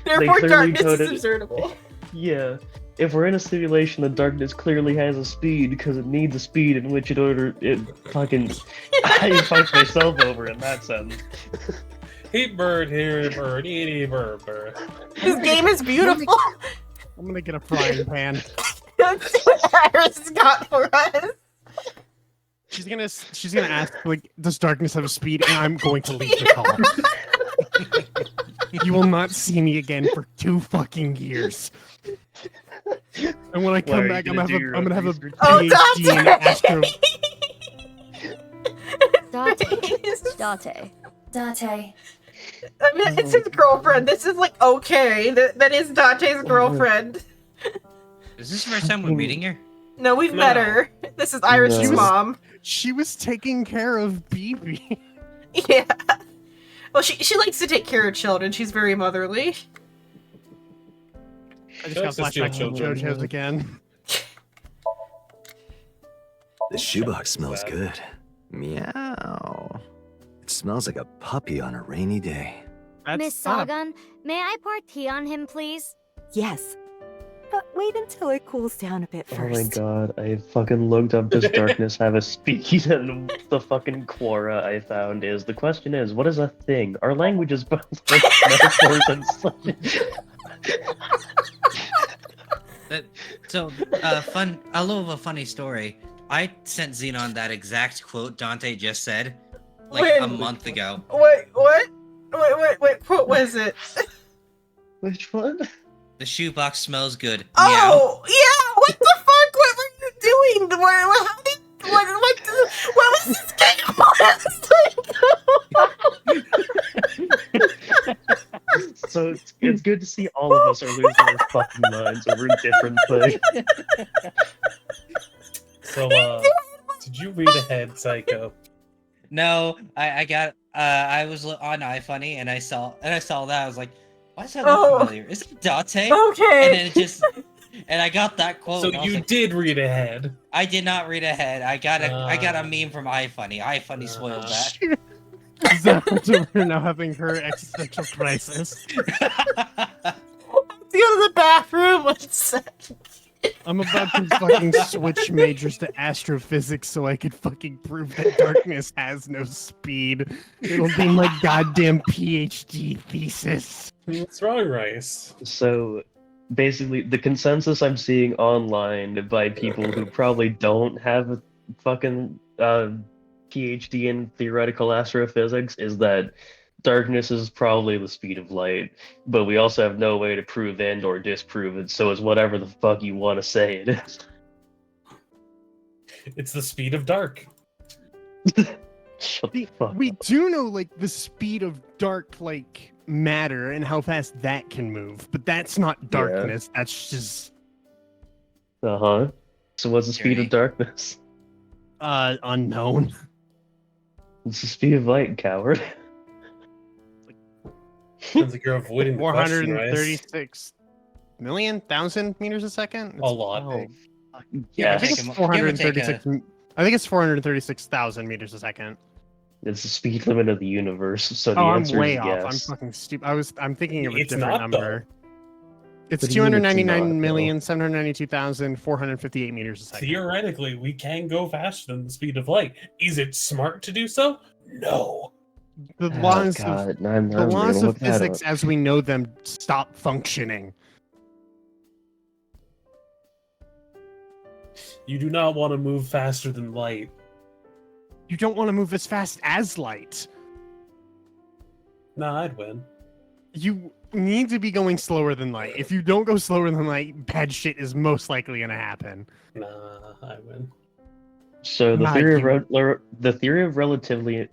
Therefore clearly darkness coded- is observable. Yeah. If we're in a simulation, the darkness clearly has a speed because it needs a speed in which it fucking I fucked myself over in that sense. Eat bird, here bird, eat bird, bird. This game is beautiful. I'm gonna get a frying pan. That's what Iris got for us. She's gonna ask, like, does darkness have a speed? And I'm going to leave the call. You will not see me again for 2 fucking years. And when I come Why, are back, you I'm gonna gonna have a do your PhD in astro. Date. Date. I mean, it's his girlfriend. This is like okay. That is Date's girlfriend. Is this the first time we're meeting her? No, we've met her. This is Iris's No. mom. She was taking care of BB. Yeah. Well, she likes to take care of children. She's very motherly. I just got flashbacks to JoJo's again. The shoebox smells good. Meow. It smells like a puppy on a rainy day. Miss Sagan, may I pour tea on him, please? Yes. But wait until it cools down a bit Oh first. my god, I fucking looked up does darkness have a speed, and the fucking Quora I found is, the question is, what is a thing? Our language is both like metaphors and such. A little of a funny story. I sent Xenon that exact quote Dante just said, like Wait. a month ago. Wait, what? Wait, what was it? Which one? The shoebox smells good. Oh, yeah, what the fuck? What were you doing? What was this game? So it's good to see all of us are losing our fucking minds over different things. So, did you read ahead, Psycho? No, I got I was on iFunny and I saw that. I was like, why does that look familiar? Is it Dante? Okay. And then it just and I got that quote. So and I was you like, did read ahead. I did not read ahead. I got a meme from iFunny. iFunny spoiled that. So we're now having her existential crisis. Let's go to the bathroom. One second. I'm about to fucking switch majors to astrophysics so I could fucking prove that darkness has no speed. It'll be my goddamn PhD thesis. What's wrong, Rice? So basically, the consensus I'm seeing online by people who probably don't have a fucking PhD in theoretical astrophysics is that darkness is probably the speed of light, but we also have no way to prove and or disprove it, so it's whatever the fuck you want to say it is. It's the speed of dark. Shut the fuck We do know like the speed of dark like matter and how fast that can move, but that's not darkness. That's just Uh-huh. So what's the speed of darkness? unknown. It's the speed of light, coward. Sounds like you're avoiding the question, right? 436,000,000 meters a second. A lot. Yeah, I think it's 436. I think it's 436,000 meters a second. It's the speed limit of the universe. So the I'm answer way is off. yes. I'm fucking stupid. I'm thinking of a It's different not, number. It's What do you mean it's not, 299,792,458 meters a second. Theoretically, we can go faster than the speed of light. Is it smart to do so? No. The laws God, of, I'm the gonna laws look of that physics up. as we know them stop functioning. You do not want to move faster than light. You don't want to move as fast as light. Nah, I'd win. You need to be going slower than light. If you don't go slower than light, bad shit is most likely going to happen. Nah, I win. So the Not theory you. of the theory of relativity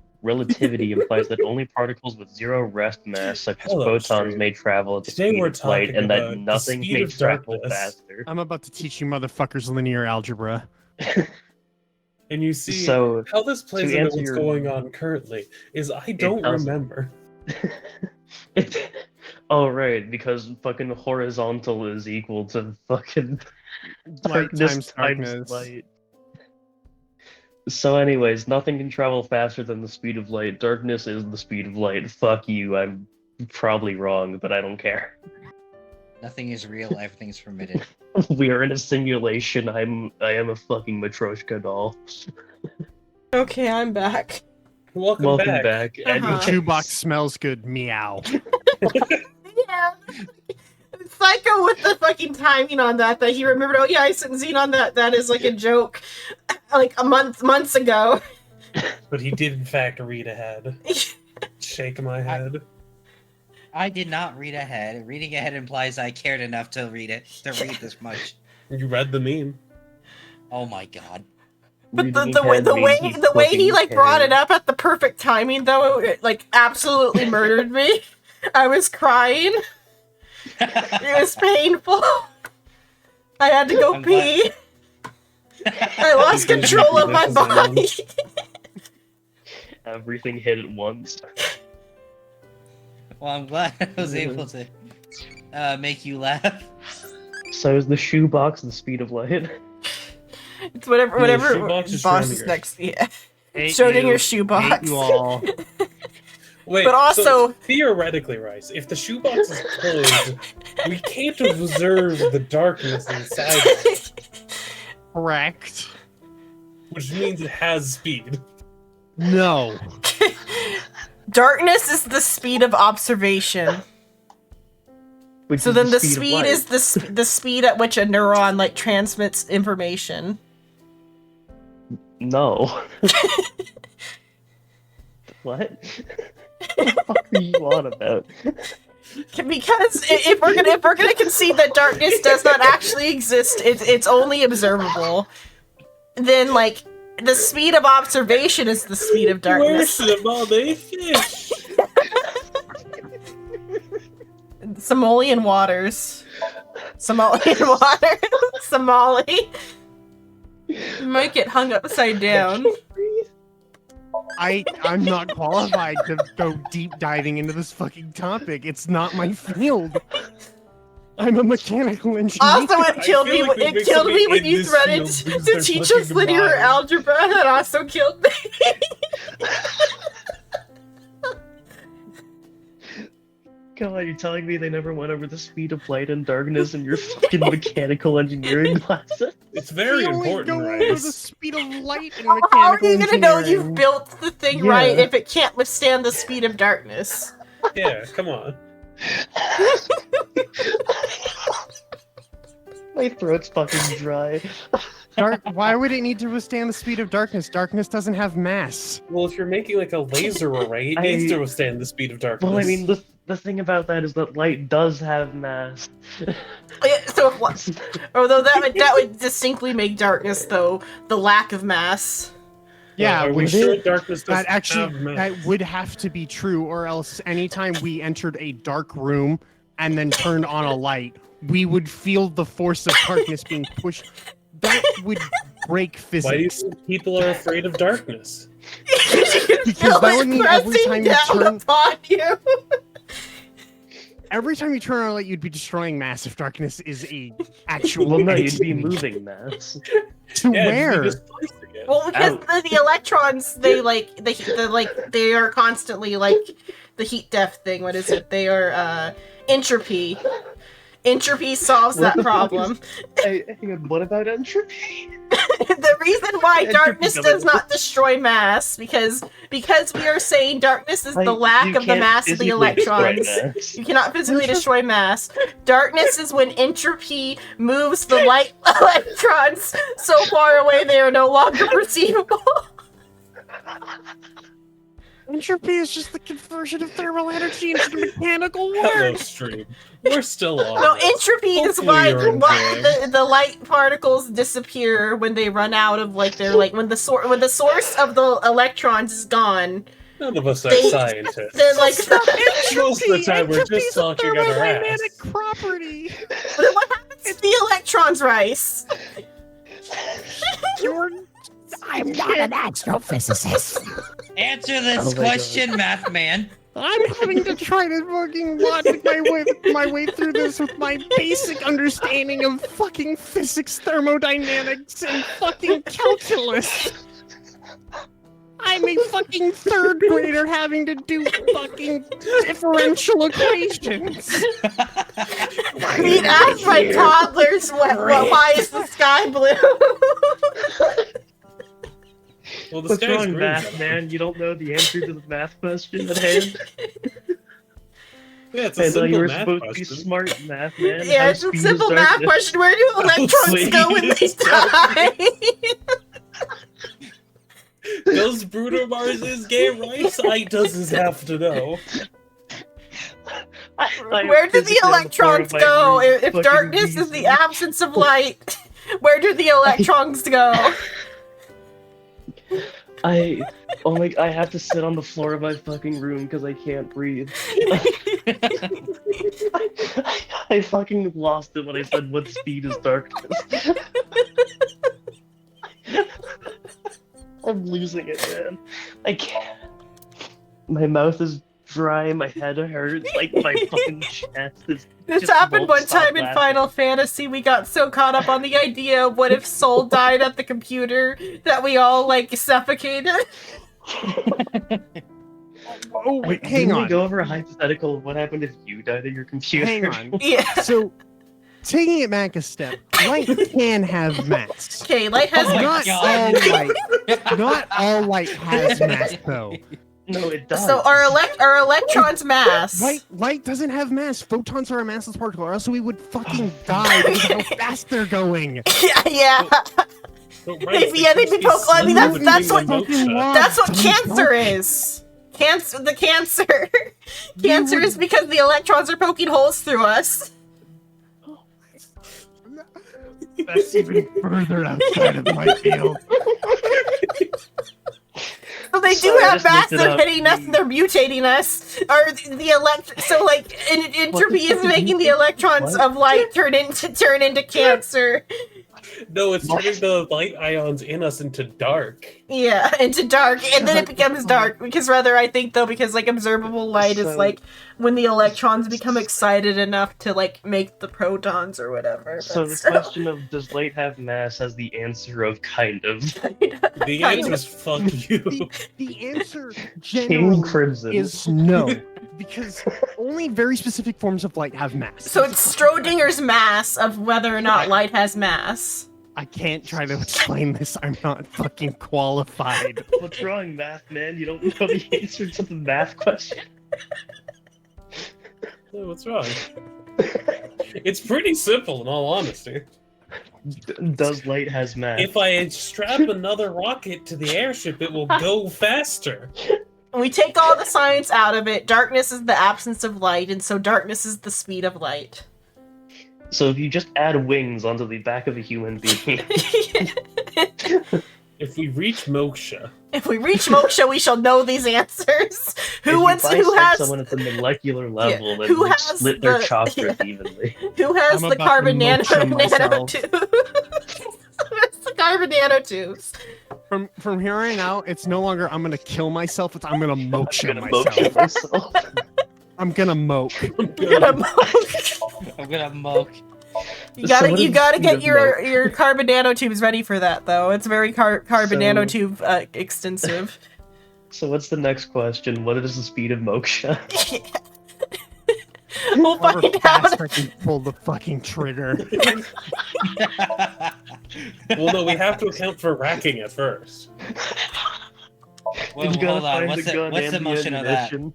implies that only particles with zero rest mass, such as Hello, photons, Street. may travel at the Today speed we're of light, talking and that about the nothing speed may of travel darkness. faster. I'm about to teach you motherfuckers linear algebra. And you see So, how this plays to into answer what's your- going on currently is I don't doesn't. remember. Oh right, because fucking horizontal is equal to fucking Light times times darkness. light. So anyways, nothing can travel faster than the speed of light. Darkness is the speed of light. Fuck you, I'm probably wrong, but I don't care. Nothing is real. Everything is permitted. We are in a simulation. I am a fucking Matryoshka doll. Okay, I'm back. Welcome, back. Your shoebox smells good. Meow. Yeah. Psycho with the fucking timing on that he remembered, oh yeah, I sent Xenon that is like a joke like months ago. But he did in fact read ahead. Shake my head. I did not read ahead. Reading ahead implies I cared enough to read this much. You read the meme. Oh my god. But the way he like brought it up at the perfect timing though, it like absolutely murdered me. I was crying. It was painful. I had to go pee. I lost control of my body. Everything hit at once. Well, I'm glad I was able to make you laugh. So is the shoebox the speed of light? It's whatever shoebox is boss is Schrödinger. next. Yeah. Hate Schrodinger's you. shoebox. Hate you all. Wait, But also- so theoretically, Rice, if the shoebox is closed, we can't observe the darkness inside it, Correct. which means it has speed. No. Darkness is the speed of observation. Which So is then the of speed light. is the speed at which a neuron like transmits information. No. What? What the fuck are you on about? Because if we're gonna concede that darkness does not actually exist, it's only observable, then like the speed of observation is the speed of darkness. Where's the Malay fish? Somalian waters. Somalian water. Somali. You might get hung upside down. I'm not qualified to go deep diving into this fucking topic. It's not my field. I'm a mechanical engineer. Also, it killed me. feel like we It make killed me somebody when in you this threatened field lose to their teach us fucking linear mind. algebra. That also killed me. God, you're telling me they never went over the speed of light and darkness in your fucking mechanical engineering classes? It's very We only important, go right? over the speed of light in How are mechanical you gonna know engineering. you've built the thing Yeah. right if it can't withstand the speed of darkness? Yeah, come on. My throat's fucking dry. Why would it need to withstand the speed of darkness? Darkness doesn't have mass. Well, if you're making like a laser array, it needs to withstand the speed of darkness. Well, I mean, the thing about that is that light does have mass. So if Although that would distinctly make darkness, though, the lack of mass. Yeah, Are we sure darkness doesn't that actually have mass? that would have to be true, or else anytime we entered a dark room and then turned on a light, we would feel the force of darkness being pushed. That would break physics. Why do you think people are afraid of darkness? Because that would mean every time you turn upon you. every time you turn on a light, you'd be destroying mass if darkness is a actual. Well, no, you'd be entity. moving mass. To where? Well, because the electrons, they they are constantly like the heat death thing. What is it? They are entropy. Entropy solves that problem. Hang on, what about entropy? The reason why darkness does not destroy mass because we are saying darkness is the lack of the mass of the electrons. You cannot physically destroy mass. Darkness is when entropy moves the light electrons so far away they are no longer perceivable. Entropy is just the conversion of thermal energy into mechanical Hello, work. stream. We're still on. No, this. entropy is Hopefully why you're enjoying. the light particles disappear when they run out of when the source of the electrons is gone. None of us are They- scientists. Then like Most of the time, we're just talking on our ass. Thermodynamic property. Then what happens if the electrons rise? I'm not an astrophysicist. Answer this question, math man. I'm having to try to fucking logic my way through this with my basic understanding of fucking physics, thermodynamics, and fucking calculus. I'm a fucking third grader having to do fucking differential equations. I mean, ask my toddlers why is the sky blue? Well, the What's sky's wrong, green, math though. man? You don't know the answer to the math question at hand? Yeah, it's I a thought you simple were math supposed to be question. smart, math man. Yeah, How it's a speed is simple math darkness? question. Where do electrons go when they die? Does Bruno Mars's gay rights? I doesn't have to know. Where do the electrons go? If darkness is the absence of light, where do the electrons go? I have to sit on the floor of my fucking room because I can't breathe. I fucking lost it when I said what speed is darkness. I'm losing it, man. I can't. My mouth is dry, my head hurts, like my fucking chest is. This just happened won't one stop time in laughing. Final Fantasy. We got so caught up on the idea of what if Soul died at the computer that we all like suffocated. Oh, wait, hang Didn't on. we go over a hypothetical of what happened if you died at your computer? Hang on. Yeah. So, taking it back a step, light can have mass. Okay, light has Not all light. Not all light has mass, though. No, it does. So are electrons mass? Light doesn't have mass. Photons are a massless particle, or else we would fucking die because of how fast they're going. Yeah. They'd be poke. I mean, that's what cancer is. The cancer. Cancer is because the electrons are poking holes through us. That's even further outside of my field. So they do Sorry, I have just mass. looked it They're up. hitting us. And they're mutating us. Or so like entropy is making the electrons of light turn into cancer. No, it's turning the light ions in us into dark. Yeah, into dark, and then it becomes dark. Because I think though, because like observable light is So- like when the electrons become excited enough to like make the protons or whatever. So but the still. question of does light have mass has the answer of kind of. The answer is fuck you. The answer King generally Crimson is no, because only very specific forms of light have mass. So it's Schrodinger's mass of whether or not light has mass. I can't try to explain this. I'm not fucking qualified. What's wrong, math man? You don't know the answer to the math question? Yeah, what's wrong? It's pretty simple, in all honesty. Does light has mass? If I strap another rocket to the airship, it will go faster. We take all the science out of it. Darkness is the absence of light, and so darkness is the speed of light. So if you just add wings onto the back of a human being, If we reach Moksha, we shall know these answers. Who if you bisect has someone at the molecular level, then who you has split their the- chakras evenly. who has I'm the about carbon to moksha myself. nanotubes? Who has the carbon nanotubes? From here on out, it's no longer I'm gonna kill myself. It's I'm gonna moksha Moksha myself. myself. I'm gonna moke. I'm gonna moke. You gotta, So what you is gotta the get speed of your carbon nanotubes ready for that, though. It's very carbon So- nanotube extensive. So what's the next question? What is the speed of Moksha? We'll However find fast out. I can pull the fucking trigger. well, no, we have to account for racking it first. Well, You gotta hold on. find What's the the, gun what's the and motion of that? ammunition.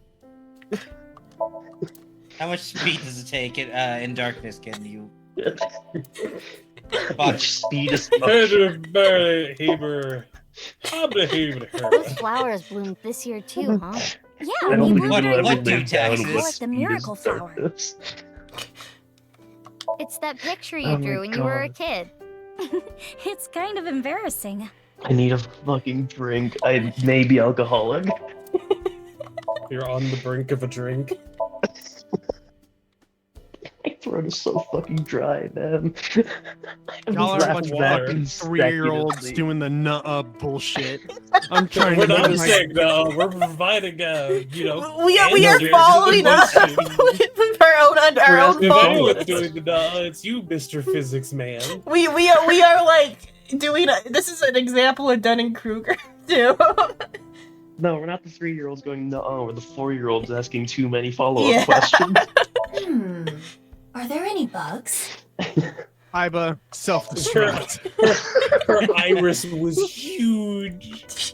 How much speed does it take in darkness? Can you? Much speed is Those flowers bloomed this year too, huh? I Yeah, don't they think bloomed you during ever winter. lived down Texas. what More like the speed miracle is flower. darkness. It's that picture you Oh my drew when you were a God. kid. It's kind of embarrassing. I need a fucking drink. I may be alcoholic. You're on the brink of a drink. My throat is so fucking dry, man. Y'all are a bunch of water fucking 3-year-olds consecutively. doing the nuh bullshit. I'm trying We're to not get just my- saying no. We're providing, We are answers following to the up question. with our own If anyone's phone. doing the no, it's you, Mr. Physics Man. We are like doing. This is an example of Dunning Kruger too. No, we're not the 3-year-olds going no. We're the 4-year-olds asking too many follow-up Yeah. questions. Are there any bugs? Iba, self-destruct. Her iris was huge.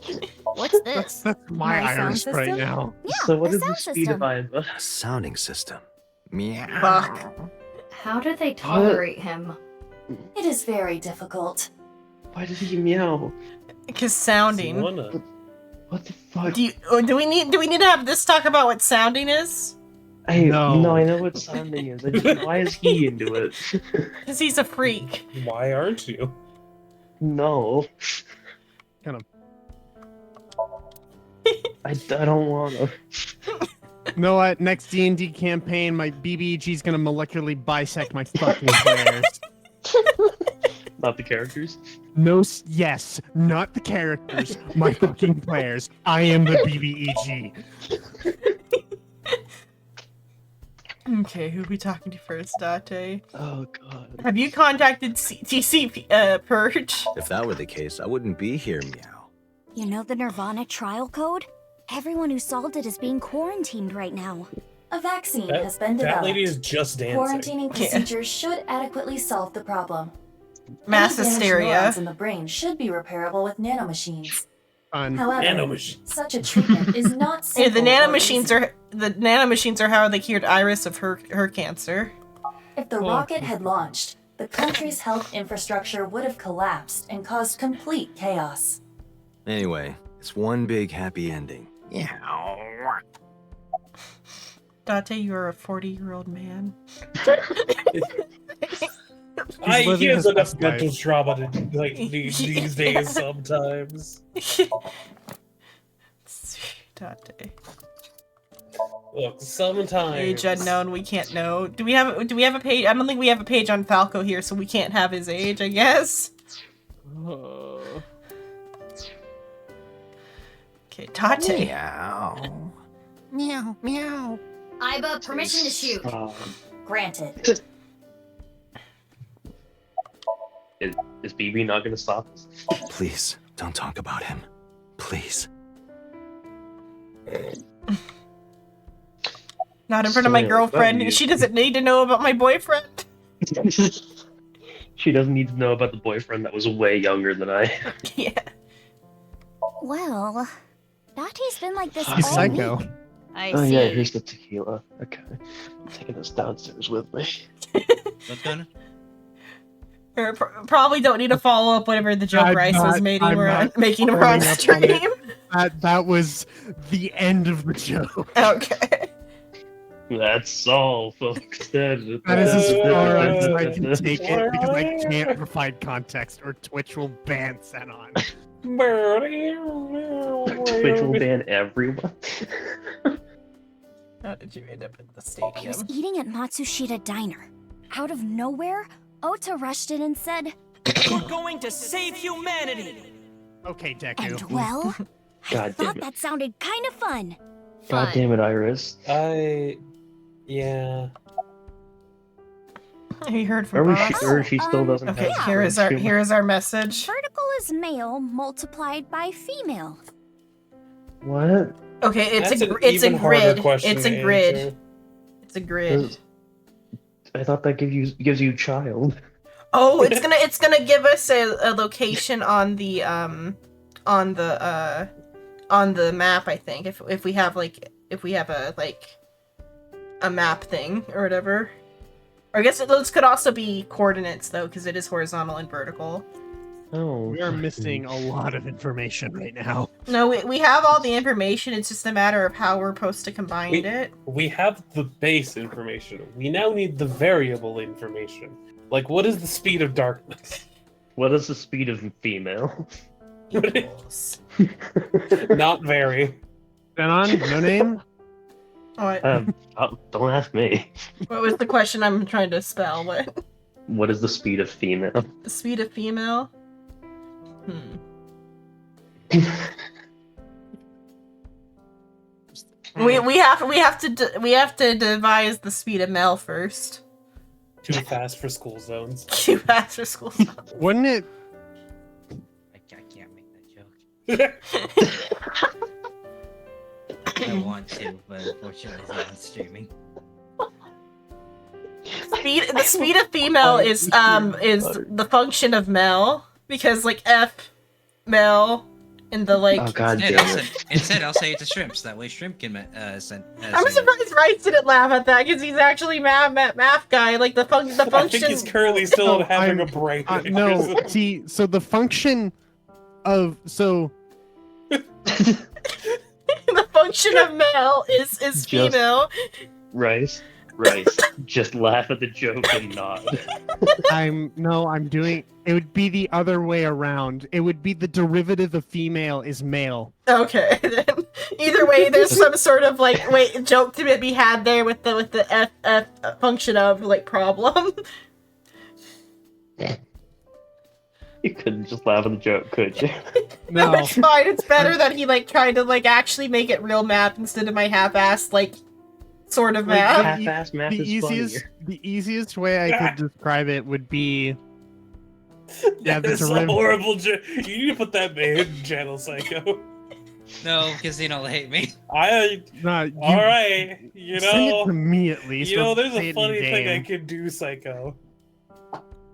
What's this? That's my My sound iris right system? now. Yeah, So what a is the sound speed of system. Iba? A sounding system. Meow. Fuck. How do they tolerate him? It is very difficult. Why did he meow? Because sounding. What the fuck? Do we need to have this talk about what sounding is? No, I know what sounding is. I just, why is he into it? Because he's a freak. Why aren't you? No. Kind of. I don't want to. You know what? Next D&D campaign, my BBG's gonna molecularly bisect my fucking players. Not the characters. No, yes, not the characters, my fucking players. I am the BBEG. Okay, who are we talking to first, Date? Oh god. Have you contacted CTC Purge? If that were the case, I wouldn't be here, meow. You know the Nirvana trial code? Everyone who solved it is being quarantined right now. A vaccine That- has been that developed. lady is just dancing. Quarantining procedures should adequately solve the problem. Mass Any damaged hysteria. neurons in the brain should be repairable with nanomachines. Fun. However, such a treatment is not Yeah, simple. the or nanomachines are how they cured Iris of her cancer. If the rocket had launched, the country's health infrastructure would have collapsed and caused complete chaos. Anyway, it's one big happy ending. Yeah. Date, you're a 40-year-old man. He has enough mental trauma to, like, these days sometimes. Date. Look, sometimes. Age unknown, we can't know. Do we have a page? I don't think we have a page on Falco here, so we can't have his age, I guess. Okay, Tate. Meow. Meow, meow. Iba, permission to shoot. Granted. Is BB not gonna stop us? Please, don't talk about him. Please. Not in front of my Sorry, girlfriend. love you. She doesn't need to know about my boyfriend. She doesn't need to know about the boyfriend that was way younger than I. Well, Date's been like this He's all psycho. week. I Oh see. yeah, here's the tequila. Okay. I'm taking this downstairs with me. What's going on? Or probably don't need to follow up whatever the joke I'm Rice was not- making. I'm We're not making her following on up on stream. it. That was the end of the joke. Okay. That's all, folks. That is as far as I can take it because I can't provide context or Twitch will ban Xenon. Twitch will ban everyone. How did you end up at the I was stadium? eating at Matsushita Diner. Out of nowhere, Ota rushed in and said, We're going to save humanity! Okay, Deku. and well, I God damn thought it. that sounded kind of fun. God damn it, Iris. Yeah. Have you heard from Boss? She still doesn't Okay, have here is our message. Vertical is male multiplied by female. What? Okay, it's That's a an it's a even harder grid. question It's a to grid. answer. It's a grid. I thought that gives you child. Oh, it's gonna give us a location on the map. I think if we have a map thing or whatever. Or I guess those could also be coordinates though, because it is horizontal and vertical. Oh, We are missing a lot of information right now. No, we have all the information. It's just a matter of how we're supposed to combine it. We have the base information. We now need the variable information. Like, what is the speed of darkness? What is the speed of female? Not very. Xenon, no name? What? Don't ask me. What was the question I'm trying to spell? What? What is the speed of female? The speed of female? We have to devise the speed of male first. Too fast for school zones. Too fast for school zones. Wouldn't it? I can't make that joke. I want to, but unfortunately it's not streaming. The speed of female is the function of male because like F male in the like. Oh god Instead, damn it! Instead, I'll say it to Shrimps. That way, Shrimp can send. I'm surprised Rice didn't laugh at that because he's actually math guy. Like the function. I think he's currently still having a break. No, see, so the function of the function of male is female. Rice, just laugh at the joke and nod. I'm doing. It would be the other way around. It would be the derivative of female is male. Okay, then either way, there's some sort of like joke to be had there with the F function of like problem. You couldn't just laugh at the joke, could you? No, it's fine. It's better that he like tried to like actually make it real math instead of my half-assed like sort of math. Half-assed math The is easiest way I could describe it would be. Yeah, That's a horrible joke. You need to put that in Channel Psycho. No, because they'll hate me. Alright, you send it know. to me at least. You know, or there's say a it in funny thing I game. could do, Psycho.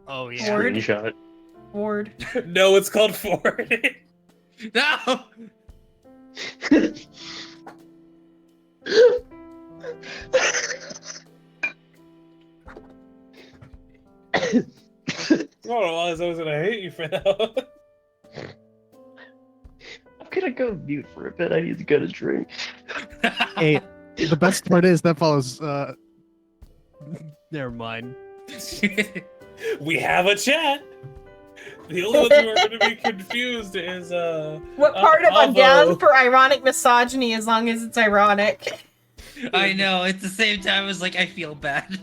Oh yeah. Screenshot. Ford. No, it's called Ford. No. I don't realize I was gonna hate you for that. I'm gonna go mute for a bit. I need to get a drink. Hey, the best part is that follows. Never mind. We have a chat. The only ones who are going to be confused is What part of I'm Avo. down for ironic misogyny as long as it's ironic? I know. At the same time, it's like I feel bad.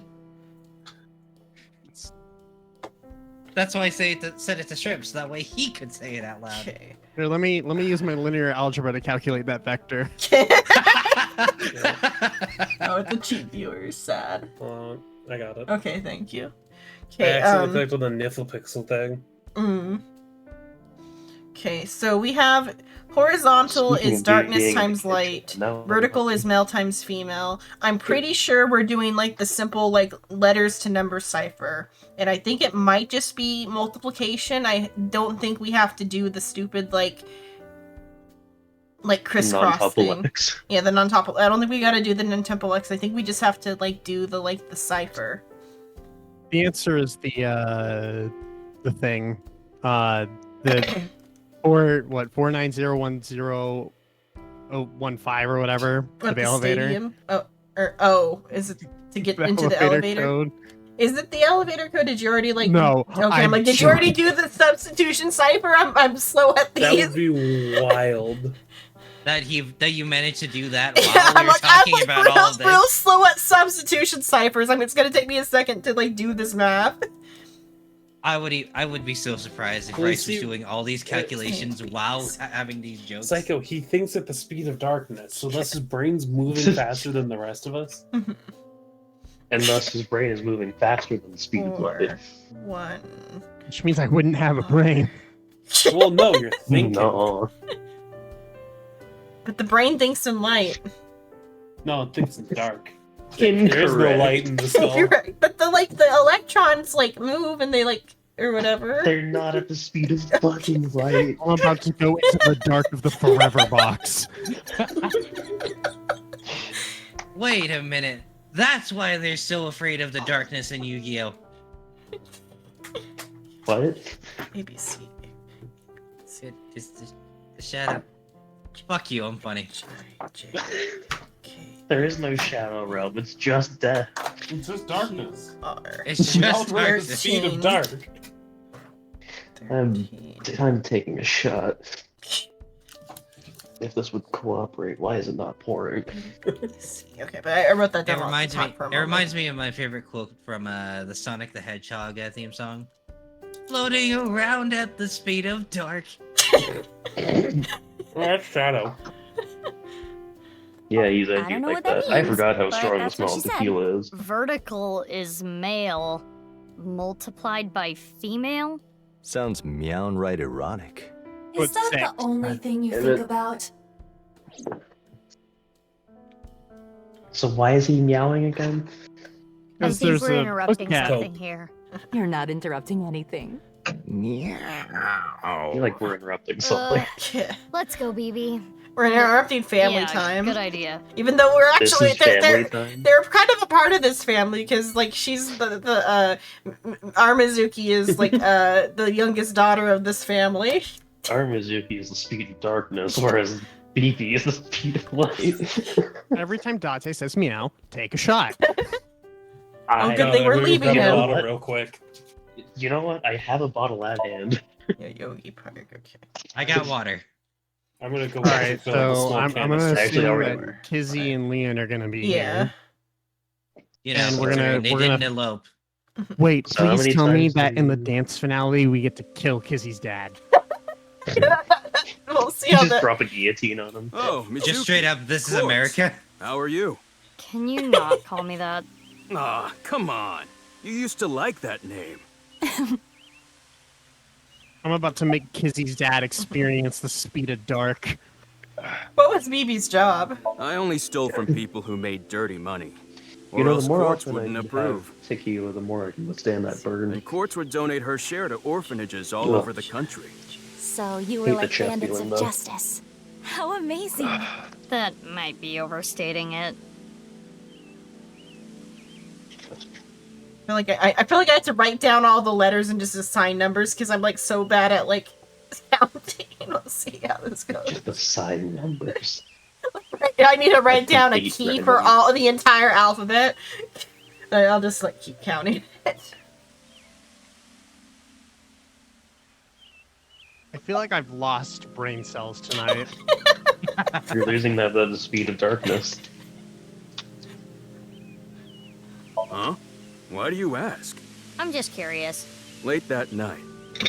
That's why I said it to Shrimps. That way he could say it out loud. Here, let me use my linear algebra to calculate that vector. Oh, it's a cheap viewer. Sad. I got it. Okay, thank you. I Okay, accidentally clicked on the Nifflepixel thing. Okay, so we have horizontal Speaking is of darkness being times light. Vertical is male times female. I'm pretty sure we're doing like the simple like letters to number cipher. And I think it might just be multiplication. I don't think we have to do the stupid like crisscross thing. Non-tuple-X. Yeah, the non-tuple. I don't think we gotta do the non-tuple-X. I think we just have to like do the like the cipher. The answer is the thing. The 4901015 or whatever. What, The elevator. stadium? Oh, Or oh, is it to get into the elevator? Code. Is it the elevator code? Did you already like? No, Okay, I'm like, did you already do the substitution cipher? I'm slow at these. That would be wild. That you managed to do that while I'm we were like, I'm talking like about all this. real slow at substitution ciphers. It's gonna take me a second to like do this math. I would be so surprised if Well, Bryce see, was doing all these calculations while having these jokes. Psycho, he thinks at the speed of darkness, so thus his brain's moving faster than the rest of us. And thus his brain is moving faster than the speed of light. 1. Which means I wouldn't have a brain. Well, no, you're thinking. No. But the brain thinks in light. No, it thinks in dark. Incorrect. There is no light in the skull. You're right. But the electrons like move and they like or whatever. They're not at the speed of fucking light. I'm about to go into the dark of the forever box. Wait a minute. That's why they're so afraid of the darkness in Yu-Gi-Oh! What? ABC. Just shut up. Fuck you, I'm funny. There is no shadow realm. It's just death. It's just darkness. It's just At the speed of dark. I'm taking a shot. If this would cooperate, why is it not pouring? Okay, but I wrote that down. It reminds me. off the top for a It moment. reminds me of my favorite quote from the Sonic the Hedgehog theme song. Floating around at the speed of dark. That's Shadow. Yeah, he's I a don't dude know like what that that. I means, forgot how but strong the that's what smell she of said. tequila is. Vertical is male, multiplied by female. Sounds meow-right ironic. Is that the only thing you Is think it? about? So why is he meowing again? I think we're interrupting something here. You're not interrupting anything. I feel like we're interrupting something. Let's go, BB. We're interrupting family Yeah, time. Good idea. Even though we're This actually is family time? they're kind of a part of this family because like she's the Armizuki is like the youngest daughter of this family. Armizuki is the speed of darkness, whereas Beefy is the speed of light. Every time Date says meow, take a shot. Oh, good thing we're leaving You know him. what? Real quick. You know what? I have a bottle at hand. Yeah, Yogi Park. Okay. I got water. I'm gonna go. All right, fill up the so small I'm canvas. gonna Actually, assume already that Kizzy and Leon are gonna be Yeah. You know, And we're it's gonna- alright, they we're didn't gonna- elope. here. Wait, So how please many tell me times that do in the we- dance finale we get to kill Kizzy's dad. We'll see You how just that. drop a guillotine on him. Oh, Just straight up, this is America. How are you? Can you not call me that? Aw, come on. You used to like that name. I'm about to make Kizzy's dad experience the speed of dark. What was BB's job? I only stole from people who made dirty money. Or You know, else the more courts often wouldn't I approve. have tequila, the more I can withstand that burn. And courts would donate her share to orphanages all Ugh. over the country. So you Hate were the like chef bandits feeling, of though. justice. How amazing. That might be overstating it. I feel like I had to write down all the letters and just assign numbers because I'm like so bad at like counting. Let's see how this goes. Just the side numbers. I need to write down a hate key that for number. all the entire alphabet. I'll just like keep counting it. I feel like I've lost brain cells tonight. You're losing that at the speed of darkness. Huh? Why do you ask? I'm just curious. Late that night,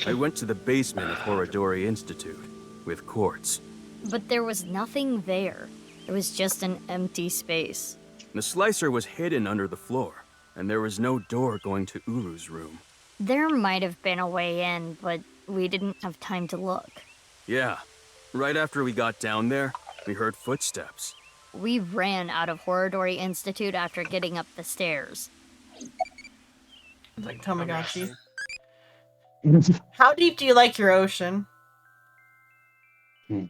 I went to the basement of Horadori Institute with Quartz. But there was nothing there. It was just an empty space. The slicer was hidden under the floor, and there was no door going to Uru's room. There might have been a way in, but we didn't have time to look. Yeah, right after we got down there, we heard footsteps. We ran out of Horadori Institute after getting up the stairs. It's like Tamagotchi. How deep do you like your ocean?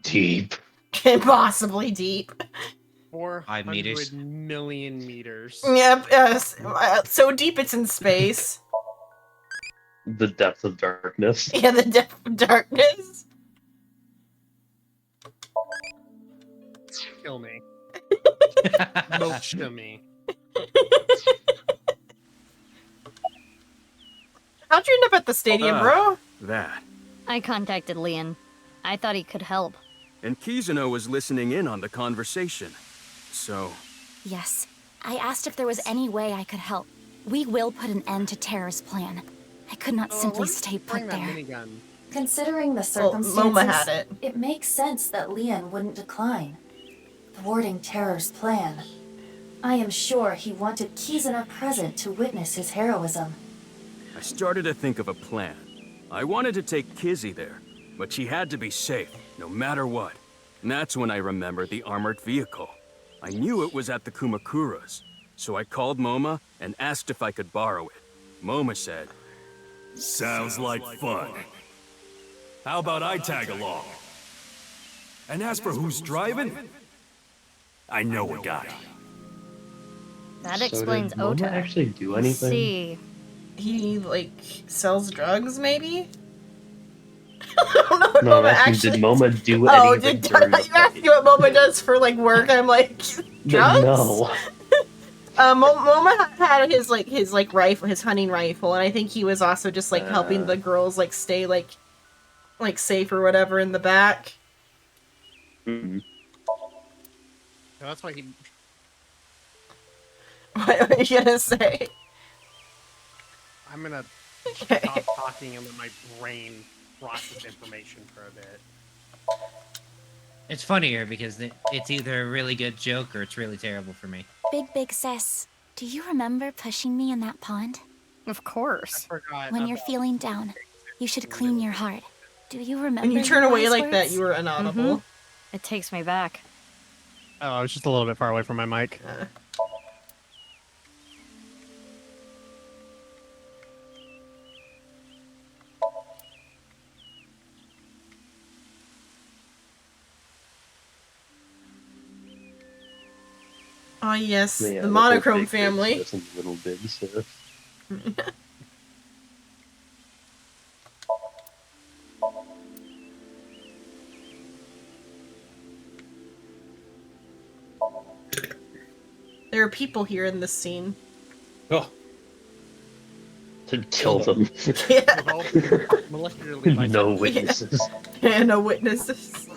Deep. Impossibly deep. 400 meters. million meters. Yep. So deep it's in space. The depth of darkness. Yeah, the depth of darkness. Kill me. Mocha me. How'd you end up at the stadium, bro? That. I contacted Leon. I thought he could help. And Kizuno was listening in on the conversation. So, Yes. I asked if there was any way I could help. We will put an end to Terror's plan. I could not simply stay put there. Considering the Well, circumstances, Moma had it. makes sense that Leon wouldn't decline. Thwarting Terror's plan. I am sure he wanted Kizuna present to witness his heroism. I started to think of a plan. I wanted to take Kizzy there, but she had to be safe, no matter what. And that's when I remembered the armored vehicle. I knew it was at the Kumakuras, so I called Moma and asked if I could borrow it. Moma said, Sounds like fun. How about I tag along? And as for who's driving, I know a guy. That So explains did Moma Ota. actually do Let's anything? see. He, like, sells drugs, maybe? No, I'm asking, did Moma do Oh, anything did during the you ask me what Moma does for, like, work? I'm like, drugs? No. Moma had his rifle, his hunting rifle, and I think he was also just, like, helping the girls, like, stay, like safe or whatever in the back. Mm-hmm. That's why he. What are you gonna say? I'm gonna stop talking and let my brain process information for a bit. It's funnier because it's either a really good joke or it's really terrible for me. Big Sis, do you remember pushing me in that pond? Of course. When you're feeling down, you should clean your heart. Do you remember? When you turn your away wise like that, words? you were inaudible. Mhm. It takes me back. Oh, I was just a little bit far away from my mic. Oh yes, Yeah, the little monochrome big family. sis and little big sis. There are people here in this scene. Oh. To kill them. No witnesses. Yeah, no witnesses.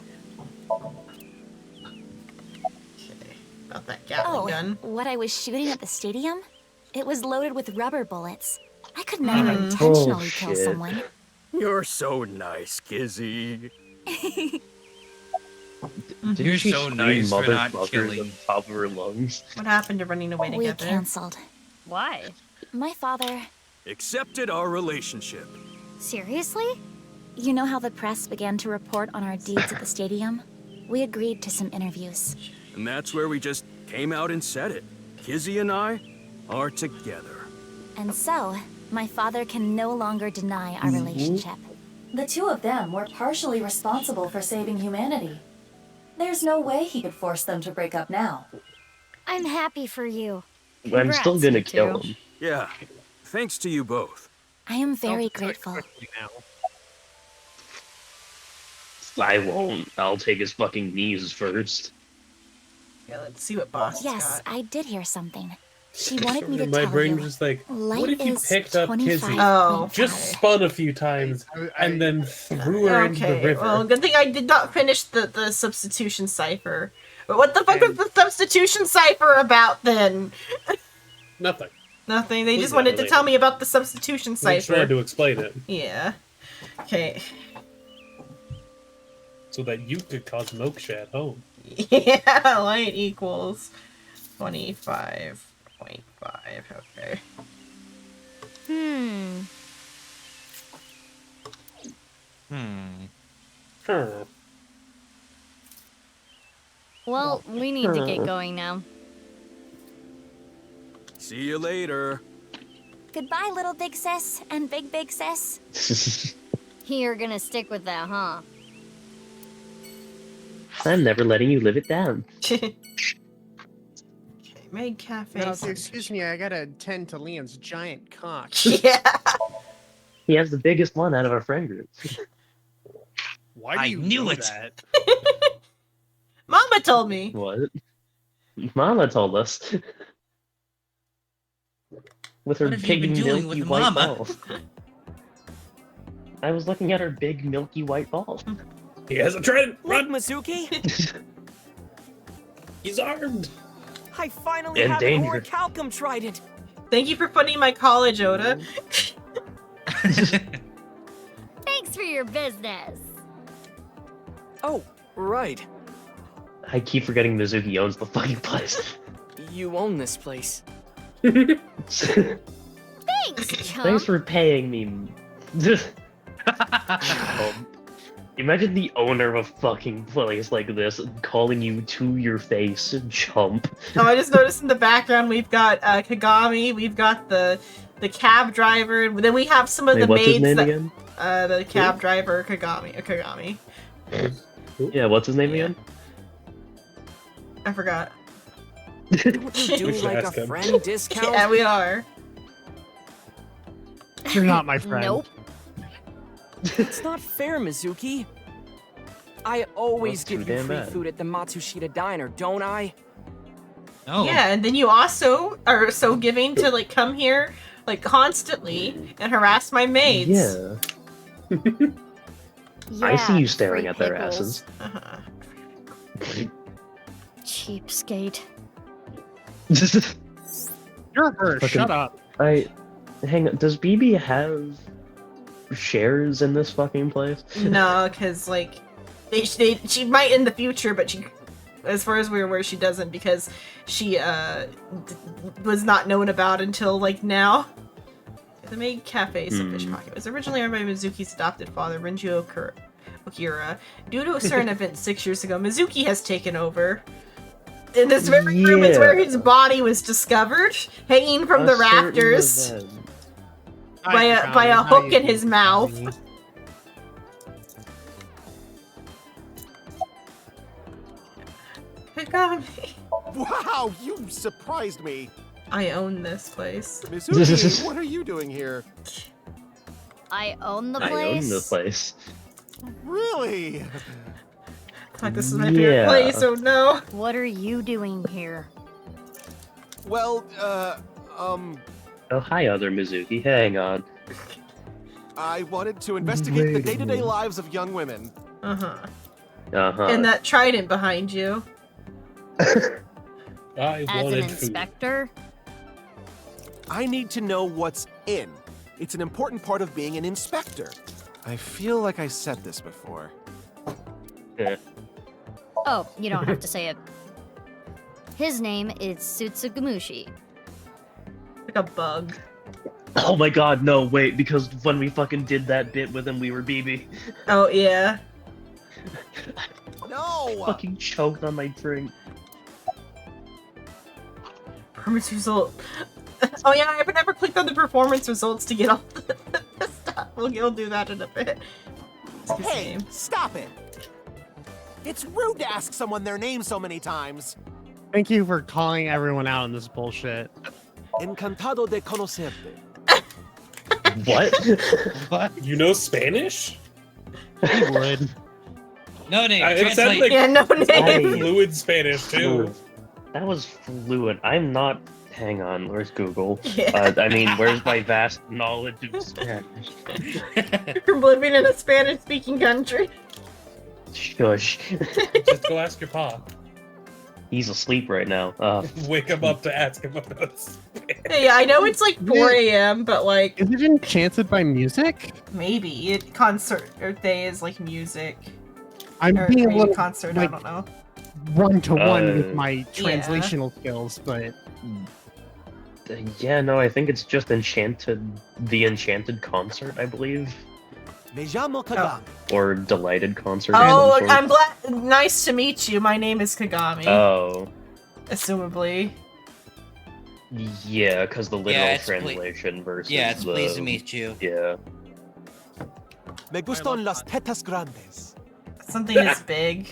About that Gatling gun. What I was shooting at the stadium? It was loaded with rubber bullets. I could never Mm. intentionally Oh, kill shit. someone. You're so nice, Kizzy. Didn't You're she so scream nice for mother not fuckers killing. at the top of her lungs? What happened to running away We together? canceled. Why? My father. Accepted our relationship. Seriously? You know how the press began to report on our deeds at the stadium? We agreed to some interviews. And that's where we just came out and said it. Kizzy and I are together. And so, my father can no longer deny our relationship. The two of them were partially responsible for saving humanity. There's no way he could force them to break up now. I'm happy for you. I'm still Congrats, gonna you kill two. him. Yeah, thanks to you both. I am very grateful. I won't. I'll take his fucking knees first. Yeah, let's see what boss Yes, I did hear something. She wanted me to My tell brain you. was just like, Light what if you is picked up 25 Kizzy, Oh. just spun a few times, and then threw her into the Okay, river? well, good thing I did not finish the substitution cipher. But what the fuck was the substitution cipher about then? Nothing. Nothing. They Please just wanted to elaborate. tell me about the substitution I just cipher. wanted to explain it Yeah. Okay. so that you could cause moksha at home. Yeah, light equals 25.5. Okay. Well, we need to get going now. See you later. Goodbye, little big sis and big sis. You're gonna stick with that, huh? I'm never letting you live it down. Maid Cafe. No, excuse me, I gotta tend to Leon's giant cock. Yeah. He has the biggest one out of our friend group. Why do I you knew know it. that? Mama told me. What? Mama told us. with her What have you big been doing milky with white Mama? balls. I was looking at her big milky white balls. He has a trident. Look, Mizuki! He's armed. I finally In have an danger. orichalcum trident. Thank you for funding my college, Oda. Thanks for your business. Oh, right. I keep forgetting Mizuki owns the fucking place. You own this place. Thanks, chump. Thanks for paying me. Imagine the owner of a fucking place like this calling you to your face, chump. Oh, I just noticed in the background we've got Kagami, we've got the cab driver, and then we have some of Wait, the what's his maids name again? the cab driver Kagami. Yeah, what's his name again? I forgot. Don't you do like a friend discount? Yeah, we are. You're not my friend. Nope. It's not fair, Mizuki. I always That's too give you damn free bad. food at the Matsushita Diner, don't I? No. Yeah, and then you also are so giving to like come here like constantly and harass my maids. Yeah. I see you staring free at their pickles. asses. Cheapskate. You're her. Fucking- Shut up. Hang on, does BB have shares in this fucking place? No, because like she might in the future, but she, as far as we're aware, she doesn't because she was not known about until like now. The Maid Cafe Fish Pocket was originally owned by Mizuki's adopted father, Renju Okura. Due to a certain event 6 years ago, Mizuki has taken over. In this very room is where his body was discovered, hanging from the rafters by a hook in his mouth. Kagami. Wow, you surprised me. I own this place. Mizuki, what are you doing here? I own the place. I own the place. Really? Like this is my favorite place. Oh no! What are you doing here? Well, Oh, hi, other Mizuki. Hang on. I wanted to investigate the day-to-day lives of young women. Uh-huh. Uh-huh. And that trident behind you. I As an wanted food. inspector? I need to know what's in. It's an important part of being an inspector. I feel like I said this before. Oh, you don't have to say it. His name is Sutsugumushi. Like a bug. Oh my god, no, wait, because when we fucking did that bit with him, we were BB. Oh yeah. No! Fucking choked on my drink. Performance result. Oh yeah, I've never clicked on the performance results to get all the stuff. We'll do that in a bit. Hey, stop it! It's rude to ask someone their name so many times. Thank you for calling everyone out on this bullshit. Encantado de conocerte. What? What? You know Spanish? He would. No name. It sounds like Yeah, no name. fluid Spanish too. That was fluent. I'm not. Hang on, where's Google? Yeah. I mean, where's my vast knowledge of Spanish? You're living in a Spanish-speaking country. Shush. Just go ask your pa. He's asleep right now. Wake him up to ask him about Spanish. Yeah, I know it's like 4 a.m., but like Is it enchanted by music? maybe concert or day is like music. I'm or being a maybe little concert. like, I don't know. one-to-one with my Yeah. translational skills, but Yeah, no, I think it's just the Enchanted Concert, I believe. Me llamo Kagami. Or Delighted Concert. Oh, of some I'm sort. glad. Nice to meet you. My name is Kagami. Oh. Assumably. Yeah, because the literal it's translation versus Yeah, it's the... pleased to meet you. Yeah. Me gustan las tetas grandes. Something is big.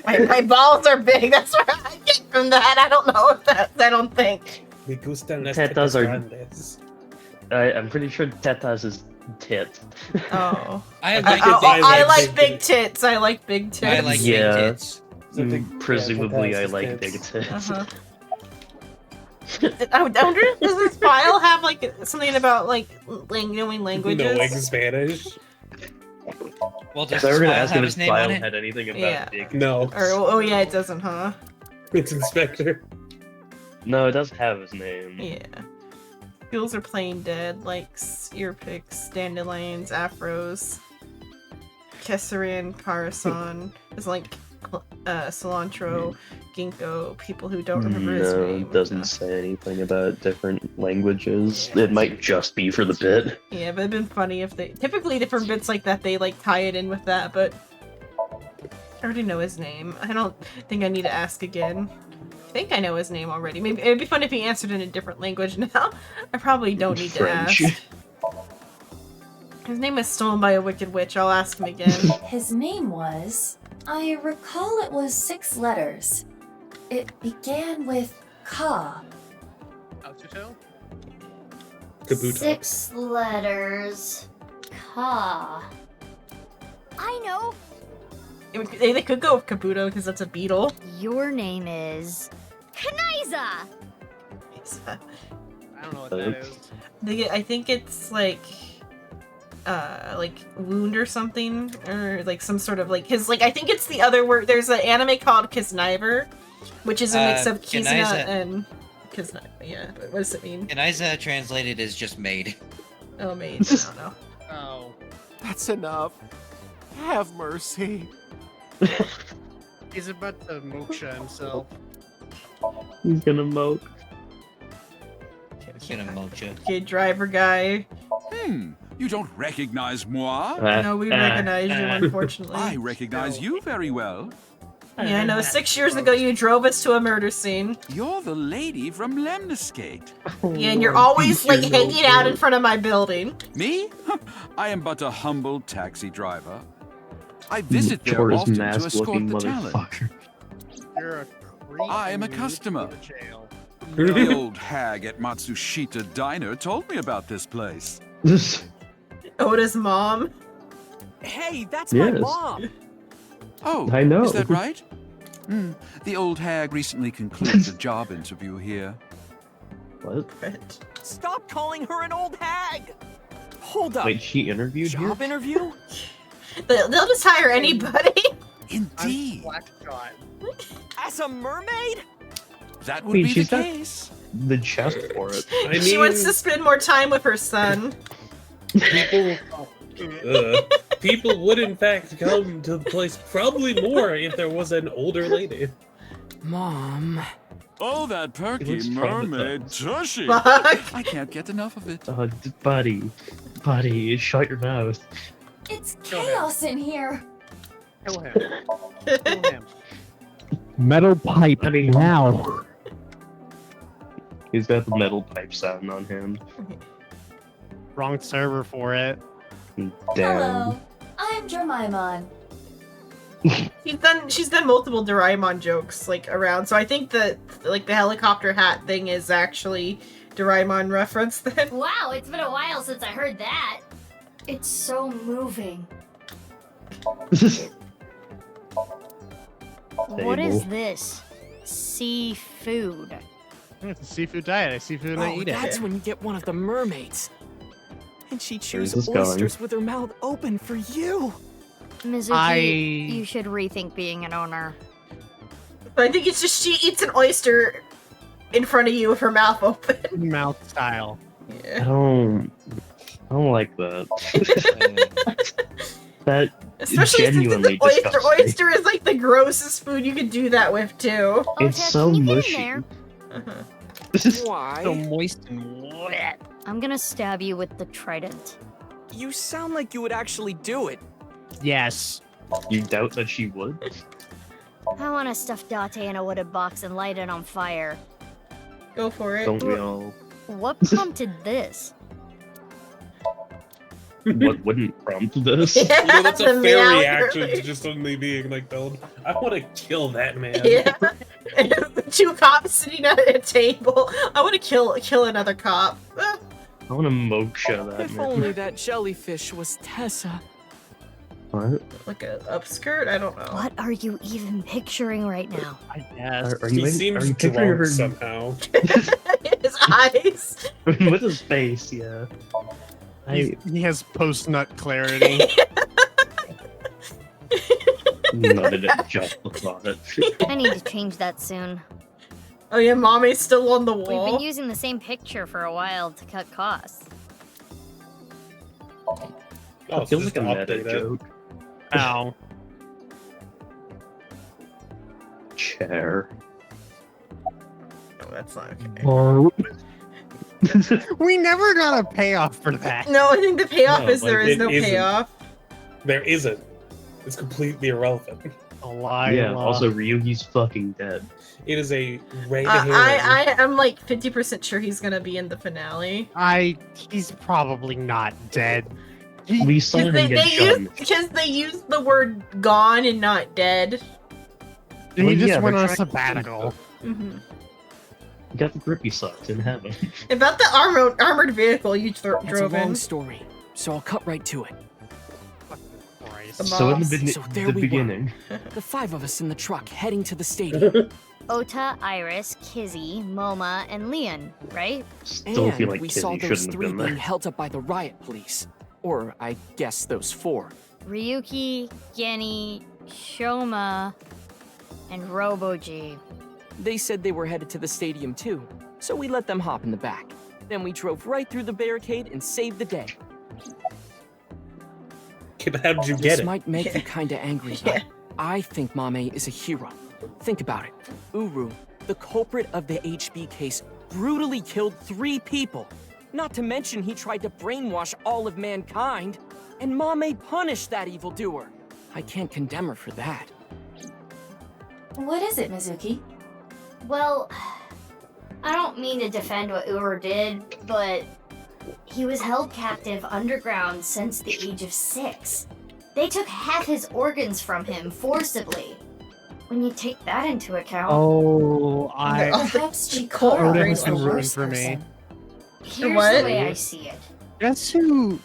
My balls are big. That's where I get from that. I don't know if that's. I don't think. Me gustan las Tetas tetas are- grandes. I'm pretty sure tetas is tit. Oh. I I like big tits. I like big tits. I like big Yeah. tits. Presumably, yeah, I tetas like is big tits. tits. Uh-huh. I wonder, does this file have like something about like knowing languages? Knowing Spanish. Well, If does I were gonna Smile ask have if his his name on file it? had anything about Yeah. Dick. No. Or oh yeah, it doesn't, huh? It's Inspector. No, it does have his name. Yeah. Fuels are plain dead, like ear picks, dandelions, afros, Kesseran, Karasan. It's like cilantro, ginkgo, people who don't remember his No, name. it doesn't say anything about different languages. It might just be for the bit. Yeah, but it'd been funny if they typically different bits like that they like tie it in with that, but I already know his name. I don't think I need to ask again. I think I know his name already. Maybe it'd be fun if he answered in a different language now. I probably don't need French. to ask. His name is stolen by a wicked witch. I'll ask him again. His name was... I recall it was 6 letters. It began with Ka. Kabuto. 6 letters. Ka. I know. They could go with Kabuto because that's a beetle. Your name is Kaniza. I don't know what that is. I think it's like wound or something, or like some sort of like his like I think it's the other word. There's an anime called Kisniver, which is a mix of Kizuna Kaniza- and Kisniver. Yeah, but what does it mean? Kaniza translated is just maid. Oh, maid. I don't know. Oh. That's enough. Have mercy. He's about to moksha himself. He's gonna moke. Gonna moksha. Okay, driver guy. You don't recognize moi? No, we recognize you, unfortunately. I recognize you very well. Yeah, I know. 6 years ago, you drove us to a murder scene. You're the lady from Lemniscate. Yeah, and you're always like hanging out in front of my building. Me? I am but a humble taxi driver. I visit there Jorah's often to mask-looking escort the talent. motherfucker. You're a creep. I am a and you need to customer. go to jail. The old hag at Matsushita Diner told me about this place. Oda's mom. Hey, that's Yes. my mom. Oh, I know. is that right? The old hag recently concluded a job interview here. What? Stop calling her an old hag. Hold up. Wait, she interviewed you? Job interview? They'll just hire anybody. Indeed. Blackshot. As a mermaid? That would I mean, be she's the got case. the chest for it. I She mean, wants to spend more time with her son. people would in fact come to the place probably more if there was an older lady. Mom. Oh, that perky mermaid tushy. Fuck. I can't get enough of it. Buddy, shut your mouth. It's chaos in here. Kill him. Kill him. Metal pipe now. He's got the metal pipe sound on him. Wrong server for it. Damn. Hello, I'm Jemimon. She's done multiple Doraemon jokes like around, so I think that like the helicopter hat thing is actually Doraemon reference then. Wow, it's been a while since I heard that. It's so moving. What is this? Seafood. It's a seafood diet. I seafood and I Oh, eat it. that's when you get one of the mermaids. And she chews this going? oysters with her mouth open for you. Mizuki, you should rethink being an owner. But I think it's just she eats an oyster in front of you with her mouth open. Mouth style. I don't like that. That Especially since genuinely it's disgusting. oyster is like the grossest food you could do that with too. It's so mushy. Why? So moist and wet. I'm gonna stab you with the trident. You sound like you would actually do it. Yes. You doubt that she would? I want to stuff Date in a wooded box and light it on fire. Go for it. Don't we all? What prompted this? What wouldn't prompt this? You know, that's a The fair meow reaction earlier. to just suddenly being like, I want to kill that man. Yeah. And two cops sitting at a table. I want to kill another cop. I want to moksha that If man. only that jellyfish was Tessa. What? Like a upskirt? I don't know. What are you even picturing right now? I guess. Are you He seems picturing drunk her? somehow. his eyes. With his face, yeah. He has post-nut clarity. Nutted it just on it. I need to change that soon. Oh yeah, Mommy's still on the We've wall. been using the same picture for a while to cut costs. Oh, It feels like a meta joke. Ow. Chair. Oh, that's not okay. Oh. We never got a payoff for that. No, I think the payoff No, is there like, is it no isn't. payoff. There isn't. It's completely irrelevant. A lie. Yeah, also Ryugi's fucking dead. It is a red I am like 50% sure he's gonna be in the finale. He's probably not dead. We saw him get shunned. Because they used the word gone and not dead. He just yeah, went they're on a trying to sabbatical. Mhm. He got the grippy socks in heaven. About the armored vehicle you It's a drove long in. story, so I'll cut right to it. So in the, So there we beginning. were, the 5 of us in the truck heading to the stadium. Ota, Iris, Kizzy, Moma, and Leon, right? Still feel like we Kizzy saw those shouldn't have 3 been there. being held up by the riot police. Or, I guess those 4. Ryuki, Genny, Shoma, and Robo-G. They said they were headed to the stadium too, so we let them hop in the back. Then we drove right through the barricade and saved the day. How did you get This it? might make you kinda angry, but I think Mame is a hero. Think about it. Uru, the culprit of the HB case, brutally killed 3 people. Not to mention he tried to brainwash all of mankind, and Mame punished that evildoer. I can't condemn her for that. What is it, Mizuki? Well, I don't mean to defend what Ur did, but he was held captive underground since the age of 6. They took half his organs from him forcibly. When you take that into account... Oh, Perhaps Oda Chikara has is the been ruined worst for me. person. Here's what? the way I see it. Guess who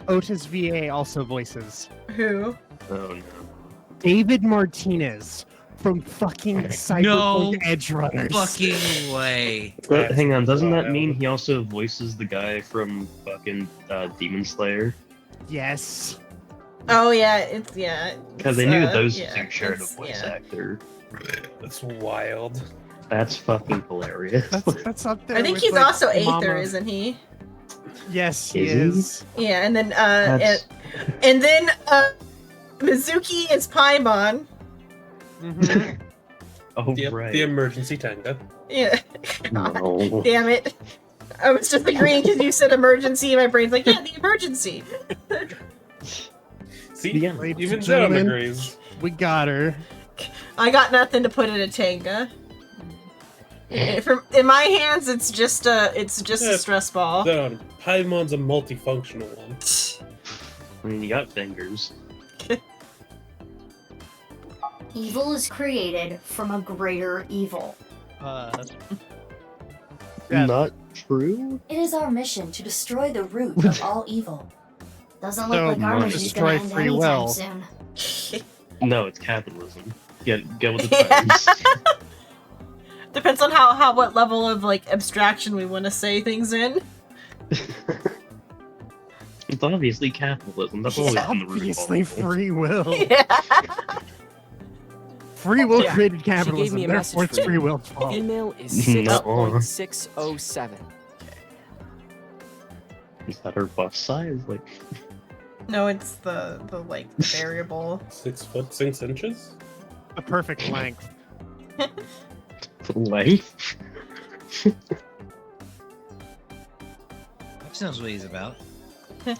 Otis VA also voices? Who? Oh no. David Martinez from fucking Cyberpunk Edge Runners. Fucking way. But hang on, doesn't that mean he also voices the guy from fucking Demon Slayer? Yes. Oh yeah, it's yeah. Because they knew those yeah, two shared a it's- voice yeah. actor. That's wild. That's fucking hilarious. That's up there. I think with, he's like, also Aether, Mama. isn't he? Yes, he Is he? is. Yeah, and then That's- and then Mizuki is Paimon. Oh The, right. the emergency Tenga. Yeah. No. Damn it. I was just agreeing because you said emergency, and my brain's like, yeah, the emergency. See, Yeah. Ladies even and John gentlemen, agrees. We got her. I got nothing to put in a Tenga. In my hands, it's just a Yeah. stress ball. John, Paimon's a multifunctional one. I mean, you got fingers. Evil is created from a greater evil. Not true? It is our mission to destroy the root of all evil. Doesn't look So, like our not mission's destroy gonna end free anytime will. soon. No, it's capitalism. Get with the times. Depends on how what level of like abstraction we want to say things in. It's obviously capitalism. That's always been the root of all Obviously, evil. free will. Yeah. Free will Yeah, created she gave capitalism. me a Therefore, message it's for free you. will's fault. Email is No. 6.607. Is that her bust size? Like, No, it's the like variable. 6 foot 6 inches. The perfect length. length? That knows what he's about. I'm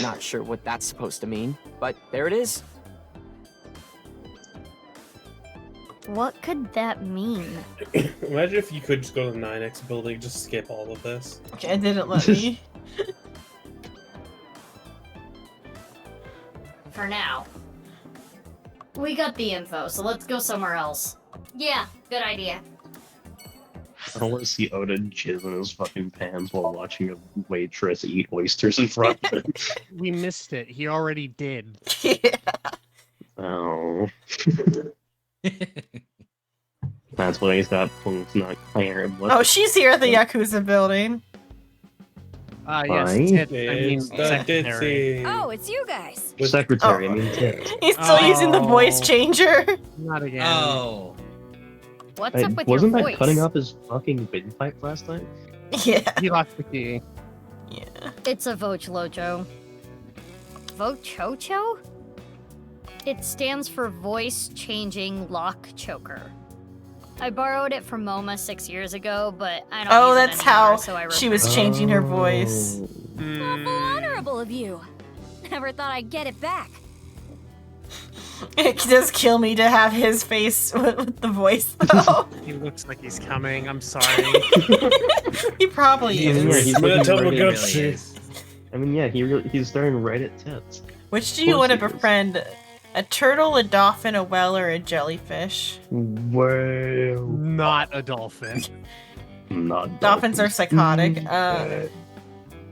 not sure what that's supposed to mean, but there it is. What could that mean? Imagine if you could just go to the 9X building, just skip all of this. Okay, it didn't let me. For now. We got the info, so let's go somewhere else. Yeah, good idea. I don't want to see Oda jizz in his fucking pants while watching a waitress eat oysters in front of him. We missed it. He already did. Oh. That's why he's got punks, not iron. What? Oh, she's here at the Yakuza building. Yes, Why? tits. I mean, It's the secretary. ditzy. Oh, it's you guys. Secretary, I mean tits. He's still using the voice changer. Not again. Oh. What's up with Wasn't your that voice? cutting off his fucking windpipe last time? Yeah. He lost the key. It's a Vochlojo. Vochocho? It stands for Voice Changing Lock Choker. I borrowed it from MoMA 6 years ago, but I don't Oh, use it that's anymore, how so I she was changing her voice. Awful honorable of you. Never thought I'd get it back. It does kill me to have his face with the voice, though. He looks like he's coming. I'm sorry. He probably I mean, yeah, is. he's looking Tell right me at good tits. I mean, yeah, he's staring right at tits. Which do you want to befriend? A turtle, a dolphin, a whale, or a jellyfish? Well, not a dolphin. Not Dolphins are psychotic. Mm.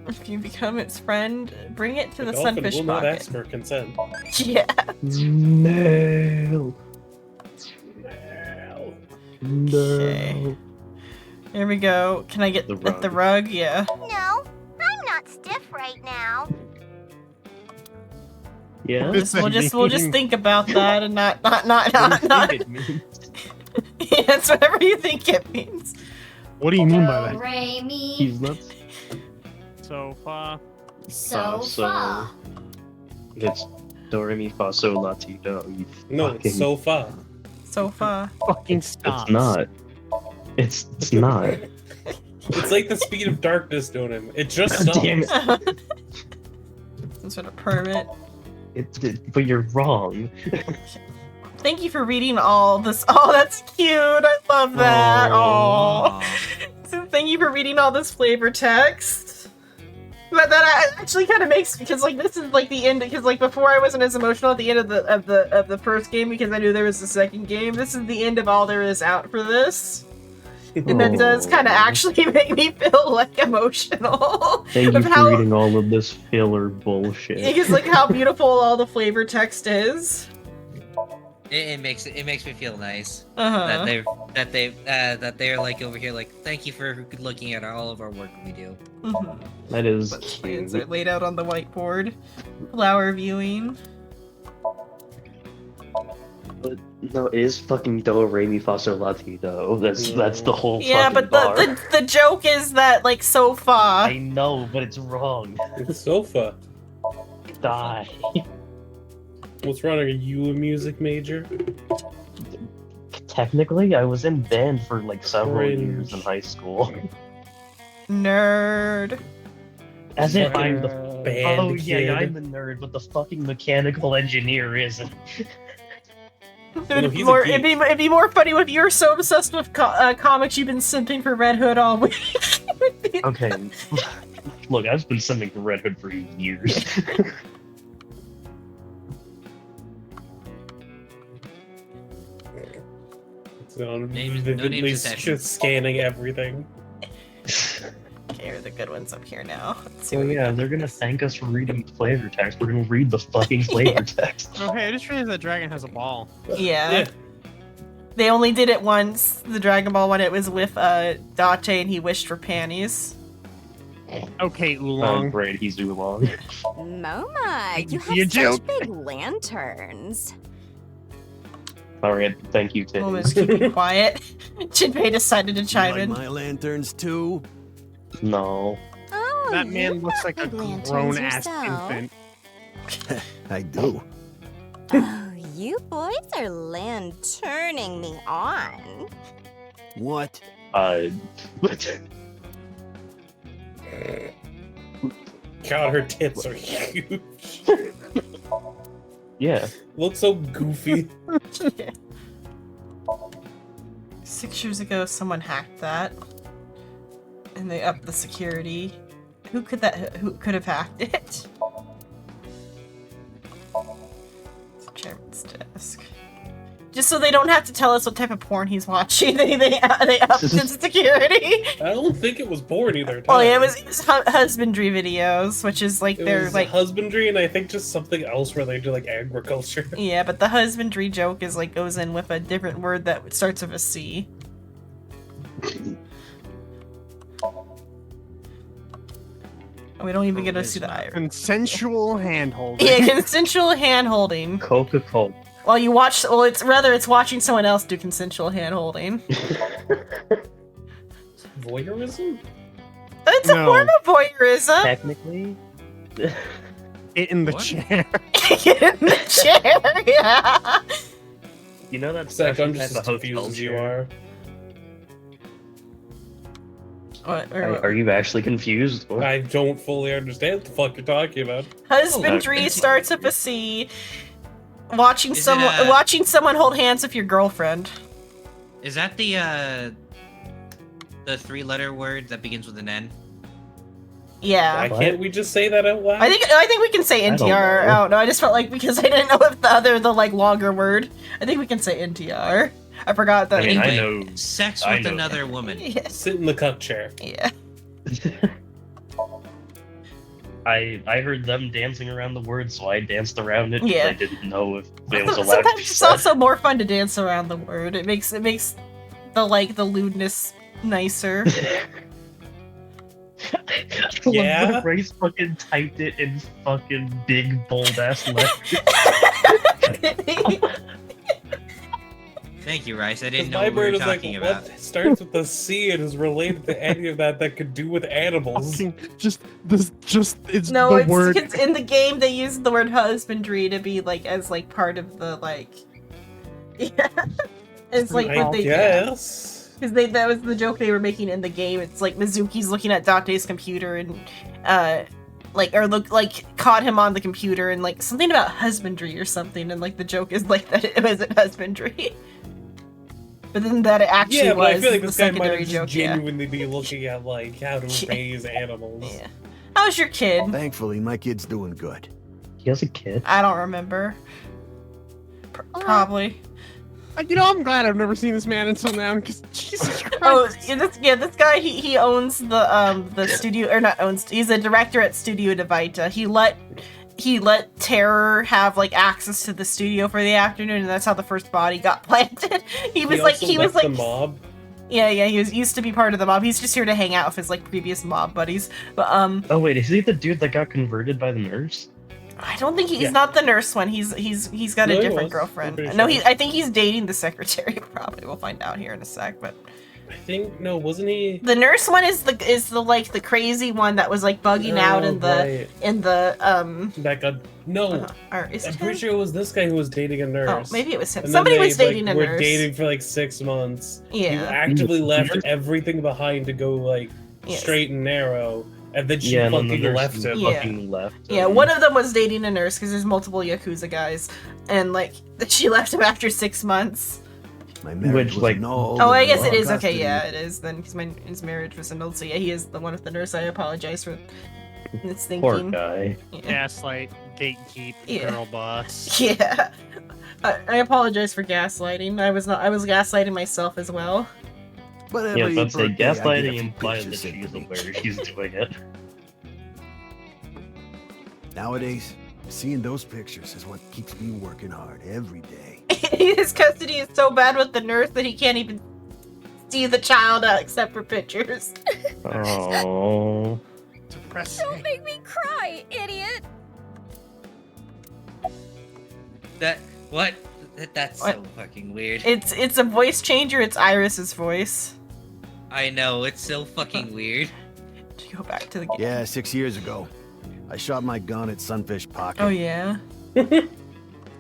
If you become its friend, bring it to the dolphin sunfish will not pocket. ask for consent. Yeah. No. Okay. Here we go. Can I get the rug? Yeah. No, I'm not stiff right now. Yeah. We'll just think about that and not. Yeah, it's whatever you think it means. What do you mean by that? Re-mi. He's not. Sofa. Sofa. It's do re mi fa sol la ti do. You No, fucking- it's sofa. Sofa. Fucking stop. It's not. It's not. It's like the speed of darkness doing him. It just God damn stops. it. Some sort of permit. But you're wrong. Thank you for reading all this. Oh, that's cute. I love that. Oh. So thank you for reading all this flavor text. But that actually kind of makes, because like this is like the end, because like before I wasn't as emotional at the end of the first game because I knew there was a second game. This is the end of all there is out for this. And that does kind of actually make me feel like emotional. Thank you of for how, reading all of this filler bullshit. because like how beautiful all the flavor text is. It makes me feel nice Uh-huh. that they're like over here like thank you for looking at all of our work we do. That is Plans cute. are laid out on the whiteboard. Flower viewing. But no, it is fucking do re mi fa sol la ti do. That's the whole Yeah, fucking but bar. the joke is that like sofa. I know, but it's wrong. It's sofa. Die. What's wrong? Are you a music major? Technically, I was in band for like several Cringe. years in high school. Nerd. As if Fucking I'm the band oh yeah, kid. I'm the nerd, but the fucking mechanical engineer isn't. It'd be more funny if you were so obsessed with comics you've been simping for Red Hood all week. Okay, look, I've been sending for Red Hood for years. So I'm Names vividly detection. scanning everything. Okay, here are the good ones up here now. Let's see So what we yeah, they're gonna thank us for reading flavor text. We're gonna read the fucking flavor text. Oh, hey, I just realized that dragon has a ball. Yeah. They only did it once, the Dragon Ball one. It was with Dache and he wished for panties. Okay, Oolong. Great, he's Oolong. Moma, you You have joke. such big lanterns. Alright, thank you, Titty. Woman's keeping quiet. Jinpei decided to chime in. my lanterns too? No. Oh, That you man looks like a have big lanterns grown-ass yourself. infant. I do. Oh, you boys are lanterning me on. What? God, her tits are huge. Yeah. Looks so goofy. 6 years ago, someone hacked that, and they upped the security. Who could have hacked it? Chairman's desk. Just so they don't have to tell us what type of porn he's watching, they upped his security. I don't think it was porn either. Oh yeah, it was husbandry videos, which is like It they're was like husbandry, and I think just something else related to like agriculture. yeah, but the husbandry joke is like goes in with a different word that starts with a C. We don't even get to see the iron. Consensual hand holding. Yeah, consensual hand holding. Coca-Cola. While you watch, well, it's watching someone else do consensual hand holding. Voyeurism? It's a form of voyeurism. Technically. Get in the chair. Get in the chair, yeah. You know that's Zach, I'm type just of as hotel confused as you chair. are. What? Are you actually confused? What? I don't fully understand what the fuck you're talking about. Husbandry starts with a C. Watching Is it, watching someone hold hands with your girlfriend. Is that the 3-letter word that begins with an N? Yeah. Why can't we just say that out loud? I think we can say I don't NTR. know. Oh no, I just felt like because I didn't know if the like longer word. I think we can say NTR. I forgot that. I mean, I Anyway, know. Sex I with know another that. woman. Yeah. Sit in the cup chair. Yeah. I heard them dancing around the word, so I danced around it. 'Cause Yeah. I didn't know if it was allowed to Sometimes be it's said. also more fun to dance around the word. It makes the lewdness nicer. Yeah? Race fucking typed it in fucking big bold ass letters. Thank you, Rice. I didn't Because know my what we were brain is like, talking what about. starts with a C and is related to any of that could do with animals. It's No, the it's word. because in the game they use the word husbandry to be like as like part of the like. Yeah. It's like what they Yes. Because that was the joke they were making in the game. It's like Mizuki's looking at Date's computer and caught him on the computer and like something about husbandry or something, and like the joke is like that it wasn't husbandry. But then that it actually Yeah, but was I feel like the this guy might secondary have just joke, yeah. genuinely be looking at like how to raise animals. Yeah. How's your kid? Thankfully, my kid's doing good. He has a kid? I don't remember. Probably. I'm glad I've never seen this man until now, because Jesus Christ. Oh, this guy, he owns the studio, or not owns, he's a director at Studio Devita. He let Terror have like access to the studio for the afternoon, and that's how the first body got planted. He was like the mob. Yeah, he used to be part of the mob. He's just here to hang out with his like previous mob buddies. But Oh wait, is he the dude that got converted by the nurse? I don't think he's not the nurse one. He's got No, a he different was. girlfriend. I'm pretty No, sure. I think he's dating the secretary. Probably we'll find out here in a sec. But I think wasn't he? the nurse one is the like the crazy one that was like bugging out in the right. That got no. Or is I'm it pretty him? sure it was this guy who was dating a nurse. Oh, maybe it was him. And then Somebody they, was dating a were nurse. dating for like 6 months. Yeah. He actively left everything behind to go like Yes. straight and narrow, and then she Yeah, and then the fucking nurse left him. Yeah. left. Yeah, one of them was dating a nurse because there's multiple Yakuza guys, and like she left him after 6 months. My marriage Which, was like- annulled. Oh, I and guess it lost is. Okay, custody. yeah, it is then because his marriage was annulled. So yeah, he is the one with the nurse. I apologize for this thinking. Poor guy. Yeah. Gaslight, gatekeep, Yeah. girl boss. Yeah. I apologize for gaslighting. I was gaslighting myself as well. But Yeah, every but say birthday I get a gaslighting few implies that pictures sent she's to me. aware she's doing it. Nowadays, seeing those pictures is what keeps me working hard every day. His custody is so bad with the nurse that he can't even see the child except for pictures. Oh. Depressing. Make me cry, idiot! That's so fucking weird. It's a voice changer. It's Iris's voice. I know, it's so fucking weird. Go back to the game. Yeah, 6 years ago, I shot my gun at Sunfish Pocket. Oh yeah. I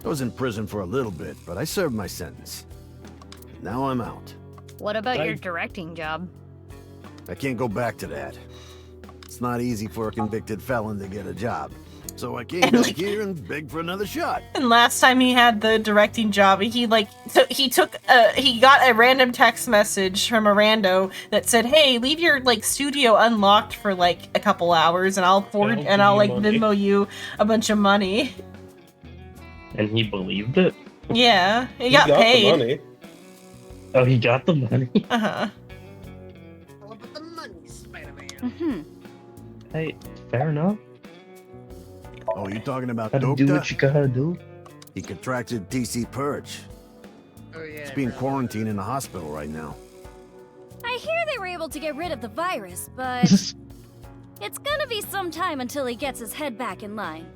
was in prison for a little bit, but I served my sentence. Now I'm out. What about your directing job? I can't go back to that. It's not easy for a convicted felon to get a job. So I came back here and begged for another shot. And last time he had the directing job, he got a random text message from a rando that said, "Hey, leave your like studio unlocked for like a couple hours, and I'll like Venmo you a bunch of money." And he believed it? Yeah, he got paid. the money. Oh, he got the money? Uh huh. Mm-hmm. Hey, fair enough. Oh, you talking about Gotta do Dokta? what you gotta do. He contracted TC Purge. Oh yeah. He's being quarantined in the hospital right now. I hear to get rid of the virus, but it's gonna be some time until he gets his head back in line.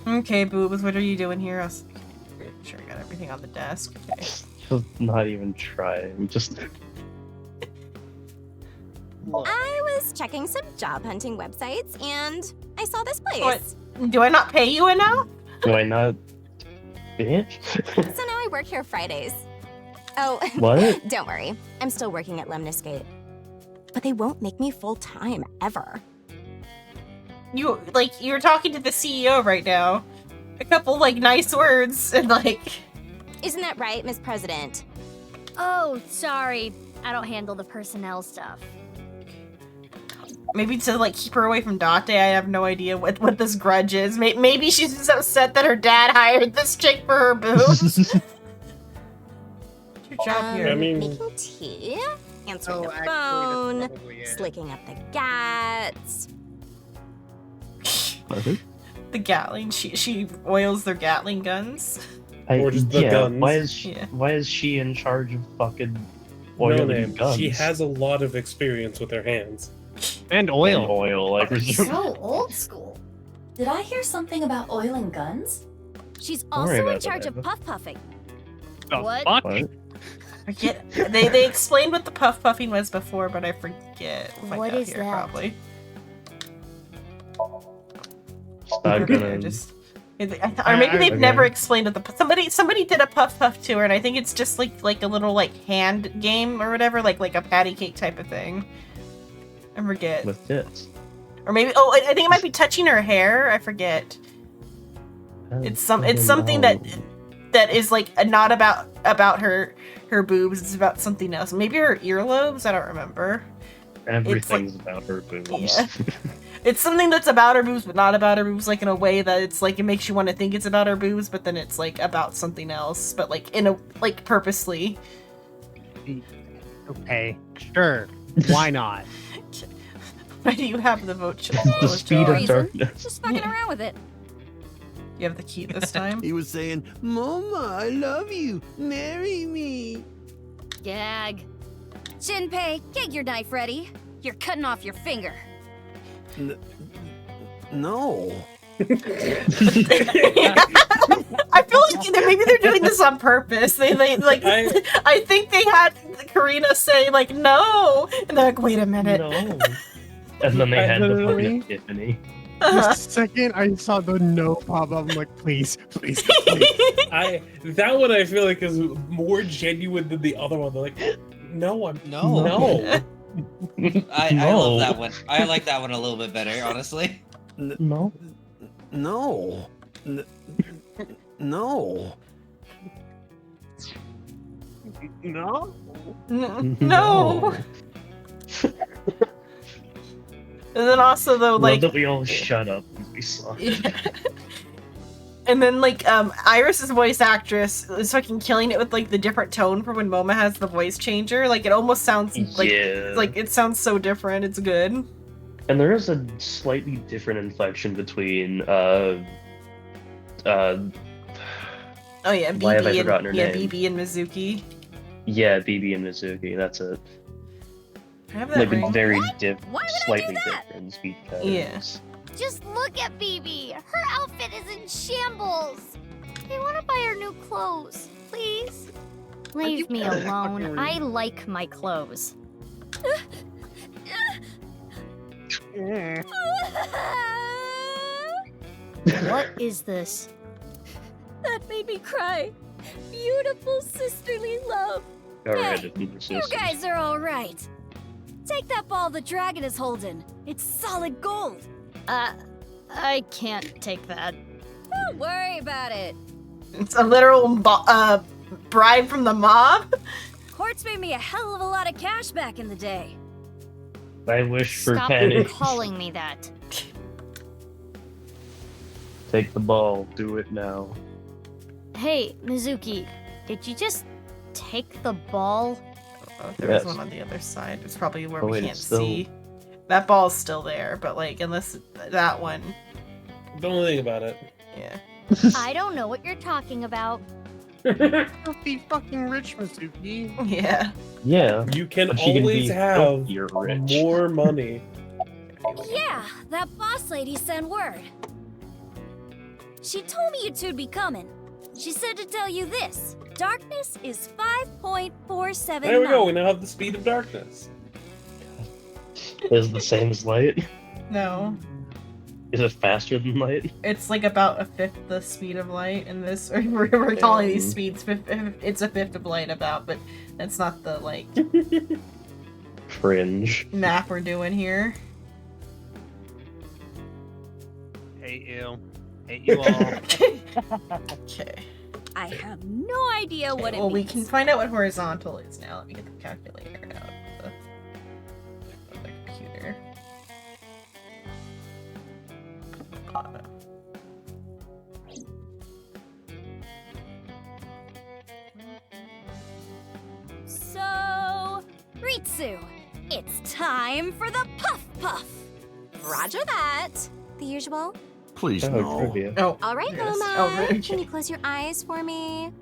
Okay, Boobs, what are you doing here? I was pretty sure I got everything on the desk. Okay. Just not even trying. Just. I was checking some job hunting websites and I saw this place. What? Do I not pay you enough? Do I not? Bitch. So now I work here Fridays. Oh, What? Don't worry. I'm still working at Lemniscate. But they won't make me full-time, ever. You're talking to the CEO right now. A couple, nice words, and, Isn't that right, Miss President? Oh, sorry. I don't handle the personnel stuff. Maybe to, keep her away from Date. I have no idea what this grudge is. Maybe she's just upset that her dad hired this chick for her boobs. What's your job here? Making tea, answering the phone, slicking up the gats. The Gatling. She oils their Gatling guns. Or just the guns. Why is she in charge of fucking No oiling name. guns? She has a lot of experience with her hands. And oil. And oil, I presume. So old school. Did I hear something about oiling guns? She's Don't worry also in about charge that. of puff puffing. What? I get. They explained what the puff puffing was before, but I forget. We'll find What out is here, that? Probably. Not gonna. Or maybe they've okay. never explained what the somebody did a puff puff tour, and I think it's just like a little hand game or whatever, like a patty cake type of thing. I forget. With tits. Or maybe I think it might be touching her hair. I forget. It's something that is not about her boobs. It's about something else. Maybe her earlobes. I don't remember. Everything's about her boobs. Yeah. It's something that's about her boobs, but not about her boobs, in a way that it's it makes you want to think it's about her boobs, but then it's about something else, but in a purposely. Okay, sure. Why not? Why do you have the vote? The speed of darkness. Just fucking around with it. You have the key this time. He was saying, "Mama, I love you. Marry me." Gag. Shinpei, get your knife ready. You're cutting off your finger. No. I feel like maybe they're doing this on purpose. I think they had Karina say no, and they're like, wait a minute. No. And then they had the Literally. fucking epiphany. The second I saw the no pop up, I'm like, please, please, please. That one I feel like is more genuine than the other one. They're like, no, I'm No. no. I love that one. I like that one a little bit better, honestly. No. No. No. No. No. And then also though, Love that we all shut up and we saw. And then Iris's voice actress is fucking killing it with the different tone for when Moma has the voice changer. It almost sounds it sounds so different. It's good. And there is a slightly different inflection between Oh yeah, Why have I BB forgotten her and name? BB and Mizuki. Yeah, BB and Mizuki, that's it. I have that ring. Very slightly different speech patterns. Yeah. Just look at BB. Her outfit is in shambles. I want to buy her new clothes, please. Leave me alone. I like my clothes. What is this? That made me cry. Beautiful sisterly love. Alright, You guys are all right. Take that ball the dragon is holding. It's solid gold. I can't take that. Don't worry about it. It's a literal bribe from the mob. Quartz made me a hell of a lot of cash back in the day. I wish for Stop pennies. calling me that. Take the ball, do it now. Hey, Mizuki, did you just take the ball? Oh, there was Yes. one on the other side. It's probably where Oh, we wait, can't it's still- see. That ball's still there, but unless that one. Don't think about it. Yeah. I don't know what you're talking about. Filthy fucking rich, Mizuki. Yeah. Yeah. You can But she can always be have filthier rich. more money. Yeah, that boss lady sent word. She told me you two'd be coming. She said to tell you this. Darkness is 5.479. There we go. We now have the speed of darkness. Is it the same as light? No. Is it faster than light? It's like about a fifth the speed of light in this. We're calling these speeds. It's a fifth of light about, but that's not the like Cringe. math we're doing here. Hate you. Hate you all. Okay. I have no idea what it Well, we means. can find out what horizontal is now. Let me get the calculator out of the computer. So, Ritsu, it's time for the Puff Puff. Roger that. The usual. Please, Oh, no. trivia. Oh, All right, yes. Homa. Oh, right. Can you close your eyes for me?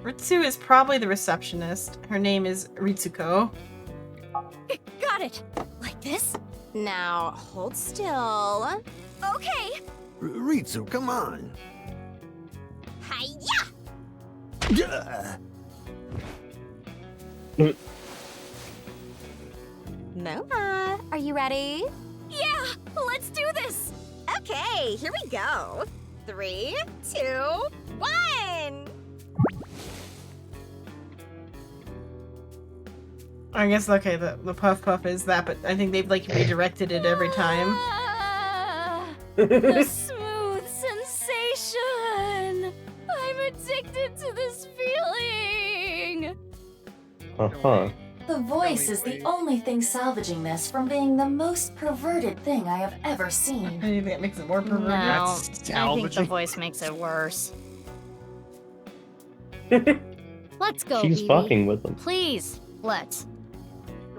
Ritsu is probably the receptionist. Her name is Ritsuko. Got it. Like this? Now, hold still. Okay. Ritsu, come on. Hiya! Yeah. Noma, are you ready? Yeah, let's do this. Okay, here we go. 3, 2, 1. I guess, okay, the Puff Puff is that, but I think they've like redirected it every time. Ah, the smooth sensation. I'm addicted to this feeling. Uh-huh. The voice is the only thing salvaging this from being the most perverted thing I have ever seen. Anything that makes it more perverted? No, That's I think the salvaging. voice makes it worse. Let's go, She's BB. fucking with them. Please, let's.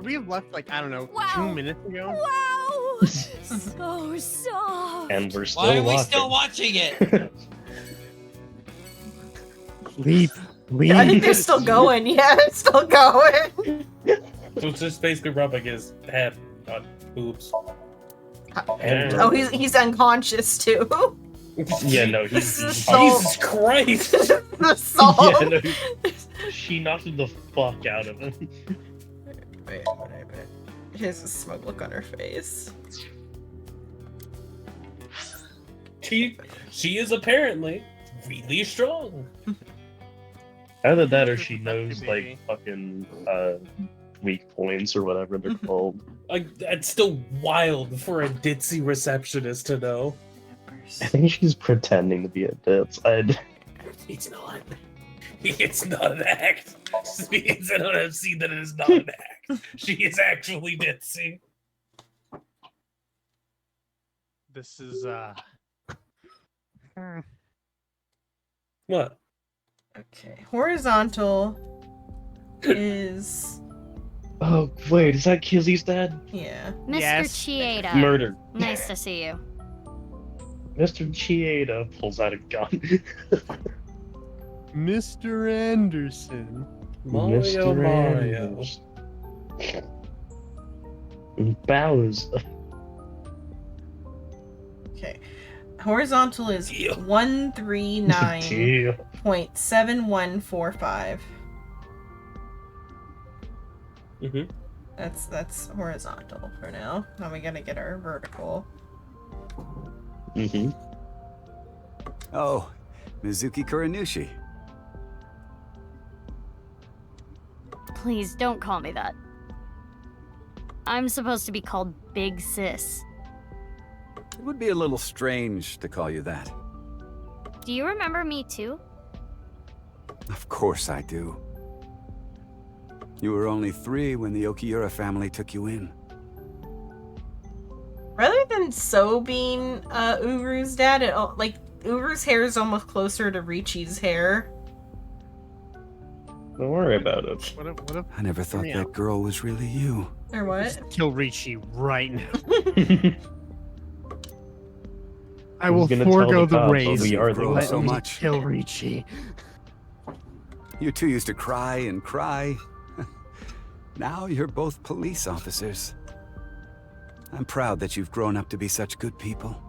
We have left like, I don't know, Wow. 2 minutes ago. Wow! So soft. And we're still Why are we watching. still watching it? Leave. Leave. I think they're still going. Yeah, it's still going. So it's just basically rubbing his head on boobs. Oh, he's unconscious too. Yeah, no, This he's is so- Jesus Christ! The salt. Yeah, no, she knocked the fuck out of him. Wait. She has a smug look on her face. She is apparently really strong. Either that or she knows like fucking weak points or whatever they're called. Like that's still wild for a ditzy receptionist to know. I think she's pretending to be a ditz. It's not. It's not an act. It's an NFC that it is not an act. She is actually ditzy. This is What? Okay, horizontal is Oh wait, is that Kizzy's dad? yeah. Mr. Yes. Chieda. Murder. Nice to see you. Mr. Chieda pulls out a gun. Mr. Anderson. Mario. Anderson. Bows. Okay, horizontal is Yeah. 139.7145. Mm-hmm. That's horizontal for now. Now we gotta get our vertical. Mm-hmm. Oh, Mizuki Kuranushi. Please don't call me that. I'm supposed to be called Big Sis. It would be a little strange to call you that. Do you remember me too? Of course I do. You were only 3 when the Okiura family took you in. Rather than So being Uru's dad, like Uru's hair is almost closer to Richi's hair. Don't worry about it. What if I never thought that girl was really you. Or what? kill Richi right now? I I was will gonna tell forego the the cops, but raise. we are the Let so me much. kill Richi. You two used to cry and cry. Now you're both police officers. I'm proud that you've grown up to be such good people.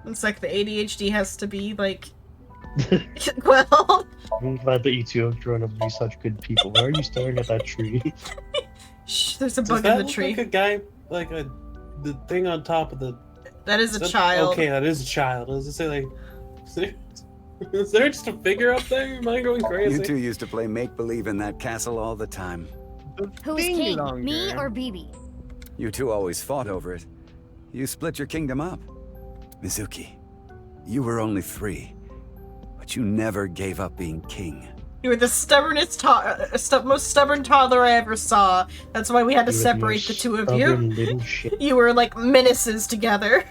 It's like the ADHD has to be like, well. I'm glad that you two have grown up to be such good people. Why are you staring at that tree? Shh, there's a Does bug that in the look tree. like a guy, like the thing on top of the. That is a child. Okay, that is a child. Does it say like? Is there just a figure up there? Am I going crazy? You two used to play make-believe in that castle all the time. Who's king, me or Bibi? You two always fought over it. You split your kingdom up. Mizuki, you were only 3, but you never gave up being king. You were the stubbornest, most stubborn toddler I ever saw. That's why we had to separate the two of you. You were like menaces together.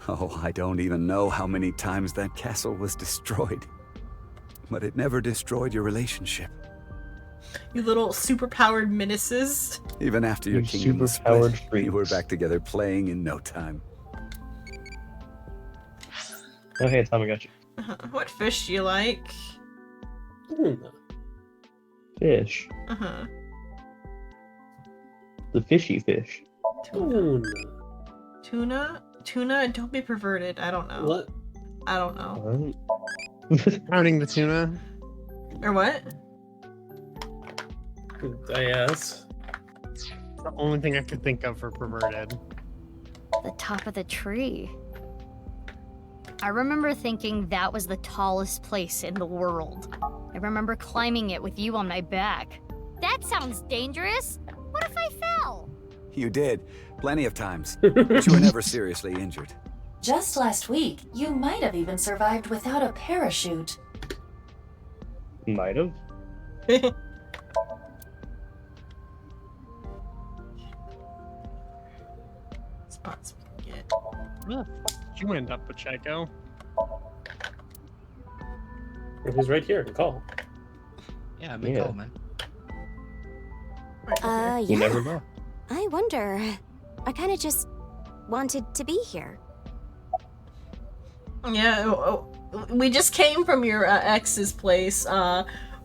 Oh, I don't even know how many times that castle was destroyed. But it never destroyed your relationship. You little superpowered menaces. Even after your kingdom was split, you were back together playing in no time. Oh, hey, Tom, I got you. What fish do you like? Fish. Uh-huh. The fishy fish. Tuna? Tuna? Don't be perverted. I don't know. What? I don't know. Counting the tuna. Or what? Yes. The only thing I could think of for perverted. The top of the tree. I remember thinking that was the tallest place in the world. I remember climbing it with you on my back. That sounds dangerous. What if I fell? You did, plenty of times, but you were never seriously injured. Just last week, you might have even survived without a parachute. Might have. Spots we can get. Where the fuck did you end up, Pacheco? He's right here. Call. Yeah, I'm in call, man. You Yeah. never know. I wonder. I kind of just wanted to be here. Yeah, we just came from your ex's place.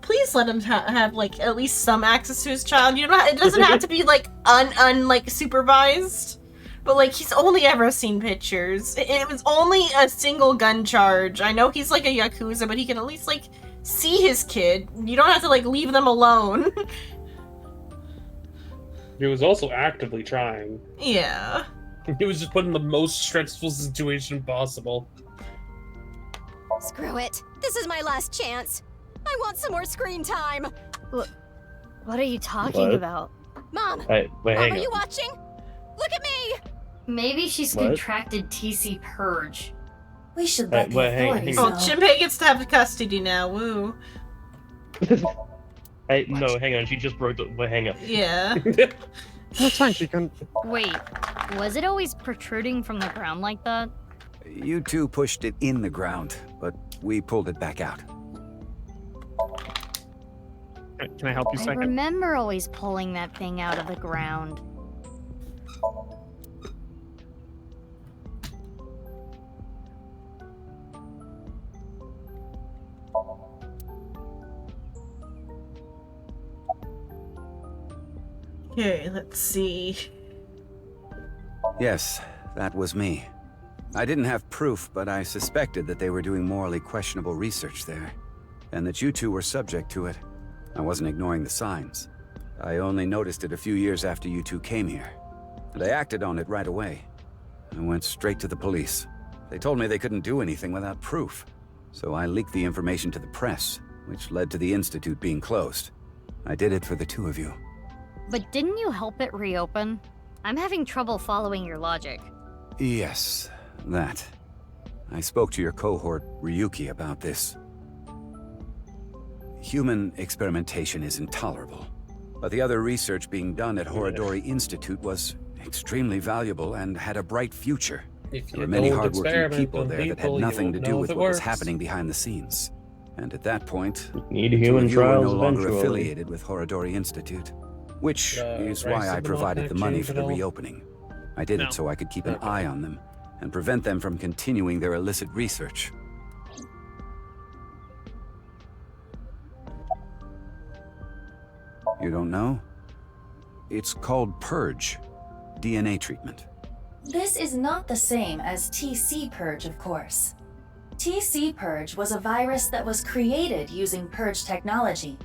Please let him have like at least some access to his child. You know, it doesn't have to be like like supervised, but like he's only ever seen pictures. It was only a single gun charge. I know he's like a yakuza, but he can at least like see his kid. You don't have to like leave them alone. He was also actively trying. Yeah. He was just put in the most stressful situation possible. Screw it. This is my last chance. I want some more screen time. What are you talking What? about? Mom, Wait, Mom, hang are on. you watching? Look at me. Maybe she's What? contracted TC Purge. We should Hey, let the wait, hang on, authorities hang Oh, on. Jinpei gets to have custody now. Woo. Hey, no, hang on. She just broke the. Wait, hang on. Yeah. That's fine, she can. Wait, was it always protruding from the ground like that? You two pushed it in the ground, but we pulled it back out. Can I help you a I second? remember always pulling that thing out of the ground. Okay, let's see. Yes, that was me. I didn't have proof, but I suspected that they were doing morally questionable research there, and that you two were subject to it. I wasn't ignoring the signs. I only noticed it a few years after you two came here, and I acted on it right away. I went straight to the police. They told me they couldn't do anything without proof, so I leaked the information to the press, which led to the Institute being closed. I did it for the two of you. But didn't you help it reopen? I'm having trouble following your logic. Yes, that. I spoke to your cohort, Ryuki, about this. Human experimentation is intolerable, but the other research being done at Horodori Institute was extremely valuable and had a bright future. If There were you many don't hardworking experiment people on there that had people, you nothing to won't do know with if it what was works. happening behind the scenes. And at that point, Need the two human of you were trials no longer eventually. affiliated with Horodori Institute, which is right, why I so the provided the money change for at the all? reopening. I did No. it so I could keep an eye on them and prevent them from continuing their illicit research. You don't know? It's called Purge. DNA treatment. This is not the same as TC Purge, of course. TC Purge was a virus that was created using Purge technology.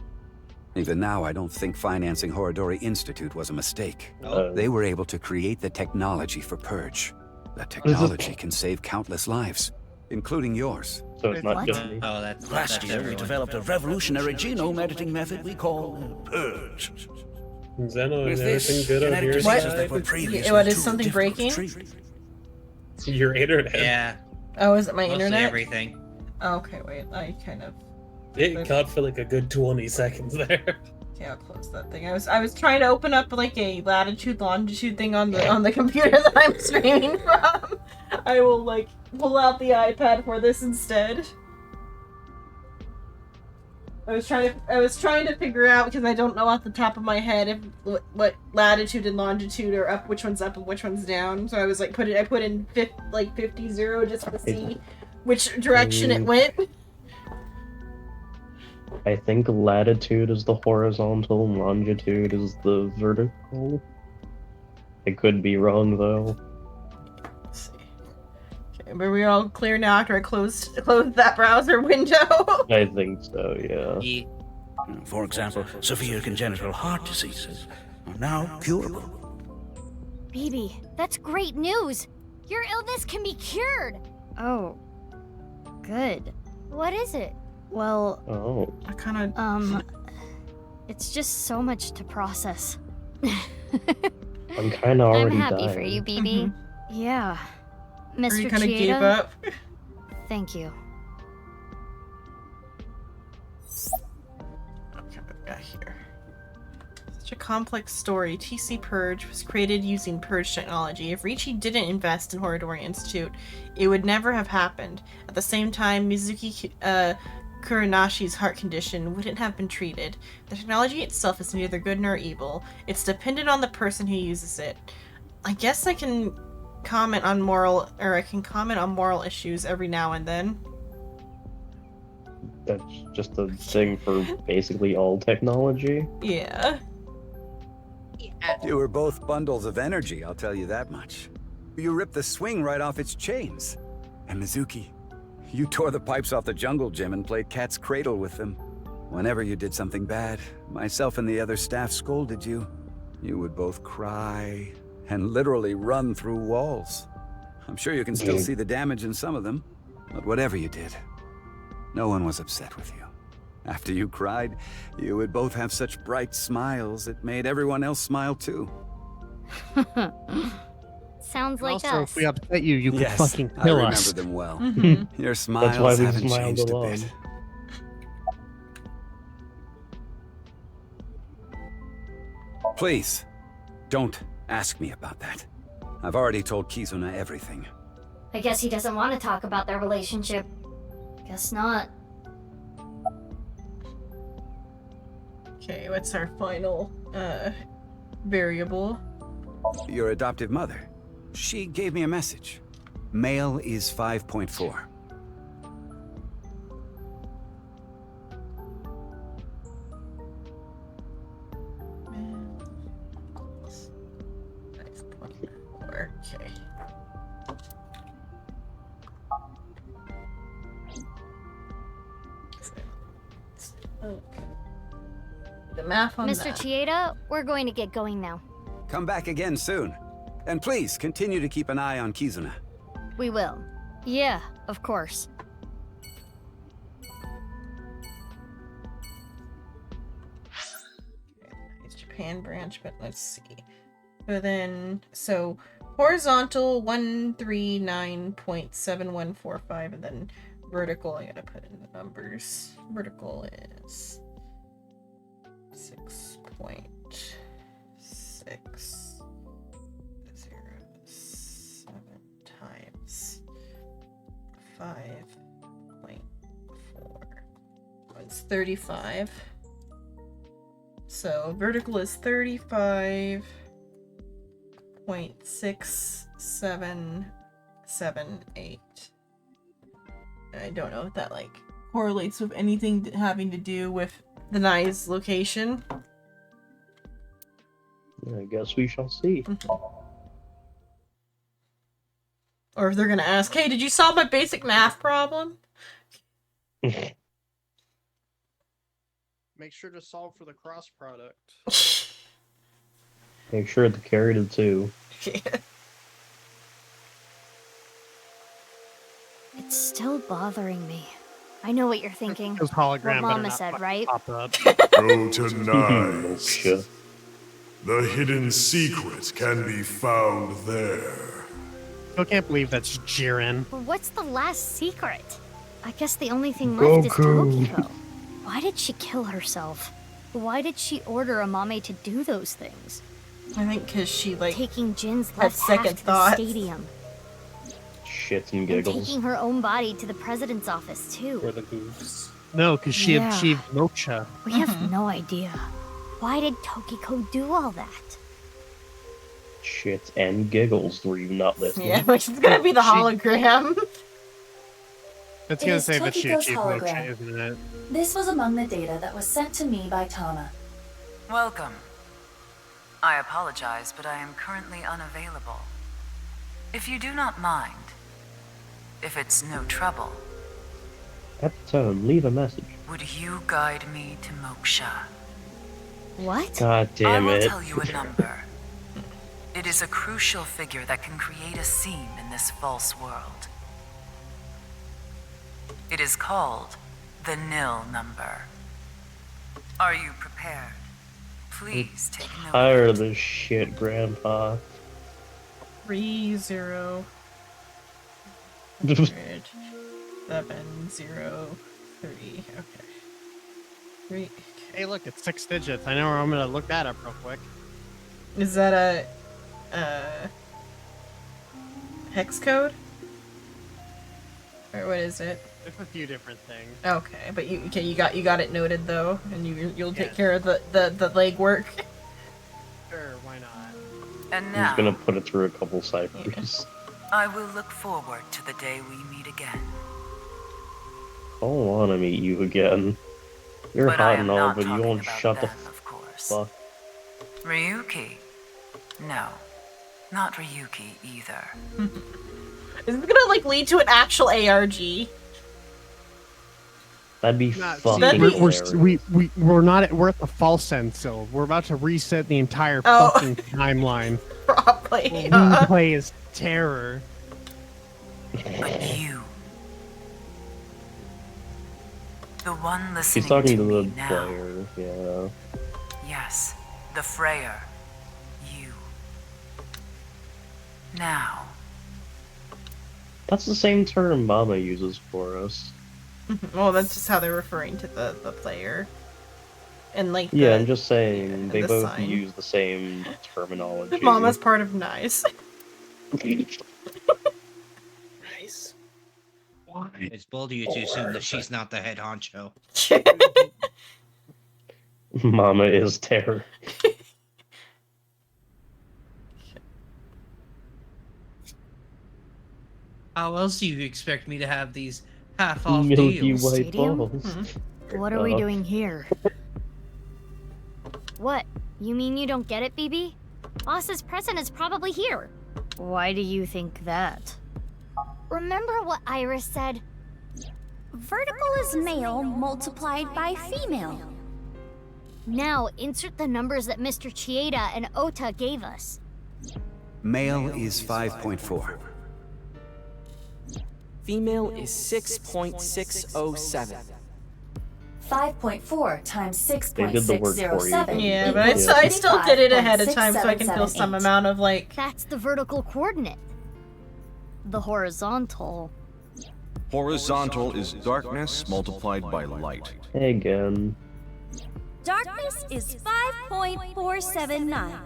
Even now, I don't think financing Horodori Institute was a mistake. No. They were able to create the technology for Purge. That technology can save countless lives, including yours. So it's not just me. Oh, that's Last year, we developed a revolutionary genome editing method we call Purge. Zeno, With is this, everything good on genetic your diseases that side? were previously What, is too something difficult to breaking? treat. Your internet. Yeah. Oh, is it my Mostly internet? everything. Oh, okay, wait. I kind of. It cut for like a good 20 seconds there. Okay, I'll close that thing. I was trying to open up like a latitude longitude thing on the computer that I'm streaming from. I will like pull out the iPad for this instead. I was trying to figure out, because I don't know off the top of my head if what latitude and longitude are up, which one's up and which one's down. So I was like I put in 50 just to see which direction it went. I think latitude is the horizontal and longitude is the vertical. I could be wrong though. Let's see. Okay, but we all clear now after I closed that browser window. I think so, yeah. For example, severe congenital heart diseases are now curable. Baby, that's great news. Your illness can be cured. Oh, good. What is it? Well, Oh. I kind of it's just so much to process. I'm kind of already I'm happy dying. for you, BB. Yeah. Mr. you kind of Chieda, gave up. thank you. Okay, what we got here. Such a complex story. TC Purge was created using Purge technology. If Ricci didn't invest in Horodori Institute, it would never have happened. At the same time, Mizuki Kuranashi's heart condition wouldn't have been treated. The technology itself is neither good nor evil. It's dependent on the person who uses it. I guess I can comment on moral issues every now and then. That's just a thing for basically all technology. Yeah. You were both bundles of energy, I'll tell you that much. You ripped the swing right off its chains. And Mizuki, you tore the pipes off the jungle gym and played cat's cradle with them. Whenever you did something bad, myself and the other staff scolded you. You would both cry and literally run through walls. I'm sure you can still see the damage in some of them, but whatever you did, no one was upset with you. After you cried, you would both have such bright smiles it made everyone else smile too. Sounds like Also, us. if we upset you, you could Yes, fucking I kill remember us. them well. Mhm. Your smiles That's why we haven't smiled changed a along. bit. Please, don't ask me about that. I've already told Kizuna everything. I guess he doesn't want to talk about their relationship. Guess not. Okay, what's our final variable? Your adoptive mother. She gave me a message. Male is 5.4. Okay. Okay. The math on Mr. that. Chieda, we're going to get going now. Come back again soon. And please, continue to keep an eye on Kizuna. We will. Yeah, of course. It's Japan branch, but let's see. So horizontal 139.7145, and then vertical, I gotta put in the numbers. Vertical is 6.607 times 5.4. It's 35. So vertical is 35.677 7, 8. I don't know if that like correlates with anything having to do with the Nye's location. I guess we shall see. Or if they're gonna ask, hey, did you solve my basic math problem? Make sure to solve for the cross product. Make sure to carry the 2. It's still bothering me. I know what you're thinking. Those hologram What better Mama not said, fucking right? pop up. Go to Nice. The hidden secret can be found there. I can't believe that's Jiren. But what's the last secret? I guess the only thing left is Tokiko. Why did she kill herself? Why did she order Amame to do those things? I think because she like taking Jin's had left half second to the thoughts. stadium. Shits and And giggles. taking her own body to the president's office too. For the goofs. No, because she Yeah. achieved moksha. We have no idea. Why did Tokiko do all that? Shits and giggles. Were you not listening? Yeah, which is gonna be the hologram. It's It gonna is say that she Tokiko's achieved hologram. moksha, isn't it? This was among the data that was sent to me by Tama. Welcome. I apologize, but I am currently unavailable. If you do not mind, if it's no trouble, At the tone, leave a message. would you guide me to Moksha? What? God damn I will it. tell you a number. It is a crucial figure that can create a scene in this false world. It is called the Nil number. Are you prepared? Please take note. Tired of this shit, Grandpa. 3, 0, 7, 0, 3. Okay. 3. Hey, look, it's 6 digits. I know where I'm gonna look that up real quick. Is that a hex code? Or what is it? It's a few different things. Okay, but you got it noted though, and you'll take care of the legwork. Sure, why not? And I'm now, just gonna put it through a couple ciphers. I will look forward to the day we meet again. I don't wanna meet you again. You're But I hot am and all, not but you talking won't about shut the them, of course. fuck. Ryuki? No, not Ryuki either. Is it gonna like lead to an actual ARG? That'd be fucking hilarious. We're not we're at the false end still. We're about to reset the entire Oh. fucking timeline. Probably. Replay is terror. But you, the one listening He's talking to me the now. player, yeah. Yes, the Freyer. You. Now, That's the same term Mama uses for us. Well, that's just how they're referring to the player. And like Yeah, the, I'm just saying they the both sign. use the same terminology. Mama's part of Nice. Nice. Why? It's bold of you to assume that she's not the head honcho. Mama is terror. How else do you expect me to have these half-off Milky deals? white Stadium? balls. What are we doing here? What? You mean you don't get it, BB? Boss's present is probably here. Why do you think that? Remember what Iris said? Vertical is male multiplied by female. Now, insert the numbers that Mr. Chieda and Ota gave us. Male is 5.4. Female is 6.607. 5.4 times They did the work for you. 6.607. Yeah, but I still did it ahead of time so I can feel some amount of like. That's the vertical coordinate. The horizontal. Horizontal is darkness multiplied by light. Again. Darkness is 5.479.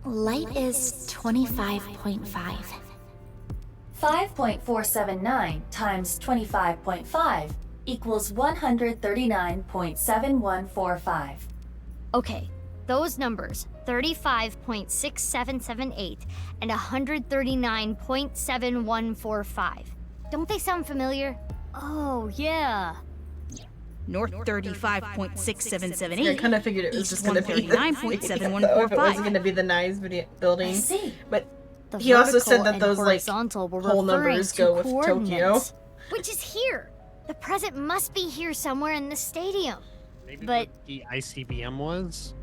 Light is 25.5. 5.479 times 25.5 equals 139.7145. Okay, those numbers, 35.6778, and 139.7145. Don't they sound familiar? Oh, yeah. North I 35.6778. kind of figured it was just going to be 139.7145. If it wasn't going to be the Nyes building. I see. But The he also said vertical that and those like horizontal were whole referring numbers to go with Tokyo. coordinates, which is here. The present must be here somewhere in the stadium. Maybe But what the ICBM was?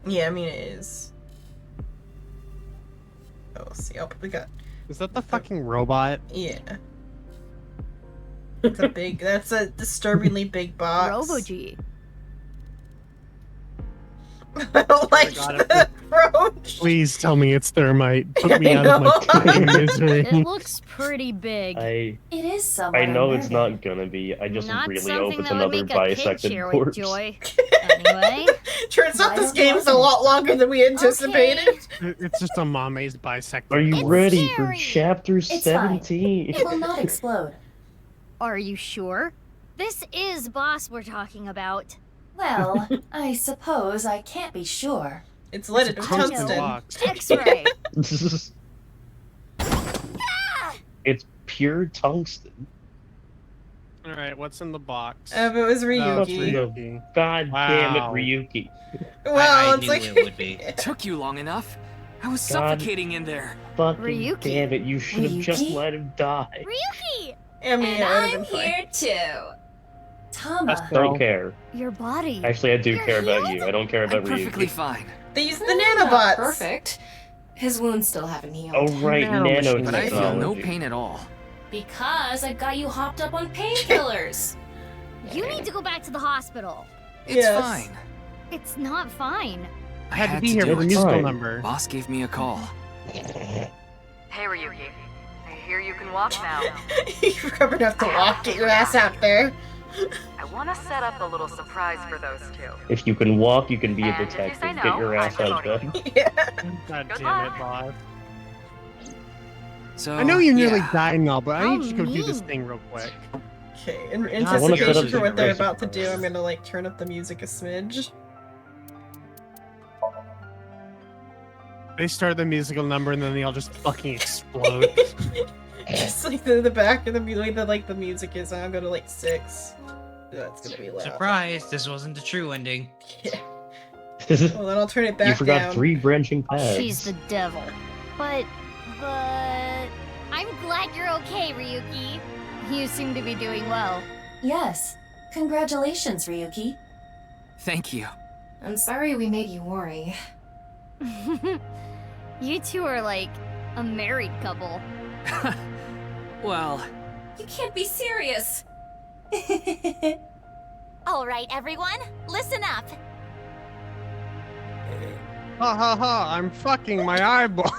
Yeah, I mean it is. Oh, see, we got. Is that the fucking robot? Yeah. It's a big. That's a disturbingly big box. Robo-G. I don't like the approach. Please tell me it's thermite. Put me out of my fucking misery. It looks pretty big. It is somewhat I know it's unnerving. not gonna be. I just Not really something hope it's that would another make a kid bisected share with corpse. joy. Anyway. Turns out this game's a lot longer than we anticipated. It's just a Mame's bisected. Are you corpse. ready for chapter It's fine. 17? It will not explode. Are you sure? This is Boss we're talking about. Well, I suppose I can't be sure. It's leaded with tungsten tungsten. box. X-ray. It's pure tungsten. All right, what's in the box? If it was Oh, it's Ryuki. Ryuki. God damn it, Wow. Ryuki. Well, I it's knew like it would be. Took you long enough. I was God. suffocating in there. Fucking Ryuki. damn it, you should have just Ryuki? let him die. Ryuki! I mean, it would've been fine. too. Tama. Don't care. Your body. Actually, I do You're care about healed? you. I don't care about Perfectly Ryuki. fine. They used the nanobots. Perfect. His wounds still haven't healed. Oh, right, Nanomachine. But I feel no nanotechnology. pain at all. Because I've got you hopped up on painkillers. You need to go back to the hospital. It's Yes. fine. It's not fine. I had to be to here do for the it. musical Fine. number. Boss gave me a call. Hey, Ryuki. I hear you can walk now. You're gonna have to walk, get your ass out there. I want to set up a little surprise for those two. If you can walk, you can be a And if you detective. say Get no, your ass I'm out of promoting bed. God Good damn it, luck. Bob. So I know you nearly yeah. died and all, but I How need to go do this mean. thing real quick. Okay, in I wanna set anticipation up for what the they're race about to of do, cars. I'm gonna like turn up the music a smidge. They start the musical number and then they all just fucking explode. Just like the back of the way that like the music is, I'll go to like 6. That's gonna be loud. Surprise! This wasn't the true ending. Well, then I'll turn it back You forgot down. 3 branching paths. She's the devil. But I'm glad you're okay, Ryuki. You seem to be doing well. Yes. Congratulations, Ryuki. Thank you. I'm sorry we made you worry. You two are like a married couple. Well, You can't be serious. All right, everyone, listen up. Ha ha ha, I'm fucking my eyeball.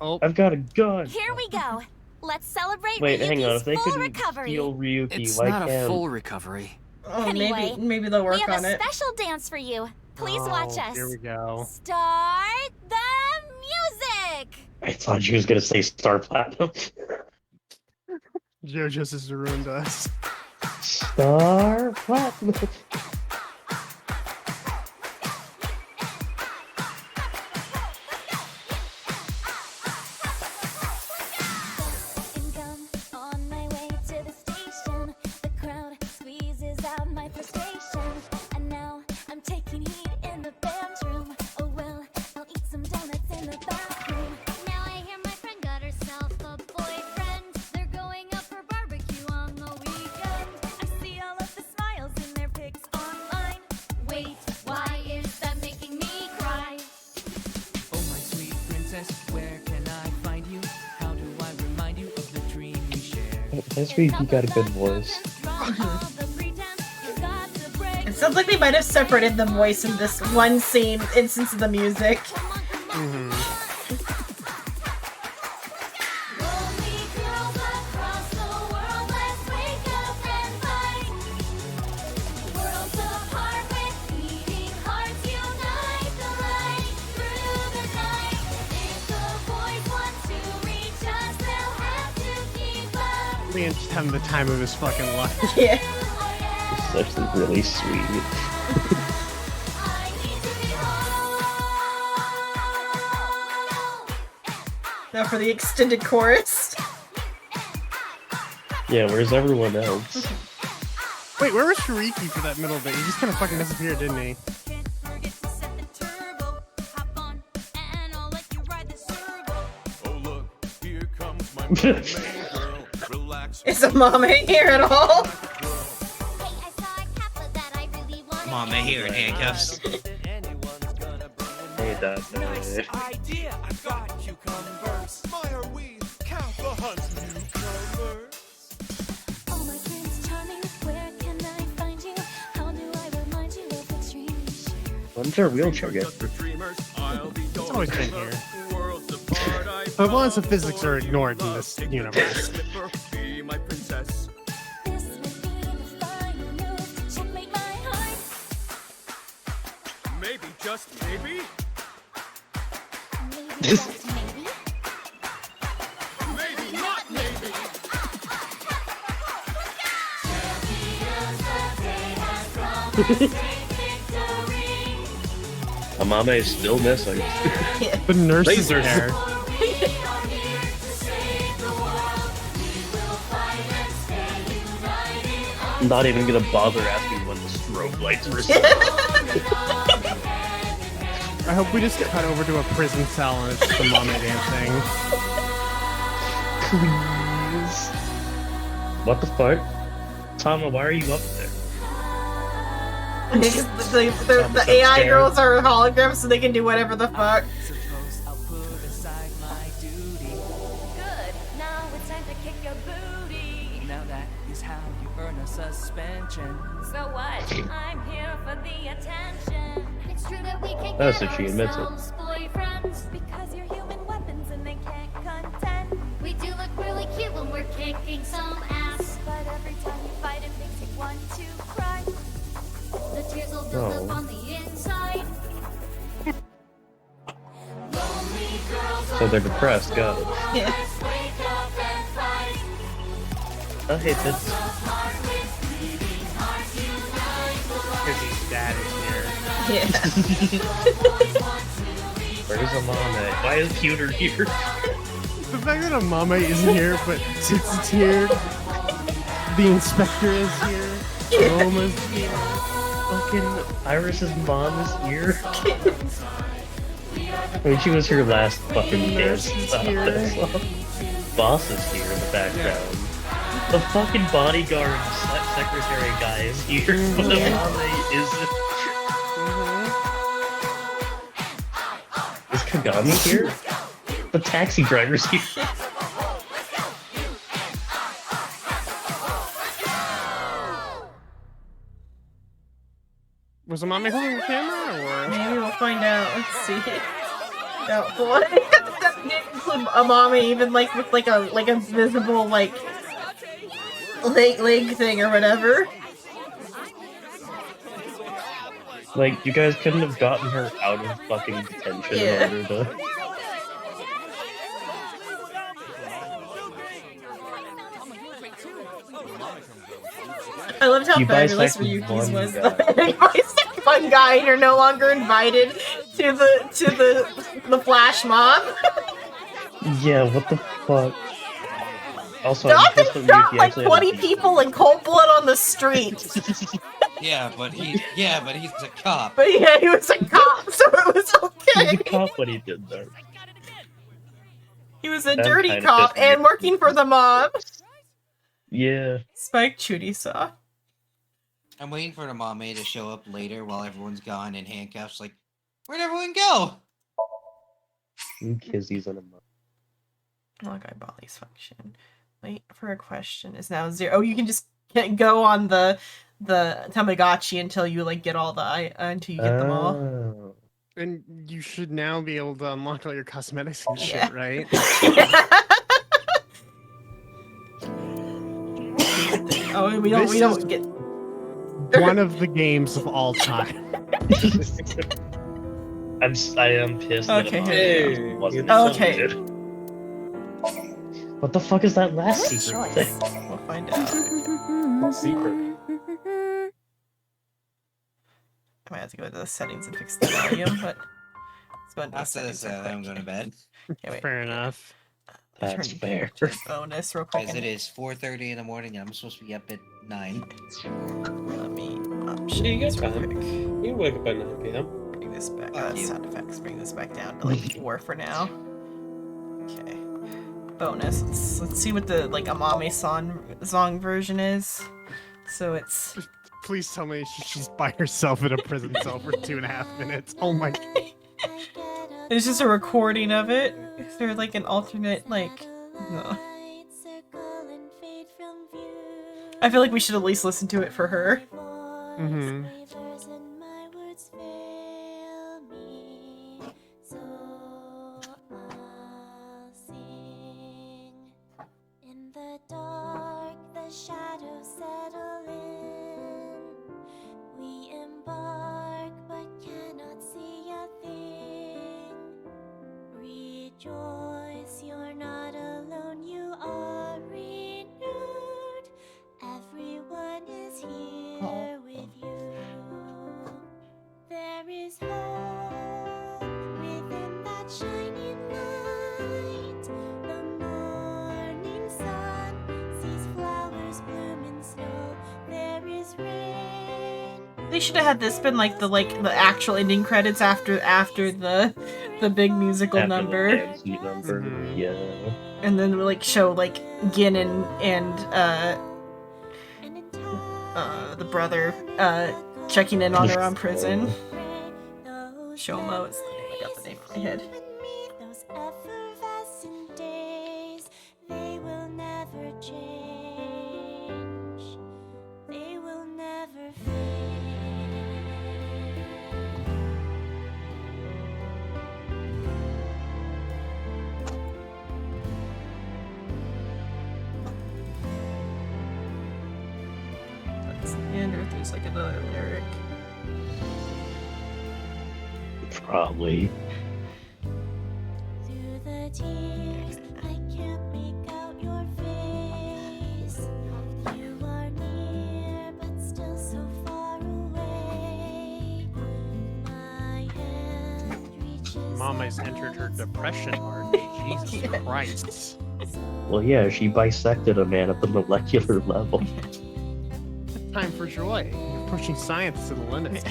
Oh, I've got a gun. Here we go. Let's celebrate Wait, hang on. Ryuki's If they full couldn't recovery. heal Ryuki, it's why not a can't? full recovery. Oh, Anyway, maybe they'll We work have on a it. special dance for you. Please watch us. Here we go. Start the music. I thought she was gonna say Star Platinum. JoJo's has ruined us. Star Platinum. On my way to the station, the crowd squeezes out my frustration, and now I'm taking heat in the bedroom. Oh well, I'll eat some donuts in the bathroom. Now I hear my friend got herself a boyfriend. They're going out for barbecue on the weekend. I see all of the smiles in their pics online. Wait, why is that making me cry? Oh, my sweet princess, where can I find you? How do I remind you of the dream we shared? That's where you got a good voice. It sounds like they might have separated the voice in this one scene instance of the music. Liam's just having the time of his fucking life. Yeah. It's actually really sweet. Now for the extended chorus. Yeah, where's everyone else? Wait, where was Shariki for that middle bit? He just kind of fucking disappeared, didn't he? Is a mama here at all? Mom, I hear in handcuffs. Hey, Dad. idea, I've got cucumbers. My are we count the hunt newcomers. Oh my Prince Charming, where can I find you? How do I remind you of the dreams? When's our wheelchair get? It's always been here. But laws of physics are ignored in this universe. Be my princess. This would be the final move to checkmate my heart. Maybe, just maybe. Maybe, just maybe. Maybe, not maybe. Amame is still missing. The nurse's Lasers. hair. I'm not even gonna bother asking when the strobe lights were set. I hope we just cut over to a prison cell and it's just the mama dancing. Please. What the fuck? Tama, why are you up there? the AI girls are holograms, so they can do whatever the fuck. Good. Now it's time to kick your booty. Now that is how you earn a suspension. So what? I'm here for the attention. It's true that we can That's get what she admits it. ourselves boyfriends because you're human weapons and they can't contend. We do look really cute when we're kicking some ass, but every time you fight it makes you want to cry. The tears will build up on the inside. So they're depressed, got it. Yeah. I hate this. Because his dad is here. Yeah. Where's Amame? Why is Pewter here? The fact that Amame isn't here, but Tits is here. The inspector is here. Roma's here. Fucking Iris's mom is here. I mean, she was here last fucking dance. Boss is here in the background. The fucking bodyguard secretary guy is here, but Amame isn't. Is Kagami here? The taxi driver's here. Was Amame holding the camera, or? Maybe we'll find out. Let's see. Doubtful. That didn't include Amame, even like with like a visible like leg thing or whatever. Like, you guys couldn't have gotten her out of fucking detention in order to... I loved how You fabulous bisected Ryuki's one was. guy. Bisect one guy, and you're no longer invited to the flash mob. Yeah, what the fuck? Also, Dog I'm pissed that shot Ryuki like actually 20 people in cold blood on the street. Yeah, but he's a cop. But yeah, he was a cop, so it was okay. He's a cop what he did there. He was a I'm dirty kinda cop pissed and working for the mob. Yeah. Spike Chudisa. I'm waiting for the Mame to show up later while everyone's gone in handcuffs. Like, where'd everyone go? Kizzy's on a month. Log Bali's function. Wait for a question is now 0. Oh, you can just go on the Tamagotchi until you like get all the until you get them all. Oh. And you should now be able to unlock all your cosmetics and shit, right? Oh, we don't get one of the games of all time. I am pissed Okay, that here it wasn't Okay. included. What the fuck is that last secret thing? We'll find out. Secret. I might have to go to the settings and fix the volume, but let's go into the After this, settings real I'm quick. going to bed. Yeah, wait. Fair enough. That's fair. Bonus real quick. Because it is 4:30 in the morning and I'm supposed to be up at 9. Let me Yeah, you got time. You can wake up at 9 p.m. bring this back. Fuck you. Sound effects. Bring this back down to like 4 for now. Okay. Bonus. Let's see what the like Amame song version is. So it's. Please tell me she's by herself in a prison cell for 2.5 minutes. Oh my. It's just a recording of it. Is there like an alternate like? No. I feel like we should at least listen to it for her. Mm-hmm. In the dark, the shadows settle in. We embark, but cannot see a thing. Rejoice, you're not alone, you are renewed. Everyone is here with you. There is hope within that shining light. The morning sun sees flowers bloom in snow. There is rain. They should have had this been like the actual ending credits after the big musical After the number. dance number, yeah. And then we like show like Gin and the brother checking in on her on prison. Shomo is I got the name in my head. Those effervescent days, they will never change. They will never That's the end, or if there's like another lyric. Probably. Through the tears, I can't make out your face. You are near, but still so far away. My hand reaches. Mama's entered her depression arc. Jesus Christ. Well, yeah, she bisected a man at the molecular level. Time for joy. You're pushing science to the limit.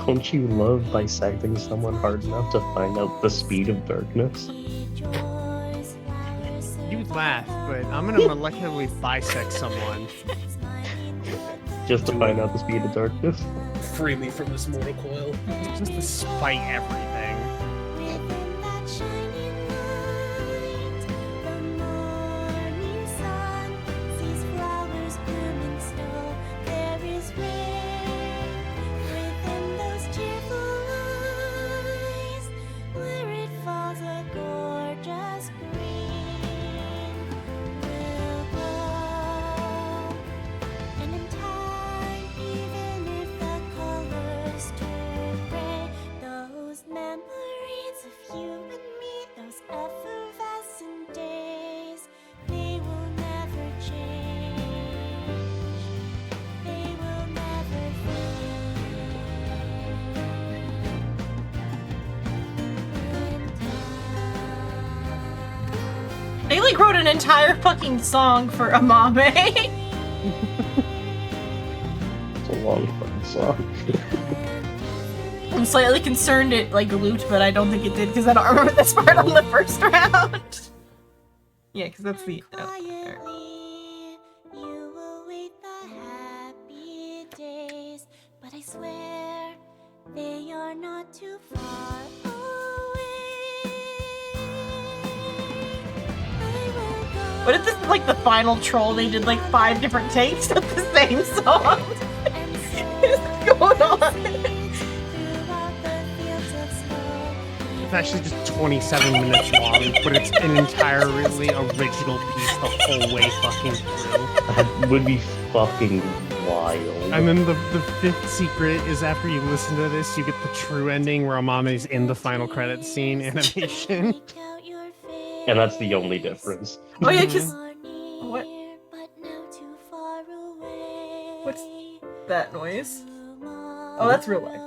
Don't you love bisecting someone hard enough to find out the speed of darkness? You laugh, but I'm gonna molecularly bisect someone. Just to find out the speed of darkness? Free me from this mortal coil. Just to spite everything. They like wrote an entire fucking song for Amame. It's a long fucking song. I'm slightly concerned it like looped, but I don't think it did because I don't remember this part on the first round. Yeah, because that's the. You will wait the happy days, but I swear they are not too far What if this is like the final troll? They did like 5 different takes of the same song. What's going on? It's actually just 27 minutes long, but it's an entirely original piece the whole way fucking through. That would be fucking wild. And then the 5th secret is after you listen to this, you get the true ending where Amame's in the final credits scene animation. And that's the only difference. Oh yeah, because what? What's that noise? Oh, that's real life.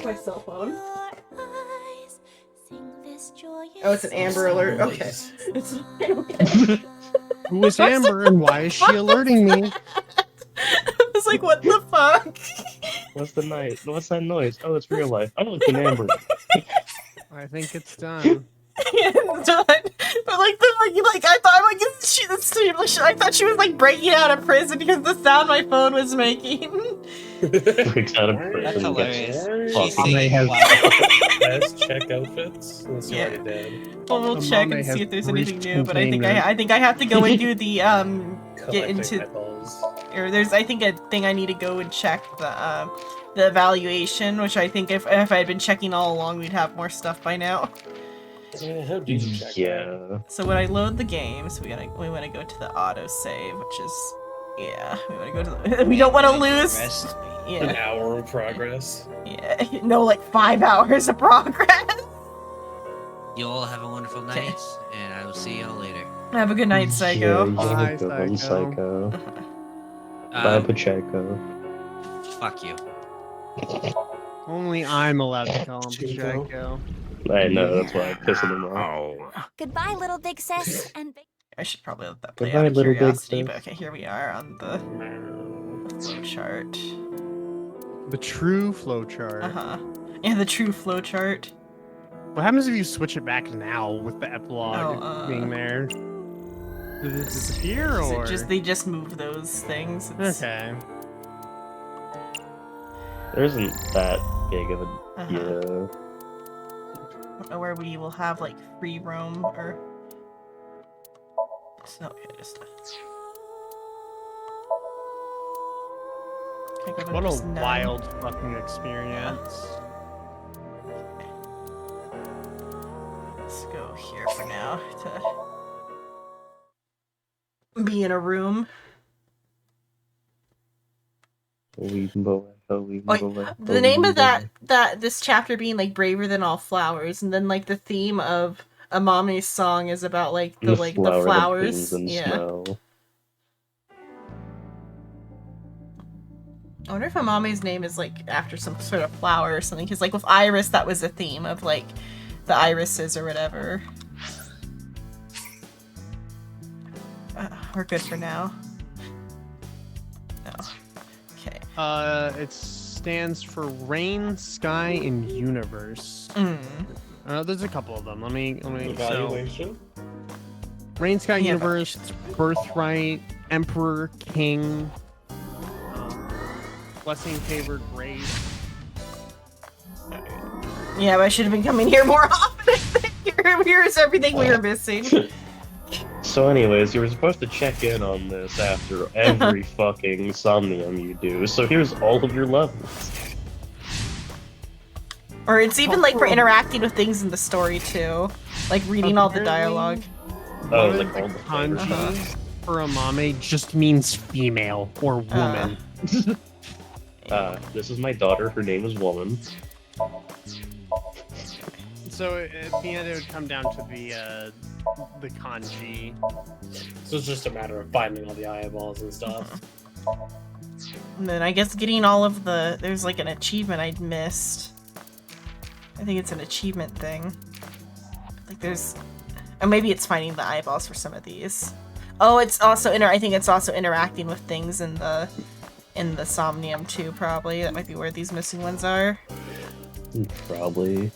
My cell phone. Oh, it's an Amber Alert. Okay. It's okay. Who is Amber and why is she alerting me? I was like, what the fuck? What's that noise? Oh, it's real life. Oh, it's an Amber. I think it's done. It's done. But I thought I thought she was like breaking out of prison because the sound my phone was making. Breaks out of prison. That's hilarious. She's Fucking- singing Best check outfits. Unless you already did. Well, we'll check and see if there's anything new. But I think I have to go and do the get into. Or there's I think a thing I need to go and check the evaluation, which I think if I had been checking all along, we'd have more stuff by now. Yeah, how did you check? Yeah. So when I load the games, we want to go to the auto save, which is we want to go to the, we don't want to lose An hour of progress. Yeah, no, like 5 hours of progress. You all have a wonderful night, and I will see y'all later. Have a good night, Psycho. Yeah, you have a good one, Psycho. Bye, Pacheco. Fuck you. Only I'm allowed to call him Pacheco. I know, that's why I'm pissing him off. Goodbye, little big sis, and big. I should probably let that play Goodbye, out of little big curiosity, sis. but okay, here we are on the flow chart. The true flowchart. Yeah, the true flow chart. What happens if you switch it back now with the epilogue being there? Does it disappear Is or? it just they just move those things? It's- Okay. There isn't that big of a I don't know where we will have like free roam or. So, okay, just. Okay, go to What a just none. wild fucking experience. Let's go here for now to be in a room. The name of that this chapter being like braver than all flowers, and then like the theme of Amame's song is about like the flowers. Yeah. Snow. I wonder if Amame's name is like after some sort of flower or something. Because like with Iris, that was a theme of like the irises or whatever. We're good for now. No. Okay. It stands for Rain, Sky, and Universe. There's a couple of them. Let me. Evaluation? Rain, Sky, Yeah, Universe, Birthright, Emperor, King, Blessing, Favored, Grace. Yeah, but I should have been coming here more often. Here's everything we were missing. So anyways, you were supposed to check in on this after every fucking Somnium you do, so here's all of your levels. Or it's even like for interacting with things in the story too, like reading all the dialogue. Oh, One like of all the the kanji for Amame just means female or woman. This is my daughter, her name is Woman. So at the end, it would come down to the kanji. So it's just a matter of finding all the eyeballs and stuff. And then I guess getting all of the there's like an achievement I'd missed. I think it's an achievement thing. Like there's, or maybe it's finding the eyeballs for some of these. Oh, it's also I think it's also interacting with things in the Somnium too. Probably that might be where these missing ones are. Probably.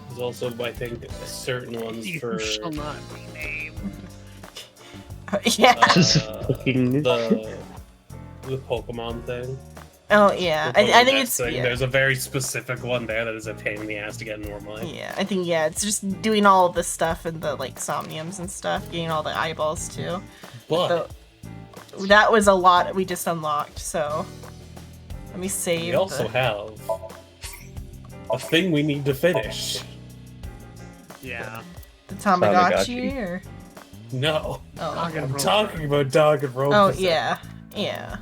There's also, I think, certain ones for. Shall not be named. Yeah. The Pokemon thing. Oh yeah, The I think Pokedex it's thing. yeah. There's a very specific one there that is a pain in the ass to get normally. Yeah, I think it's just doing all of the stuff in the like Somniums and stuff, getting all the eyeballs too. But that was a lot we just unlocked. So let me save. we also have a thing we need to finish. Yeah. The Tamagotchi or No. Oh. I'm talking about Danganronpa. Oh yeah, yeah.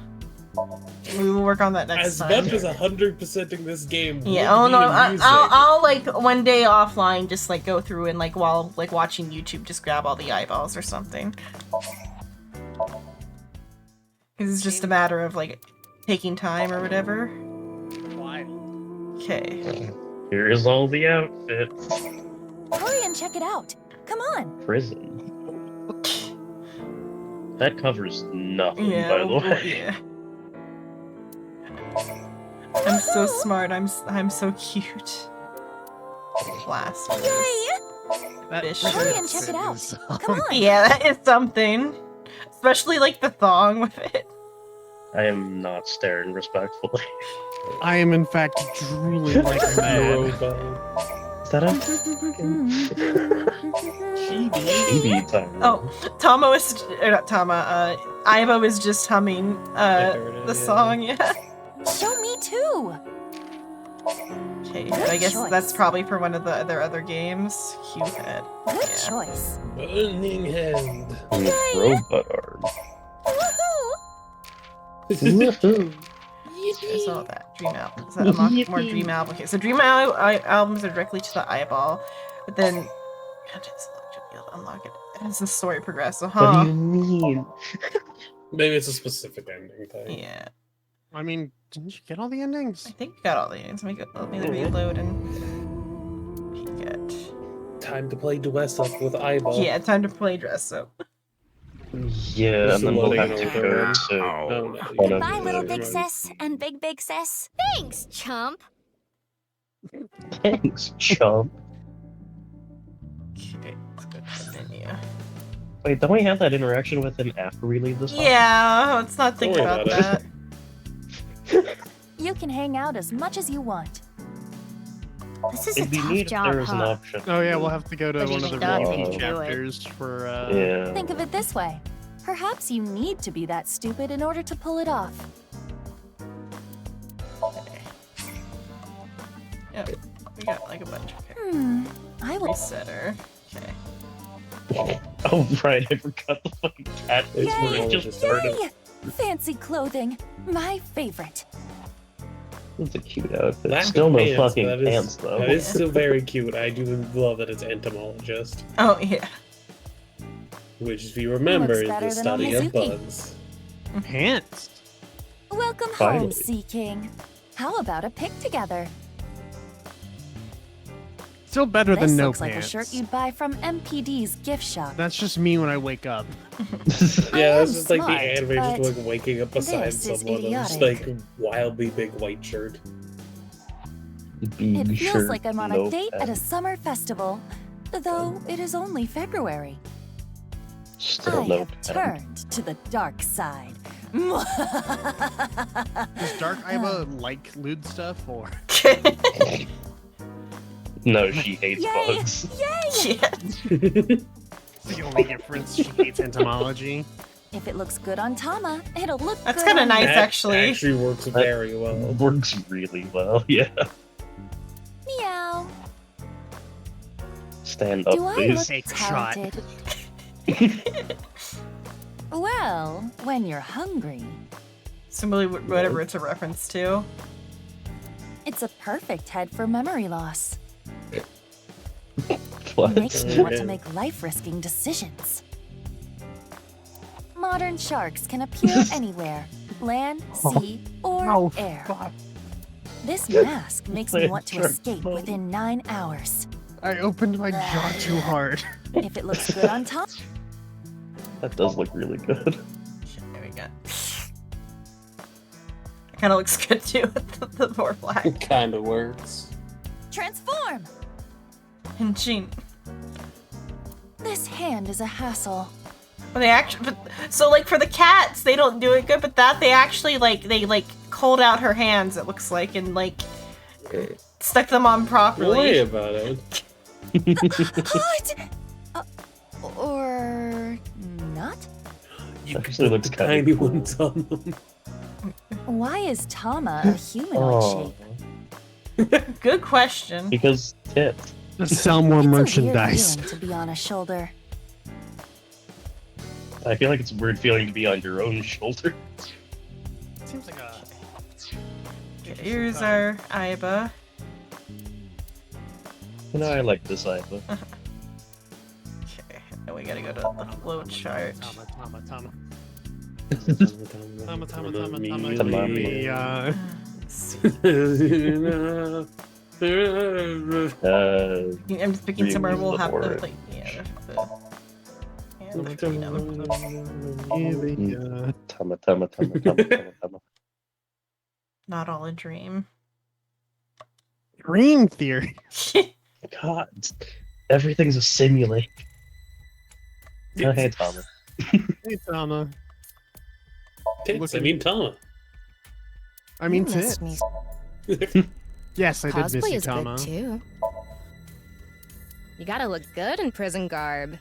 We will work on that next As time. much as 100%ing this game. Yeah. would Oh be no. amusing, I'll like one day offline, just like go through and like while like watching YouTube, just grab all the eyeballs or something. It's just a matter of like taking time or whatever. Okay. Here's all the outfits. Hurry and check it out. Come on. Prison. That covers nothing, Yeah, by the way. yeah. I'm so smart. I'm so cute. Blast. Hurry and check it out. Come on. Yeah, that is something. Especially like the thong with it. I am not staring respectfully. I am in fact drooling like mad. Is that a chibi time? Oh, Tama was not Tama. Iva was just humming the song. Yeah. Show me too. Okay, Good I guess choice. that's probably for one of their other games. Cute head. Good choice. Burning hand. Robot arm. Woohoo! I saw that. Dream album. So unlock more dream album. Okay, so dream albums are directly to the eyeball, but then unlock it as the story progresses. So, What do you mean? Maybe it's a specific ending thing. Yeah. I mean, didn't you get all the endings? I think we got all the endings. Let me reload and peek at. Time to play dress up with eyeball. Yeah, time to play dress up. Yeah, and then we'll have to go to one of Bye, little big the... sis and big sis. Thanks, chump. Thanks, chump. Okay, let's go to the menu. Wait, don't we have that interaction with him after we leave this house? Yeah, let's not think Don't worry about about that. You can hang out as much as you want. This is It'd a be tough neat if job, there was an huh? option. Oh yeah, we'll have to go to But one you of the don't repeat do it. chapters for Yeah. Think of it this way. Perhaps you need to be that stupid in order to pull it off. Yeah, we got like a bunch of I will. resetter. Okay. Oh right, I forgot the fucking cat face where it just started. Yay! Fancy clothing. My favorite. It's a cute outfit. Lack of Still no pants, fucking that is- pants though. That is still very cute. I do love that it's entomologist, Oh yeah. which, if you remember, Looks is better the than study of Omizuki. bugs. Pants. Welcome Finally. home, Sea King. How about a pic together? Still better This than no looks like pants. a shirt you'd buy from MPD's gift shop. That's just me when I wake up. Yeah, am that's just like smart, the anime, just but like waking up beside this is someone in this idiotic. like wildly big white shirt. It feels shirt, like I'm on no a date at a pants. summer festival, though it is only February. Still I no have pants. turned to the dark side. Does Dark Iva like lewd stuff or? No, she hates Yay! bugs. Yay! Yeah. The only difference, she hates entomology. If it looks good on Tama, it'll look That's good kind of on nice, That actually. actually works very well. Works really well, yeah. Meow. Stand up, Do I please. look Take a shot. talented? Well, when you're hungry, Simply whatever it's a reference to. it's a perfect head for memory loss. What? Makes me want to make life-risking decisions. Modern sharks can appear anywhere, land, sea, or Oh, air. fuck. This mask makes me Land want to shark. escape within 9 hours. I opened my jaw too hard. If it looks good on top, That does look really good. There we go. It kind of looks good too with the more black. Kind of works. transform! And Jean. This hand is a hassle. Well, they actually, so like for the cats, they don't do it good, but that they actually they culled out her hands. It looks like and like stuck them on properly. Worry about it. What? Or not? You Actually looks kind tiny of cool. ones on them. Why is Tama a humanoid Oh, shape? Good question. because tits. Let's sell more It's a weird merchandise. feeling to be on a shoulder. I feel like it's a weird feeling to be on your own shoulder. Seems like a. Here's our Iba. You know, I like this Iva. Okay, now we gotta go to the flow chart. Tama. I'm just picking somewhere we'll have the like Tama. Not all a dream. Dream theory. God, everything's a simulation. Oh, hey, Tama. Hey, Tama. Tits, I mean Tama. I mean You missed tits. me. Yes, I did miss Cosplay you, is Tama. good too. You gotta look good in prison garb.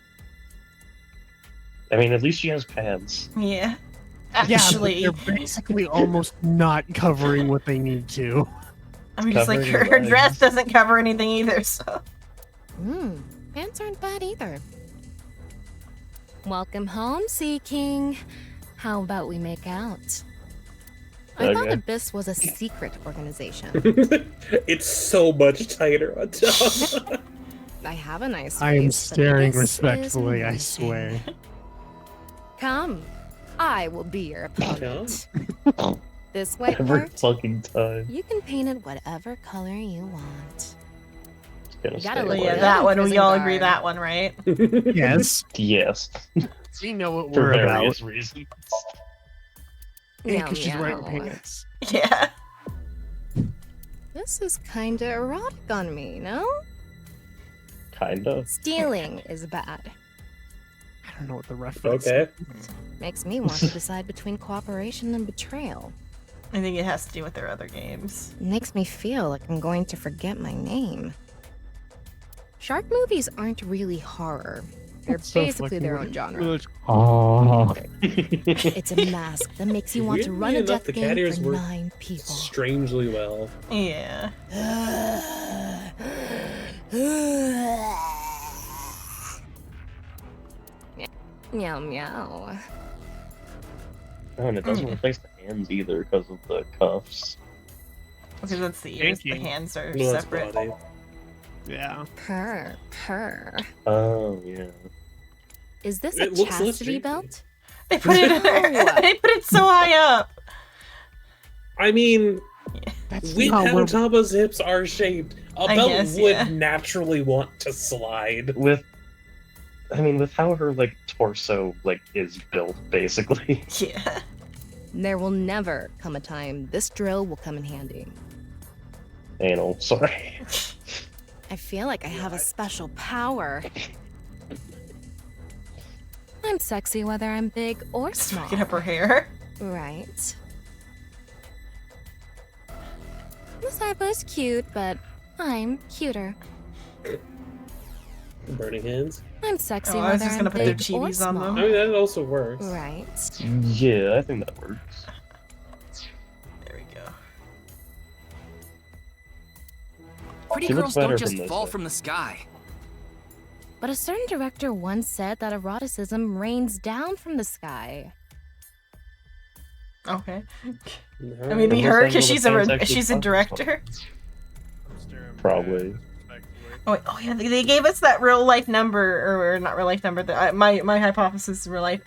I mean, at least she has pants. Yeah. Yeah, Actually, but they're basically almost not covering what they need to. I mean, just like covering her her dress legs. doesn't cover anything either, so. Pants aren't bad either. Welcome home, Sea King. How about we make out? I thought Okay. Abyss was a secret organization. It's so much tighter on top. I have a nice face. I am but staring Abyss is respectfully, I amazing. swear. Come, I will be your opponent. This white Every part, fucking time. you can paint it whatever color you want. Gonna You gotta stay look away. Yeah, good that in one. We prison all garb. agree that one, right? Yes. Yes. We know what For we're about. various reasons. Hey, Meow, 'cause she's wearing meow. pants. Yeah. This is kinda erotic on me, no? Kinda. Stealing is bad. I don't know what the reference Okay. Makes me want to decide between cooperation and betrayal. I think it has to do with their other games. Makes me feel like I'm going to forget my name. Shark movies aren't really horror. They're So basically fucking their weird. own genre. Oh. It's a mask that makes you want to Weirdly run a enough, death the game cat ears for work 9 people. strangely well. Yeah. Meow meow. Oh, and it doesn't replace the hands either because of the cuffs. Because that's the ears. The Thank you. hands are No, that's separate. body. Yeah. Purr, purr. Oh, yeah. Is this It a looks less chastity janky. belt? They put it. No. They put it so high up. I mean, That's with not how where- Taba's hips are shaped, a I belt guess, would yeah. naturally want to slide. With how her, like, torso, like, is built, basically. Yeah. There will never come a time this drill will come in handy. Anal, sorry. I feel like I have a special power. I'm sexy whether I'm big or small. Get up her hair. Right. Miss Aiba's cute, but I'm cuter. Burning hands. I'm sexy Oh, I was whether just I'm gonna put their big or cheaties on small. them. I mean, that also works. Right. Yeah, I think that works. There we go. Pretty She looks girls better don't from just this fall way. from the sky. But a certain director once said that eroticism rains down from the sky. Okay. No. I mean, be Unless her they know because the she's fans actually she's a fuck director. Probably. Oh, wait, oh yeah, they gave us that real life number, or not real life number. My hypothesis is real life.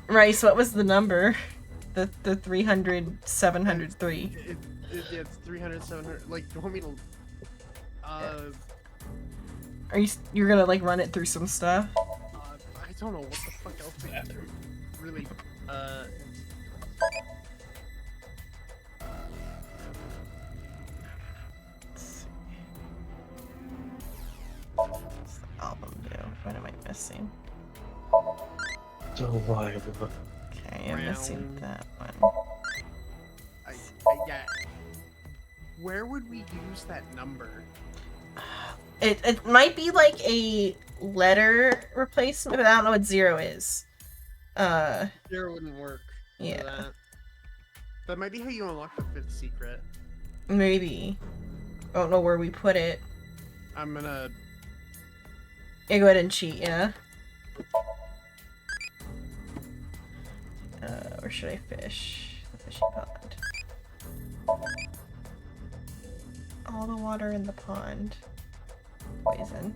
Rice, what was the number? The 300, 703. It's 300, 700. Like, you want me to? You're gonna like run it through some stuff? I don't know what the fuck else I really. What's the album do? What am I missing? Delilah. Okay, I'm missing that one. Yeah. Where would we use that number? It might be like a letter replacement, but I don't know what 0 is. Zero wouldn't work. for Yeah. That might be how you unlock the 5th secret. Maybe. I don't know where we put it. I'm gonna. Yeah, go ahead and cheat, yeah? Where should I fish? The fishing pond. All the water in the pond. Poison.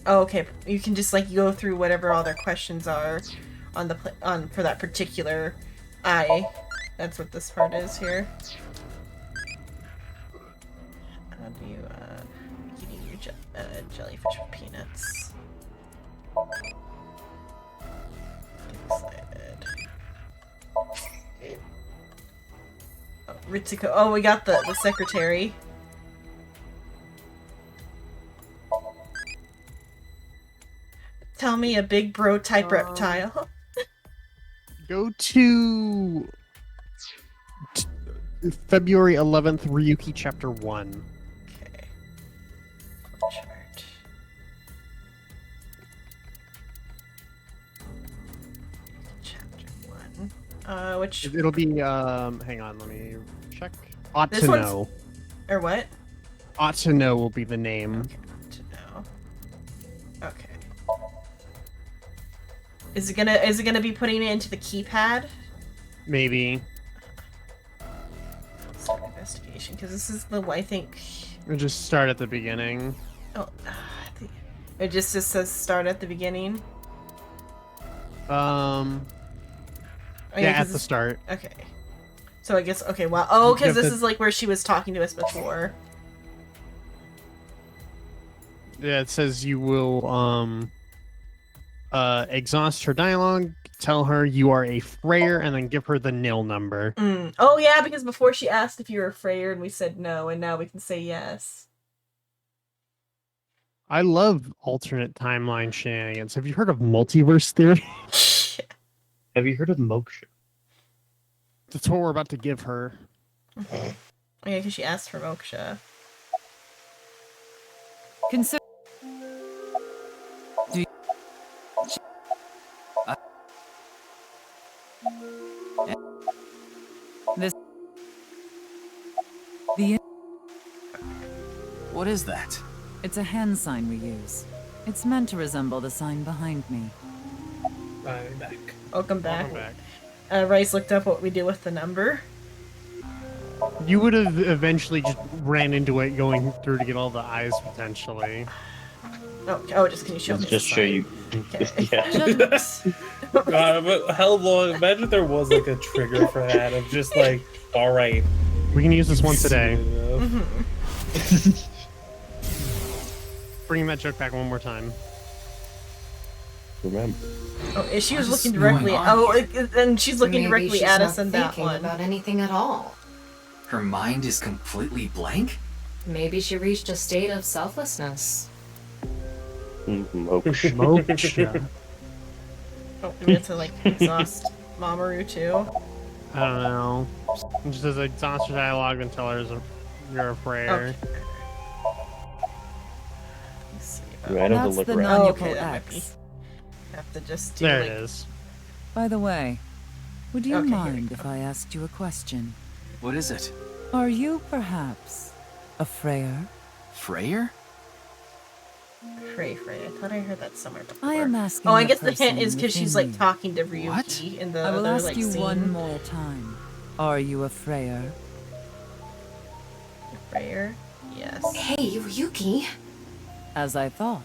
Oh, okay. You can just like go through whatever all their questions are for that particular eye. That's what this part is here. How do you eating your jellyfish with peanuts? Excited. Oh, Ritsuko. Oh, we got the secretary. Tell me a big bro type reptile. Go to February 11th, Ryuki Chapter 1. Okay. Chart. Chapter 1. Which... It'll be, hang on, let me check. Ought This to one's- Know. Or what? Ought to Know will be the name. To know. Okay. Is it gonna be putting it into the keypad? Maybe. Start investigation, because this is the I think. Or just start at the beginning. Oh, it just says start at the beginning. Oh, yeah, 'cause at the it's- start. Okay. So I guess okay. Well, oh, You because have this to- is like where she was talking to us before. Yeah, it says you will exhaust her dialogue, tell her you are a Freyr, and then give her the nil number. Mm. Oh yeah, because before she asked if you were a Freyr and we said no, and now we can say yes. I love alternate timeline shenanigans. Have you heard of multiverse theory? Have you heard of moksha? That's what we're about to give her. Oh yeah, because she asked for moksha. Consider. Do you... This. The. What is that? It's a hand sign we use. It's meant to resemble the sign behind me. I'm back. Welcome back. Rice looked up what we do with the number. You would have eventually just ran into it going through to get all the eyes potentially. Oh, just can you show me? Just show you. God, but how long? Imagine if there was like a trigger for that of just like, all right, we can use this once a day. Bring that joke back one more time. Remember. Oh, she was What is looking directly. going on Oh, and she's looking Maybe directly she's at not us in that thinking one. about anything at all. Her mind is completely blank? Maybe she reached a state of selflessness. Moksha. Moksha. Oh, we have to like exhaust Mamoru too. I don't know. Just as exhaust her dialogue and tell her you're a Freyr. Right That's look the around. non-yuko Okay, that might be- X. Have to just do There like, it is. By the way, would you Okay, here we mind if I asked you a question? What is it? Are you perhaps a Freyr? Freyr? Frey. I thought I heard that somewhere before. I am asking. Oh, I the guess the hint person is because she's within like you. talking to Ryuki in the I will other ask like you scene. one more time. Are you a Freyr? Freyer? Yes. Hey, Ryuki. As I thought.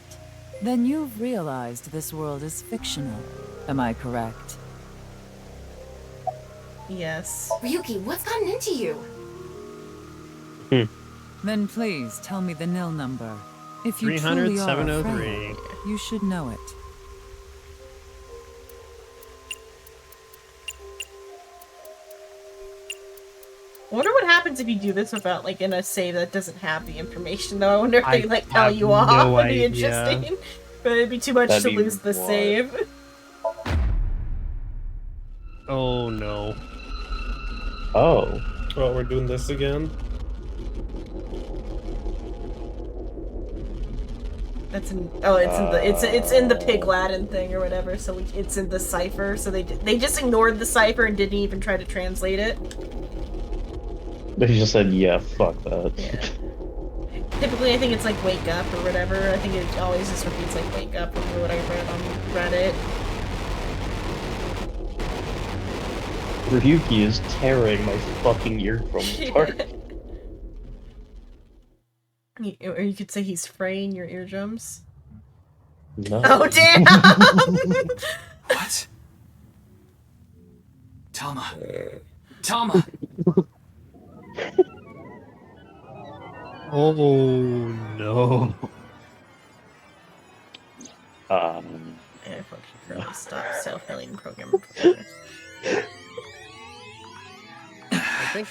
Then you've realized this world is fictional. Am I correct? Yes. Ryuki, what's gotten into you? Then please tell me the nil number. If you 300, truly are a 703. Freyr, you should know it. I wonder what happens if you do this without like in a save that doesn't have the information though. I wonder if I they like tell have you off. no It'd be idea. interesting. But it'd be too much That'd to be lose the wild. save. Oh no. Oh. Oh, we're doing this again. That's in it's in the Pig Latin thing or whatever. So it's in the cipher. So they just ignored the cipher and didn't even try to translate it. But he just said, yeah, fuck that. Yeah. Typically, I think it's like wake up or whatever. I think it always just repeats like wake up from what I read on Reddit. Ryuki is tearing my fucking eardrums apart. Or you could say he's fraying your eardrums. No. Oh damn! What? Tama. Tama! Oh no. And function currently stops self-healing program performance. I think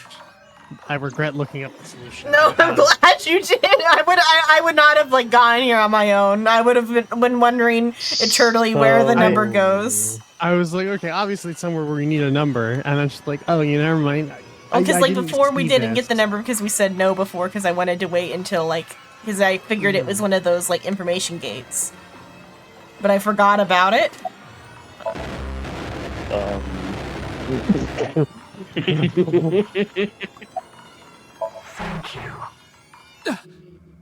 I regret looking up the solution. No, I'm glad you did. I would not have like gone here on my own. I would have been wondering eternally where the number goes. I was like, okay, obviously it's somewhere where you need a number, and I'm just like, oh, never mind. Oh, because I like didn't before we see didn't this. get the number because we said no before because I wanted to wait until like because I figured it was one of those like information gates, but I forgot about it. Thank you.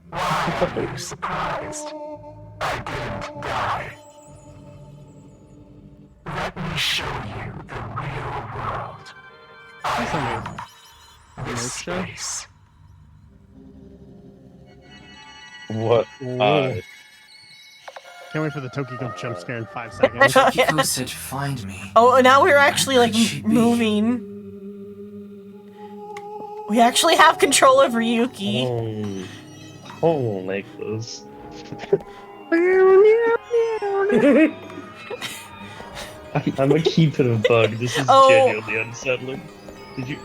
Why are you surprised? I didn't die. Let me show you the real world. Space. What? Can't wait for the Tokyo jump scare in 5 seconds. Tokiko said find me. Oh, now we're actually like moving. We actually have control over Yuki. Oh, like this. I'm gonna keep it a bug. This is genuinely unsettling. Did you?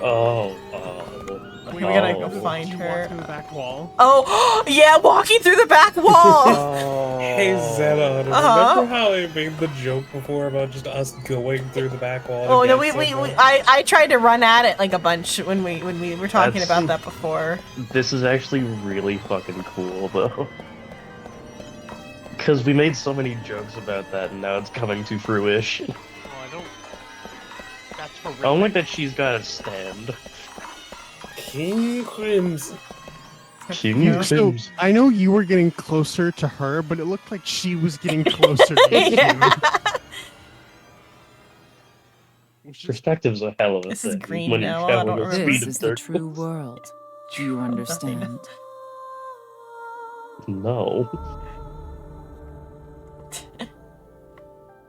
We gotta go find her. Through the back wall. Oh, yeah, walking through the back wall. Hey Zeta, Uh-huh. remember how I made the joke before about just us going through the back wall? Oh to no, get somewhere? I tried to run at it like a bunch when we were talking That's- about that before. This is actually really fucking cool, though. Because we made so many jokes about that, and now it's coming to fruition. I don't. That's for I don't like that she's got a stand. King Crimson. So, I know you were getting closer to her, but it looked like she was getting closer to you. Yeah. Perspective's a hell of a This thing. is green when now, you I travel don't with remember. speed This of is the dark. true world. Do you understand? No.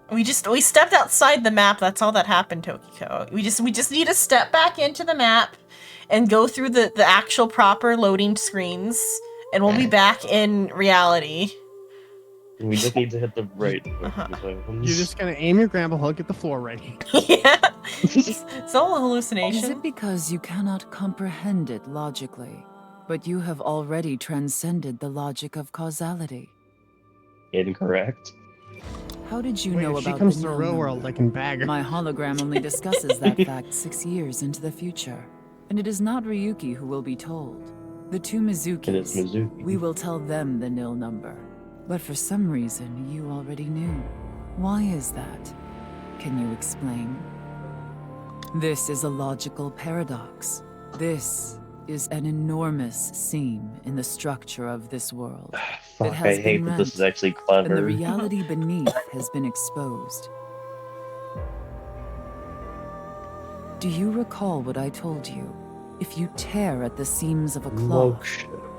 We stepped outside the map. That's all that happened, Tokiko. We just need to step back into the map and go through the actual proper loading screens, and we'll be back in reality. We just need to hit the right. You're just gonna aim your grandpa hug at the floor right here. It's all a hallucination. Is it because you cannot comprehend it logically, but you have already transcended the logic of causality? Incorrect. How did you Wait, know if she about comes the to the nil real number? world, I can bag her. My hologram only discusses that fact 6 years into the future, and it is not Ryuki who will be told. The two Mizukis. It is Mizuki. We will tell them the nil number. But for some reason, you already knew. Why is that? Can you explain? This is a logical paradox. This is an enormous seam in the structure of this world. Fuck, I hate that this is actually clever. And the reality beneath has been exposed. Do you recall what I told you? If you tear at the seams of a cloth,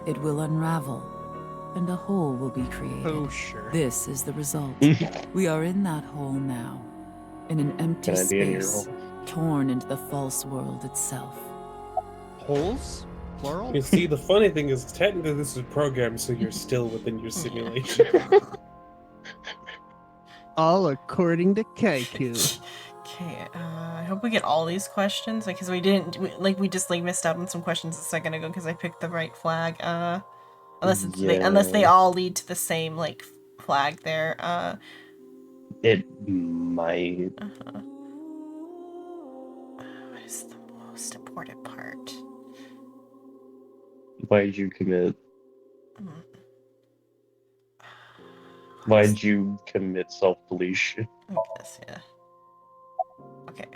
it will unravel, and a hole will be created. Oh, sure. This is the result. We are in that hole now, in an empty Can I be in your space, hole? torn into the false world itself. Holes? Plural? You see, the funny thing is, technically this is programmed so you're still within your simulation. All according to Kaiku. Okay, I hope we get all these questions because we just missed out on some questions a second ago because I picked the right flag. Unless they all lead to the same like flag there. It might. What is the most important part? Why'd you commit? Why'd you commit self-deletion? Like this, yeah. Okay.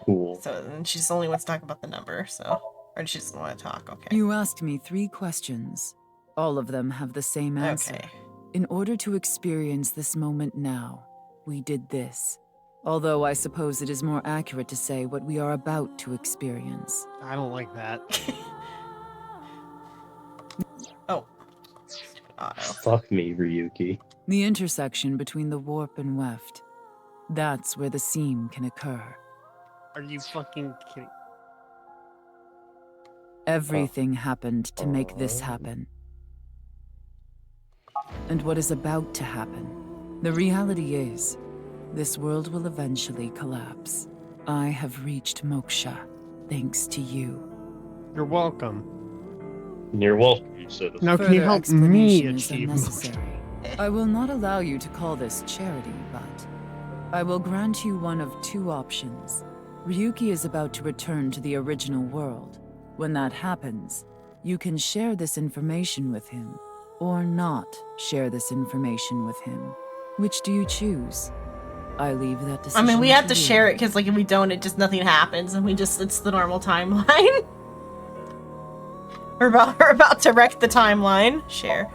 Cool. So then she just only wants to talk about the number, so or she doesn't want to talk. Okay. You asked me 3 questions. All of them have the same answer. Okay. In order to experience this moment now, we did this. Although I suppose it is more accurate to say what we are about to experience. I don't like that. Oh. Fuck me, Ryuki. The intersection between the warp and weft. That's where the seam can occur. Are you fucking kidding? Everything happened to make this happen. And what is about to happen? The reality is, this world will eventually collapse. I have reached moksha, thanks to you. You're welcome. You're welcome, citizen. Now, can you Further help me explanation is achieve unnecessary. I will not allow you to call this charity, but I will grant you one of two options. Ryuki is about to return to the original world. When that happens, you can share this information with him, or not share this information with him. Which do you choose? I leave that I decision mean, we have to you. share it because, like, if we don't, it just nothing happens, and it's the normal timeline. we're about to wreck the timeline. Share.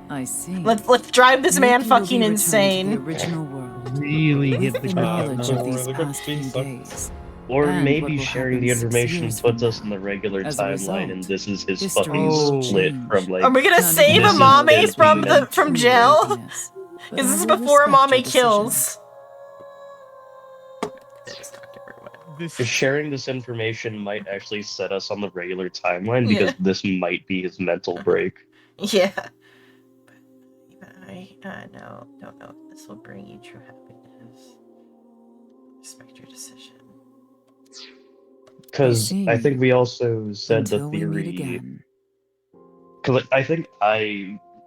I see. Let's drive this man Ryuki will be fucking returned to insane. the original world. Really With hit the the knowledge of no, these the past few cutscene days. Or And what maybe will sharing the happen 6 information years puts from us in the regular As a timeline, result, and this is his history fucking will split change. from like. Are we gonna Not save this is Amame his from mental jail? happiness, but Because this is I will before respect your Amame decision. kills. Because sharing this information might actually set us on the regular timeline, because this might be his mental break. Yeah. But I no. This will bring you true happiness. Respect your decision. Because I think we also said Until the we meet theory. again. Because I think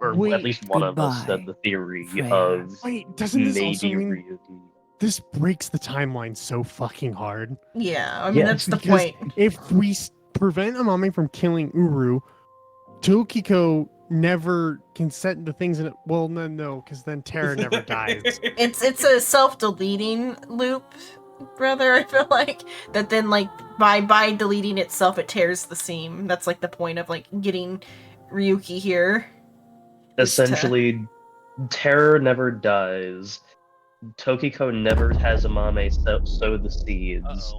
or Wait, at least one of us said goodbye, the theory Freya. of Wait, doesn't this maybe also mean Ryuki. this breaks the timeline so fucking hard? Yeah, I mean, Yeah, that's the Because point. if we prevent Amame from killing Uru, Tokiko never can set the things in it. Well, no, because then Terra never dies. It's a self-deleting loop, brother. I feel like that then, like, by deleting itself, it tears the seam. That's like the point of like getting Ryuki here. is to- Essentially, Terror never dies. Tokiko never has Amame sow the seeds.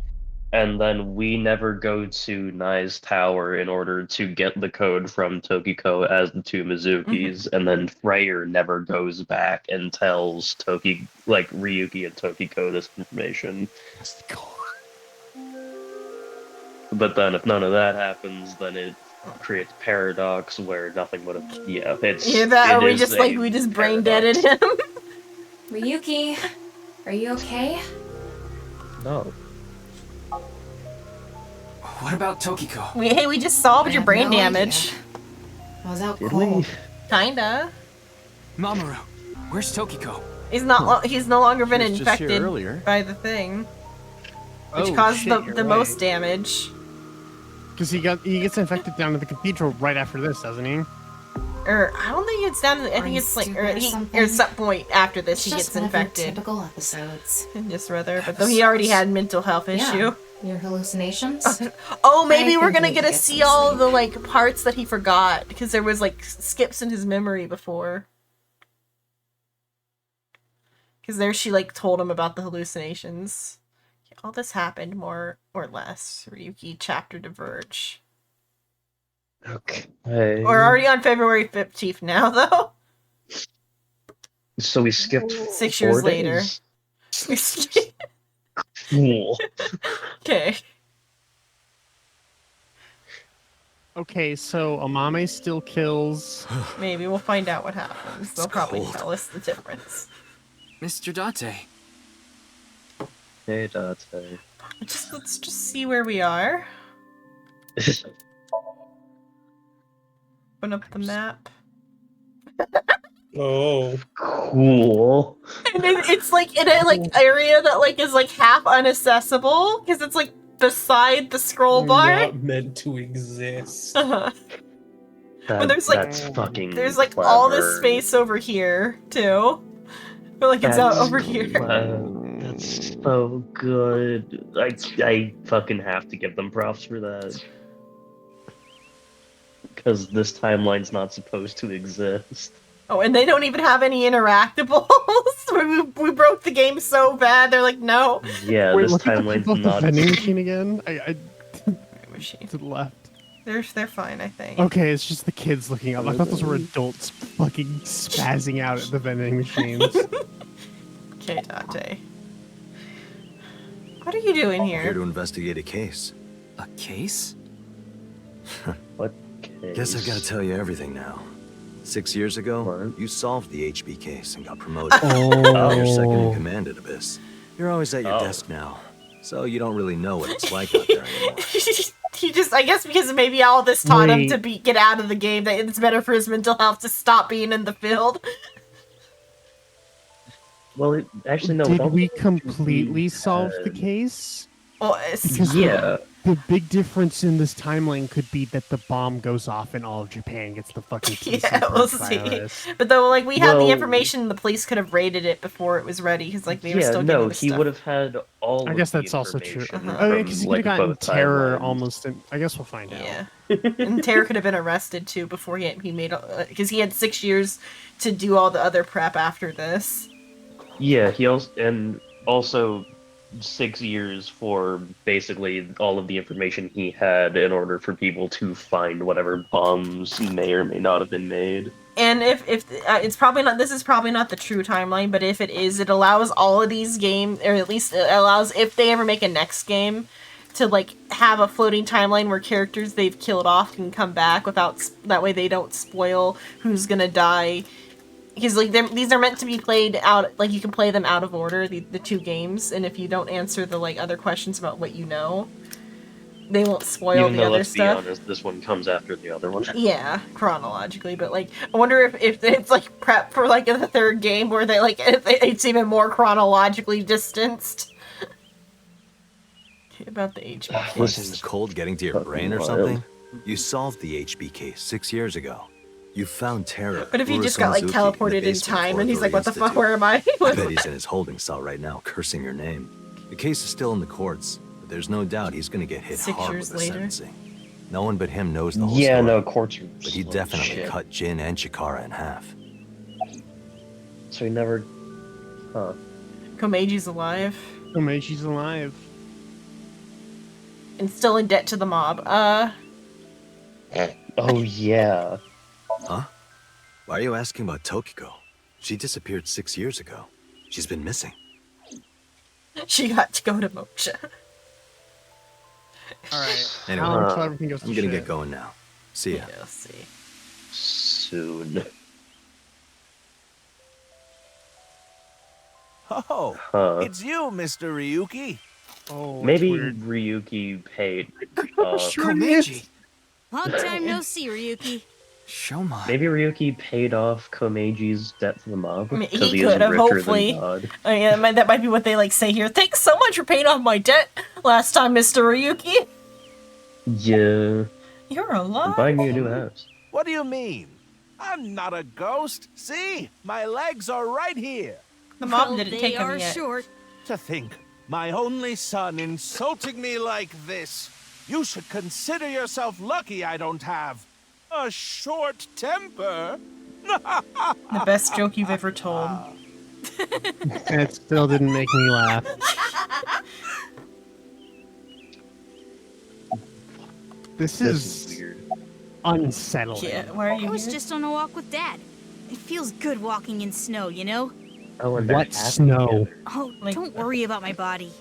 And then we never go to Nai's tower in order to get the code from Tokiko as the two Mizukis, and then Freyr never goes back and tells Ryuki and Tokiko this information. But then if none of that happens, then it creates a paradox where nothing would have. Yeah, it's. Yeah, that it or we is just a brain deaded him. Ryuki, are you okay? No. What about Tokiko? We just solved I your have brain no damage. I was out Did cold. we? Kinda. Mamoru, where's Tokiko? He's not. He's no longer been She was just here infected earlier. by the thing, which Oh, caused shit, the you're most right. damage. Because he gets infected down to the cathedral right after this, doesn't he? Or I don't think it's down. I Are think you it's like, stupid or or something? some point after this It's he just gets one of your infected. typical episodes. Just rather, but though he already had mental health issue. Your hallucinations? Oh, maybe I we're think gonna you get need to to get see some all sleep. the like parts that he forgot because there was like skips in his memory before. Because there she like told him about the hallucinations. All this happened more or less. Ryuki chapter diverge. Okay. We're already on February 15th now, though. So we skipped 6 4 years later. days. Cool. Okay. Okay, so Amame still kills. Maybe we'll find out what happens. They'll probably tell us the difference. Mr. Date. Hey, Date. Let's just see where we are. Open up the map. Oh. Cool. And it's like in a like area that like is like half unaccessible because it's like beside the scroll bar. Not meant to exist. But there's like That's fucking there's like all this clever. space over here too. I feel like it's out over here. That's so good. I fucking have to give them props for that. Because this timeline's not supposed to exist. Oh, and they don't even have any interactables. we broke the game so bad. They're like, no. Yeah, Wait, this look at the timeline's people at the not. vending machine again. I machine to the left. They're fine, I think. Okay, it's just the kids looking up. I thought those were adults fucking spazzing out at the vending machines. Okay, Date. What are you doing Here here? to investigate a case. A case? What case? Guess I gotta tell you everything now. 6 years ago, you solved the HB case and got promoted. Now you're second in command at Abyss. You're always at your desk now, so you don't really know what it's like out there anymore. He just, I guess because maybe all this taught him Wait. to get out of the game, that it's better for his mental health to stop being in the field. Well, actually, no. Did that we was- completely solve the case? Well, Because Yeah. the big difference in this timeline could be that the bomb goes off and all of Japan gets the fucking TC Yeah, we'll see. virus. But though, like, we had the Well- information, the police could have raided it before it was ready, because, like, they were Yeah, still no, getting the he stuff. would have had all. I of guess the that's also true. information Oh, yeah, from, because he like, could have gotten both terror timelines. almost. I guess we'll find out. Yeah. And Terra could have been arrested, too, before he made... Because he had 6 years to do all the other prep after this. Yeah, he also 6 years for basically all of the information he had in order for people to find whatever bombs may or may not have been made. And if it's probably not, this is probably not the true timeline, but if it is, it allows all of these games, or at least it allows, if they ever make a next game, to like have a floating timeline where characters they've killed off can come back without, that way they don't spoil who's gonna die. Because like these are meant to be played out, like you can play them out of order, the two games, and if you don't answer the like other questions about what you know, they won't spoil Even the though, other let's stuff. be honest, this one comes after the other one. Yeah, chronologically, but like, I wonder if it's like prep for like the third game where they like it's even more chronologically distanced. About the HB case. Listen, the cold getting to your brain or wild. something? You solved the HB case 6 years ago. You found Terra. But if he just got like Urasumazuki teleported in basement time of and he's like, what the Institute. fuck, where am I? I bet he's in his holding cell right now, cursing your name. The case is still in the courts, but there's no doubt he's gonna get hit 6 hard years with the later. sentencing. No one but him knows the whole Yeah, story. no, courts are But he slow as definitely shit. cut Jin and Chikara in half. So he never... Huh. Komeji's alive. Komeji's alive. And still in debt to the mob. Oh, yeah. Huh? Why are you asking about Tokiko? She disappeared 6 years ago. She's been missing. She got to go to Mocha. Alright. Anyway, Until everything goes to I'm gonna shit. get going now. See ya. Yeah, see. Soon. Oh, Huh. it's you, Mr. Ryuki. Oh, Maybe Ryuki paid... Komeiji! Long time no see, Ryuki. Shoma. Maybe Ryuki paid off Komeji's debt to the mob? I mean, Because he is could have, richer than hopefully. God. Oh, yeah, that might be what they like say here. Thanks so much for paying off my debt last time, Mr. Ryuki. Yeah. You're alive. I'm buying you a new house. What do you mean? I'm not a ghost. See, my legs are right here. The mob Well, didn't they take him are yet. short. To think, my only son insulting me like this. You should consider yourself lucky I don't have a short temper. The best joke you've ever told. And it still didn't make me laugh. This is weird. Unsettling. Yeah, why are I you was here? just on a walk with Dad. It feels good walking in snow, you know? Oh, and What they're happy snow? together. Oh, don't worry about my body.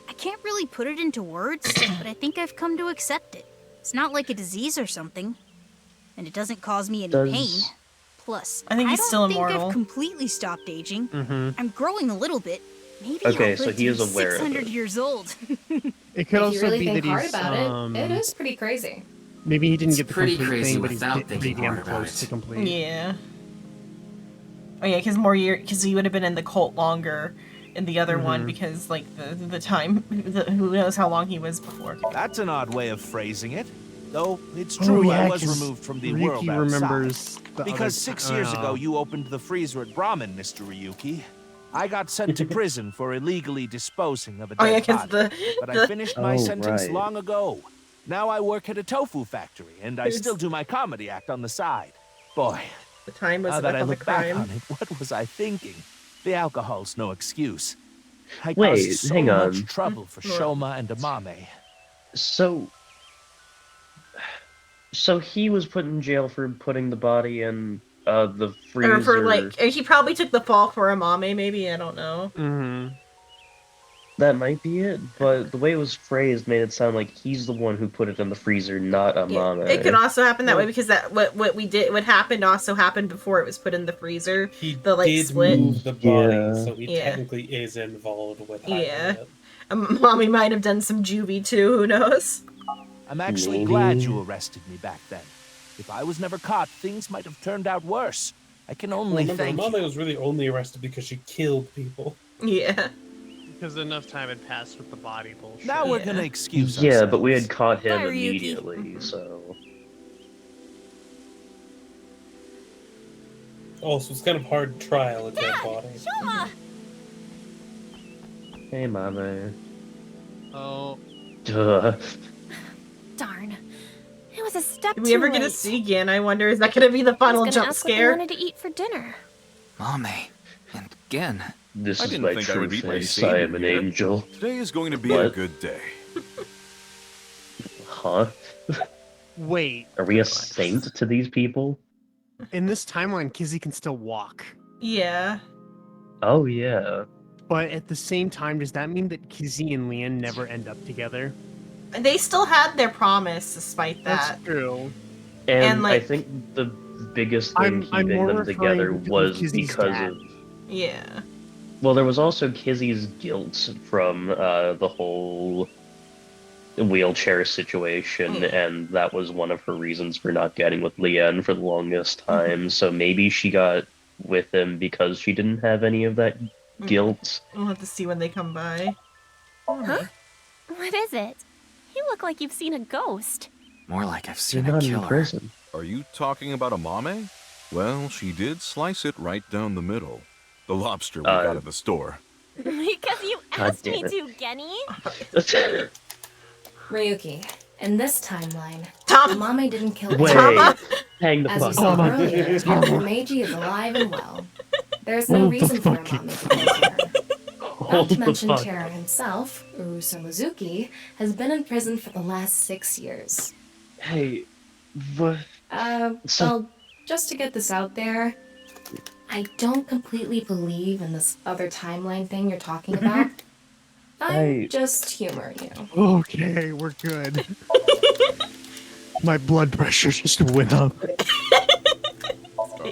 I can't really put it into words, but I think I've come to accept it. It's not like a disease or something, and it doesn't cause me any Does- pain. Plus, I think he's don't still think immortal. I've completely stopped aging. Mm-hmm. I'm growing a little bit. Maybe Okay, I'll so live he to is be aware of 600 it. years old. It could If also you really be think that hard he's about it is pretty crazy. maybe he didn't It's get the pretty complete crazy thing, but he's without pretty thinking damn hard about close it. to complete. Yeah. Oh yeah, because he would have been in the cult longer in the other one Mhm. because like the time, who knows how long he was before. That's an odd way of phrasing it. Though it's Oh, true yeah, I was 'cause removed from the Ryuki world outside. remembers the Because other- 6 years ago oh. you opened the freezer at Brahmin, Mr. Ryuki. I got sent to prison for illegally disposing of a Oh dead yeah, because body. But I finished my Oh, sentence right. long ago. Now I work at a tofu factory, and I still do my comedy act on the side. Boy, the time was now that I on the look back crime. on it, what was I thinking? The alcohol's no excuse. I Wait, caused so hang much on. trouble for Shoma and Amame. So he was put in jail for putting the body in the freezer. Or for like, he probably took the fall for Amame, maybe, I don't know. Mm-hmm. That might be it, but the way it was phrased made it sound like he's the one who put it in the freezer, not Amame. It could also happen that way because that what happened also happened before it was put in the freezer. He the did split. move the body, Yeah. so he technically is involved with hiding it. Mommy might have done some juvie too. Who knows? I'm actually glad you arrested me back then. If I was never caught, things might have turned out worse. I can only Remember, thank Mama you. was really only arrested because she killed people. Yeah. Because enough time had passed with the body bullshit. Now we're gonna excuse Yeah, ourselves. but we had caught him Bye, Ryuki. immediately, so... Oh, so it's kind of hard to trial a dead body. Hey, Mame. Oh. Duh. Darn. It was a step Do we ever too get to late. see again? I wonder, is that going to be the final I was gonna jump ask what they scare? wanted to eat for dinner. Mame. And again. This I is didn't my think I true would meet my face. savior I am an here. angel. Today is going to be a What? good day. Huh? Wait. Are we a saint to these people? In this timeline, Kizzy can still walk. Yeah. Oh, yeah. But at the same time, does that mean that Kizzy and Leon never end up together? They still had their promise despite that. That's true. And, like- I think the biggest thing I'm keeping more them referring together to was Kizzy's because dad. of... Yeah. Well, there was also Kizzy's guilt from the whole wheelchair situation, and that was one of her reasons for not getting with Leanne for the longest time. So maybe she got with him because she didn't have any of that guilt. We'll have to see when they come by. Huh? What is it? You look like you've seen a ghost. More like I've You're seen a not in killer. prison. Are you talking about Amame? Well, she did slice it right down the middle. The lobster we got at the store. Because you God asked damn me it. to, Genny. Ryuki, in this timeline, Tama. Mame didn't kill Wait, anyone. hang the As you fuck saw up. earlier, Dr. Meiji is alive and well. There's no reason for Mame to kill her. Not Hold to the mention fuck. Terra himself, Urusa Mizuki, has been in prison for the last 6 years. Hey, what? Well, just to get this out there, I don't completely believe in this other timeline thing you're talking about. I'm just humoring you. Okay, we're good. My blood pressure just went up.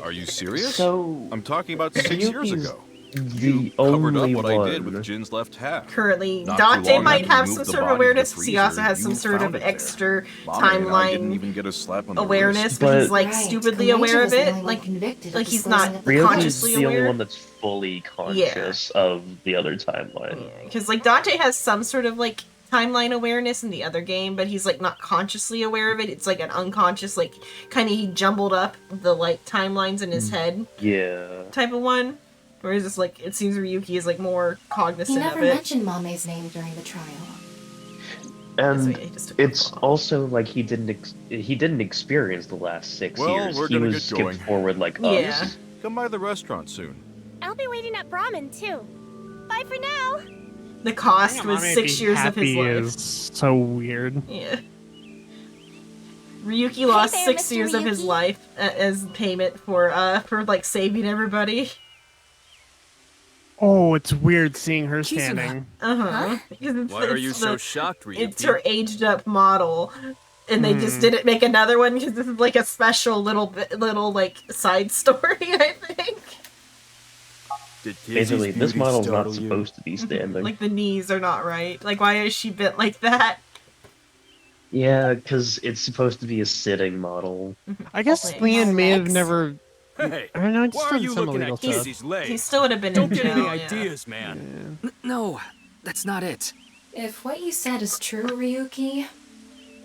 Are you serious? So, I'm talking about 6 years Ryuki's ago. the Covered up only what one. I did with Jin's left half. Currently, Not too Dante long might after have you some moved the sort of body to the awareness because he also freezer, has some you sort of found it there. extra Mame and I didn't timeline even get a slap on the awareness, wrist. but he's But- like Right, stupidly Komeiji aware was of the it. only one Like convicted of he's disposing not of the Ryuki's consciously the only aware. one that's fully conscious of the other timeline. Because like Dante has some sort of like timeline awareness in the other game, but he's like not consciously aware of it. It's like an unconscious, like kind of he jumbled up the like timelines in his head Yeah. type of one. Whereas it's like it seems Ryuki is like more He cognizant never of it. mentioned Mame's name during the trial. And he just took it's also like he didn't experience the last 6 Well, years. we're He gonna was get skipped going. forward like Yeah. us. Come by the restaurant soon. I'll be waiting at Brahmin too. Bye for now. The cost was Mommy 6 being years of his happy life. is so weird. Yeah. Ryuki lost there, 6 Mr. years of his Ryuki. life as payment for like saving everybody. Oh, it's weird seeing her Kizuna. standing. Uh-huh. Why are you so shocked, Ryuki? It's her aged up model. And they just didn't make another one because this is like a special little like side story, I think. Did Kizzy's Basically, this beauty model's not startle you? supposed to be standing. Like the knees are not right. Like why is she bent like that? Yeah, because it's supposed to be a sitting model. I guess Like, Leon may have legs. never. Hey, I don't know. It's why are done you some looking illegal at stuff. Kizzy's legs? He still would have been Don't in get jail, any yeah. ideas, man. No, that's not it. If what you said is true, Ryuki,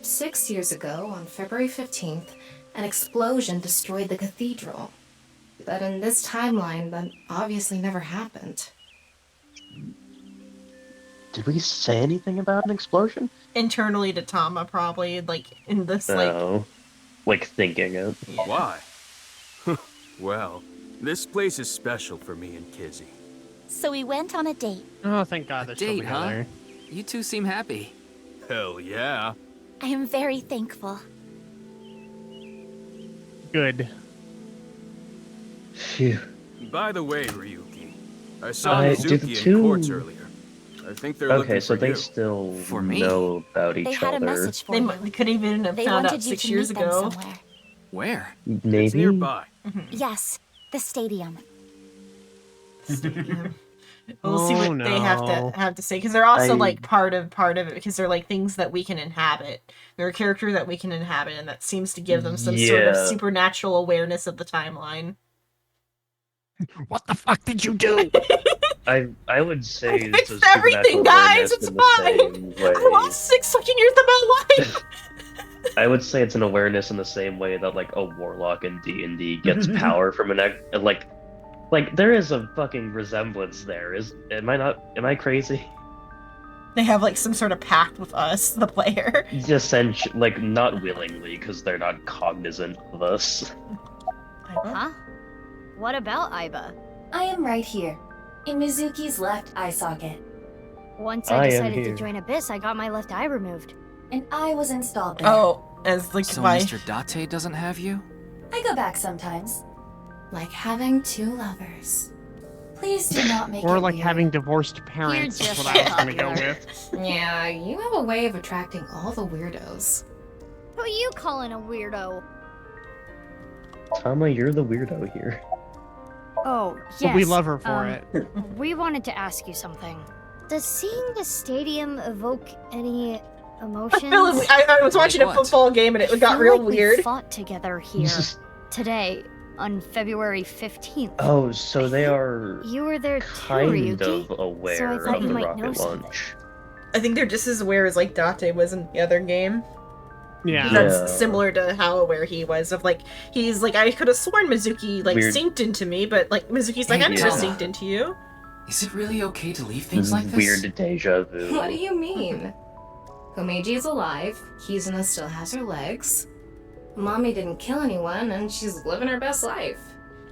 6 years ago, on February 15th, an explosion destroyed the cathedral. But in this timeline, that obviously never happened. Did we say anything about an explosion? Internally to Tama, probably, like in this like No. Like thinking it. Why? Well, this place is special for me and Kizzy. So we went on a date. Oh, thank God they're still Date, huh? together. You two seem happy. Hell yeah. I am very thankful. Good. Phew. By the way, Ryuki, I saw Do the Mizuki in two- courts earlier. I think they're Okay, looking so for they you. still For me? know about each They had a other. message for They, you. they could even have They found out wanted you 6 to years meet them ago. somewhere. Where? Maybe. It's nearby. Yes, the stadium. We'll see Oh, what they have no. to say, because they're also I- like part of it, because they're like things that we can inhabit. They're a character that we can inhabit, and that seems to give them some sort of Yeah. supernatural awareness of the timeline. What the fuck did you do? I would say it's a fixed everything, supernatural guys! awareness It's in the fine! same way. I lost 6 fucking years of my life! I would say it's an awareness in the same way that like a warlock in D&D gets power from like there is a fucking resemblance there. Am I crazy? They have like some sort of pact with us, the player. Essentially, like not willingly, because they're not cognizant of us. Huh? What about Aiba? I am right here, in Mizuki's left eye socket. Once I I am decided here. to join Abyss, I got my left eye removed. And I was installed there. Oh, as like So my Mr. Date doesn't have you? I go back sometimes. Like having 2 lovers. Please do not make Or it like weird. having divorced parents is just what I was gonna go popular. with. Yeah, you have a way of attracting all the weirdos. Who you calling a weirdo? Tama, you're the weirdo here. Oh, But yes. we love her for it. We wanted to ask you something. Does seeing the stadium evoke any emotions? I was watching a what? football game and it I got feel real like we weird. fought together here today on February 15th. Oh, so they are You were there too, kind Ryuki. of aware thought of you the might know rocket something. launch. I think they're just as aware as like Date was in the other game. Yeah. That's Yeah. similar to how aware he was of like he's like I could have sworn Mizuki like Weird. synced into me, but like Mizuki's like I never Yeah. synced into you. Is it really okay to leave things like this? Weird deja vu. What do you mean? Komeiji is alive, Kizuna still has her legs. Mommy didn't kill anyone, and she's living her best life.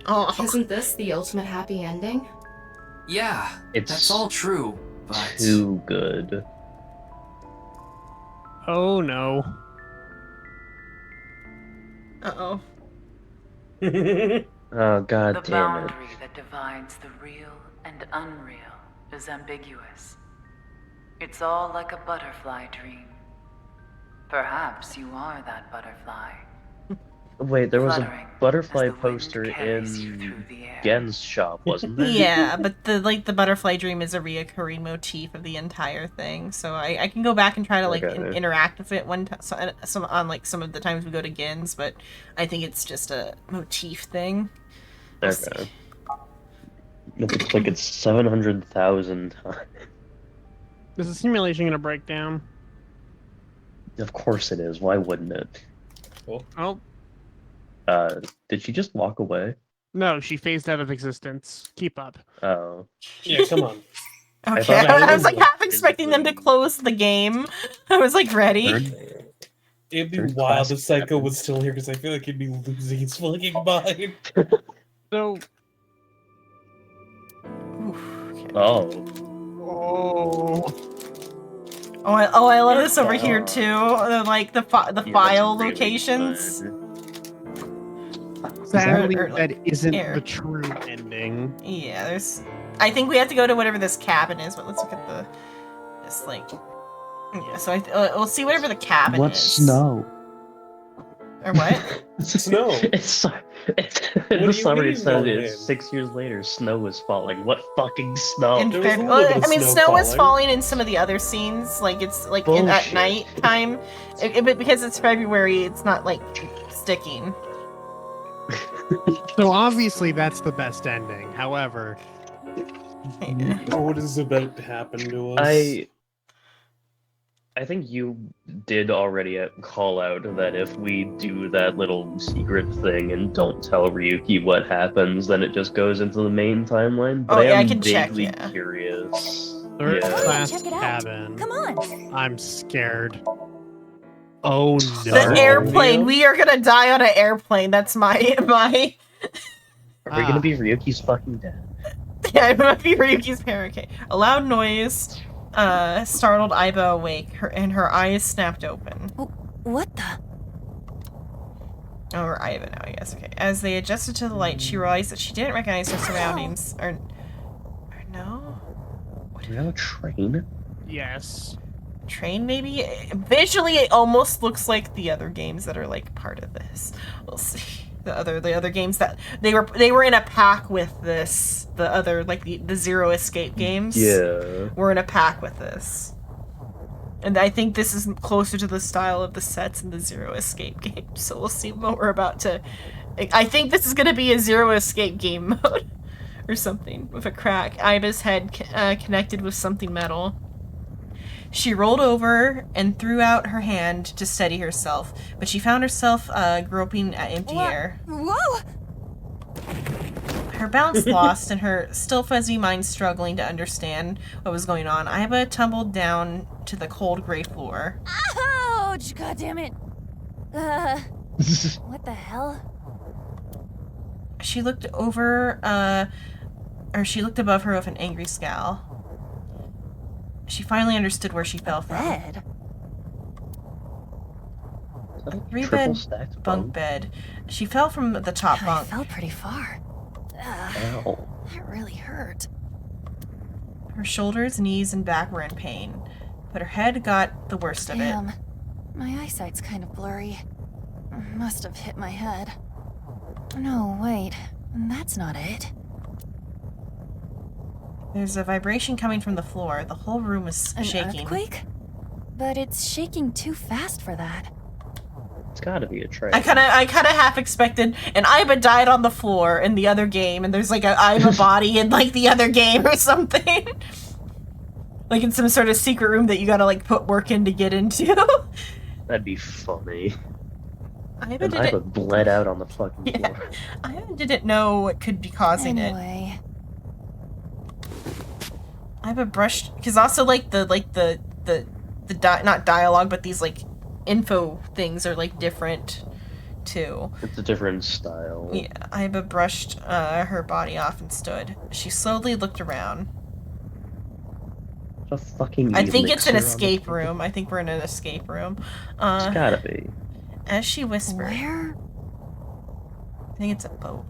Oh, Isn't this the ultimate happy ending? Yeah, It's that's all true, but too good. Oh no. uh-oh. Oh god The damn it. boundary that divides the real and unreal is ambiguous. It's all like a butterfly dream. Perhaps you are that butterfly. Wait, there was a Fluttering butterfly as the wind poster carries you in through the air. Gen's shop, wasn't there? Yeah, but the butterfly dream is a reoccurring motif of the entire thing. So I can go back and try to like Okay. interact with it one time, some on like some of the times we go to Gins, but I think it's just a motif thing. We'll see. Okay. It looks like it's 700,000 times. Is the simulation gonna break down? Of course it is. Why wouldn't it? Oh Did she just walk away? no, she phased out of existence. Keep up. Oh. Yeah, come on. Okay, thought I, I was like was half expecting them to close the game. I was like ready. It'd be Third wild class if Psycho was still here because I feel like he'd be losing his fucking mind. So Oh. oh I love this over here too. Like the Yeah, that's file really locations. good. sadly Or, like, that isn't air. the true ending. Yeah, there's. I think we have to go to whatever this cabin is, but let's look at the. This like. Yeah, so we'll see whatever the cabin What's is. snow? Or what? Snow. It's do in the you summary mean, it says Logan? it's 6 years later. Snow is falling. What fucking snow? In There was a Feb- little bit of I mean, snow snow is falling. falling in some of the other scenes. Like it's like at Bullshit. night time, but because it's February, it's not like sticking. So obviously that's the best ending. However, What is about to happen to us? I think you did already call out that if we do that little secret thing and don't tell Ryuki what happens, then it just goes into the main timeline. But Oh, yeah, I am can check, vaguely yeah. curious. third Yeah. class check it out. cabin. Come on. I'm scared. Oh no. The airplane. We are gonna die on an airplane. That's my. Are we gonna be Ryuki's fucking dad? Yeah, it might be Ryuki's parent. Okay. A loud noise startled Aiba awake, and her eyes snapped open. What the? Or Aiba now, I guess. Okay. As they adjusted to the light, she realized that she didn't recognize her surroundings. Or no? What we have a train? Yes. Train, maybe? Visually, it almost looks like the other games that are, like, part of this. We'll see. The other games that they were in a pack with this. The other, like, the Zero Escape games. Yeah. Were in a pack with this. And I think this is closer to the style of the sets in the Zero Escape game. So we'll see what we're about to... I think this is going to be a Zero Escape game mode. Or something. With a crack. Iba's head connected with something metal. She rolled over and threw out her hand to steady herself. But she found herself groping at empty air. Whoa! Her balance lost and her still fuzzy mind struggling to understand what was going on. Iba tumbled down to the cold gray floor. Ouch! God damn it! What the hell? She looked over, she looked above her with an angry scowl. She finally understood where she fell from. Bed? A 3-bed bunk bed. She fell from the top bunk. I fell pretty far. Ow. That really hurt. Her shoulders, knees, and back were in pain, but her head got the worst of it. Damn. My eyesight's kind of blurry. Must have hit my head. No, wait. That's not it. There's a vibration coming from the floor. The whole room is shaking. An earthquake? But it's shaking too fast for that. It's gotta be a train. I kind of half expected an Iba died on the floor in the other game, and there's like an Iba body in like the other game or something. Like in some sort of secret room that you gotta like put work in to get into. That'd be funny. Iba bled out on the fucking floor. Iba didn't know what could be causing it. Iba brushed, because also like the not dialogue, but these like info things are like different too. It's a different style. Yeah, Iba brushed her body off and stood. She slowly looked around. A fucking I think it's an elixir on escape room. I think we're in an escape room. It's gotta be. As she whispered. Where? I think it's a boat.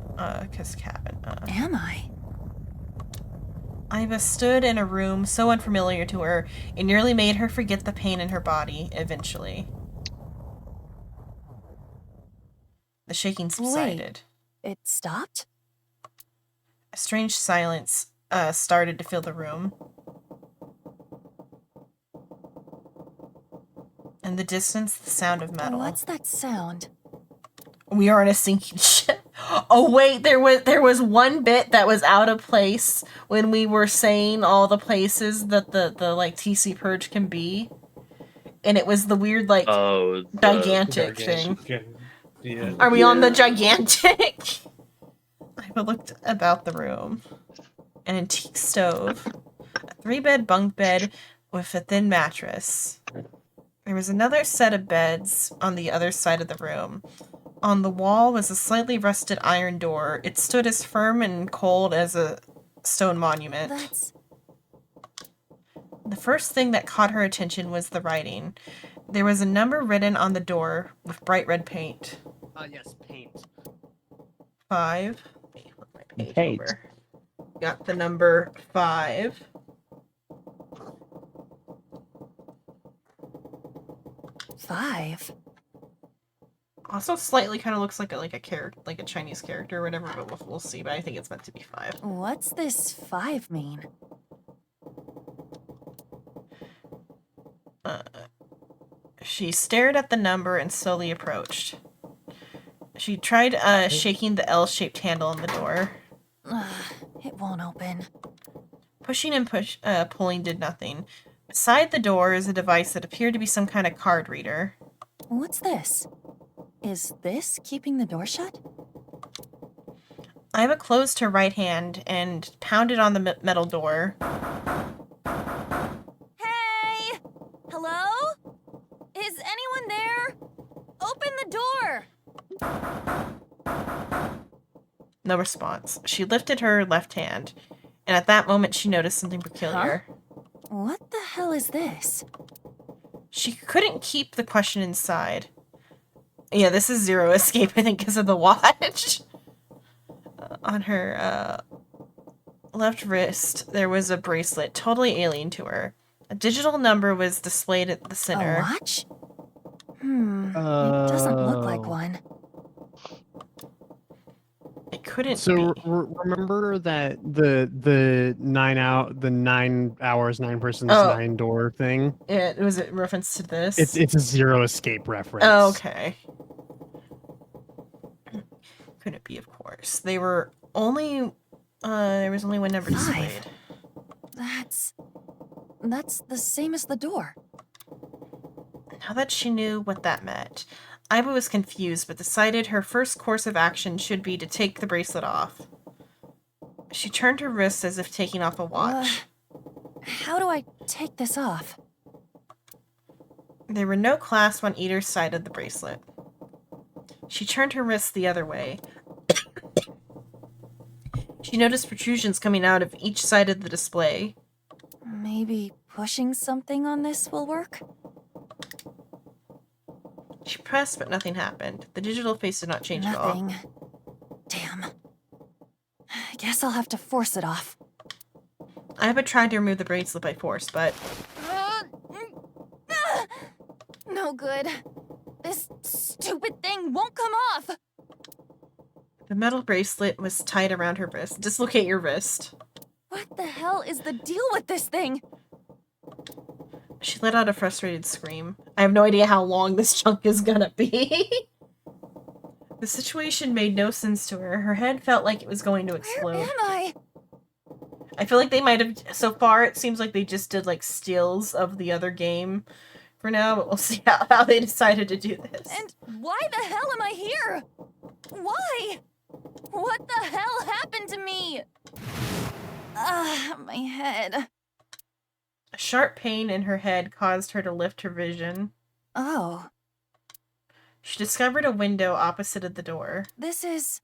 Cause cabin. Am I? Iba stood in a room so unfamiliar to her, it nearly made her forget the pain in her body, eventually. The shaking subsided. Wait, it stopped? A strange silence started to fill the room. In the distance, the sound of metal. What's that sound? We are in a sinking ship. Oh wait, there was one bit that was out of place when we were saying all the places that the like TC Purge can be, and it was the weird like gigantic thing. Yeah. Are we on the gigantic? I looked about the room. An antique stove, a 3-bed bunk bed with a thin mattress. There was another set of beds on the other side of the room. On the wall was a slightly rusted iron door. It stood as firm and cold as a stone monument. The first thing that caught her attention was the writing. There was a number written on the door with bright red paint. Yes, paint. 5. Let me flip my page over. Got the number 5. Also, slightly kind of looks like a character, like a Chinese character or whatever, but we'll see. But I think it's meant to be 5. What's this 5 mean? She stared at the number and slowly approached. She tried shaking the L-shaped handle on the door. It won't open. Pushing and pulling did nothing. Beside the door is a device that appeared to be some kind of card reader. What's this? Is this keeping the door shut? Iba closed her right hand and pounded on the metal door. Hey! Hello? Is anyone there? Open the door! No response. She lifted her left hand, and at that moment she noticed something peculiar. Huh? What the hell is this? She couldn't keep the question inside. Yeah, this is Zero Escape, I think, because of the watch. On her left wrist, there was a bracelet, totally alien to her. A digital number was displayed at the center. A watch? It doesn't look like one. It couldn't So be. remember that the 9 hours, 9 persons, Oh. 9 door thing? It was it reference to this? It's a Zero Escape reference. Oh, okay. Couldn't be, of course. They were only there was only one number displayed. That's the same as the door. Now that she knew what that meant, Iba was confused, but decided her first course of action should be to take the bracelet off. She turned her wrist as if taking off a watch. How do I take this off? There were no clasps on either side of the bracelet. She turned her wrist the other way. She noticed protrusions coming out of each side of the display. Maybe pushing something on this will work? She pressed, but nothing happened. The digital face did not change at all. Nothing. Damn. I guess I'll have to force it off. Iba tried to remove the bracelet by force, but No good. This stupid thing won't come off. the metal bracelet was tied around her wrist. Dislocate your wrist. What the hell is the deal with this thing? She let out a frustrated scream. I have no idea how long this chunk is gonna be. The situation made no sense to her. Her head felt like it was going to explode. Where am I? I feel like they might have, so far it seems like they just did like stills of the other game for now, but we'll see how they decided to do this. And why the hell am I here? Why? What the hell happened to me? My head. A sharp pain in her head caused her to lift her vision. Oh. She discovered a window opposite of the door. This is...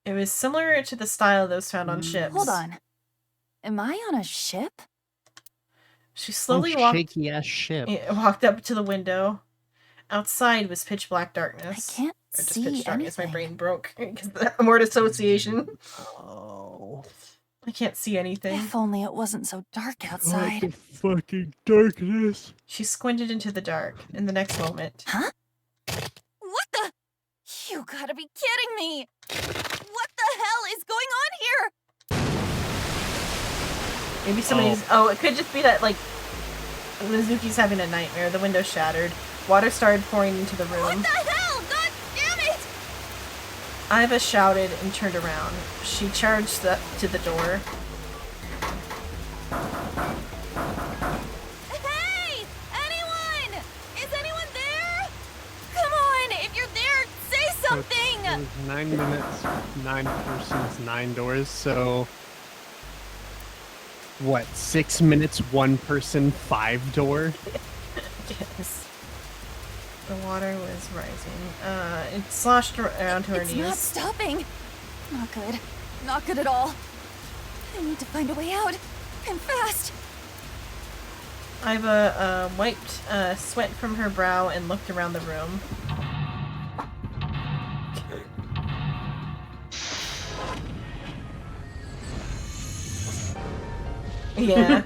It was similar to the style of those found on ships. Hold on. Am I on a ship? She slowly walked shaky-ass ship. walked up to the window. Outside was pitch black darkness. I can't or just see pitch darkness. anything. My brain broke because the word association. Oh. I can't see anything. If only it wasn't so dark outside. What the fucking darkness. She squinted into the dark. In the next moment, Huh? What the? You gotta be kidding me! What the hell is going on here? maybe somebody's. Oh, it could just be that like Mizuki's having a nightmare. The window shattered. Water started pouring into the room. What the hell? God damn it! Iva shouted and turned around. She charged up to the door. Hey! Anyone? Is anyone there? Come on! If you're there, say something! It was 9 minutes, 9 persons, 9 doors, so... What, 6 minutes, 1 person, 5 door? Yes. The water was rising. It sloshed around to her It's knees. not stopping. Not good. Not good at all. I need to find a way out. And fast. Iva wiped sweat from her brow and looked around the room. Yeah.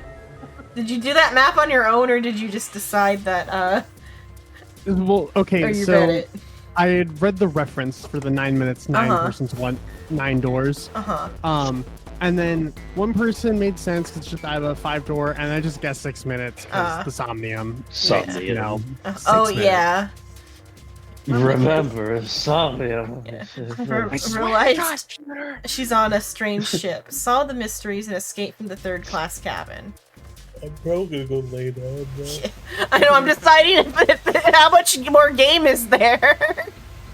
Did you do that map on your own, or did you just decide that, Well, Or okay, you so read it? I had read the reference for the 9 minutes, 9 Uh-huh. persons, 9 doors. Uh-huh. And then 1 person made sense because it's just I have a 5 door, and I just guessed 6 minutes because the Somnium. Somnium. You know, oh, 6 minutes. yeah. Remember, Somnium. Realized she's on a strange ship, solve the mysteries, and escape from the third-class cabin. I'm probably gonna go lay down, bro. I know, I'm deciding how much more game is there.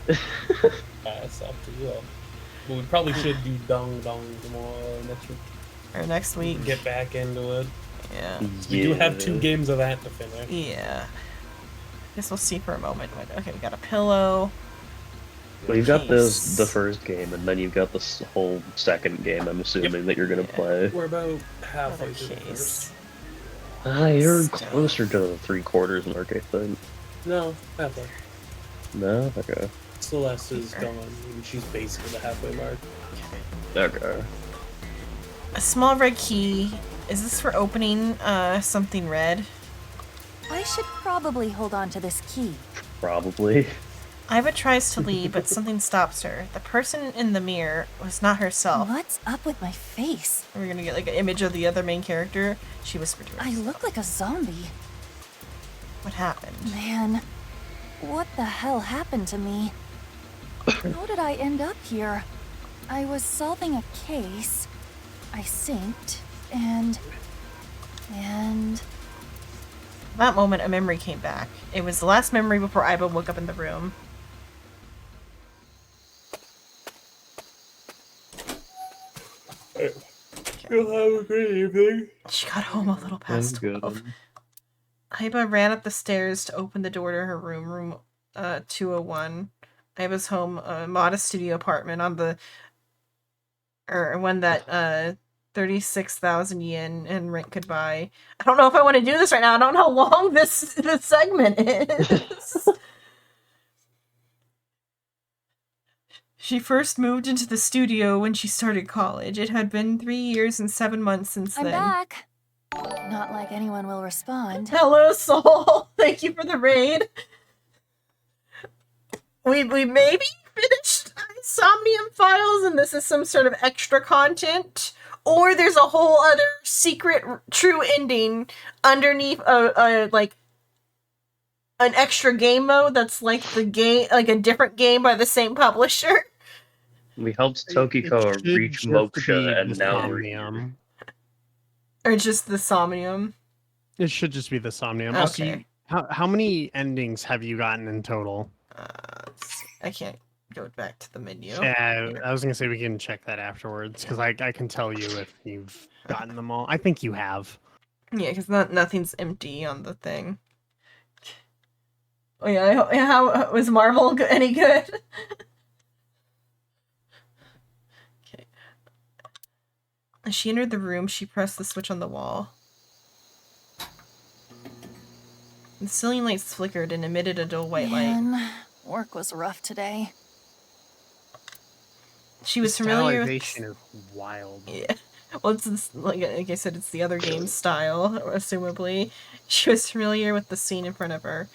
It's up to you. But we probably should do Dong Dong tomorrow next week. Or next week. Get back into it. Yeah. We do have 2 games of that to finish. Yeah. Guess we'll see for a moment. Okay, we got a pillow. Well, you've got the first game, and then you've got this whole second game, I'm assuming, that you're gonna play. We're about halfway through the first. You're closer to the 3/4 mark, I think. No, halfway. No? Okay. Celeste is gone, and she's basically the halfway mark. Okay. A small red key. Is this for opening something red? I should probably hold on to this key. Probably. Iva tries to leave, but something stops her. The person in the mirror was not herself. What's up with my face? We're gonna get like an image of the other main character. She whispered to her. I look like a zombie. What happened? Man, what the hell happened to me? How did I end up here? I was solving a case. I synced, and... That moment, a memory came back. It was the last memory before Iva woke up in the room. You'll have a great evening. She got home a little past 12. Iva ran up the stairs to open the door to her room 201. Iva's home, a modest studio apartment on the... one that 36,000 yen in rent could buy. I don't know if I want to do this right now. I don't know how long this segment is. She first moved into the studio when she started college. It had been 3 years and 7 months since I'm then. back. Not like anyone will respond. Hello, Soul. Thank you for the raid. We maybe finished Somnium Files, and this is some sort of extra content, or there's a whole other secret true ending underneath like an extra game mode that's like the game, like a different game by the same publisher. We helped Tokiko reach Moksha, and now we're here. Or just the Somnium. It should just be the Somnium. Okay. Also, how many endings have you gotten in total? I can't go back to the menu. Yeah, I was gonna say we can check that afterwards because I can tell you if you've gotten them all. I think you have. Yeah, because nothing's empty on the thing. Oh yeah, how was Marvel any good? Okay. As she entered the room, she pressed the switch on the wall. The ceiling lights flickered and emitted a dull white light. Man, work was rough today. She was familiar with... Stylization is wild. Yeah. Well, it's like I said, it's the other game's style, assumably. She was familiar with the scene in front of her.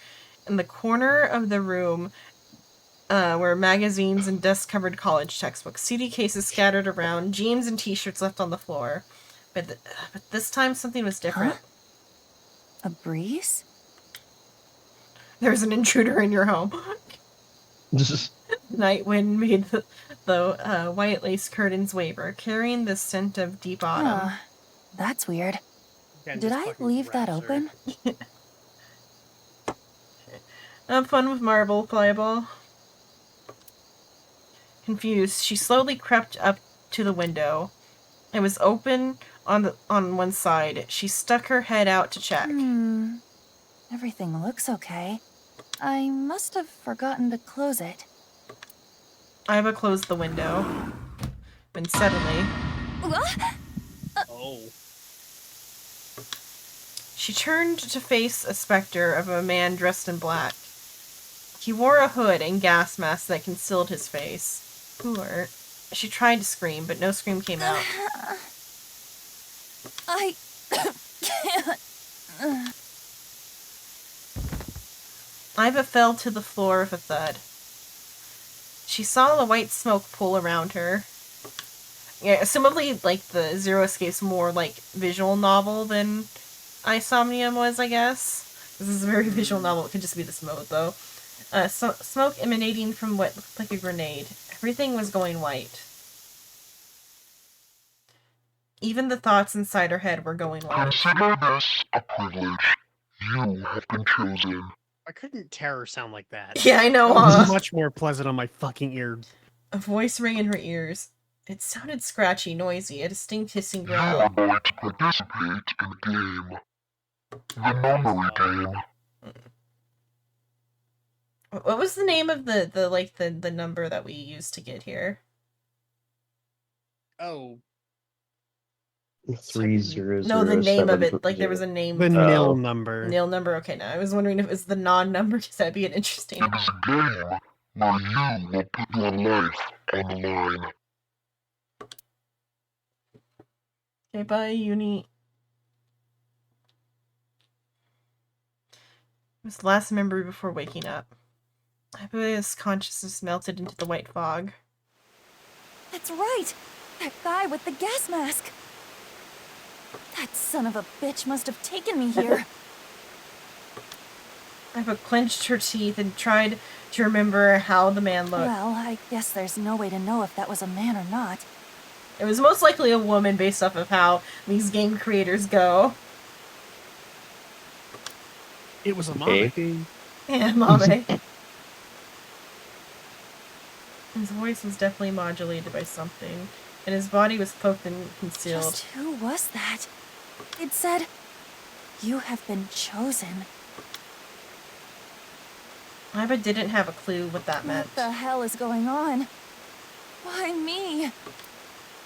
In the corner of the room were magazines and dust-covered college textbooks, CD cases scattered around, jeans and t-shirts left on the floor. But this time something was different. Huh? A breeze? There's an intruder in your home. Night wind made the white lace curtains waver, carrying the scent of deep autumn. Huh. That's weird. Did I leave that open? Have fun with Marble, Flyball. Confused, she slowly crept up to the window. It was open on one side. She stuck her head out to check. Everything looks okay. I must have forgotten to close it. Iva closed the window. When suddenly... Oh. She turned to face a specter of a man dressed in black. He wore a hood and gas mask that concealed his face. Poor. She tried to scream, but no scream came out. I can't. Iva fell to the floor with a thud. She saw the white smoke pool around her. Yeah, assumably, like, the Zero Escape's more, like, visual novel than Isomnium was, I guess. This is a very visual novel. It could just be this mode, though. Smoke emanating from what looked like a grenade. Everything was going white. Even the thoughts inside her head were going white. Consider this a privilege. You have been chosen. Why couldn't Terror sound like that? Yeah, I know, It was huh? much more pleasant on my fucking ear. A voice rang in her ears. It sounded scratchy, noisy, a distinct hissing You are growl. going to participate in a game. The memory game. What was the name of the number that we used to get here? Oh. 300. No, the name of it. Like, there was a name. The nil number. Nil number. Okay, now I was wondering if it was the non-number, because that'd be an interesting. It is a game where you will put your life on the line. Okay, bye, Uni. It was the last memory before waking up. I believe his consciousness melted into the white fog. That's right! That guy with the gas mask! That son of a bitch must have taken me here. Eva clenched her teeth and tried to remember how the man looked. Well, I guess there's no way to know if that was a man or not. It was most likely a woman based off of how these game creators go. It was a mame. Yeah, mame. His voice was definitely modulated by something, and his body was cloaked and concealed. Just who was that? It said, "You have been chosen." Iva didn't have a clue what that meant. What the hell is going on? Why me?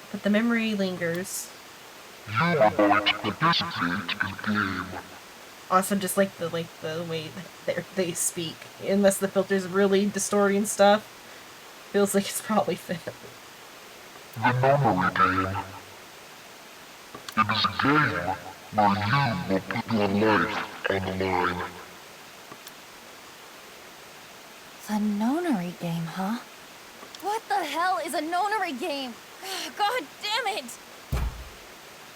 But the memory lingers. You are going to participate in game. Also, just like the way they speak, unless the filter's really distorting stuff, feels like it's probably fit. The memory game. It is a game where you will put your life on the line. The nonary game, huh? What the hell is a nonary game? God damn it!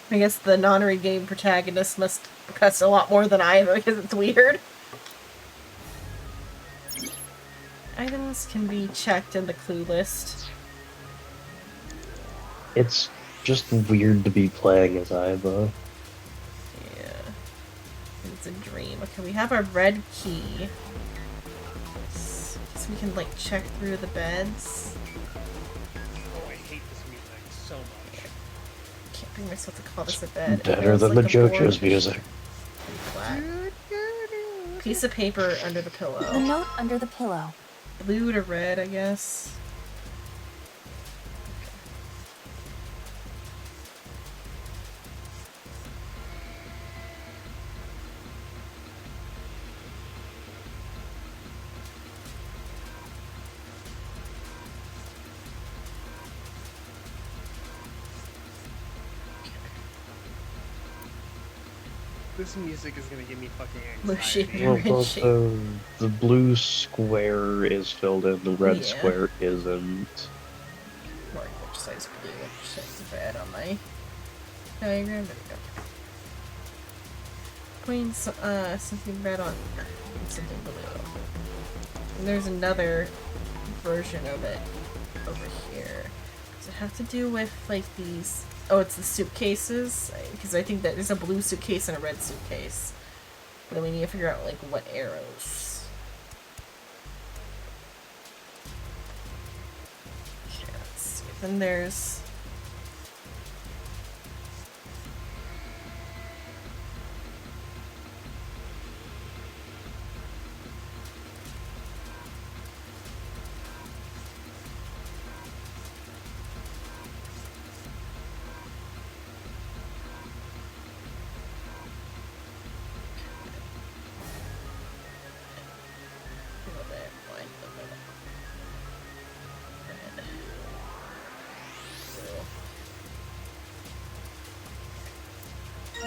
I guess the nonary game protagonist must cuss a lot more than I am because it's weird. Items can be checked in the clue list. It's just weird to be playing as Iva. Yeah. It's a dream. Okay, we have our red key. So we can, like, check through the beds. Oh, I hate this music so much. Can't bring myself to call this a bed. Better than the JoJo's music. Flat. Piece of paper under the pillow. The note under the pillow. Blue to red, I guess. This music is gonna give me fucking Mushy. anxiety. Well, also, the blue square is filled in, the red Yeah. square isn't. Mark which size blue, which size red on my diagram. There we go. Putting something red on something blue. And there's another version of it over here. Does it have to do with like these? Oh, it's the suitcases, because I think that there's a blue suitcase and a red suitcase. But then we need to figure out like what arrows. Okay, let's see. Then there's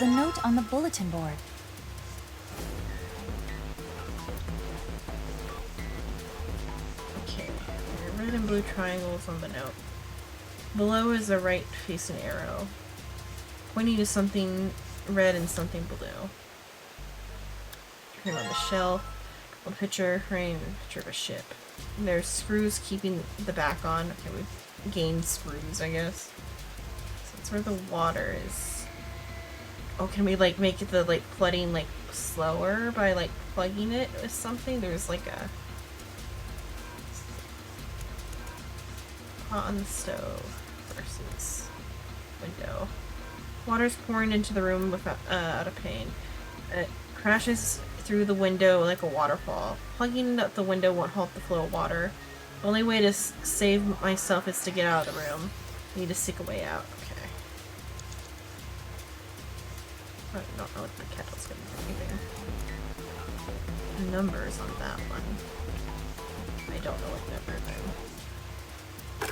The note on the bulletin board. okay. Red and blue triangles on the note. Below is a right-facing arrow, pointing to something red and something blue. Turn on the shelf. One picture frame, picture of a ship. And there's screws keeping the back on. Okay, we've gained screws, I guess. So that's where the water is. Oh, can we like make the like flooding like slower by like plugging it with something? There's like a pot on the stove versus window. Water's pouring into the room without out of pain. It crashes through the window like a waterfall. Plugging up the window won't halt the flow of water. The only way to save myself is to get out of the room. I need to seek a way out. Okay. I don't know what the kettle's gonna be doing. Numbers on that one. I don't know what number then.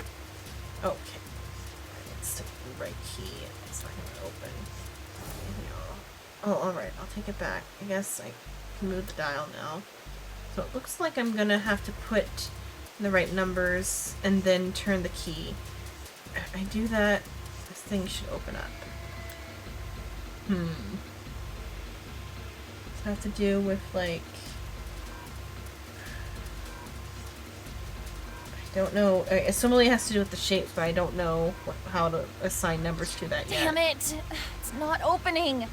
Okay. Let's take right key. It's not gonna open. Oh, alright, I'll take it back. I guess I can move the dial now. So it looks like I'm gonna have to put the right numbers and then turn the key. If I do that, this thing should open up. Does it have to do with, like... I don't know. I assume it has to do with the shapes, but I don't know how to assign numbers to that yet. Damn it! It's not opening!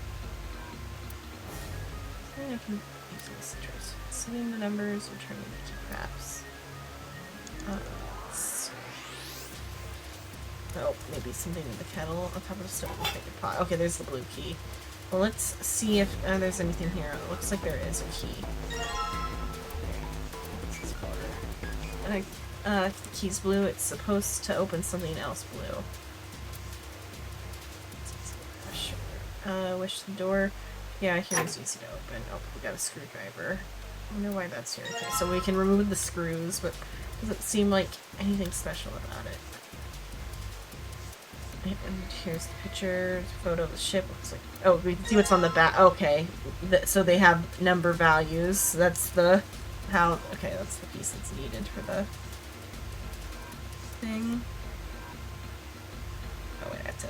I can use the citrus. Setting the numbers and turning it to graphs. Oh, maybe something in the kettle on top of the stove will make a pot. Okay, there's the blue key. Well, let's see if there's anything here. It looks like there is a key. And the key's blue. It's supposed to open something else blue. Wish the door. Yeah, here is easy to open. Oh, we got a screwdriver. I wonder why that's here. Okay, so we can remove the screws, but doesn't seem like anything special about it. And here's the picture, photo of the ship. Looks like, oh, we can see what's on the back. Okay, so they have number values. That's the okay, that's the piece that's needed for the thing. Oh wait, I have to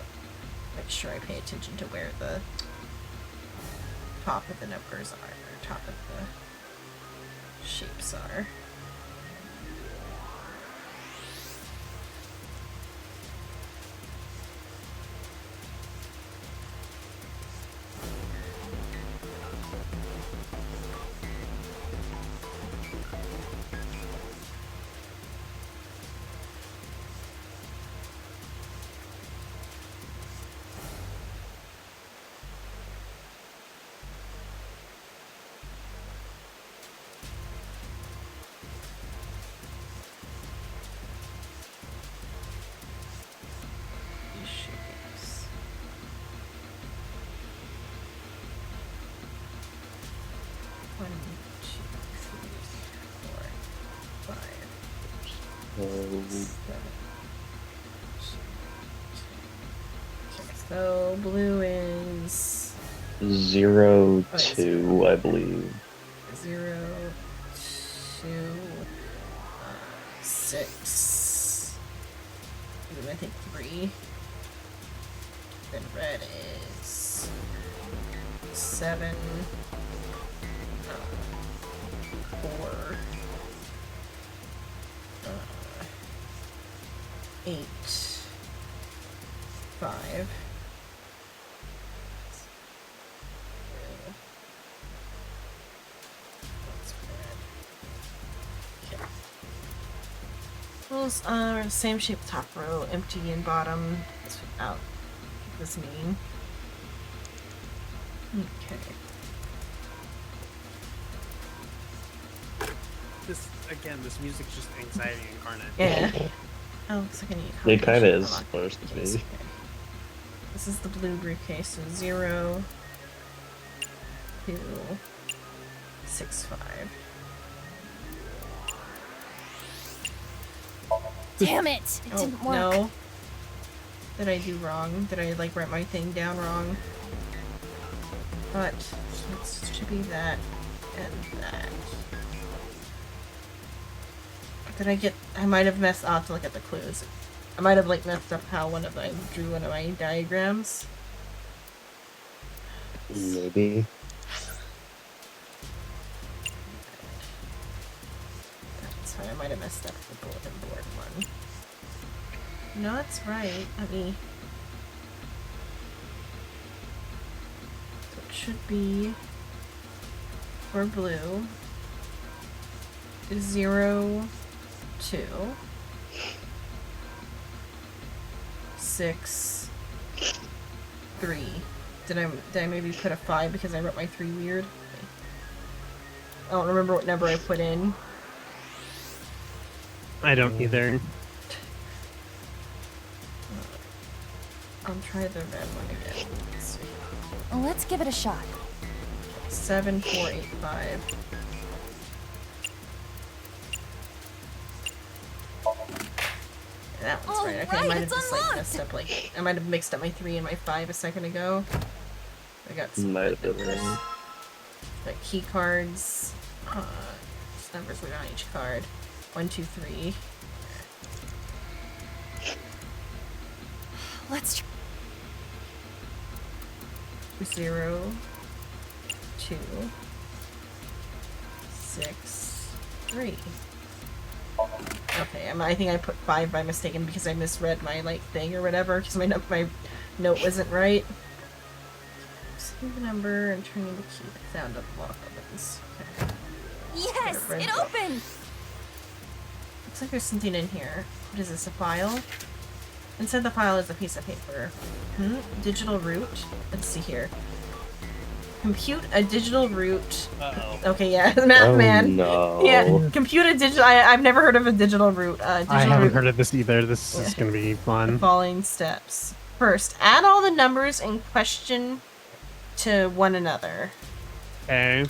make sure I pay attention to where the top of the numbers are, or top of the shapes are. So blue is 0, 2, I believe. 0, 2, 6. I think 3. Then red is 7, 4, 8, 5. Those are the same shape top row, empty and bottom. That's without this mean. Okay. This music's just anxiety incarnate. Yeah. Oh, looks like I need It kind of is supposed to be. This is the blue briefcase, so 0, 2, 6, 5. Damn it! It didn't work. No. Did I do wrong? Did I like write my thing down wrong? But it should be that and that. Did I get? I might have messed. I'll have to look at the clues. I might have like messed up how I drew one of my diagrams. Maybe. That's why I might have messed up the bulletin board one. No, that's right. Let me. So it should be for blue 0, 2, 6, 3. Did I maybe put a 5 because I wrote my 3 weird? I don't remember what number I put in. I don't either. I'll try the red one again. Let's see. Let's give it a shot. 7, 4, 8, 5. That one's right. Okay, I might have just like messed up. Like I might have mixed up my 3 and my 5 a second ago. I got some Might have been numbers. right. Got key cards. Numbers were on each card. 1, 2, 3. Let's 0, 2, 6, 3. Okay, I think I put 5 by mistake because I misread my like thing or whatever because my note wasn't right. Save the number and turn the key sound up block opens. Okay. Yes, Red it block. opened. Looks like there's something in here. What is this? A file? Inside the file is a piece of paper. Digital root. Let's see here. Compute a digital root. Uh-oh. Okay, yeah, Math Man. no. Yeah, compute a digital. I've never heard of a digital root. I Digital haven't root. heard of this either. This is gonna be fun. Following steps. First, add all the numbers in question to one another. Okay.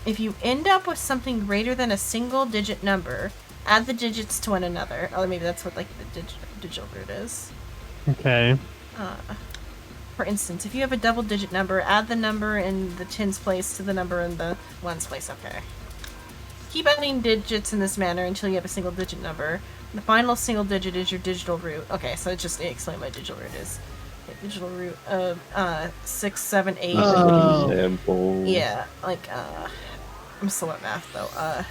If you end up with something greater than a single digit number, add the digits to one another. Oh, maybe that's what like the digital root is. Okay. For instance, if you have a double digit number, add the number in the tens place to the number in the ones place. Okay. Keep adding digits in this manner until you have a single digit number. The final single digit is your digital root. Okay, so it just explain what digital root is. Okay, digital root of 6, 7, 8. Oh. Example. Yeah, like I'm slow at math though.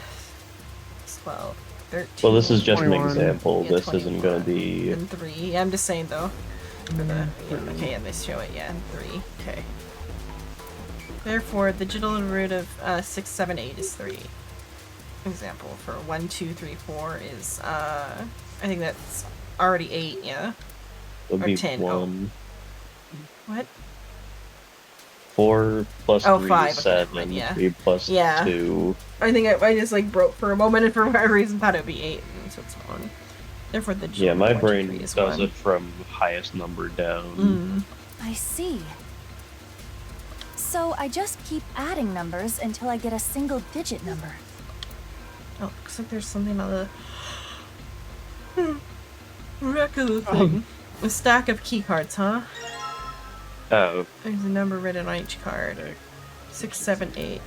12, 13. Well, this is just 21. an example. Yeah, This isn't gonna be. And 3. Yeah, I'm just saying though. For the okay, and they show it. Yeah, and 3. Okay. Therefore, the digital root of 6, 7, 8 is 3. Example for 1, 2, 3, 4 is I think that's already 8. Yeah. It'll Or be 10. 1. What? 4 plus Oh, 3 5, is okay, 7. yeah. 3 plus Yeah. 2. I think I just like broke for a moment and for whatever reason thought it would be 8, and so it's 1. Therefore, the Yeah, my 1, 2, brain 3 is does 1. it from highest number down. I see. So I just keep adding numbers until I get a single digit number. Oh, looks like there's something on the rack of the thing. A stack of key cards, huh? Oh. There's a number written on each card. 6, 7, 8.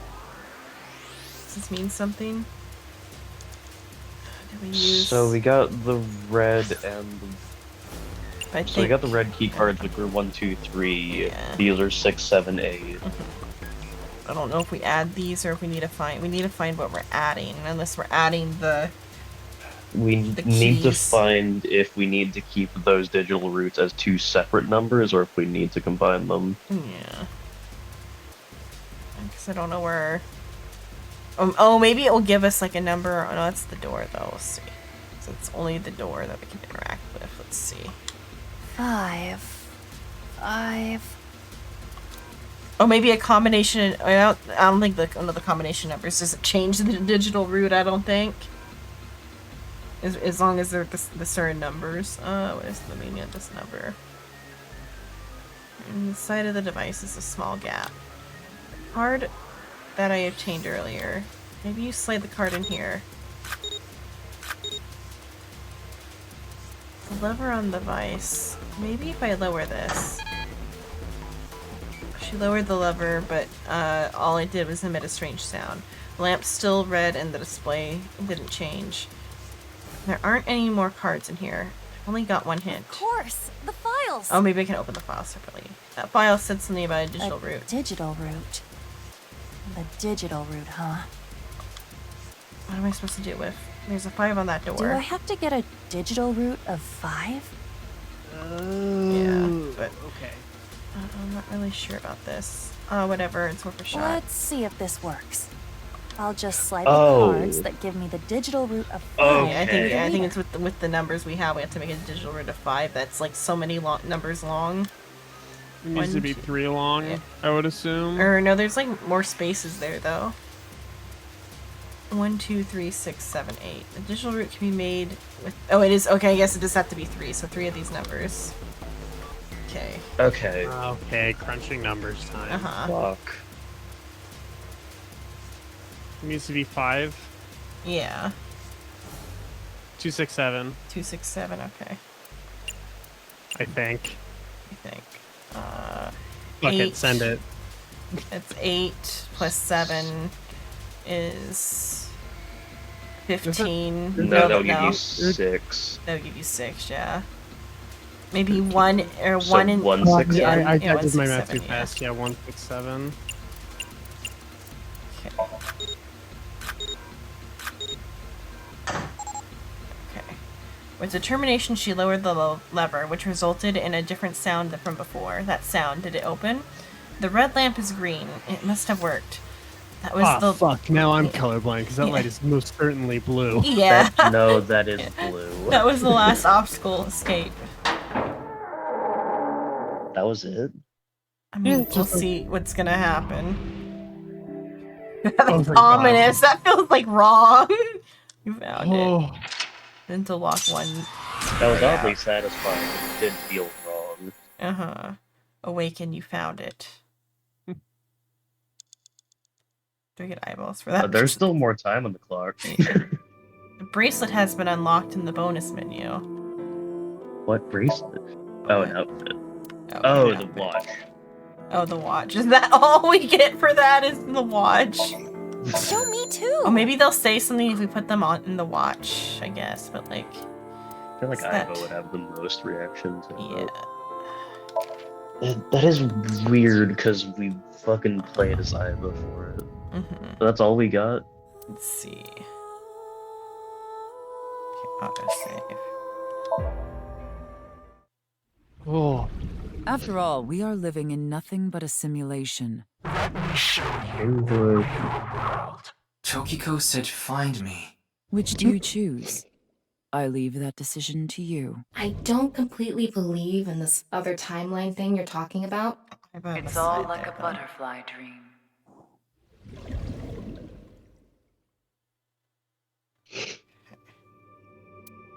Does this mean something? Did we use... So we got the red and I so we think- got the red key cards, which were 1, 2, 3. Yeah. These are 6, 7, 8. I don't know if we add these or if we need to find what we're adding, unless we're adding the We The need to keys. find if we need to keep those digital roots as 2 separate numbers or if we need to combine them. Yeah. Because I don't know where... oh, maybe it will give us like a number. Oh, no, that's the door though. We'll see. So it's only the door that we can interact with. Let's see. 5. 5. Oh, maybe a combination. I don't think one of the combination numbers does it change the digital root. I don't think. As long as they're the certain numbers. What is the meaning of this number? In the side of the device is a small gap. Card that I obtained earlier. Maybe you slide the card in here. The lever on the device. Maybe if I lower this. She lowered the lever, but all it did was emit a strange sound. The lamp's still red and the display didn't change. There aren't any more cards in here. I've only got one hint. Of course, the files. Oh, maybe I can open the file separately. That file said something about a digital root. Digital root. The digital root, huh? What am I supposed to do with? There's a 5 on that door. Do I have to get a digital root of 5? Yeah, but okay. I'm not really sure about this. Whatever, it's worth a shot. Let's see if this works. I'll just slide Oh. the cards that give me the digital root of 5. Yeah, I think it's with the numbers we have. We have to make a digital root of 5. That's like so many numbers long. It needs to be 3 long, I would assume. Or no, there's like more spaces there though. 1, 2, 3, 6, 7, 8. The digital root can be made with. Oh, it is okay. I guess it does have to be 3. So 3 of these numbers. Okay. Okay. Okay, crunching numbers time. Fuck. It needs to be 5. Yeah. 2, 6, 7. 2, 6, 7. Okay. I think. Fuck it, 8. send it. It's 8 plus 7 is 15. No, that'll give you 6. That'll give you 6, yeah. Maybe 1 or So 1 and 1, 6, yeah, I yeah, did my 1, 6, math 7, too fast. Yeah, 1, 6, 7. With determination, she lowered the lever, which resulted in a different sound than from before. That sound, did it open? The red lamp is green. It must have worked. That was the. Fuck! Now I'm colorblind because that light is most certainly blue. Yeah. No, that is blue. That was the last obstacle escape. That was it? I mean, Yeah, we'll see what's gonna happen. Oh That's my ominous. That feels like wrong. You found Oh. it. Then to lock 1. That was oddly satisfying. It did feel wrong. Uh-huh. Awaken, you found it. Do I get eyeballs for that? But there's still more time on the clock. The bracelet has been unlocked in the bonus menu. What bracelet? Oh, an outfit. Oh, the watch. Oh, the watch. Is that all we get for that is the watch? Show me too. Oh, maybe they'll say something if we put them on in the watch, I guess, but like... I feel like that- Ivo would have the most reactions. Yeah. That is weird because we fucking played as Ivo for it. Mhm. That's all we got? Let's see. Okay, autosave. Oh. After all, we are living in nothing but a simulation. Tokiko said find me. Which do you choose? I leave that decision to you. I don't completely believe in this other timeline thing you're talking about. It's all like a butterfly dream.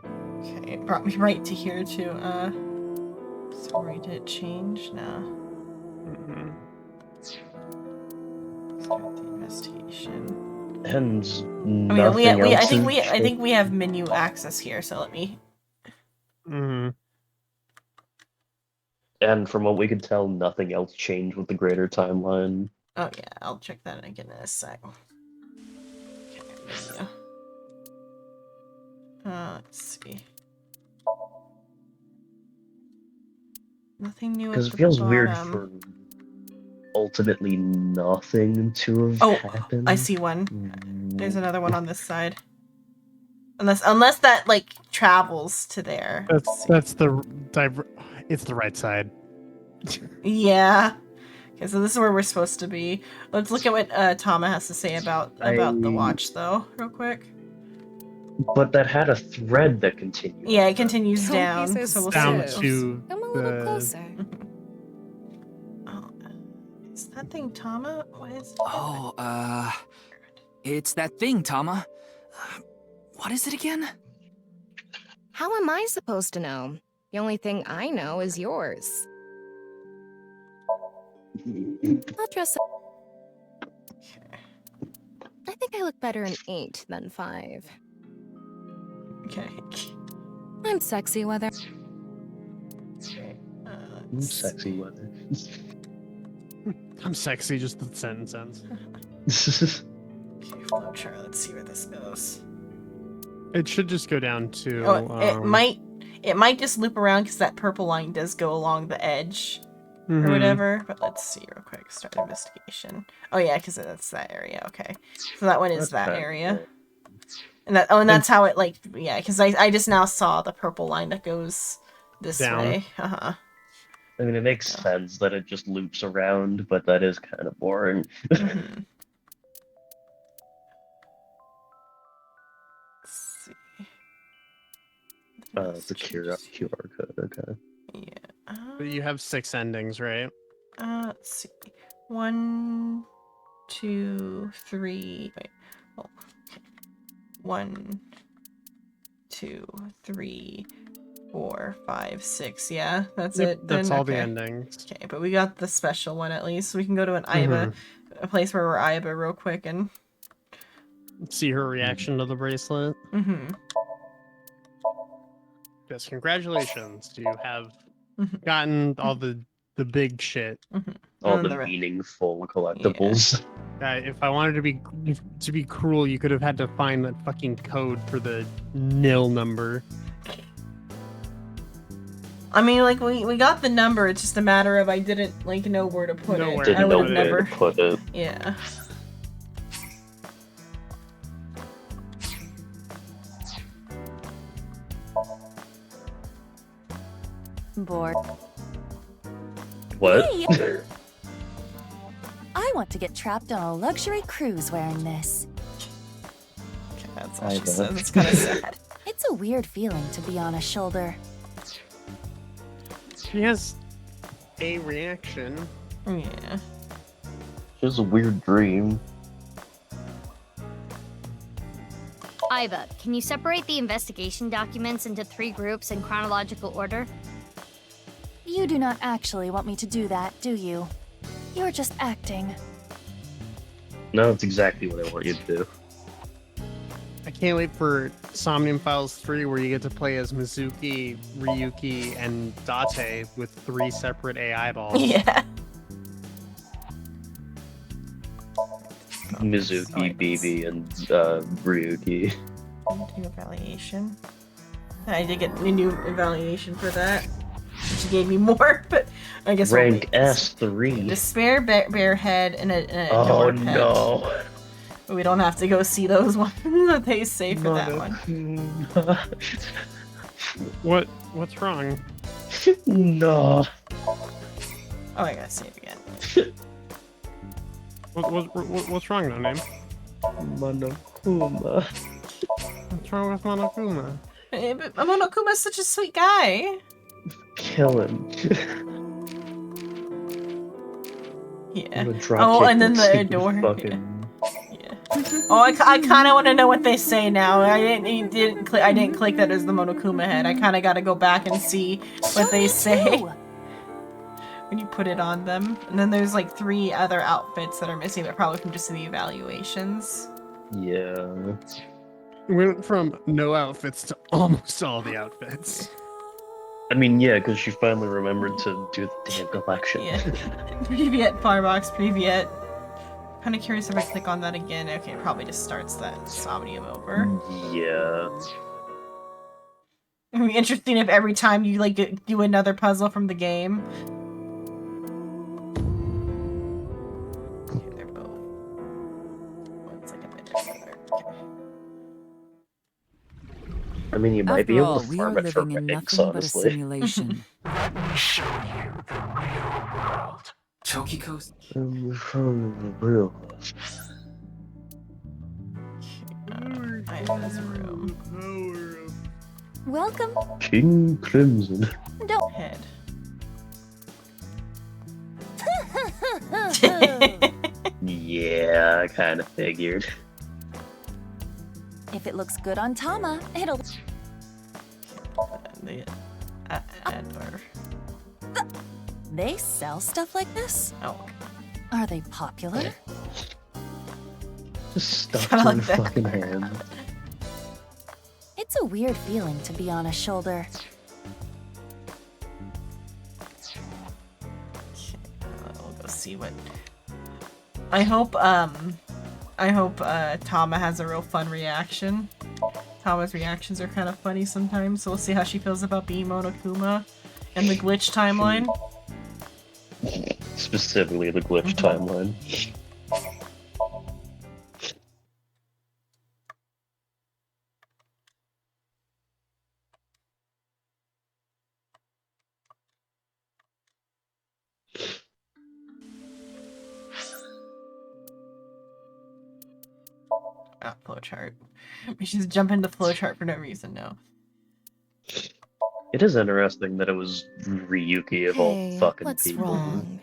Okay, it brought me right to here too. Sorry, did it change? No. Start the investigation. And I nothing mean, I else think is- we have menu access here, so let me. And from what we could tell, nothing else changed with the greater timeline. Oh yeah, I'll check that again in a sec. Okay, menu. Let's see. Nothing new. Because at it the feels weird bottom. for ultimately nothing to have Oh, happened. I see one. There's another one on this side. Unless that like travels to there. That's the it's the right side. Yeah. Okay, so this is where we're supposed to be. Let's look at what Tama has to say about the watch, though, real quick. But that had a thread that continued. Yeah, it continues Don't be down. so So we'll Down see. to Come a little closer. Is that thing Tama? What is it? Oh, it's that thing, Tama. What is it again? How am I supposed to know? The only thing I know is yours. I'll dress up. I think I look better in 8 than 5. Okay. I'm sexy weather. Sexy weather. I'm sexy, just the sentence ends. Okay, flowchart. Let's see where this goes. It should just go down to. Oh, it might just loop around because that purple line does go along the edge or Mhm. whatever. But let's see real quick. Start investigation. Oh yeah, because that's that area. Okay, so that one is That's that kinda area. And that's how it like because I just now saw the purple line that goes this Down. way. I mean, it makes sense that it just loops around, but that is kind of boring. Mhm. Let's see. It's a QR code, okay. Yeah. But you have 6 endings, right? Let's see. 1, 2, 3. Wait. Oh, okay. 1, 2, 3, 4, 5, 6. Yeah, that's Yep, it. that's then? all the Okay. endings. Okay, but we got the special one at least. We can go to an Aiba, a place where we're Aiba real quick and. See her reaction to the bracelet. Mm-hmm. Yes, congratulations. You have gotten all the big shit. All the meaningful collectibles. If I wanted to be cruel, you could have had to find that fucking code for the nil number. I mean, like we got the number. It's just a matter of I didn't like know where to put it. Didn't I know would have where never. to put it. Yeah. Bored. What? Hey. I want to get trapped on a luxury cruise wearing this. That's all she says. It's kind of sad. It's a weird feeling to be on a shoulder. She has a reaction. Yeah. It was a weird dream. Iva, can you separate the investigation documents into 3 groups in chronological order? You do not actually want me to do that, do you? You're just acting. No, that's exactly what I want you to do. I can't wait for Somnium Files 3, where you get to play as Mizuki, Ryuki, and Date with 3 separate AI balls. Yeah. Mizuki, BB, and Ryuki. New evaluation. I did get a new evaluation for that. She gave me more, but I guess Rank S3. Despair, bear head, and a Oh door pet. no. We don't have to go see those ones that they say for that one. What's wrong? No. Oh, I gotta save again. What's wrong, No Name? Monokuma. What's wrong with Monokuma? But Monokuma's such a sweet guy. Kill him. Yeah. Drop Oh, kick and then that the stupid door. Fucking... Oh, I kind of want to know what they say now. I didn't click that as the Monokuma head. I kind of got to go back and see what they say when you put it on them. And then there's like 3 other outfits that are missing, but probably from just the evaluations. Yeah. We went from no outfits to almost all the outfits. I mean, yeah, because she finally remembered to do the damn collection. Yeah. Privyet, Firebox, Privyet. Kind of curious if I click on that again. Okay, it probably just starts that Somnium over. Yeah. It'd be interesting if every time you like do another puzzle from the game. Okay, they're both. One's like a bit together. Okay. I mean, you might After be able all, to we farm are it for living in ranks, nothing but a honestly. simulation. Let me show you the real world. Tokiko's. Real. Iva's room. Welcome. King Crimson. Don't head. Yeah, I kind of figured. If it looks good on Tama, it'll. They sell stuff like this? Oh. Are they popular? Just stuffed Kinda in like that. fucking hand. It's a weird feeling to be on a shoulder. We'll go see what. I hope Tama has a real fun reaction. Tama's reactions are kind of funny sometimes, so we'll see how she feels about being Monokuma and the glitch timeline. Specifically the glitch timeline. Ah, flowchart. We should just jump into flowchart for no reason now. It is interesting that it was Ryuki of all fucking what's people. wrong?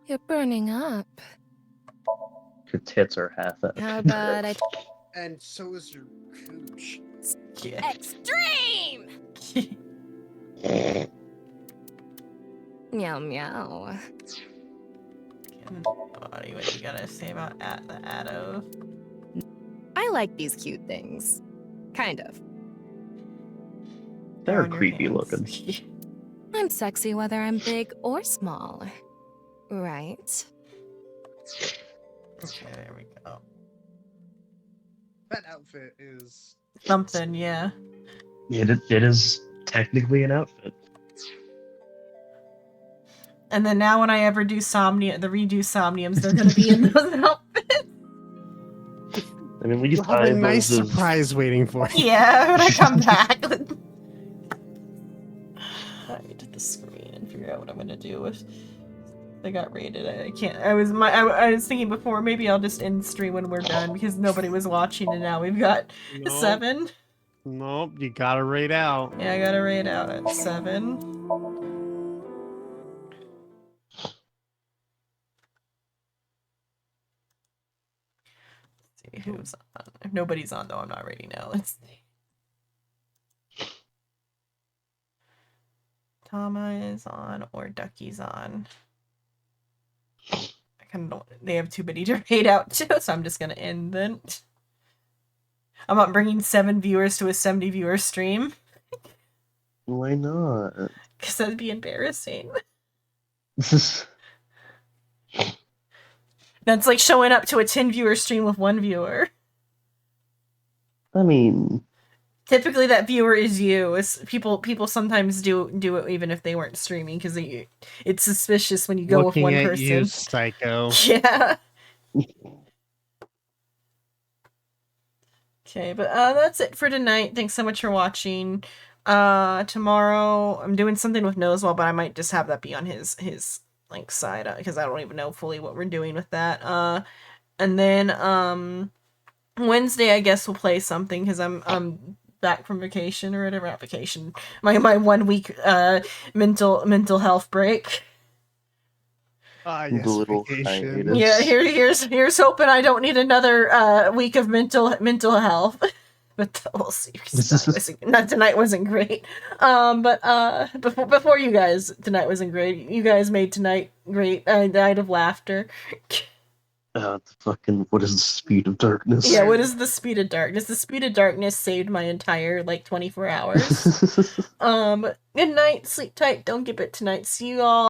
You're burning up. Your tits are half up. How about I... And so is your cooch. Extreme! Meow meow. Body, what you gotta say about the Addo? I like these cute things. Kind of. They're On your creepy hands. looking. I'm sexy whether I'm big or small. Right? Okay, there we go. That outfit is something, yeah. It is technically an outfit. And then now when I ever do the redo Somniums, they're gonna be in those outfits. I mean, at least You'll have a Eyeballs nice is- surprise waiting for you. Yeah, when I come back. I need to hit the screen and figure out what I'm gonna do with. They got rated. I can't. I was thinking before maybe I'll just end stream when we're done because nobody was watching and now we've got 7. Nope, you gotta rate out. Yeah, I gotta rate out at 7. Let's see who's on. If nobody's on though, I'm not rating now. Let's see. Tama is on or Ducky's on. I kind of don't. They have too many to rate out too, so I'm just gonna end then. I'm not bringing 7 viewers to a 70 viewer stream. Why not? Because that'd be embarrassing. That's like showing up to a 10 viewer stream with 1 viewer. I mean, typically that viewer is you. People sometimes do it even if they weren't streaming because it's suspicious when you go Looking with one at person. you, psycho. Yeah. Okay, but that's it for tonight. Thanks so much for watching. Tomorrow I'm doing something with Nosewell, but I might just have that be on his like side because I don't even know fully what we're doing with that. And then Wednesday I guess we'll play something because I'm back from vacation or whatever. Not vacation. My 1 week mental health break. Yes, the little vacation. hiatus. Yeah, here's hoping I don't need another week of mental health. But we'll see. Tonight wasn't great. But before you guys, tonight wasn't great. You guys made tonight great. I died of laughter. What is the speed of darkness? Yeah, what is the speed of darkness? The speed of darkness saved my entire 24 hours. Good night, sleep tight, don't get bit tonight. See you all.